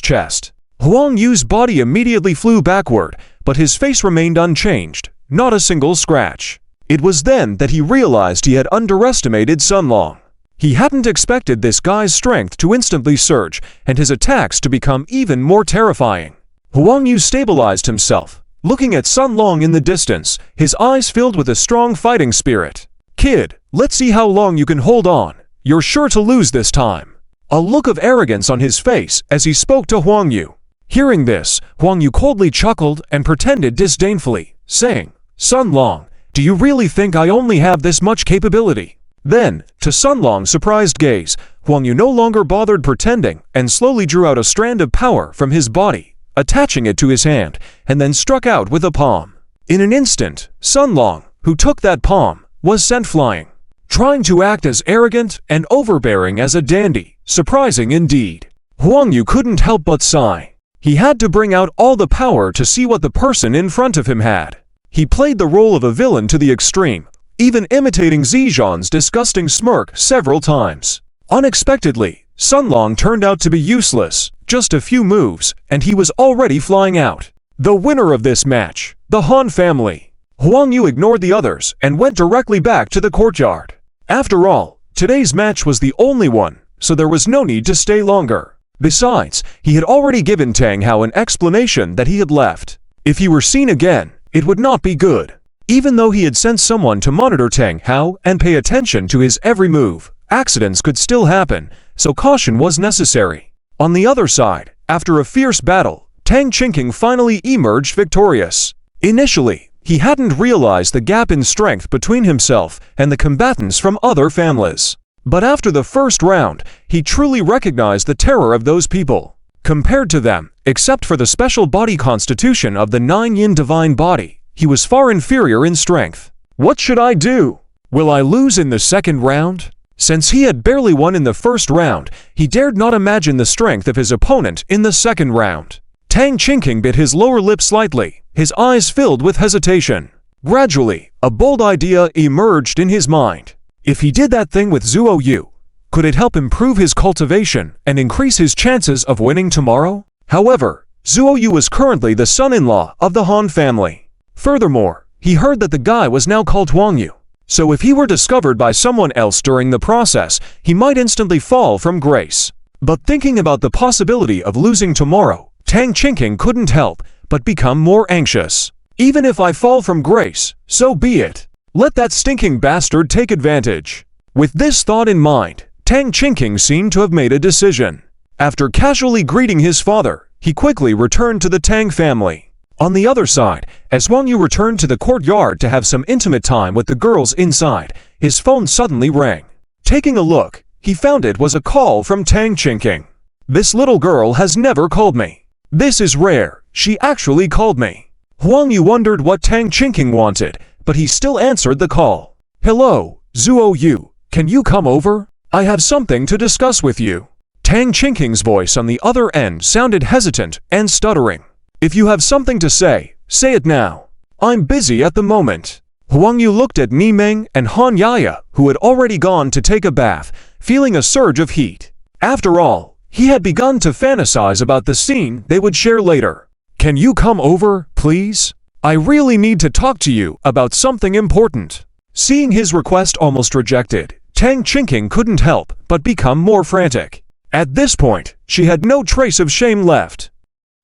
chest. Huang Yu's body immediately flew backward, but his face remained unchanged, not a single scratch. It was then that he realized he had underestimated Sun Long. He hadn't expected this guy's strength to instantly surge and his attacks to become even more terrifying. Huang Yu stabilized himself, looking at Sun Long in the distance, his eyes filled with a strong fighting spirit. Kid, let's see how long you can hold on. You're sure to lose this time. A look of arrogance on his face as he spoke to Huang Yu. Hearing this, Huang Yu coldly chuckled and pretended disdainfully, saying, Sun Long, do you really think I only have this much capability? Then, to Sun Long's surprised gaze, Huang Yu no longer bothered pretending and slowly drew out a strand of power from his body, attaching it to his hand, and then struck out with a palm. In an instant, Sun Long, who took that palm, was sent flying. Trying to act as arrogant and overbearing as a dandy, surprising indeed. Huang Yu couldn't help but sigh. He had to bring out all the power to see what the person in front of him had. He played the role of a villain to the extreme, even imitating Zizhan's disgusting smirk several times. Unexpectedly, Sun Long turned out to be useless. Just a few moves, and he was already flying out. The winner of this match, the Han family. Huang Yu ignored the others and went directly back to the courtyard. After all, today's match was the only one, so there was no need to stay longer. Besides, he had already given Tang Hao an explanation that he had left. If he were seen again, it would not be good. Even though he had sent someone to monitor Tang Hao and pay attention to his every move, accidents could still happen, so caution was necessary. On the other side, after a fierce battle, Tang Qingking finally emerged victorious. Initially, he hadn't realized the gap in strength between himself and the combatants from other families. But after the first round, he truly recognized the terror of those people. Compared to them, except for the special body constitution of the 9-yin divine body, he was far inferior in strength. What should I do? Will I lose in the second round? Since he had barely won in the first round, he dared not imagine the strength of his opponent in the second round. Tang Qingqing bit his lower lip slightly, his eyes filled with hesitation. Gradually, a bold idea emerged in his mind. If he did that thing with Zuo Yu, could it help improve his cultivation and increase his chances of winning tomorrow? However, Zuo Yu was currently the son-in-law of the Han family. Furthermore, he heard that the guy was now called Huang Yu. So if he were discovered by someone else during the process, he might instantly fall from grace. But thinking about the possibility of losing tomorrow, Tang Qingqing couldn't help but become more anxious. Even if I fall from grace, so be it. Let that stinking bastard take advantage. With this thought in mind, Tang Qingqing seemed to have made a decision. After casually greeting his father, he quickly returned to the Tang family. On the other side, as Huang Yu returned to the courtyard to have some intimate time with the girls inside, his phone suddenly rang. Taking a look, he found it was a call from Tang Qingqing. This little girl has never called me. This is rare, she actually called me. Huang Yu wondered what Tang Qingqing wanted, but he still answered the call. Hello, Zuo Yu, can you come over? I have something to discuss with you. Tang Qingqing's voice on the other end sounded hesitant and stuttering. If you have something to say it now. I'm busy at the moment. Huang Yu looked at Ni Meng and Han Yaya, who had already gone to take a bath, feeling a surge of heat. After all, he had begun to fantasize about the scene they would share later. Can you come over, please? I really need to talk to you about something important. Seeing his request almost rejected, Tang Qingqing couldn't help but become more frantic. At this point, she had no trace of shame left.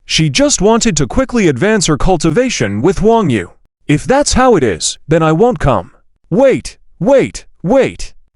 She just wanted to quickly advance her cultivation with Huang Yu. If that's how it is, then I won't come. Wait.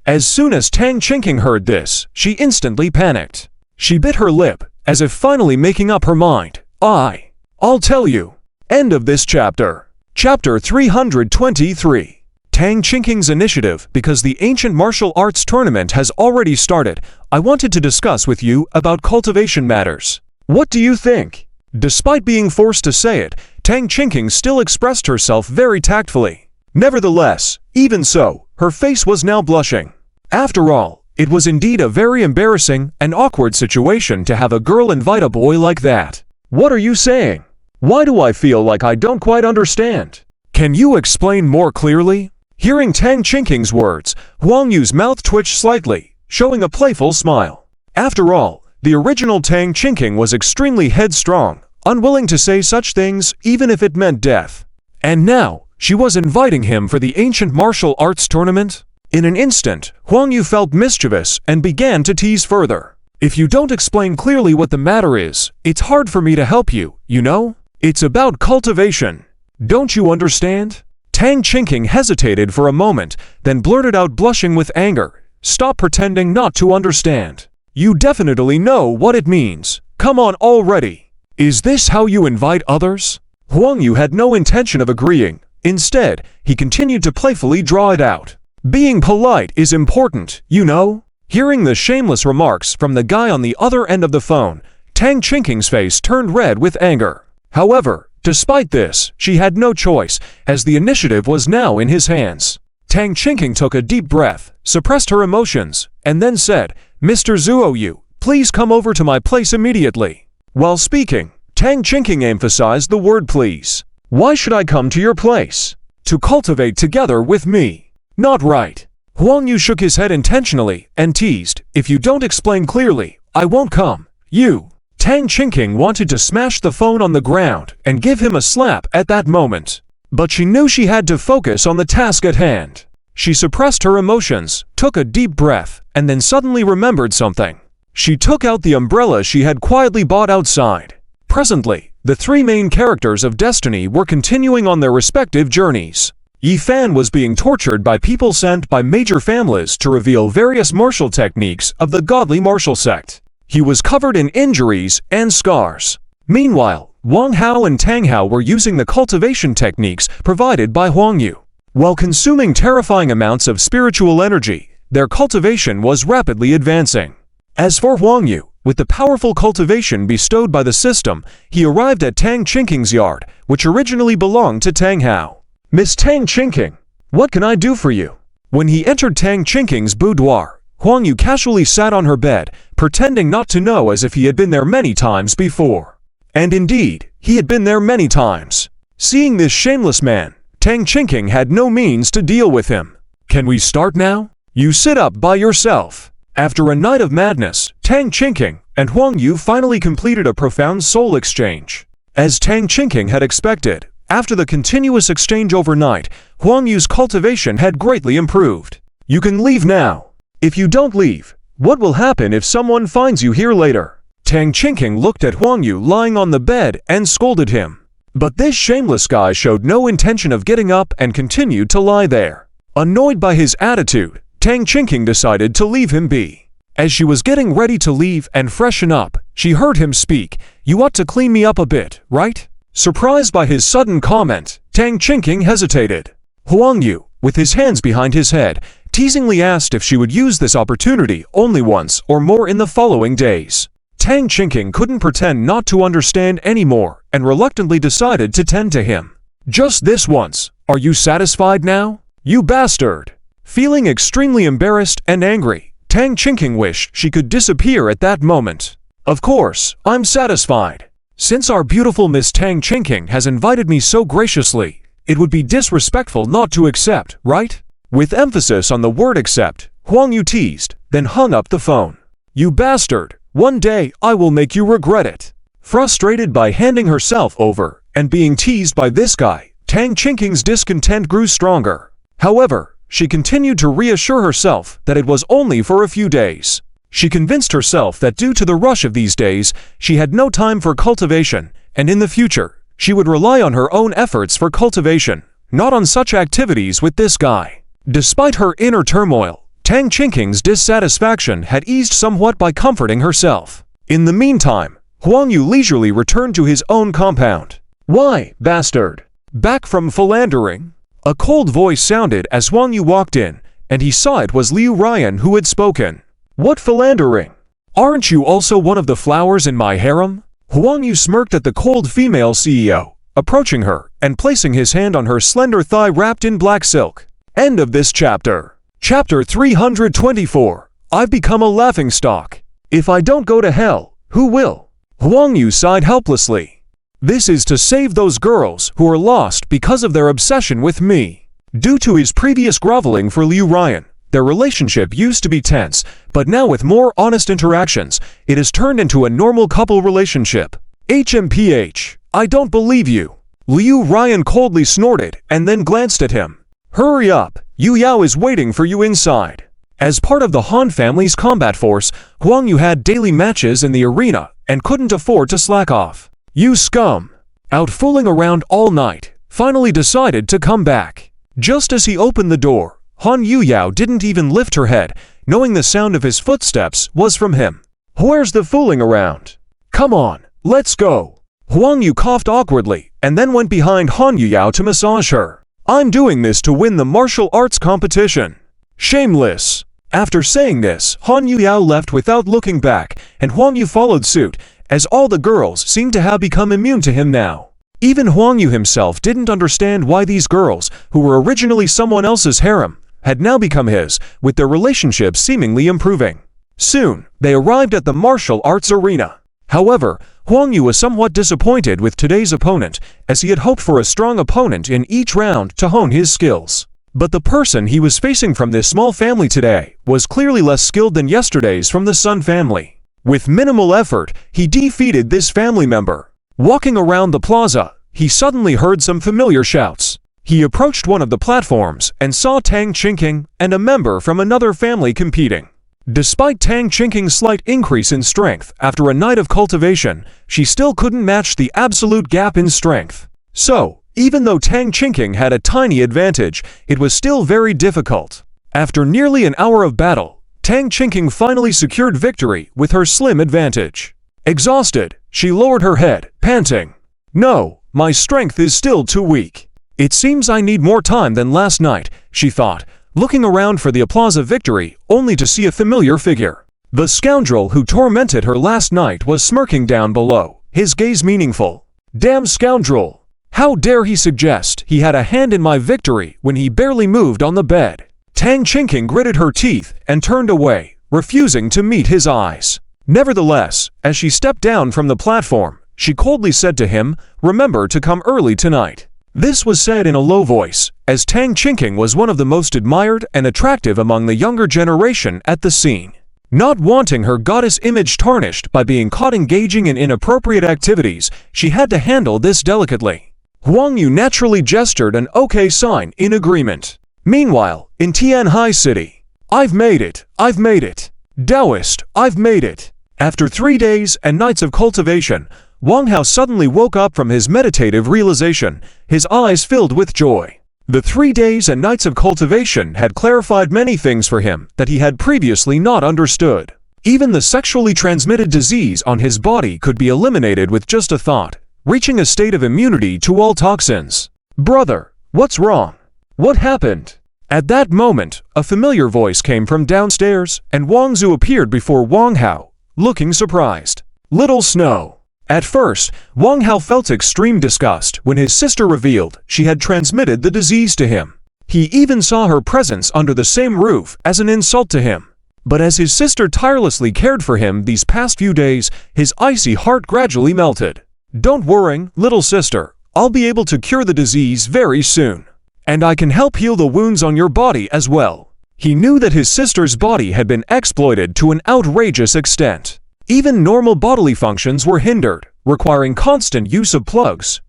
As soon as Tang Qingqing heard this, she instantly panicked. She bit her lip, as if finally making up her mind. I'll tell you. End of this chapter. Chapter 323. Tang Qingqing's initiative. Because the ancient martial arts tournament has already started, I wanted to discuss with you about cultivation matters. What do you think? Despite being forced to say it, Tang Qingqing still expressed herself very tactfully. Nevertheless, even so, her face was now blushing. After all, it was indeed a very embarrassing and awkward situation to have a girl invite a boy like that. What are you saying? Why do I feel like I don't quite understand? Can you explain more clearly? Hearing Tang Qingqing's words, Huang Yu's mouth twitched slightly, showing a playful smile. After all, the original Tang Qingqing was extremely headstrong, unwilling to say such things even if it meant death. And now, she was inviting him for the ancient martial arts tournament? In an instant, Huang Yu felt mischievous and began to tease further. If you don't explain clearly what the matter is, it's hard for me to help you, you know? It's about cultivation. Don't you understand? Tang Qingqing hesitated for a moment, then blurted out blushing with anger. Stop pretending not to understand. You definitely know what it means. Come on already. Is this how you invite others? Huang Yu had no intention of agreeing. Instead, he continued to playfully draw it out. Being polite is important, you know? Hearing the shameless remarks from the guy on the other end of the phone, Tang Qingqing's face turned red with anger. However, despite this, she had no choice, as the initiative was now in his hands. Tang Qingqing took a deep breath, suppressed her emotions, and then said, Mr. Zuo Yu, please come over to my place immediately. While speaking, Tang Qingqing emphasized the word please. Why should I come to your place? To cultivate together with me. Not right. Huang Yu shook his head intentionally and teased, if you don't explain clearly, I won't come. You. Tang Qingqing wanted to smash the phone on the ground and give him a slap at that moment. But she knew she had to focus on the task at hand. She suppressed her emotions, took a deep breath, and then suddenly remembered something. She took out the umbrella she had quietly bought outside. Presently, the three main characters of Destiny were continuing on their respective journeys. Yi Fan was being tortured by people sent by major families to reveal various martial techniques of the godly martial sect. He was covered in injuries and scars. Meanwhile, Wang Hao and Tang Hao were using the cultivation techniques provided by Huang Yu. While consuming terrifying amounts of spiritual energy, their cultivation was rapidly advancing. As for Huang Yu, With the powerful cultivation bestowed by the system, he arrived at Tang Chinking's yard, which originally belonged to Tang Hao. "Miss Tang Chinking, what can I do for you?" When he entered Tang Chinking's boudoir, Huang Yu casually sat on her bed, pretending not to know as if he had been there many times before. And indeed, he had been there many times. Seeing this shameless man, Tang Chinking had no means to deal with him. "Can we start now? You sit up by yourself." After a night of madness, Tang Chinking and Huang Yu finally completed a profound soul exchange. As Tang Chinking had expected, after the continuous exchange overnight, Huang Yu's cultivation had greatly improved. "You can leave now. If you don't leave, what will happen if someone finds you here later?" Tang Chinking looked at Huang Yu lying on the bed and scolded him. But this shameless guy showed no intention of getting up and continued to lie there. Annoyed by his attitude, Tang Chinking decided to leave him be. As she was getting ready to leave and freshen up, she heard him speak, "You ought to clean me up a bit, right?" Surprised by his sudden comment, Tang Chinking hesitated. Huang Yu, with his hands behind his head, teasingly asked if she would use this opportunity only once or more in the following days. Tang Chinking couldn't pretend not to understand anymore and reluctantly decided to tend to him. "Just this once. Are you satisfied now? You bastard!" Feeling extremely embarrassed and angry, Tang Chinking wished she could disappear at that moment. "Of course, I'm satisfied. Since our beautiful Miss Tang Chinking has invited me so graciously, it would be disrespectful not to accept, right?" With emphasis on the word accept, Huang Yu teased, then hung up the phone. "You bastard! One day I will make you regret it." Frustrated by handing herself over and being teased by this guy, Tang Chinking's discontent grew stronger. However, she continued to reassure herself that it was only for a few days. She convinced herself that due to the rush of these days, she had no time for cultivation, and in the future, she would rely on her own efforts for cultivation, not on such activities with this guy. Despite her inner turmoil, Tang Chinking's dissatisfaction had eased somewhat by comforting herself. In the meantime, Huang Yu leisurely returned to his own compound. "Why, bastard? Back from philandering?" A cold voice sounded as Huang Yu walked in, and he saw it was Liu Ryan who had spoken. "What philandering? Aren't you also one of the flowers in my harem?" Huang Yu smirked at the cold female CEO, approaching her and placing his hand on her slender thigh wrapped in black silk. End of this chapter. Chapter 324. I've become a laughingstock. If I don't go to hell, who will? Huang Yu sighed helplessly. This is to save those girls who are lost because of their obsession with me. Due to his previous groveling for Liu Ryan, their relationship used to be tense, but now with more honest interactions, it has turned into a normal couple relationship. HMPH, I don't believe you. Liu Ryan coldly snorted and then glanced at him. Hurry up, Yu Yao is waiting for you inside. As part of the Han family's combat force, Huang Yu had daily matches in the arena and couldn't afford to slack off. You scum! Out fooling around all night, finally decided to come back. Just as he opened the door, Han Yu Yao didn't even lift her head, knowing the sound of his footsteps was from him. Where's the fooling around? Come on, let's go. Huang Yu coughed awkwardly and then went behind Han Yu Yao to massage her. I'm doing this to win the martial arts competition. Shameless. After saying this, Han Yu Yao left without looking back, and Huang Yu followed suit, as all the girls seemed to have become immune to him now. Even Huang Yu himself didn't understand why these girls, who were originally someone else's harem, had now become his, with their relationship seemingly improving. Soon, they arrived at the martial arts arena. However, Huang Yu was somewhat disappointed with today's opponent, as he had hoped for a strong opponent in each round to hone his skills. But the person he was facing from this small family today was clearly less skilled than yesterday's from the Sun family. With minimal effort, he defeated this family member. Walking around the plaza, he suddenly heard some familiar shouts. He approached one of the platforms and saw Tang Chinking and a member from another family competing. Despite Tang Chinking's slight increase in strength after a night of cultivation, she still couldn't match the absolute gap in strength. So, even though Tang Chinking had a tiny advantage, it was still very difficult. After nearly an hour of battle, Tang Chinking finally secured victory with her slim advantage. Exhausted, she lowered her head, panting. No, my strength is still too weak. It seems I need more time than last night, she thought, looking around for the applause of victory, only to see a familiar figure. The scoundrel who tormented her last night was smirking down below, his gaze meaningful. Damn scoundrel! How dare he suggest he had a hand in my victory when he barely moved on the bed? Tang Qingqing gritted her teeth and turned away, refusing to meet his eyes. Nevertheless, as she stepped down from the platform, she coldly said to him, "Remember to come early tonight." This was said in a low voice, as Tang Qingqing was one of the most admired and attractive among the younger generation at the scene. Not wanting her goddess image tarnished by being caught engaging in inappropriate activities, she had to handle this delicately. Huang Yu naturally gestured an okay sign in agreement. Meanwhile, in Tianhai City, "I've made it! I've made it! Taoist, I've made it!" After 3 days and nights of cultivation, Wang Hao suddenly woke up from his meditative realization, his eyes filled with joy. The 3 days and nights of cultivation had clarified many things for him that he had previously not understood. Even the sexually transmitted disease on his body could be eliminated with just a thought, reaching a state of immunity to all toxins. "Brother, what's wrong? What happened?" At that moment, a familiar voice came from downstairs, and Wang Zhu appeared before Wang Hao, looking surprised. "Little Snow." At first, Wang Hao felt extreme disgust when his sister revealed she had transmitted the disease to him. He even saw her presence under the same roof as an insult to him. But as his sister tirelessly cared for him these past few days, his icy heart gradually melted. "Don't worry, little sister, I'll be able to cure the disease very soon. And I can help heal the wounds on your body as well." He knew that his sister's body had been exploited to an outrageous extent. Even normal bodily functions were hindered, requiring constant use of plugs,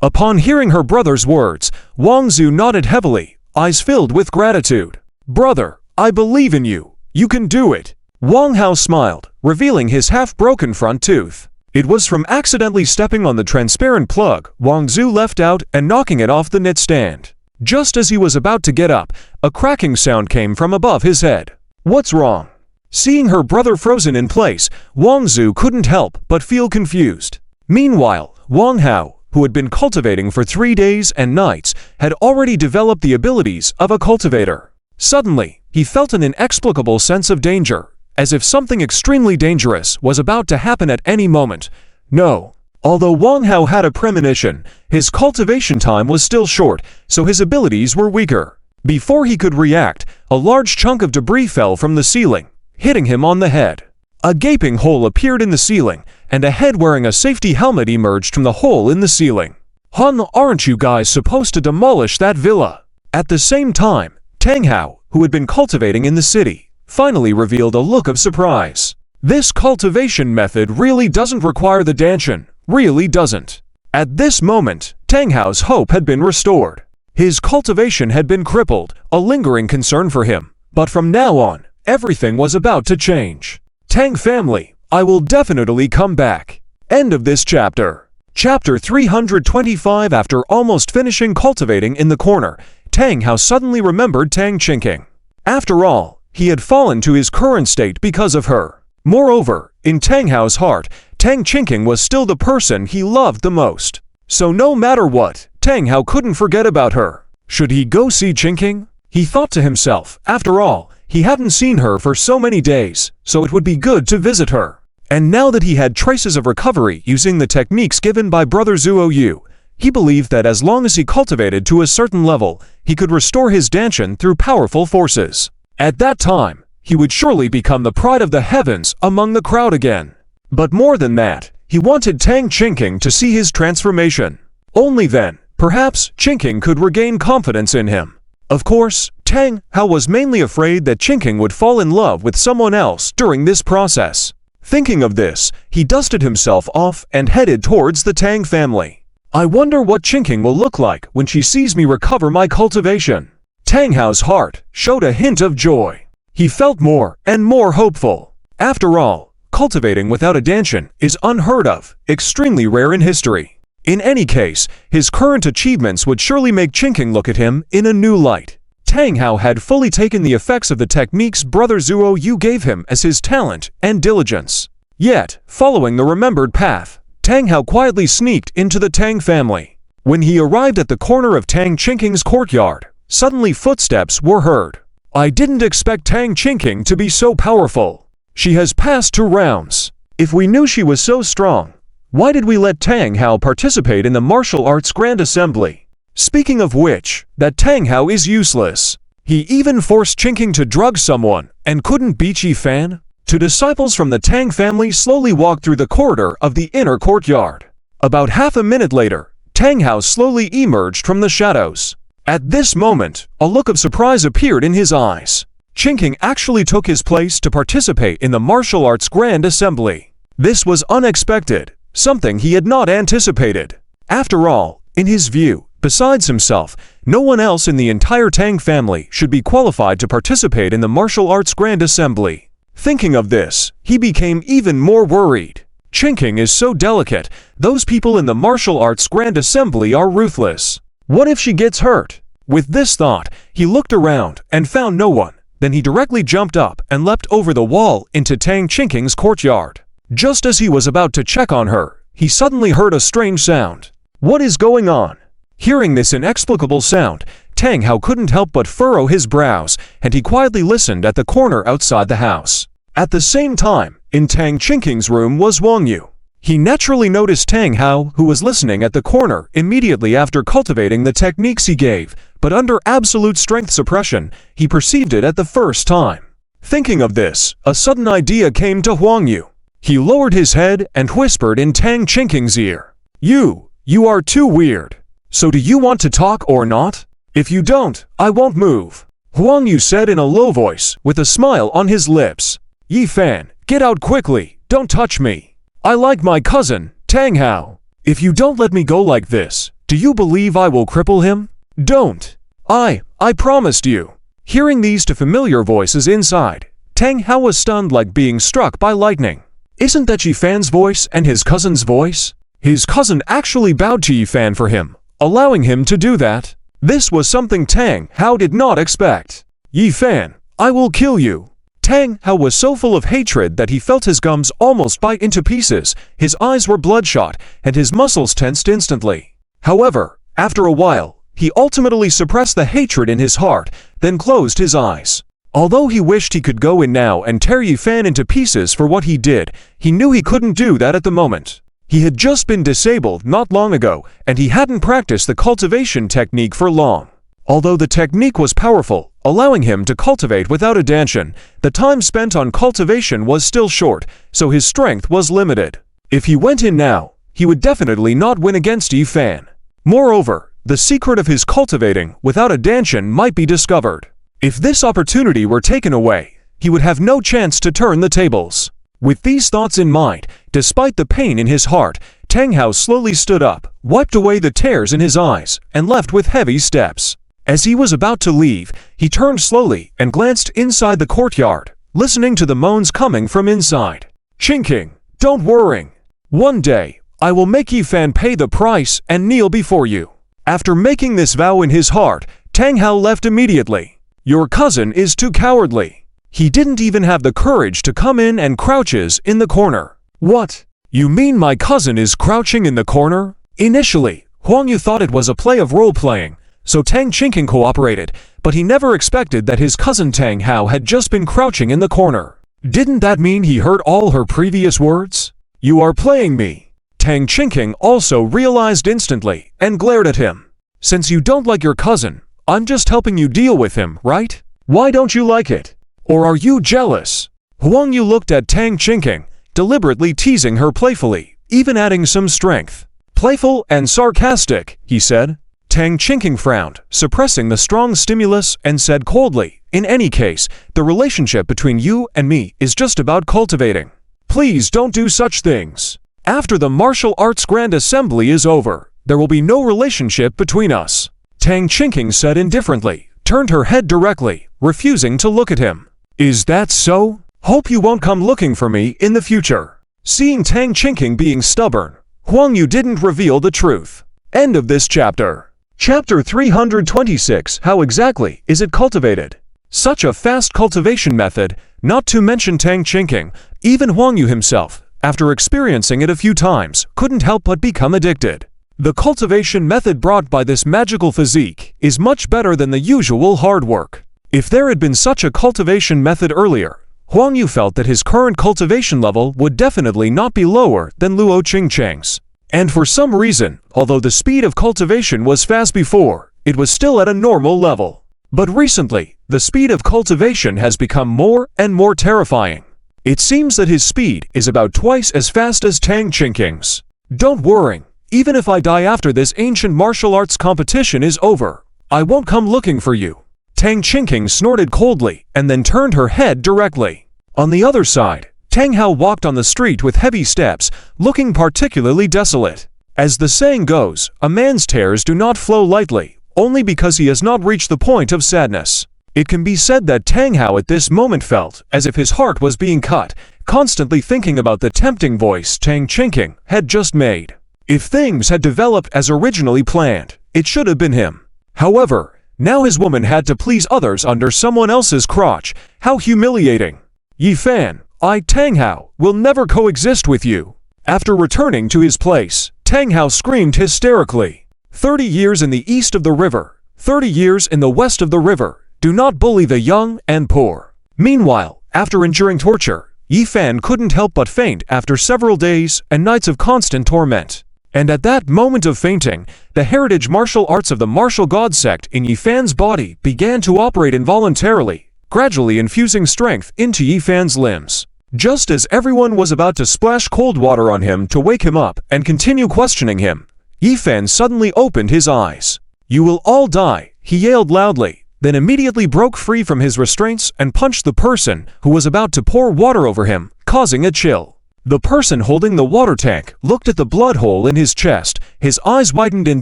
Upon hearing her brother's words, Wang Zhu nodded heavily, eyes filled with gratitude. "Brother, I believe in you. You can do it." Wang Hao smiled, revealing his half-broken front tooth. It was from accidentally stepping on the transparent plug Wang Zhu left out and knocking it off the knit stand. Just as he was about to get up, a cracking sound came from above his head. "What's wrong?" Seeing her brother frozen in place, Wang Zhu couldn't help but feel confused. Meanwhile, Wang Hao, who had been cultivating for 3 days and nights, had already developed the abilities of a cultivator. Suddenly, he felt an inexplicable sense of danger, as if something extremely dangerous was about to happen at any moment. No. Although Wang Hao had a premonition, his cultivation time was still short, so his abilities were weaker. Before he could react, a large chunk of debris fell from the ceiling, hitting him on the head. A gaping hole appeared in the ceiling, and a head wearing a safety helmet emerged from the hole in the ceiling. "Hun, aren't you guys supposed to demolish that villa?" At the same time, Tang Hao, who had been cultivating in the city, finally revealed a look of surprise. This cultivation method really doesn't require the danshan, really doesn't. At this moment, Tang Hao's hope had been restored. His cultivation had been crippled, a lingering concern for him, but from now on, everything was about to change. "Tang family, I will definitely come back." End of this chapter. Chapter 325. After almost finishing cultivating in the corner, Tang Hao suddenly remembered Tang Qingqing. After all, he had fallen to his current state because of her. Moreover, in Tang Hao's heart, Tang Qingqing was still the person he loved the most. So no matter what, Tang Hao couldn't forget about her. Should he go see Qingqing? He thought to himself, after all, he hadn't seen her for so many days, so it would be good to visit her. And now that he had traces of recovery using the techniques given by Brother Zhuo Yu, he believed that as long as he cultivated to a certain level, he could restore his danshan through powerful forces. At that time, he would surely become the pride of the heavens among the crowd again. But more than that, he wanted Tang Qingqing to see his transformation. Only then, perhaps, Qingqing could regain confidence in him. Of course, Tang Hao was mainly afraid that Qingqing would fall in love with someone else during this process. Thinking of this, he dusted himself off and headed towards the Tang family. "I wonder what Qingqing will look like when she sees me recover my cultivation." Tang Hao's heart showed a hint of joy. He felt more and more hopeful. After all, cultivating without a danshan is unheard of, extremely rare in history. In any case, his current achievements would surely make Qingqing look at him in a new light. Tang Hao had fully taken the effects of the techniques Brother Zhuo Yu gave him as his talent and diligence. Yet, following the remembered path, Tang Hao quietly sneaked into the Tang family. When he arrived at the corner of Tang Qingqing's courtyard, suddenly footsteps were heard. "I didn't expect Tang Qingqing to be so powerful." She has passed 2 rounds. If we knew she was so strong, why did we let Tang Hao participate in the martial arts grand assembly? Speaking of which, that Tang Hao is useless. He even forced Qingqing to drug someone and couldn't beat Yi Fan. 2 disciples from the Tang family slowly walked through the corridor of the inner courtyard. About half a minute later, Tang Hao slowly emerged from the shadows. At this moment, a look of surprise appeared in his eyes. Qingqing actually took his place to participate in the martial arts grand assembly. This was unexpected, something he had not anticipated. After all, in his view, besides himself, no one else in the entire Tang family should be qualified to participate in the martial arts grand assembly. Thinking of this, he became even more worried. Qingqing is so delicate, those people in the martial arts grand assembly are ruthless. What if she gets hurt? With this thought, he looked around and found no one. Then he directly jumped up and leapt over the wall into Tang Qingqing's courtyard. Just as he was about to check on her, he suddenly heard a strange sound. What is going on? Hearing this inexplicable sound, Tang Hao couldn't help but furrow his brows, and he quietly listened at the corner outside the house. At the same time, in Tang Qingqing's room was Wang Yu. He naturally noticed Tang Hao, who was listening at the corner immediately after cultivating the techniques he gave, but under absolute strength suppression, he perceived it at the first time. Thinking of this, a sudden idea came to Wang Yu. He lowered his head and whispered in Tang Qingqing's ear. You are too weird. So do you want to talk or not? If you don't, I won't move. Wang Yu said in a low voice, with a smile on his lips. Yi Fan, get out quickly, don't touch me. I like my cousin, Tang Hao. If you don't let me go like this, do you believe I will cripple him? Don't. I promised you. Hearing these 2 familiar voices inside, Tang Hao was stunned like being struck by lightning. Isn't that Yi Fan's voice and his cousin's voice? His cousin actually bowed to Yi Fan for him, allowing him to do that. This was something Tang Hao did not expect. Yi Fan, I will kill you. Tang Hao was so full of hatred that he felt his gums almost bite into pieces, his eyes were bloodshot, and his muscles tensed instantly. However, after a while, he ultimately suppressed the hatred in his heart, then closed his eyes. Although he wished he could go in now and tear Yi Fan into pieces for what he did, he knew he couldn't do that at the moment. He had just been disabled not long ago, and he hadn't practiced the cultivation technique for long. Although the technique was powerful, allowing him to cultivate without a danshan, the time spent on cultivation was still short, so his strength was limited. If he went in now, he would definitely not win against Yi Fan. Moreover, the secret of his cultivating without a danshan might be discovered. If this opportunity were taken away, he would have no chance to turn the tables. With these thoughts in mind, despite the pain in his heart, Tang Hao slowly stood up, wiped away the tears in his eyes, and left with heavy steps. As he was about to leave, he turned slowly and glanced inside the courtyard, listening to the moans coming from inside. Qingqing, don't worry. One day, I will make Yi Fan pay the price and kneel before you. After making this vow in his heart, Tang Hao left immediately. Your cousin is too cowardly. He didn't even have the courage to come in and crouches in the corner. What? You mean my cousin is crouching in the corner? Initially, Huang Yu thought it was a play of role-playing, so Tang Qingqing cooperated, but he never expected that his cousin Tang Hao had just been crouching in the corner. Didn't that mean he heard all her previous words? You are playing me. Tang Qingqing also realized instantly and glared at him. Since you don't like your cousin, I'm just helping you deal with him, right? Why don't you like it? Or are you jealous? Huang Yu looked at Tang Qingqing, deliberately teasing her playfully, even adding some strength. Playful and sarcastic, he said. Tang Qingqing frowned, suppressing the strong stimulus, and said coldly, in any case, the relationship between you and me is just about cultivating. Please don't do such things. After the martial arts grand assembly is over, there will be no relationship between us. Tang Qingqing said indifferently, turned her head directly, refusing to look at him. Is that so? Hope you won't come looking for me in the future. Seeing Tang Qingqing being stubborn, Huang Yu didn't reveal the truth. End of this chapter. Chapter 326. How exactly is it cultivated? Such a fast cultivation method, not to mention Tang Qingqing, even Huang Yu himself, after experiencing it a few times, couldn't help but become addicted. The cultivation method brought by this magical physique is much better than the usual hard work. If there had been such a cultivation method earlier, Huang Yu felt that his current cultivation level would definitely not be lower than Luo Qingcheng's. And for some reason, although the speed of cultivation was fast before, it was still at a normal level. But recently, the speed of cultivation has become more and more terrifying. It seems that his speed is about twice as fast as Tang Qingqing's. Don't worry, even if I die after this ancient martial arts competition is over, I won't come looking for you. Tang Qingqing snorted coldly and then turned her head directly. On the other side, Tang Hao walked on the street with heavy steps, looking particularly desolate. As the saying goes, a man's tears do not flow lightly, only because he has not reached the point of sadness. It can be said that Tang Hao at this moment felt as if his heart was being cut, constantly thinking about the tempting voice Tang Qingqing had just made. If things had developed as originally planned, it should have been him. However, now his woman had to please others under someone else's crotch. How humiliating! Yi Fan, I, Tang Hao, will never coexist with you. After returning to his place, Tang Hao screamed hysterically. 30 years in the east of the river, 30 years in the west of the river. Do not bully the young and poor. Meanwhile, after enduring torture, Yi Fan couldn't help but faint after several days and nights of constant torment. And at that moment of fainting, the heritage martial arts of the martial god sect in Yi Fan's body began to operate involuntarily, gradually infusing strength into Yi Fan's limbs. Just as everyone was about to splash cold water on him to wake him up and continue questioning him, Yi Fan suddenly opened his eyes. You will all die, he yelled loudly, then immediately broke free from his restraints and punched the person who was about to pour water over him, causing a chill. The person holding the water tank looked at the blood hole in his chest, his eyes widened in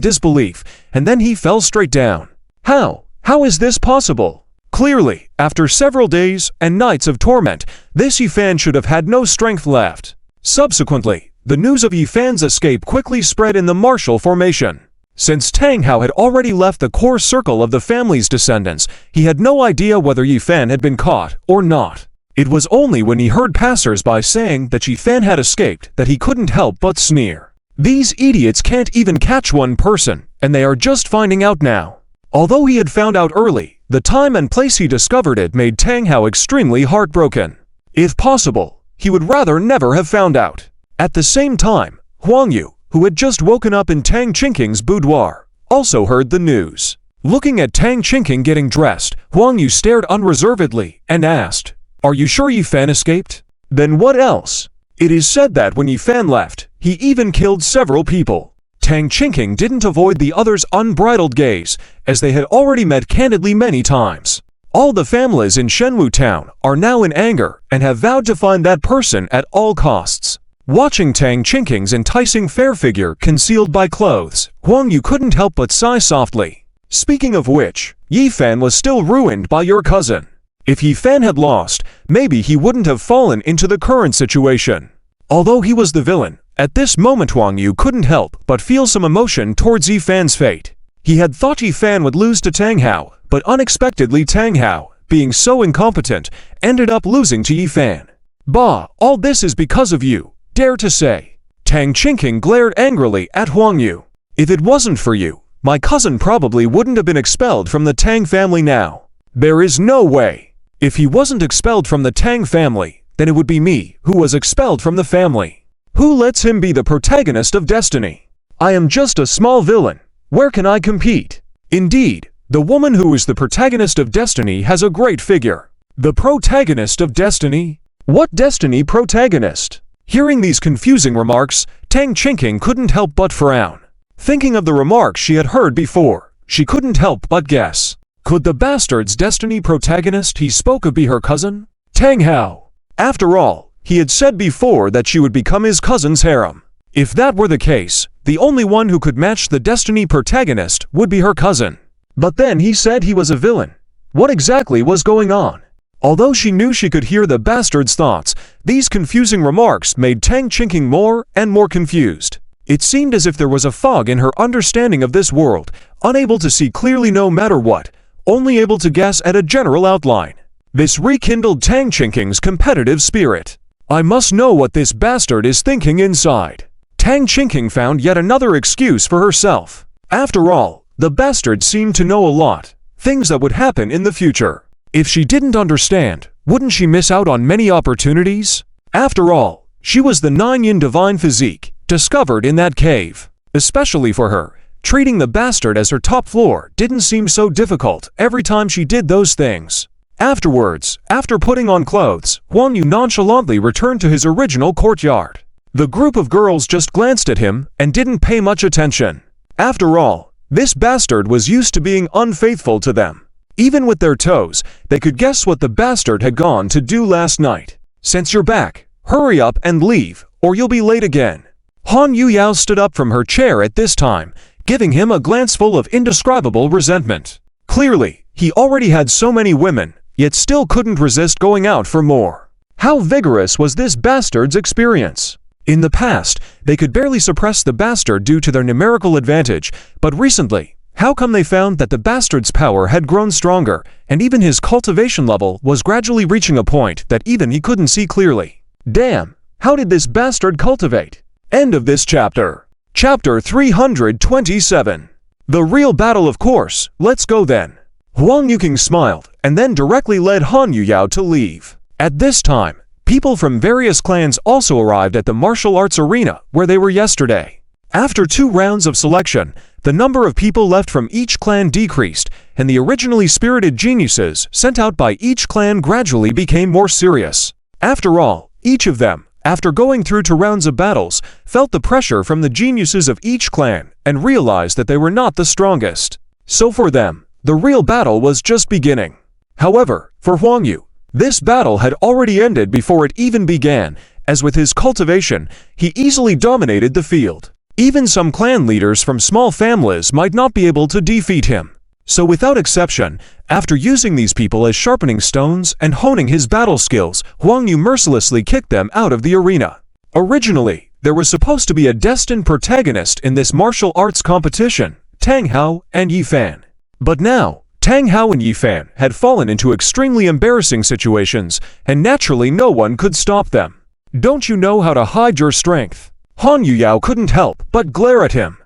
disbelief, and then he fell straight down. How? How is this possible? Clearly, after several days and nights of torment, this Yi Fan should have had no strength left. Subsequently, the news of Yi Fan's escape quickly spread in the martial formation. Since Tang Hao had already left the core circle of the family's descendants, he had no idea whether Yi Fan had been caught or not. It was only when he heard passers-by saying that Yi Fan had escaped that he couldn't help but sneer. These idiots can't even catch one person, and they are just finding out now. Although he had found out early, the time and place he discovered it made Tang Hao extremely heartbroken. If possible, he would rather never have found out. At the same time, Huang Yu, who had just woken up in Tang Qingqing's boudoir, also heard the news. Looking at Tang Qingqing getting dressed, Huang Yu stared unreservedly and asked, "Are you sure Yi Fan escaped?" "Then what else?" "It is said that when Yi Fan left, he even killed several people." Tang Qingqing didn't avoid the others' unbridled gaze, as they had already met candidly many times. All the families in Shenwu town are now in anger and have vowed to find that person at all costs. Watching Tang Qingqing's enticing fair figure concealed by clothes, Huang Yu couldn't help but sigh softly. Speaking of which, Yi Fan was still ruined by your cousin. If Yi Fan had lost, maybe he wouldn't have fallen into the current situation. Although he was the villain, at this moment Huang Yu couldn't help but feel some emotion towards Yi Fan's fate. He had thought Yi Fan would lose to Tang Hao, but unexpectedly Tang Hao, being so incompetent, ended up losing to Yi Fan. Bah, all this is because of you. Dare to say. Tang Qingqing glared angrily at Huang Yu. If it wasn't for you, my cousin probably wouldn't have been expelled from the Tang family now. There is no way. If he wasn't expelled from the Tang family, then it would be me who was expelled from the family. Who lets him be the protagonist of destiny? I am just a small villain. Where can I compete? Indeed, the woman who is the protagonist of destiny has a great figure. The protagonist of destiny? What destiny protagonist? Hearing these confusing remarks, Tang Qingqing couldn't help but frown. Thinking of the remarks she had heard before, she couldn't help but guess. Could the bastard's destiny protagonist he spoke of be her cousin? Tang Hao. After all, he had said before that she would become his cousin's harem. If that were the case, the only one who could match the destiny protagonist would be her cousin. But then he said he was a villain. What exactly was going on? Although she knew she could hear the bastard's thoughts, these confusing remarks made Tang Qingqing more and more confused. It seemed as if there was a fog in her understanding of this world, unable to see clearly no matter what, only able to guess at a general outline. This rekindled Tang Qingqing's competitive spirit. I must know what this bastard is thinking inside. Tang Qingqing found yet another excuse for herself. After all, the bastard seemed to know a lot, things that would happen in the future. If she didn't understand, Wouldn't she miss out on many opportunities? After all, she was the 9-yin divine physique, discovered in that cave. Especially for her, treating the bastard as her top floor didn't seem so difficult every time she did those things. Afterwards, after putting on clothes, Huang Yu nonchalantly returned to his original courtyard. The group of girls just glanced at him and didn't pay much attention. After all, this bastard was used to being unfaithful to them. Even with their toes, they could guess what the bastard had gone to do last night. Since you're back, hurry up and leave, or you'll be late again. Han Yuyao stood up from her chair at this time, giving him a glance full of indescribable resentment. Clearly, he already had so many women, yet still couldn't resist going out for more. How vigorous was this bastard's experience? In the past, they could barely suppress the bastard due to their numerical advantage, but recently, how come they found that the bastard's power had grown stronger, and even his cultivation level was gradually reaching a point that even he couldn't see clearly? Damn, how did this bastard cultivate? End of this chapter. Chapter 327. The real battle, of course. Let's go then. Huang Yuqing smiled, and then directly led Han Yuyao to leave. At this time, people from various clans also arrived at the martial arts arena where they were yesterday. After 2 rounds of selection, the number of people left from each clan decreased, and the originally spirited geniuses sent out by each clan gradually became more serious. After all, each of them, after going through 2 rounds of battles, felt the pressure from the geniuses of each clan and realized that they were not the strongest. So for them, the real battle was just beginning. However, for Huang Yu, this battle had already ended before it even began, as with his cultivation, he easily dominated the field. Even some clan leaders from small families might not be able to defeat him. So without exception, after using these people as sharpening stones and honing his battle skills, Huang Yu mercilessly kicked them out of the arena. Originally, there was supposed to be a destined protagonist in this martial arts competition, Tang Hao and Yi Fan. But now, Tang Hao and Yi Fan had fallen into extremely embarrassing situations, and naturally no one could stop them. Don't you know how to hide your strength? Han Yuyao couldn't help but glare at him.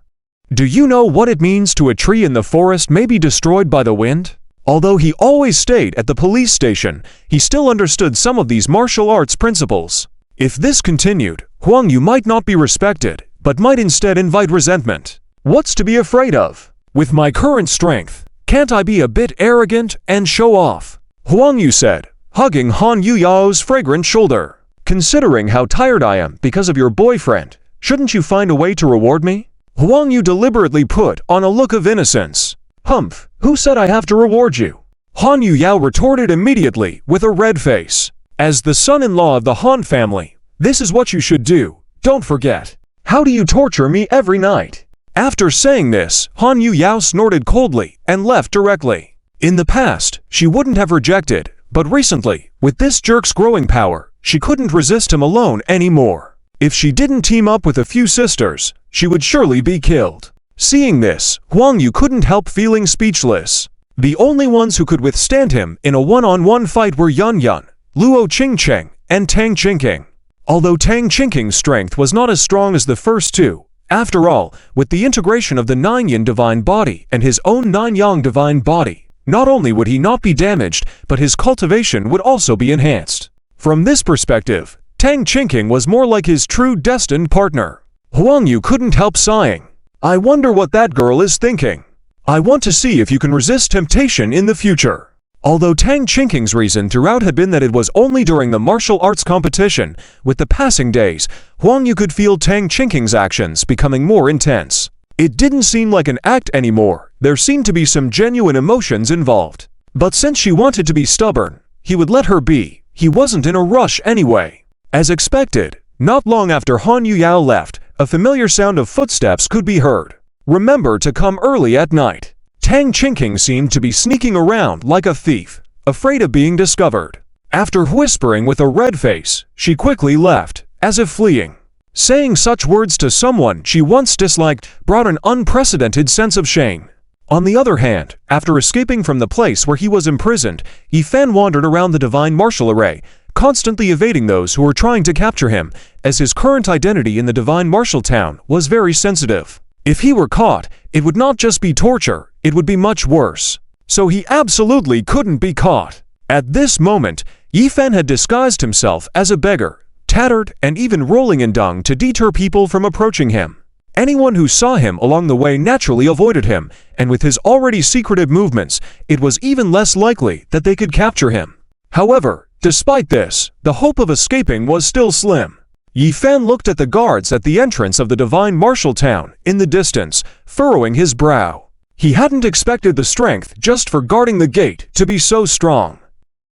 Do you know what it means to a tree in the forest may be destroyed by the wind? Although he always stayed at the police station, he still understood some of these martial arts principles. If this continued, Huang Yu might not be respected, but might instead invite resentment. What's to be afraid of? With my current strength, can't I be a bit arrogant and show off? Huang Yu said, hugging Han Yuyao's fragrant shoulder. Considering how tired I am because of your boyfriend, shouldn't you find a way to reward me? Huang Yu deliberately put on a look of innocence. Humph, who said I have to reward you? Han Yuyao retorted immediately with a red face. As the son-in-law of the Han family, this is what you should do, don't forget. How do you torture me every night? After saying this, Han Yuyao snorted coldly and left directly. In the past, she wouldn't have rejected, but recently, with this jerk's growing power, she couldn't resist him alone anymore. If she didn't team up with a few sisters, she would surely be killed. Seeing this, Huang Yu couldn't help feeling speechless. The only ones who could withstand him in a one-on-one fight were Yun Yun, Luo Qingcheng, and Tang Qingqing. Although Tang Qingqing's strength was not as strong as the first 2, after all, with the integration of the 9-yin divine body and his own 9-yang divine body, not only would he not be damaged, but his cultivation would also be enhanced. From this perspective, Tang Qingqing was more like his true destined partner. Huang Yu couldn't help sighing. I wonder what that girl is thinking. I want to see if you can resist temptation in the future. Although Tang Qingqing's reason throughout had been that it was only during the martial arts competition, with the passing days, Huang Yu could feel Tang Qingqing's actions becoming more intense. It didn't seem like an act anymore, there seemed to be some genuine emotions involved. But since she wanted to be stubborn, he would let her be, he wasn't in a rush anyway. As expected, not long after Han Yuyao left, a familiar sound of footsteps could be heard. Remember to come early at night. Tang Qingqing seemed to be sneaking around like a thief, afraid of being discovered. After whispering with a red face, she quickly left, as if fleeing. Saying such words to someone she once disliked brought an unprecedented sense of shame. On the other hand, after escaping from the place where he was imprisoned, Yi Fan wandered around the divine martial array, constantly evading those who were trying to capture him, as his current identity in the divine martial town was very sensitive. If he were caught, it would not just be torture, it would be much worse. So he absolutely couldn't be caught. At this moment, Yi Fan had disguised himself as a beggar, tattered and even rolling in dung to deter people from approaching him. Anyone who saw him along the way naturally avoided him, and with his already secretive movements, it was even less likely that they could capture him. However, despite this, the hope of escaping was still slim. Yi Fan looked at the guards at the entrance of the divine martial town in the distance, furrowing his brow. He hadn't expected the strength just for guarding the gate to be so strong.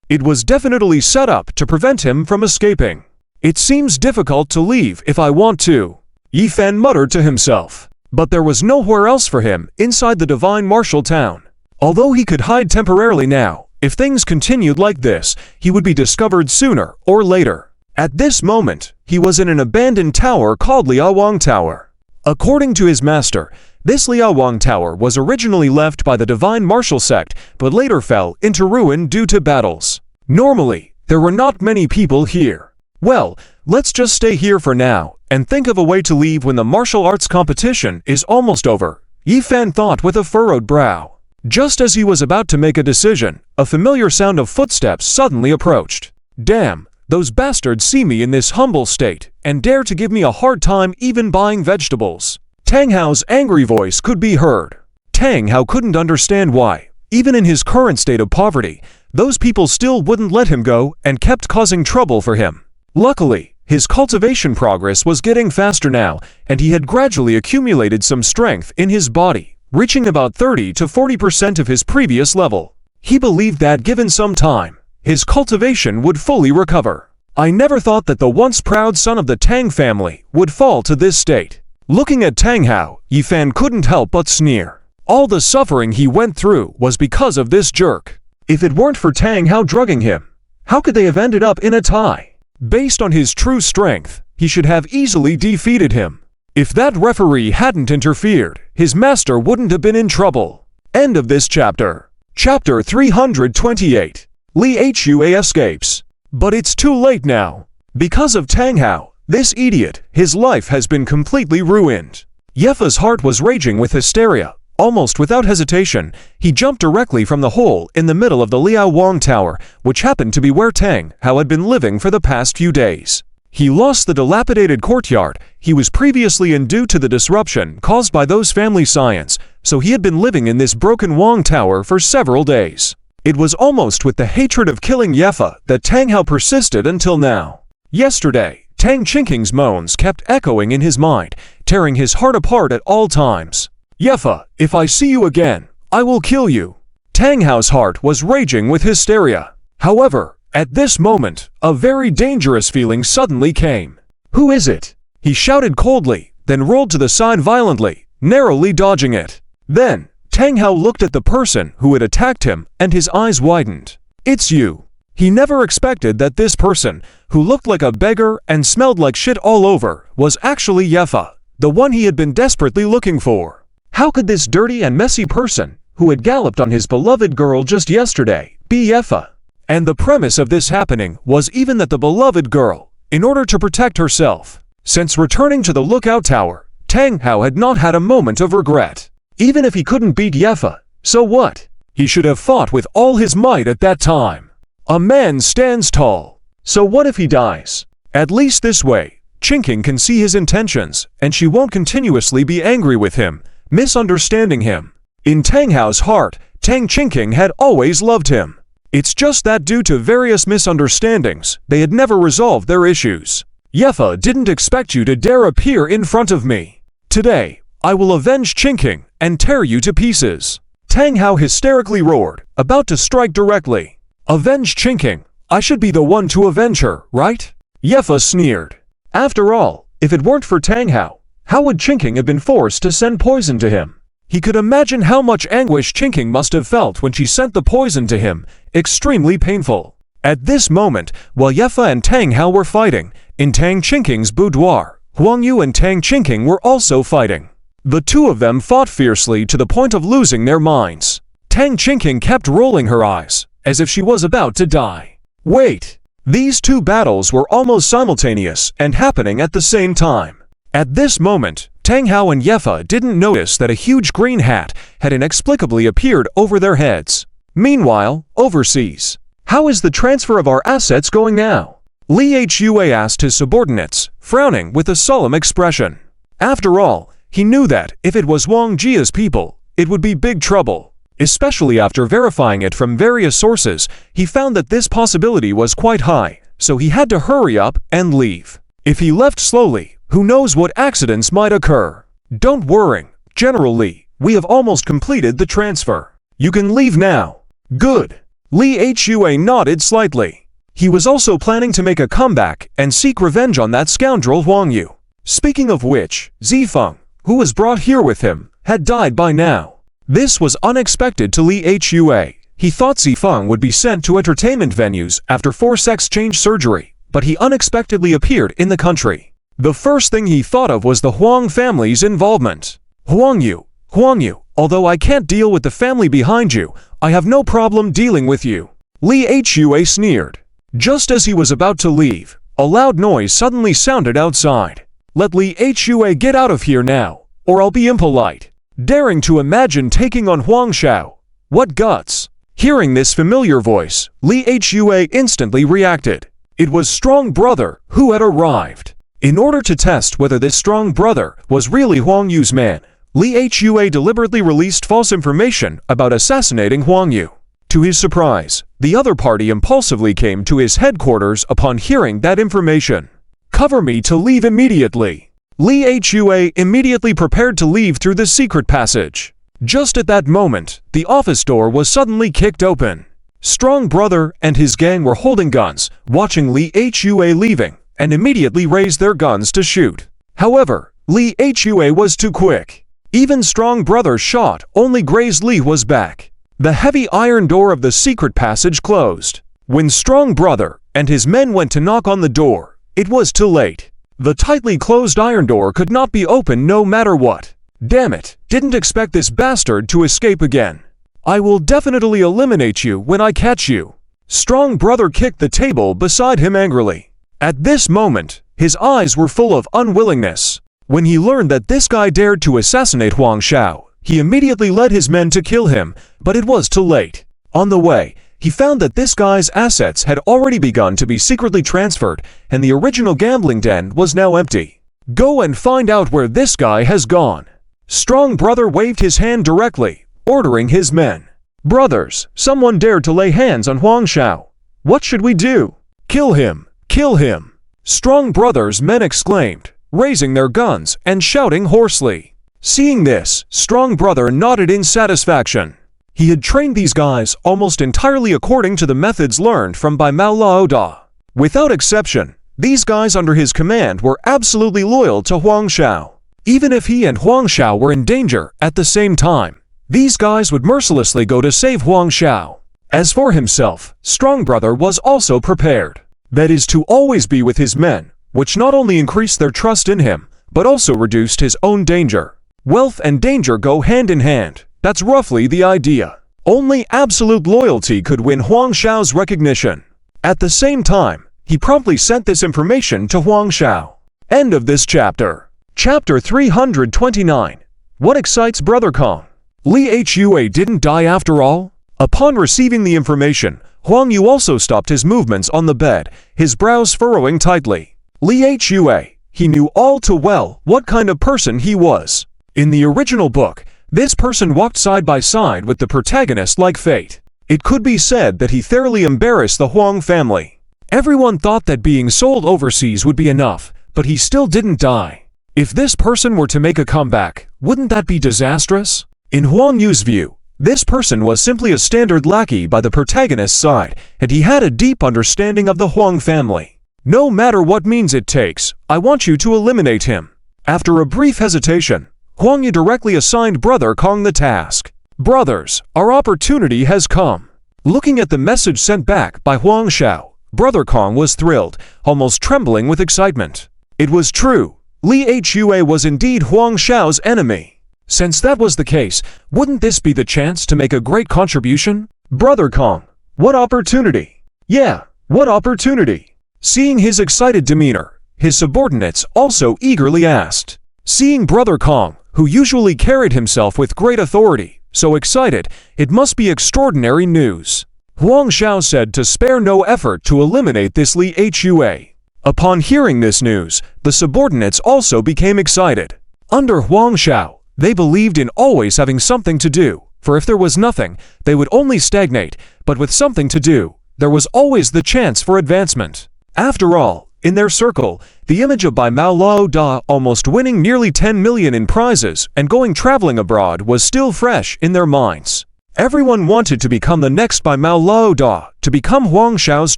It was definitely set up to prevent him from escaping. It seems difficult to leave if I want to, Yi Fan muttered to himself. But there was nowhere else for him inside the divine martial town. Although he could hide temporarily now, if things continued like this, he would be discovered sooner or later. At this moment, he was in an abandoned tower called Liaowang Tower. According to his master, this Liaowang Tower was originally left by the divine martial sect, but later fell into ruin due to battles. Normally, there were not many people here. Well, let's just stay here for now, and think of a way to leave when the martial arts competition is almost over, Yi Fan thought with a furrowed brow. Just as he was about to make a decision, a familiar sound of footsteps suddenly approached. Damn, those bastards see me in this humble state, and dare to give me a hard time even buying vegetables. Tang Hao's angry voice could be heard. Tang Hao couldn't understand why, even in his current state of poverty, those people still wouldn't let him go and kept causing trouble for him. Luckily, his cultivation progress was getting faster now, and he had gradually accumulated some strength in his body, reaching about 30 to 40% of his previous level. He believed that given some time, his cultivation would fully recover. I never thought that the once proud son of the Tang family would fall to this state. Looking at Tang Hao, Yi Fan couldn't help but sneer. All the suffering he went through was because of this jerk. If it weren't for Tang Hao drugging him, how could they have ended up in a tie? Based on his true strength, he should have easily defeated him. If that referee hadn't interfered, his master wouldn't have been in trouble. End of this chapter. Chapter 328. Li Hua escapes. But it's too late now. Because of Tang Hao, this idiot, his life has been completely ruined. Yefa's heart was raging with hysteria. Almost without hesitation, he jumped directly from the hole in the middle of the Liaowang Tower, which happened to be where Tang Hao had been living for the past few days. He lost the dilapidated courtyard he was previously in due to the disruption caused by those family science, so he had been living in this broken Wang Tower for several days. It was almost with the hatred of killing Yefa that Tang Hao persisted until now. Yesterday, Tang Qinking's moans kept echoing in his mind, tearing his heart apart at all times. Yefa, if I see you again, I will kill you. Tang Hao's heart was raging with hysteria. However, at this moment, a very dangerous feeling suddenly came. Who is it? He shouted coldly, then rolled to the side violently, narrowly dodging it. Then, Tang Hao looked at the person who had attacked him, and his eyes widened. It's you. He never expected that this person, who looked like a beggar and smelled like shit all over, was actually Yefa, the one he had been desperately looking for. How could this dirty and messy person, who had galloped on his beloved girl just yesterday, be Yefa? And the premise of this happening was even that the beloved girl, in order to protect herself, since returning to the lookout tower, Tang Hao had not had a moment of regret. Even if he couldn't beat Yefa, so what? He should have fought with all his might at that time. A man stands tall. So what if he dies? At least this way, Qingqing can see his intentions, and she won't continuously be angry with him, misunderstanding him. In Tang Hao's heart, Tang Qingqing had always loved him. It's just that due to various misunderstandings, they had never resolved their issues. Yefa didn't expect you to dare appear in front of me. Today, I will avenge Qingqing and tear you to pieces. Tang Hao hysterically roared, about to strike directly. Avenge Qingqing? I should be the one to avenge her, right? Yefa sneered. After all, if it weren't for Tang Hao, how would Qingqing have been forced to send poison to him? He could imagine how much anguish Qingqing must have felt when she sent the poison to him, extremely painful. At this moment, while Yefa and Tang Hao were fighting, in Tang Qingqing's boudoir, Huang Yu and Tang Qingqing were also fighting. The two of them fought fiercely to the point of losing their minds. Tang Qingqing kept rolling her eyes, as if she was about to die. Wait! These two battles were almost simultaneous and happening at the same time. At this moment, Tang Hao and Yefa didn't notice that a huge green hat had inexplicably appeared over their heads. Meanwhile, overseas, How is the transfer of our assets going now? Li Hua asked his subordinates, frowning with a solemn expression. After all, he knew that if it was Wang Jia's people, it would be big trouble. Especially after verifying it from various sources, he found that this possibility was quite high, so he had to hurry up and leave. If he left slowly, who knows what accidents might occur. Don't worry, General Li, we have almost completed the transfer. You can leave now. Good. Li Hua nodded slightly. He was also planning to make a comeback and seek revenge on that scoundrel Huang Yu. Speaking of which, Zifeng, who was brought here with him, had died by now. This was unexpected to Li Hua. He thought Zifeng would be sent to entertainment venues after force exchange surgery, but he unexpectedly appeared in the country. The first thing he thought of was the Huang family's involvement. Huang Yu, although I can't deal with the family behind you, I have no problem dealing with you. Li Hua sneered. Just as he was about to leave, a loud noise suddenly sounded outside. Let Li Hua get out of here now, or I'll be impolite. Daring to imagine taking on Huang Shao. What guts! Hearing this familiar voice, Li Hua instantly reacted. It was Strong Brother who had arrived. In order to test whether this Strong Brother was really Huang Yu's man, Li Hua deliberately released false information about assassinating Huang Yu. To his surprise, the other party impulsively came to his headquarters upon hearing that information. Cover me to leave immediately. Li Hua immediately prepared to leave through the secret passage. Just at that moment, the office door was suddenly kicked open. Strong Brother and his gang were holding guns, watching Li Hua leaving, and immediately raised their guns to shoot. However, Li Hua was too quick. Even Strong Brother's shot only grazed Li was back. The heavy iron door of the secret passage closed. When Strong Brother and his men went to knock on the door, it was too late. The tightly closed iron door could not be opened no matter what. Damn it, didn't expect this bastard to escape again. I will definitely eliminate you when I catch you. Strong Brother kicked the table beside him angrily. At this moment, his eyes were full of unwillingness. When he learned that this guy dared to assassinate Huang Shao, he immediately led his men to kill him, but it was too late. On the way, he found that this guy's assets had already begun to be secretly transferred, and the original gambling den was now empty. Go and find out where this guy has gone. Strong Brother waved his hand directly, ordering his men. Brothers, someone dared to lay hands on Huang Shao. What should we do? Kill him! Kill him! Strong Brother's men exclaimed, raising their guns and shouting hoarsely. Seeing this, Strong Brother nodded in satisfaction. He had trained these guys almost entirely according to the methods learned from by Mao Laoda. Without exception, these guys under his command were absolutely loyal to Huang Shao. Even if he and Huang Shao were in danger at the same time, these guys would mercilessly go to save Huang Shao. As for himself, Strong Brother was also prepared. That is to always be with his men, which not only increased their trust in him, but also reduced his own danger. Wealth and danger go hand in hand. That's roughly the idea. Only absolute loyalty could win Huang Shao's recognition. At the same time, he promptly sent this information to Huang Shao. End of this chapter. Chapter 329. What excites Brother Kong? Li Hua didn't die after all? Upon receiving the information, Huang Yu also stopped his movements on the bed, his brows furrowing tightly. Li Hua, he knew all too well what kind of person he was. In the original book, this person walked side by side with the protagonist like fate. It could be said that he thoroughly embarrassed the Huang family. Everyone thought that being sold overseas would be enough, but he still didn't die. If this person were to make a comeback, wouldn't that be disastrous? In Huang Yu's view, this person was simply a standard lackey by the protagonist's side, and he had a deep understanding of the Huang family. No matter what means it takes, I want you to eliminate him. After a brief hesitation, Huang Yu directly assigned Brother Kong the task. Brothers, our opportunity has come. Looking at the message sent back by Huang Shao, Brother Kong was thrilled, almost trembling with excitement. It was true. Li Hua was indeed Huang Shao's enemy. Since that was the case, wouldn't this be the chance to make a great contribution? Brother Kong, what opportunity? Yeah, what opportunity? Seeing his excited demeanor, his subordinates also eagerly asked. Seeing Brother Kong, who usually carried himself with great authority, so excited, it must be extraordinary news. Huang Xiao said to spare no effort to eliminate this Li Hua. Upon hearing this news, the subordinates also became excited. Under Huang Xiao, they believed in always having something to do, for if there was nothing, they would only stagnate, but with something to do, there was always the chance for advancement. After all, in their circle, the image of Bai Mao Lao Da almost winning nearly 10 million in prizes and going traveling abroad was still fresh in their minds. Everyone wanted to become the next Bai Mao Lao Da, to become Huang Xiao's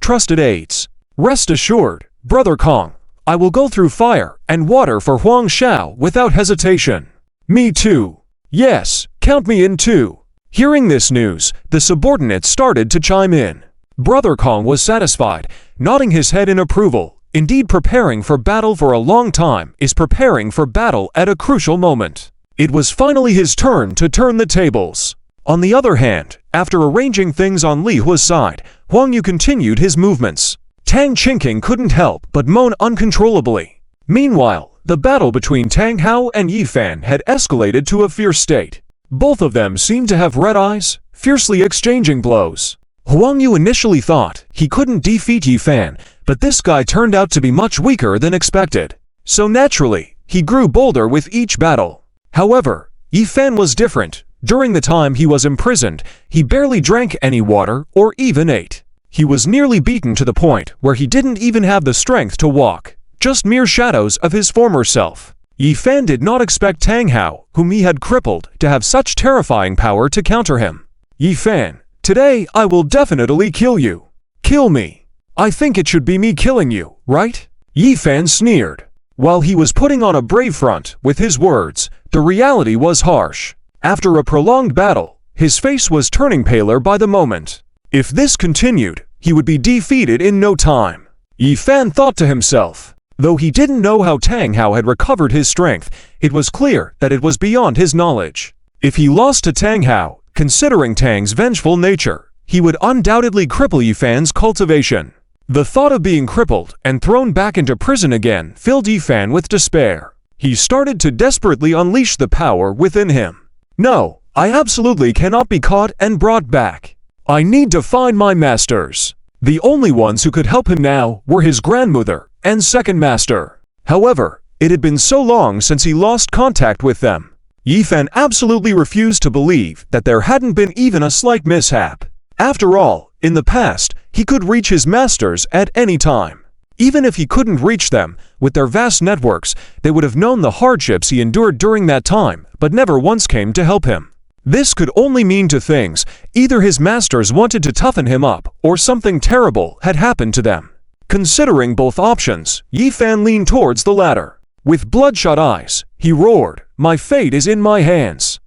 trusted aides. Rest assured, Brother Kong, I will go through fire and water for Huang Xiao without hesitation. Me too. Yes, count me in too. Hearing this news, the subordinates started to chime in. Brother Kong was satisfied, nodding his head in approval. Indeed, preparing for battle for a long time is preparing for battle at a crucial moment. It was finally his turn to turn the tables. On the other hand, after arranging things on Li Hua's side, Huang Yu continued his movements. Tang Qingqing couldn't help but moan uncontrollably. Meanwhile, the battle between Tang Hao and Yi Fan had escalated to a fierce state. Both of them seemed to have red eyes, fiercely exchanging blows. Huang Yu initially thought he couldn't defeat Yi Fan, but this guy turned out to be much weaker than expected. So naturally, he grew bolder with each battle. However, Yi Fan was different. During the time he was imprisoned, he barely drank any water or even ate. He was nearly beaten to the point where he didn't even have the strength to walk, just mere shadows of his former self. Yi Fan did not expect Tang Hao, whom he had crippled, to have such terrifying power to counter him. Yi Fan, today I will definitely kill you. Kill me. I think it should be me killing you, right? Yi Fan sneered. While he was putting on a brave front with his words, the reality was harsh. After a prolonged battle, his face was turning paler by the moment. If this continued, he would be defeated in no time. Yi Fan thought to himself. Though he didn't know how Tang Hao had recovered his strength, it was clear that it was beyond his knowledge. If he lost to Tang Hao, considering Tang's vengeful nature, he would undoubtedly cripple Yi Fan's cultivation. The thought of being crippled and thrown back into prison again filled Yi Fan with despair. He started to desperately unleash the power within him. No, I absolutely cannot be caught and brought back. I need to find my masters. The only ones who could help him now were his grandmother and second master. However, it had been so long since he lost contact with them. Yi Fan absolutely refused to believe that there hadn't been even a slight mishap. After all, in the past, he could reach his masters at any time. Even if he couldn't reach them, with their vast networks, they would have known the hardships he endured during that time, but never once came to help him. This could only mean two things: either his masters wanted to toughen him up, or something terrible had happened to them. Considering both options, Yi Fan leaned towards the latter. With bloodshot eyes, he roared, "My fate is in my hands,"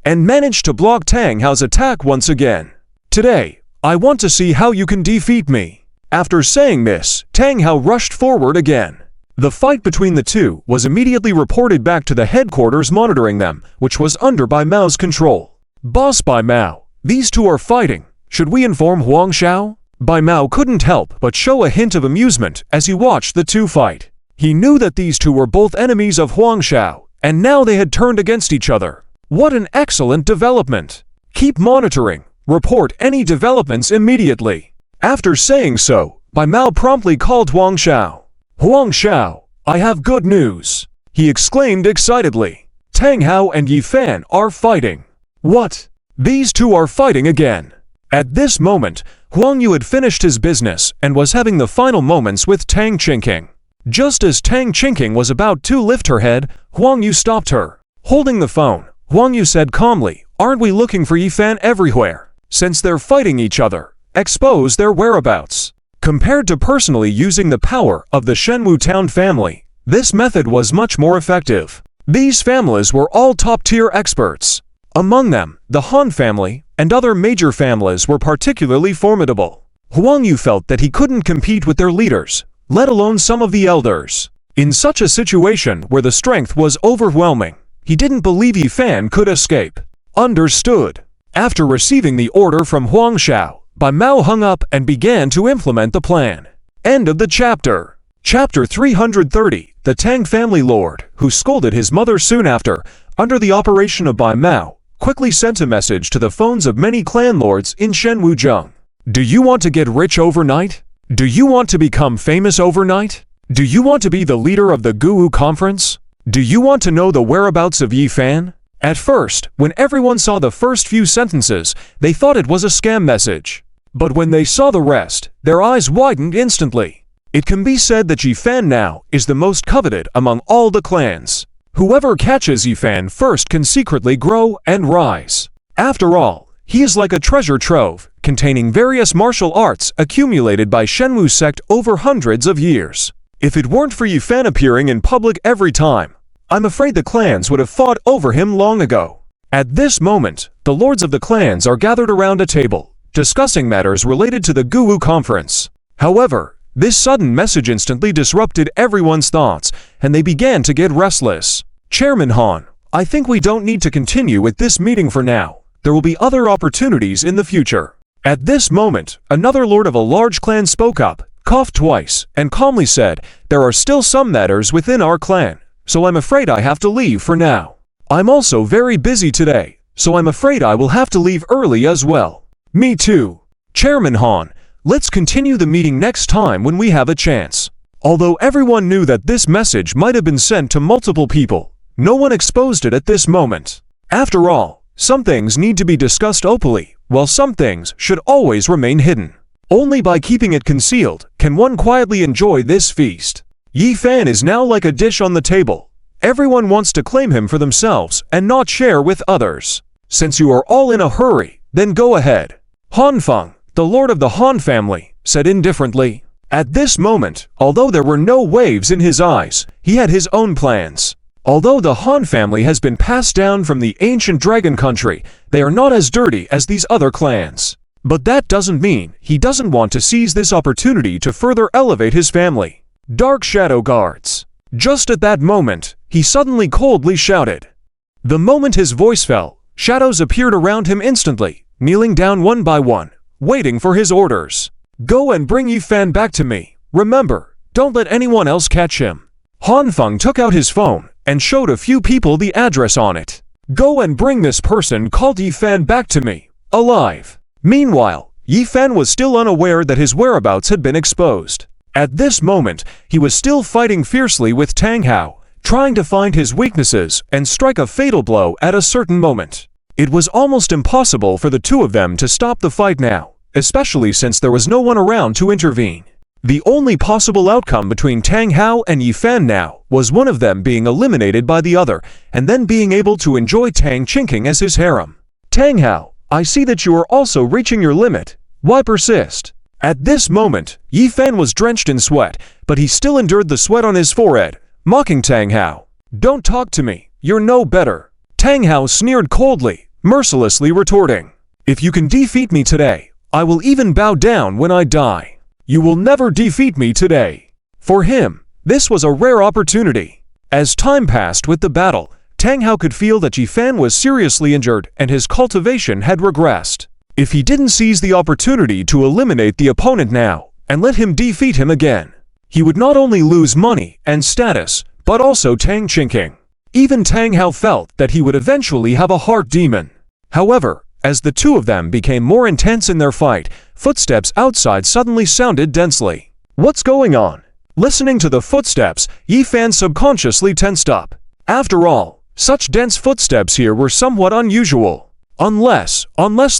and managed to block Tang Hao's attack once again. "Today, I want to see how you can defeat me." After saying this, Tang Hao rushed forward again. The fight between the two was immediately reported back to the headquarters monitoring them, which was under Bai Mao's control. "Boss Bai Mao, these two are fighting. Should we inform Huang Xiao?" Bai Mao couldn't help but show a hint of amusement as he watched the two fight. He knew that these two were both enemies of Huang Xiao, and now they had turned against each other. What an excellent development! Keep monitoring. Report any developments immediately. After saying so, Bai Mao promptly called Huang Xiao. "Huang Xiao, I have good news," he exclaimed excitedly. "Tang Hao and Yi Fan are fighting." "What? These two are fighting again?" At this moment, Huang Yu had finished his business and was having the final moments with Tang Qingqing. Just as Tang Qingqing was about to lift her head, Huang Yu stopped her. Holding the phone, Huang Yu said calmly, "Aren't we looking for Yi Fan everywhere? Since they're fighting each other, expose their whereabouts." Compared to personally using the power of the Shenwu Town family, this method was much more effective. These families were all top-tier experts. Among them, the Han family and other major families were particularly formidable. Huang Yu felt that he couldn't compete with their leaders, let alone some of the elders. In such a situation where the strength was overwhelming, he didn't believe Yi Fan could escape. Understood. After receiving the order from Huang Xiao, Bai Mao hung up and began to implement the plan. End of the chapter. Chapter 330, the Tang family lord, who scolded his mother soon after, under the operation of Bai Mao, quickly sent a message to the phones of many clan lords in Shenwuzheng. Do you want to get rich overnight? Do you want to become famous overnight? Do you want to be the leader of the Guu conference? Do you want to know the whereabouts of Yi Fan? At first, when everyone saw the first few sentences, they thought it was a scam message. But when they saw the rest, their eyes widened instantly. It can be said that Yi Fan now is the most coveted among all the clans. Whoever catches Yi Fan first can secretly grow and rise. After all, he is like a treasure trove, containing various martial arts accumulated by Shenwu sect over hundreds of years. If it weren't for Yi Fan appearing in public every time, I'm afraid the clans would have fought over him long ago. At this moment, the lords of the clans are gathered around a table, discussing matters related to the Guu conference. However, this sudden message instantly disrupted everyone's thoughts, and they began to get restless. Chairman Han, I think we don't need to continue with this meeting for now. There will be other opportunities in the future. At this moment, another lord of a large clan spoke up, coughed twice, and calmly said, "There are still some matters within our clan, so I'm afraid I have to leave for now. I'm also very busy today, so I'm afraid I will have to leave early as well." Me too. Chairman Han, let's continue the meeting next time when we have a chance. Although everyone knew that this message might have been sent to multiple people, no one exposed it at this moment. After all, some things need to be discussed openly, while some things should always remain hidden. Only by keeping it concealed can one quietly enjoy this feast. Yi Fan is now like a dish on the table. Everyone wants to claim him for themselves and not share with others. Since you are all in a hurry, then go ahead. Han Feng, the lord of the Han family, said indifferently. At this moment, although there were no waves in his eyes, he had his own plans. Although the Han family has been passed down from the ancient dragon country, they are not as dirty as these other clans. But that doesn't mean he doesn't want to seize this opportunity to further elevate his family. Dark Shadow Guards. Just at that moment, he suddenly coldly shouted. The moment his voice fell, shadows appeared around him instantly, kneeling down one by one, waiting for his orders. Go and bring Yi Fan back to me. Remember, don't let anyone else catch him. Han Feng took out his phone and showed a few people the address on it. Go and bring this person called Yi Fan back to me, alive. Meanwhile, Yi Fan was still unaware that his whereabouts had been exposed. At this moment, he was still fighting fiercely with Tang Hao, trying to find his weaknesses and strike a fatal blow at a certain moment. It was almost impossible for the two of them to stop the fight now, especially since there was no one around to intervene. The only possible outcome between Tang Hao and Yi Fan now was one of them being eliminated by the other, and then being able to enjoy Tang Chinking as his harem. Tang Hao, I see that you are also reaching your limit. Why persist? At this moment, Yi Fan was drenched in sweat, but he still endured the sweat on his forehead, mocking Tang Hao. Don't talk to me, you're no better. Tang Hao sneered coldly, mercilessly retorting. If you can defeat me today, I will even bow down when I die. You will never defeat me today. For him, this was a rare opportunity. As time passed with the battle, Tang Hao could feel that Yi Fan was seriously injured and his cultivation had regressed. If he didn't seize the opportunity to eliminate the opponent now and let him defeat him again, he would not only lose money and status, but also Tang Chinking. Even Tang Hao felt that he would eventually have a heart demon. However, as the two of them became more intense in their fight, footsteps outside suddenly sounded densely. What's going on? Listening to the footsteps, Yi Fan subconsciously tensed up. After all, such dense footsteps here were somewhat unusual. Unless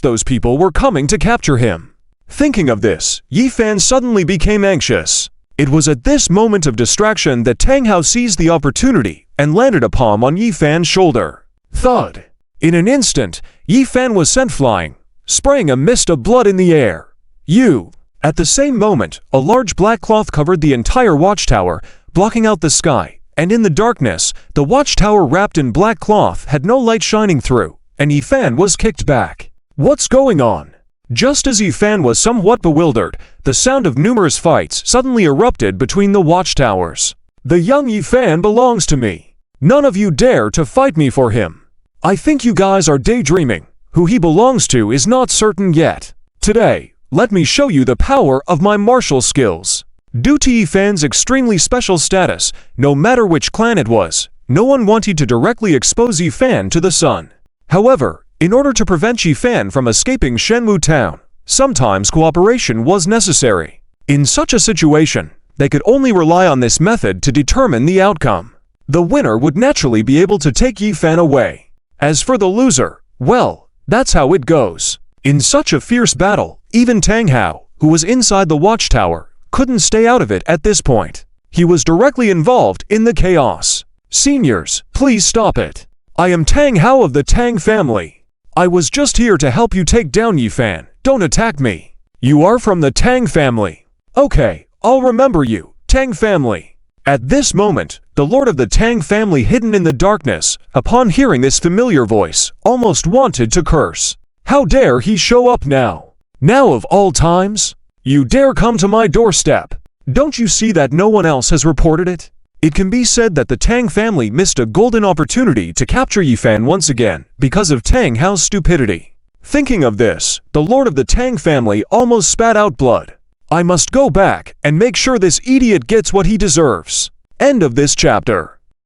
those people were coming to capture him. Thinking of this, Yi Fan suddenly became anxious. It was at this moment of distraction that Tang Hao seized the opportunity and landed a palm on Yi Fan's shoulder. Thud! In an instant, Yi Fan was sent flying, spraying a mist of blood in the air. You! At the same moment, a large black cloth covered the entire watchtower, blocking out the sky, and in the darkness, the watchtower wrapped in black cloth had no light shining through, and Yi Fan was kicked back. What's going on? Just as Yi Fan was somewhat bewildered, the sound of numerous fights suddenly erupted between the watchtowers. The young Yi Fan belongs to me. None of you dare to fight me for him. I think you guys are daydreaming. Who he belongs to is not certain yet. Today, let me show you the power of my martial skills. Due to Yi Fan's extremely special status, no matter which clan it was, no one wanted to directly expose Yi Fan to the sun. However, in order to prevent Yi Fan from escaping Shenwu town, Sometimes cooperation was necessary. In such a situation, they could only rely on this method to determine the outcome. The winner would naturally be able to take Yifan away. As for the loser, well, that's how it goes. In such a fierce battle, even Tang Hao, who was inside the watchtower, couldn't stay out of it at this point. He was directly involved in the chaos. Seniors, please stop it. I am Tang Hao of the Tang family. I was just here to help you take down Yifan. Don't attack me. You are from the Tang family. Okay, I'll remember you, Tang family. At this moment, the lord of the Tang family, hidden in the darkness, upon hearing this familiar voice, almost wanted to curse. How dare he show up now? Now of all times? You dare come to my doorstep? Don't you see that no one else has reported it? It can be said that the Tang family missed a golden opportunity to capture Yifan once again because of Tang Hao's stupidity. Thinking of this, the lord of the Tang family almost spat out blood. I must go back and make sure this idiot gets what he deserves. End of this chapter.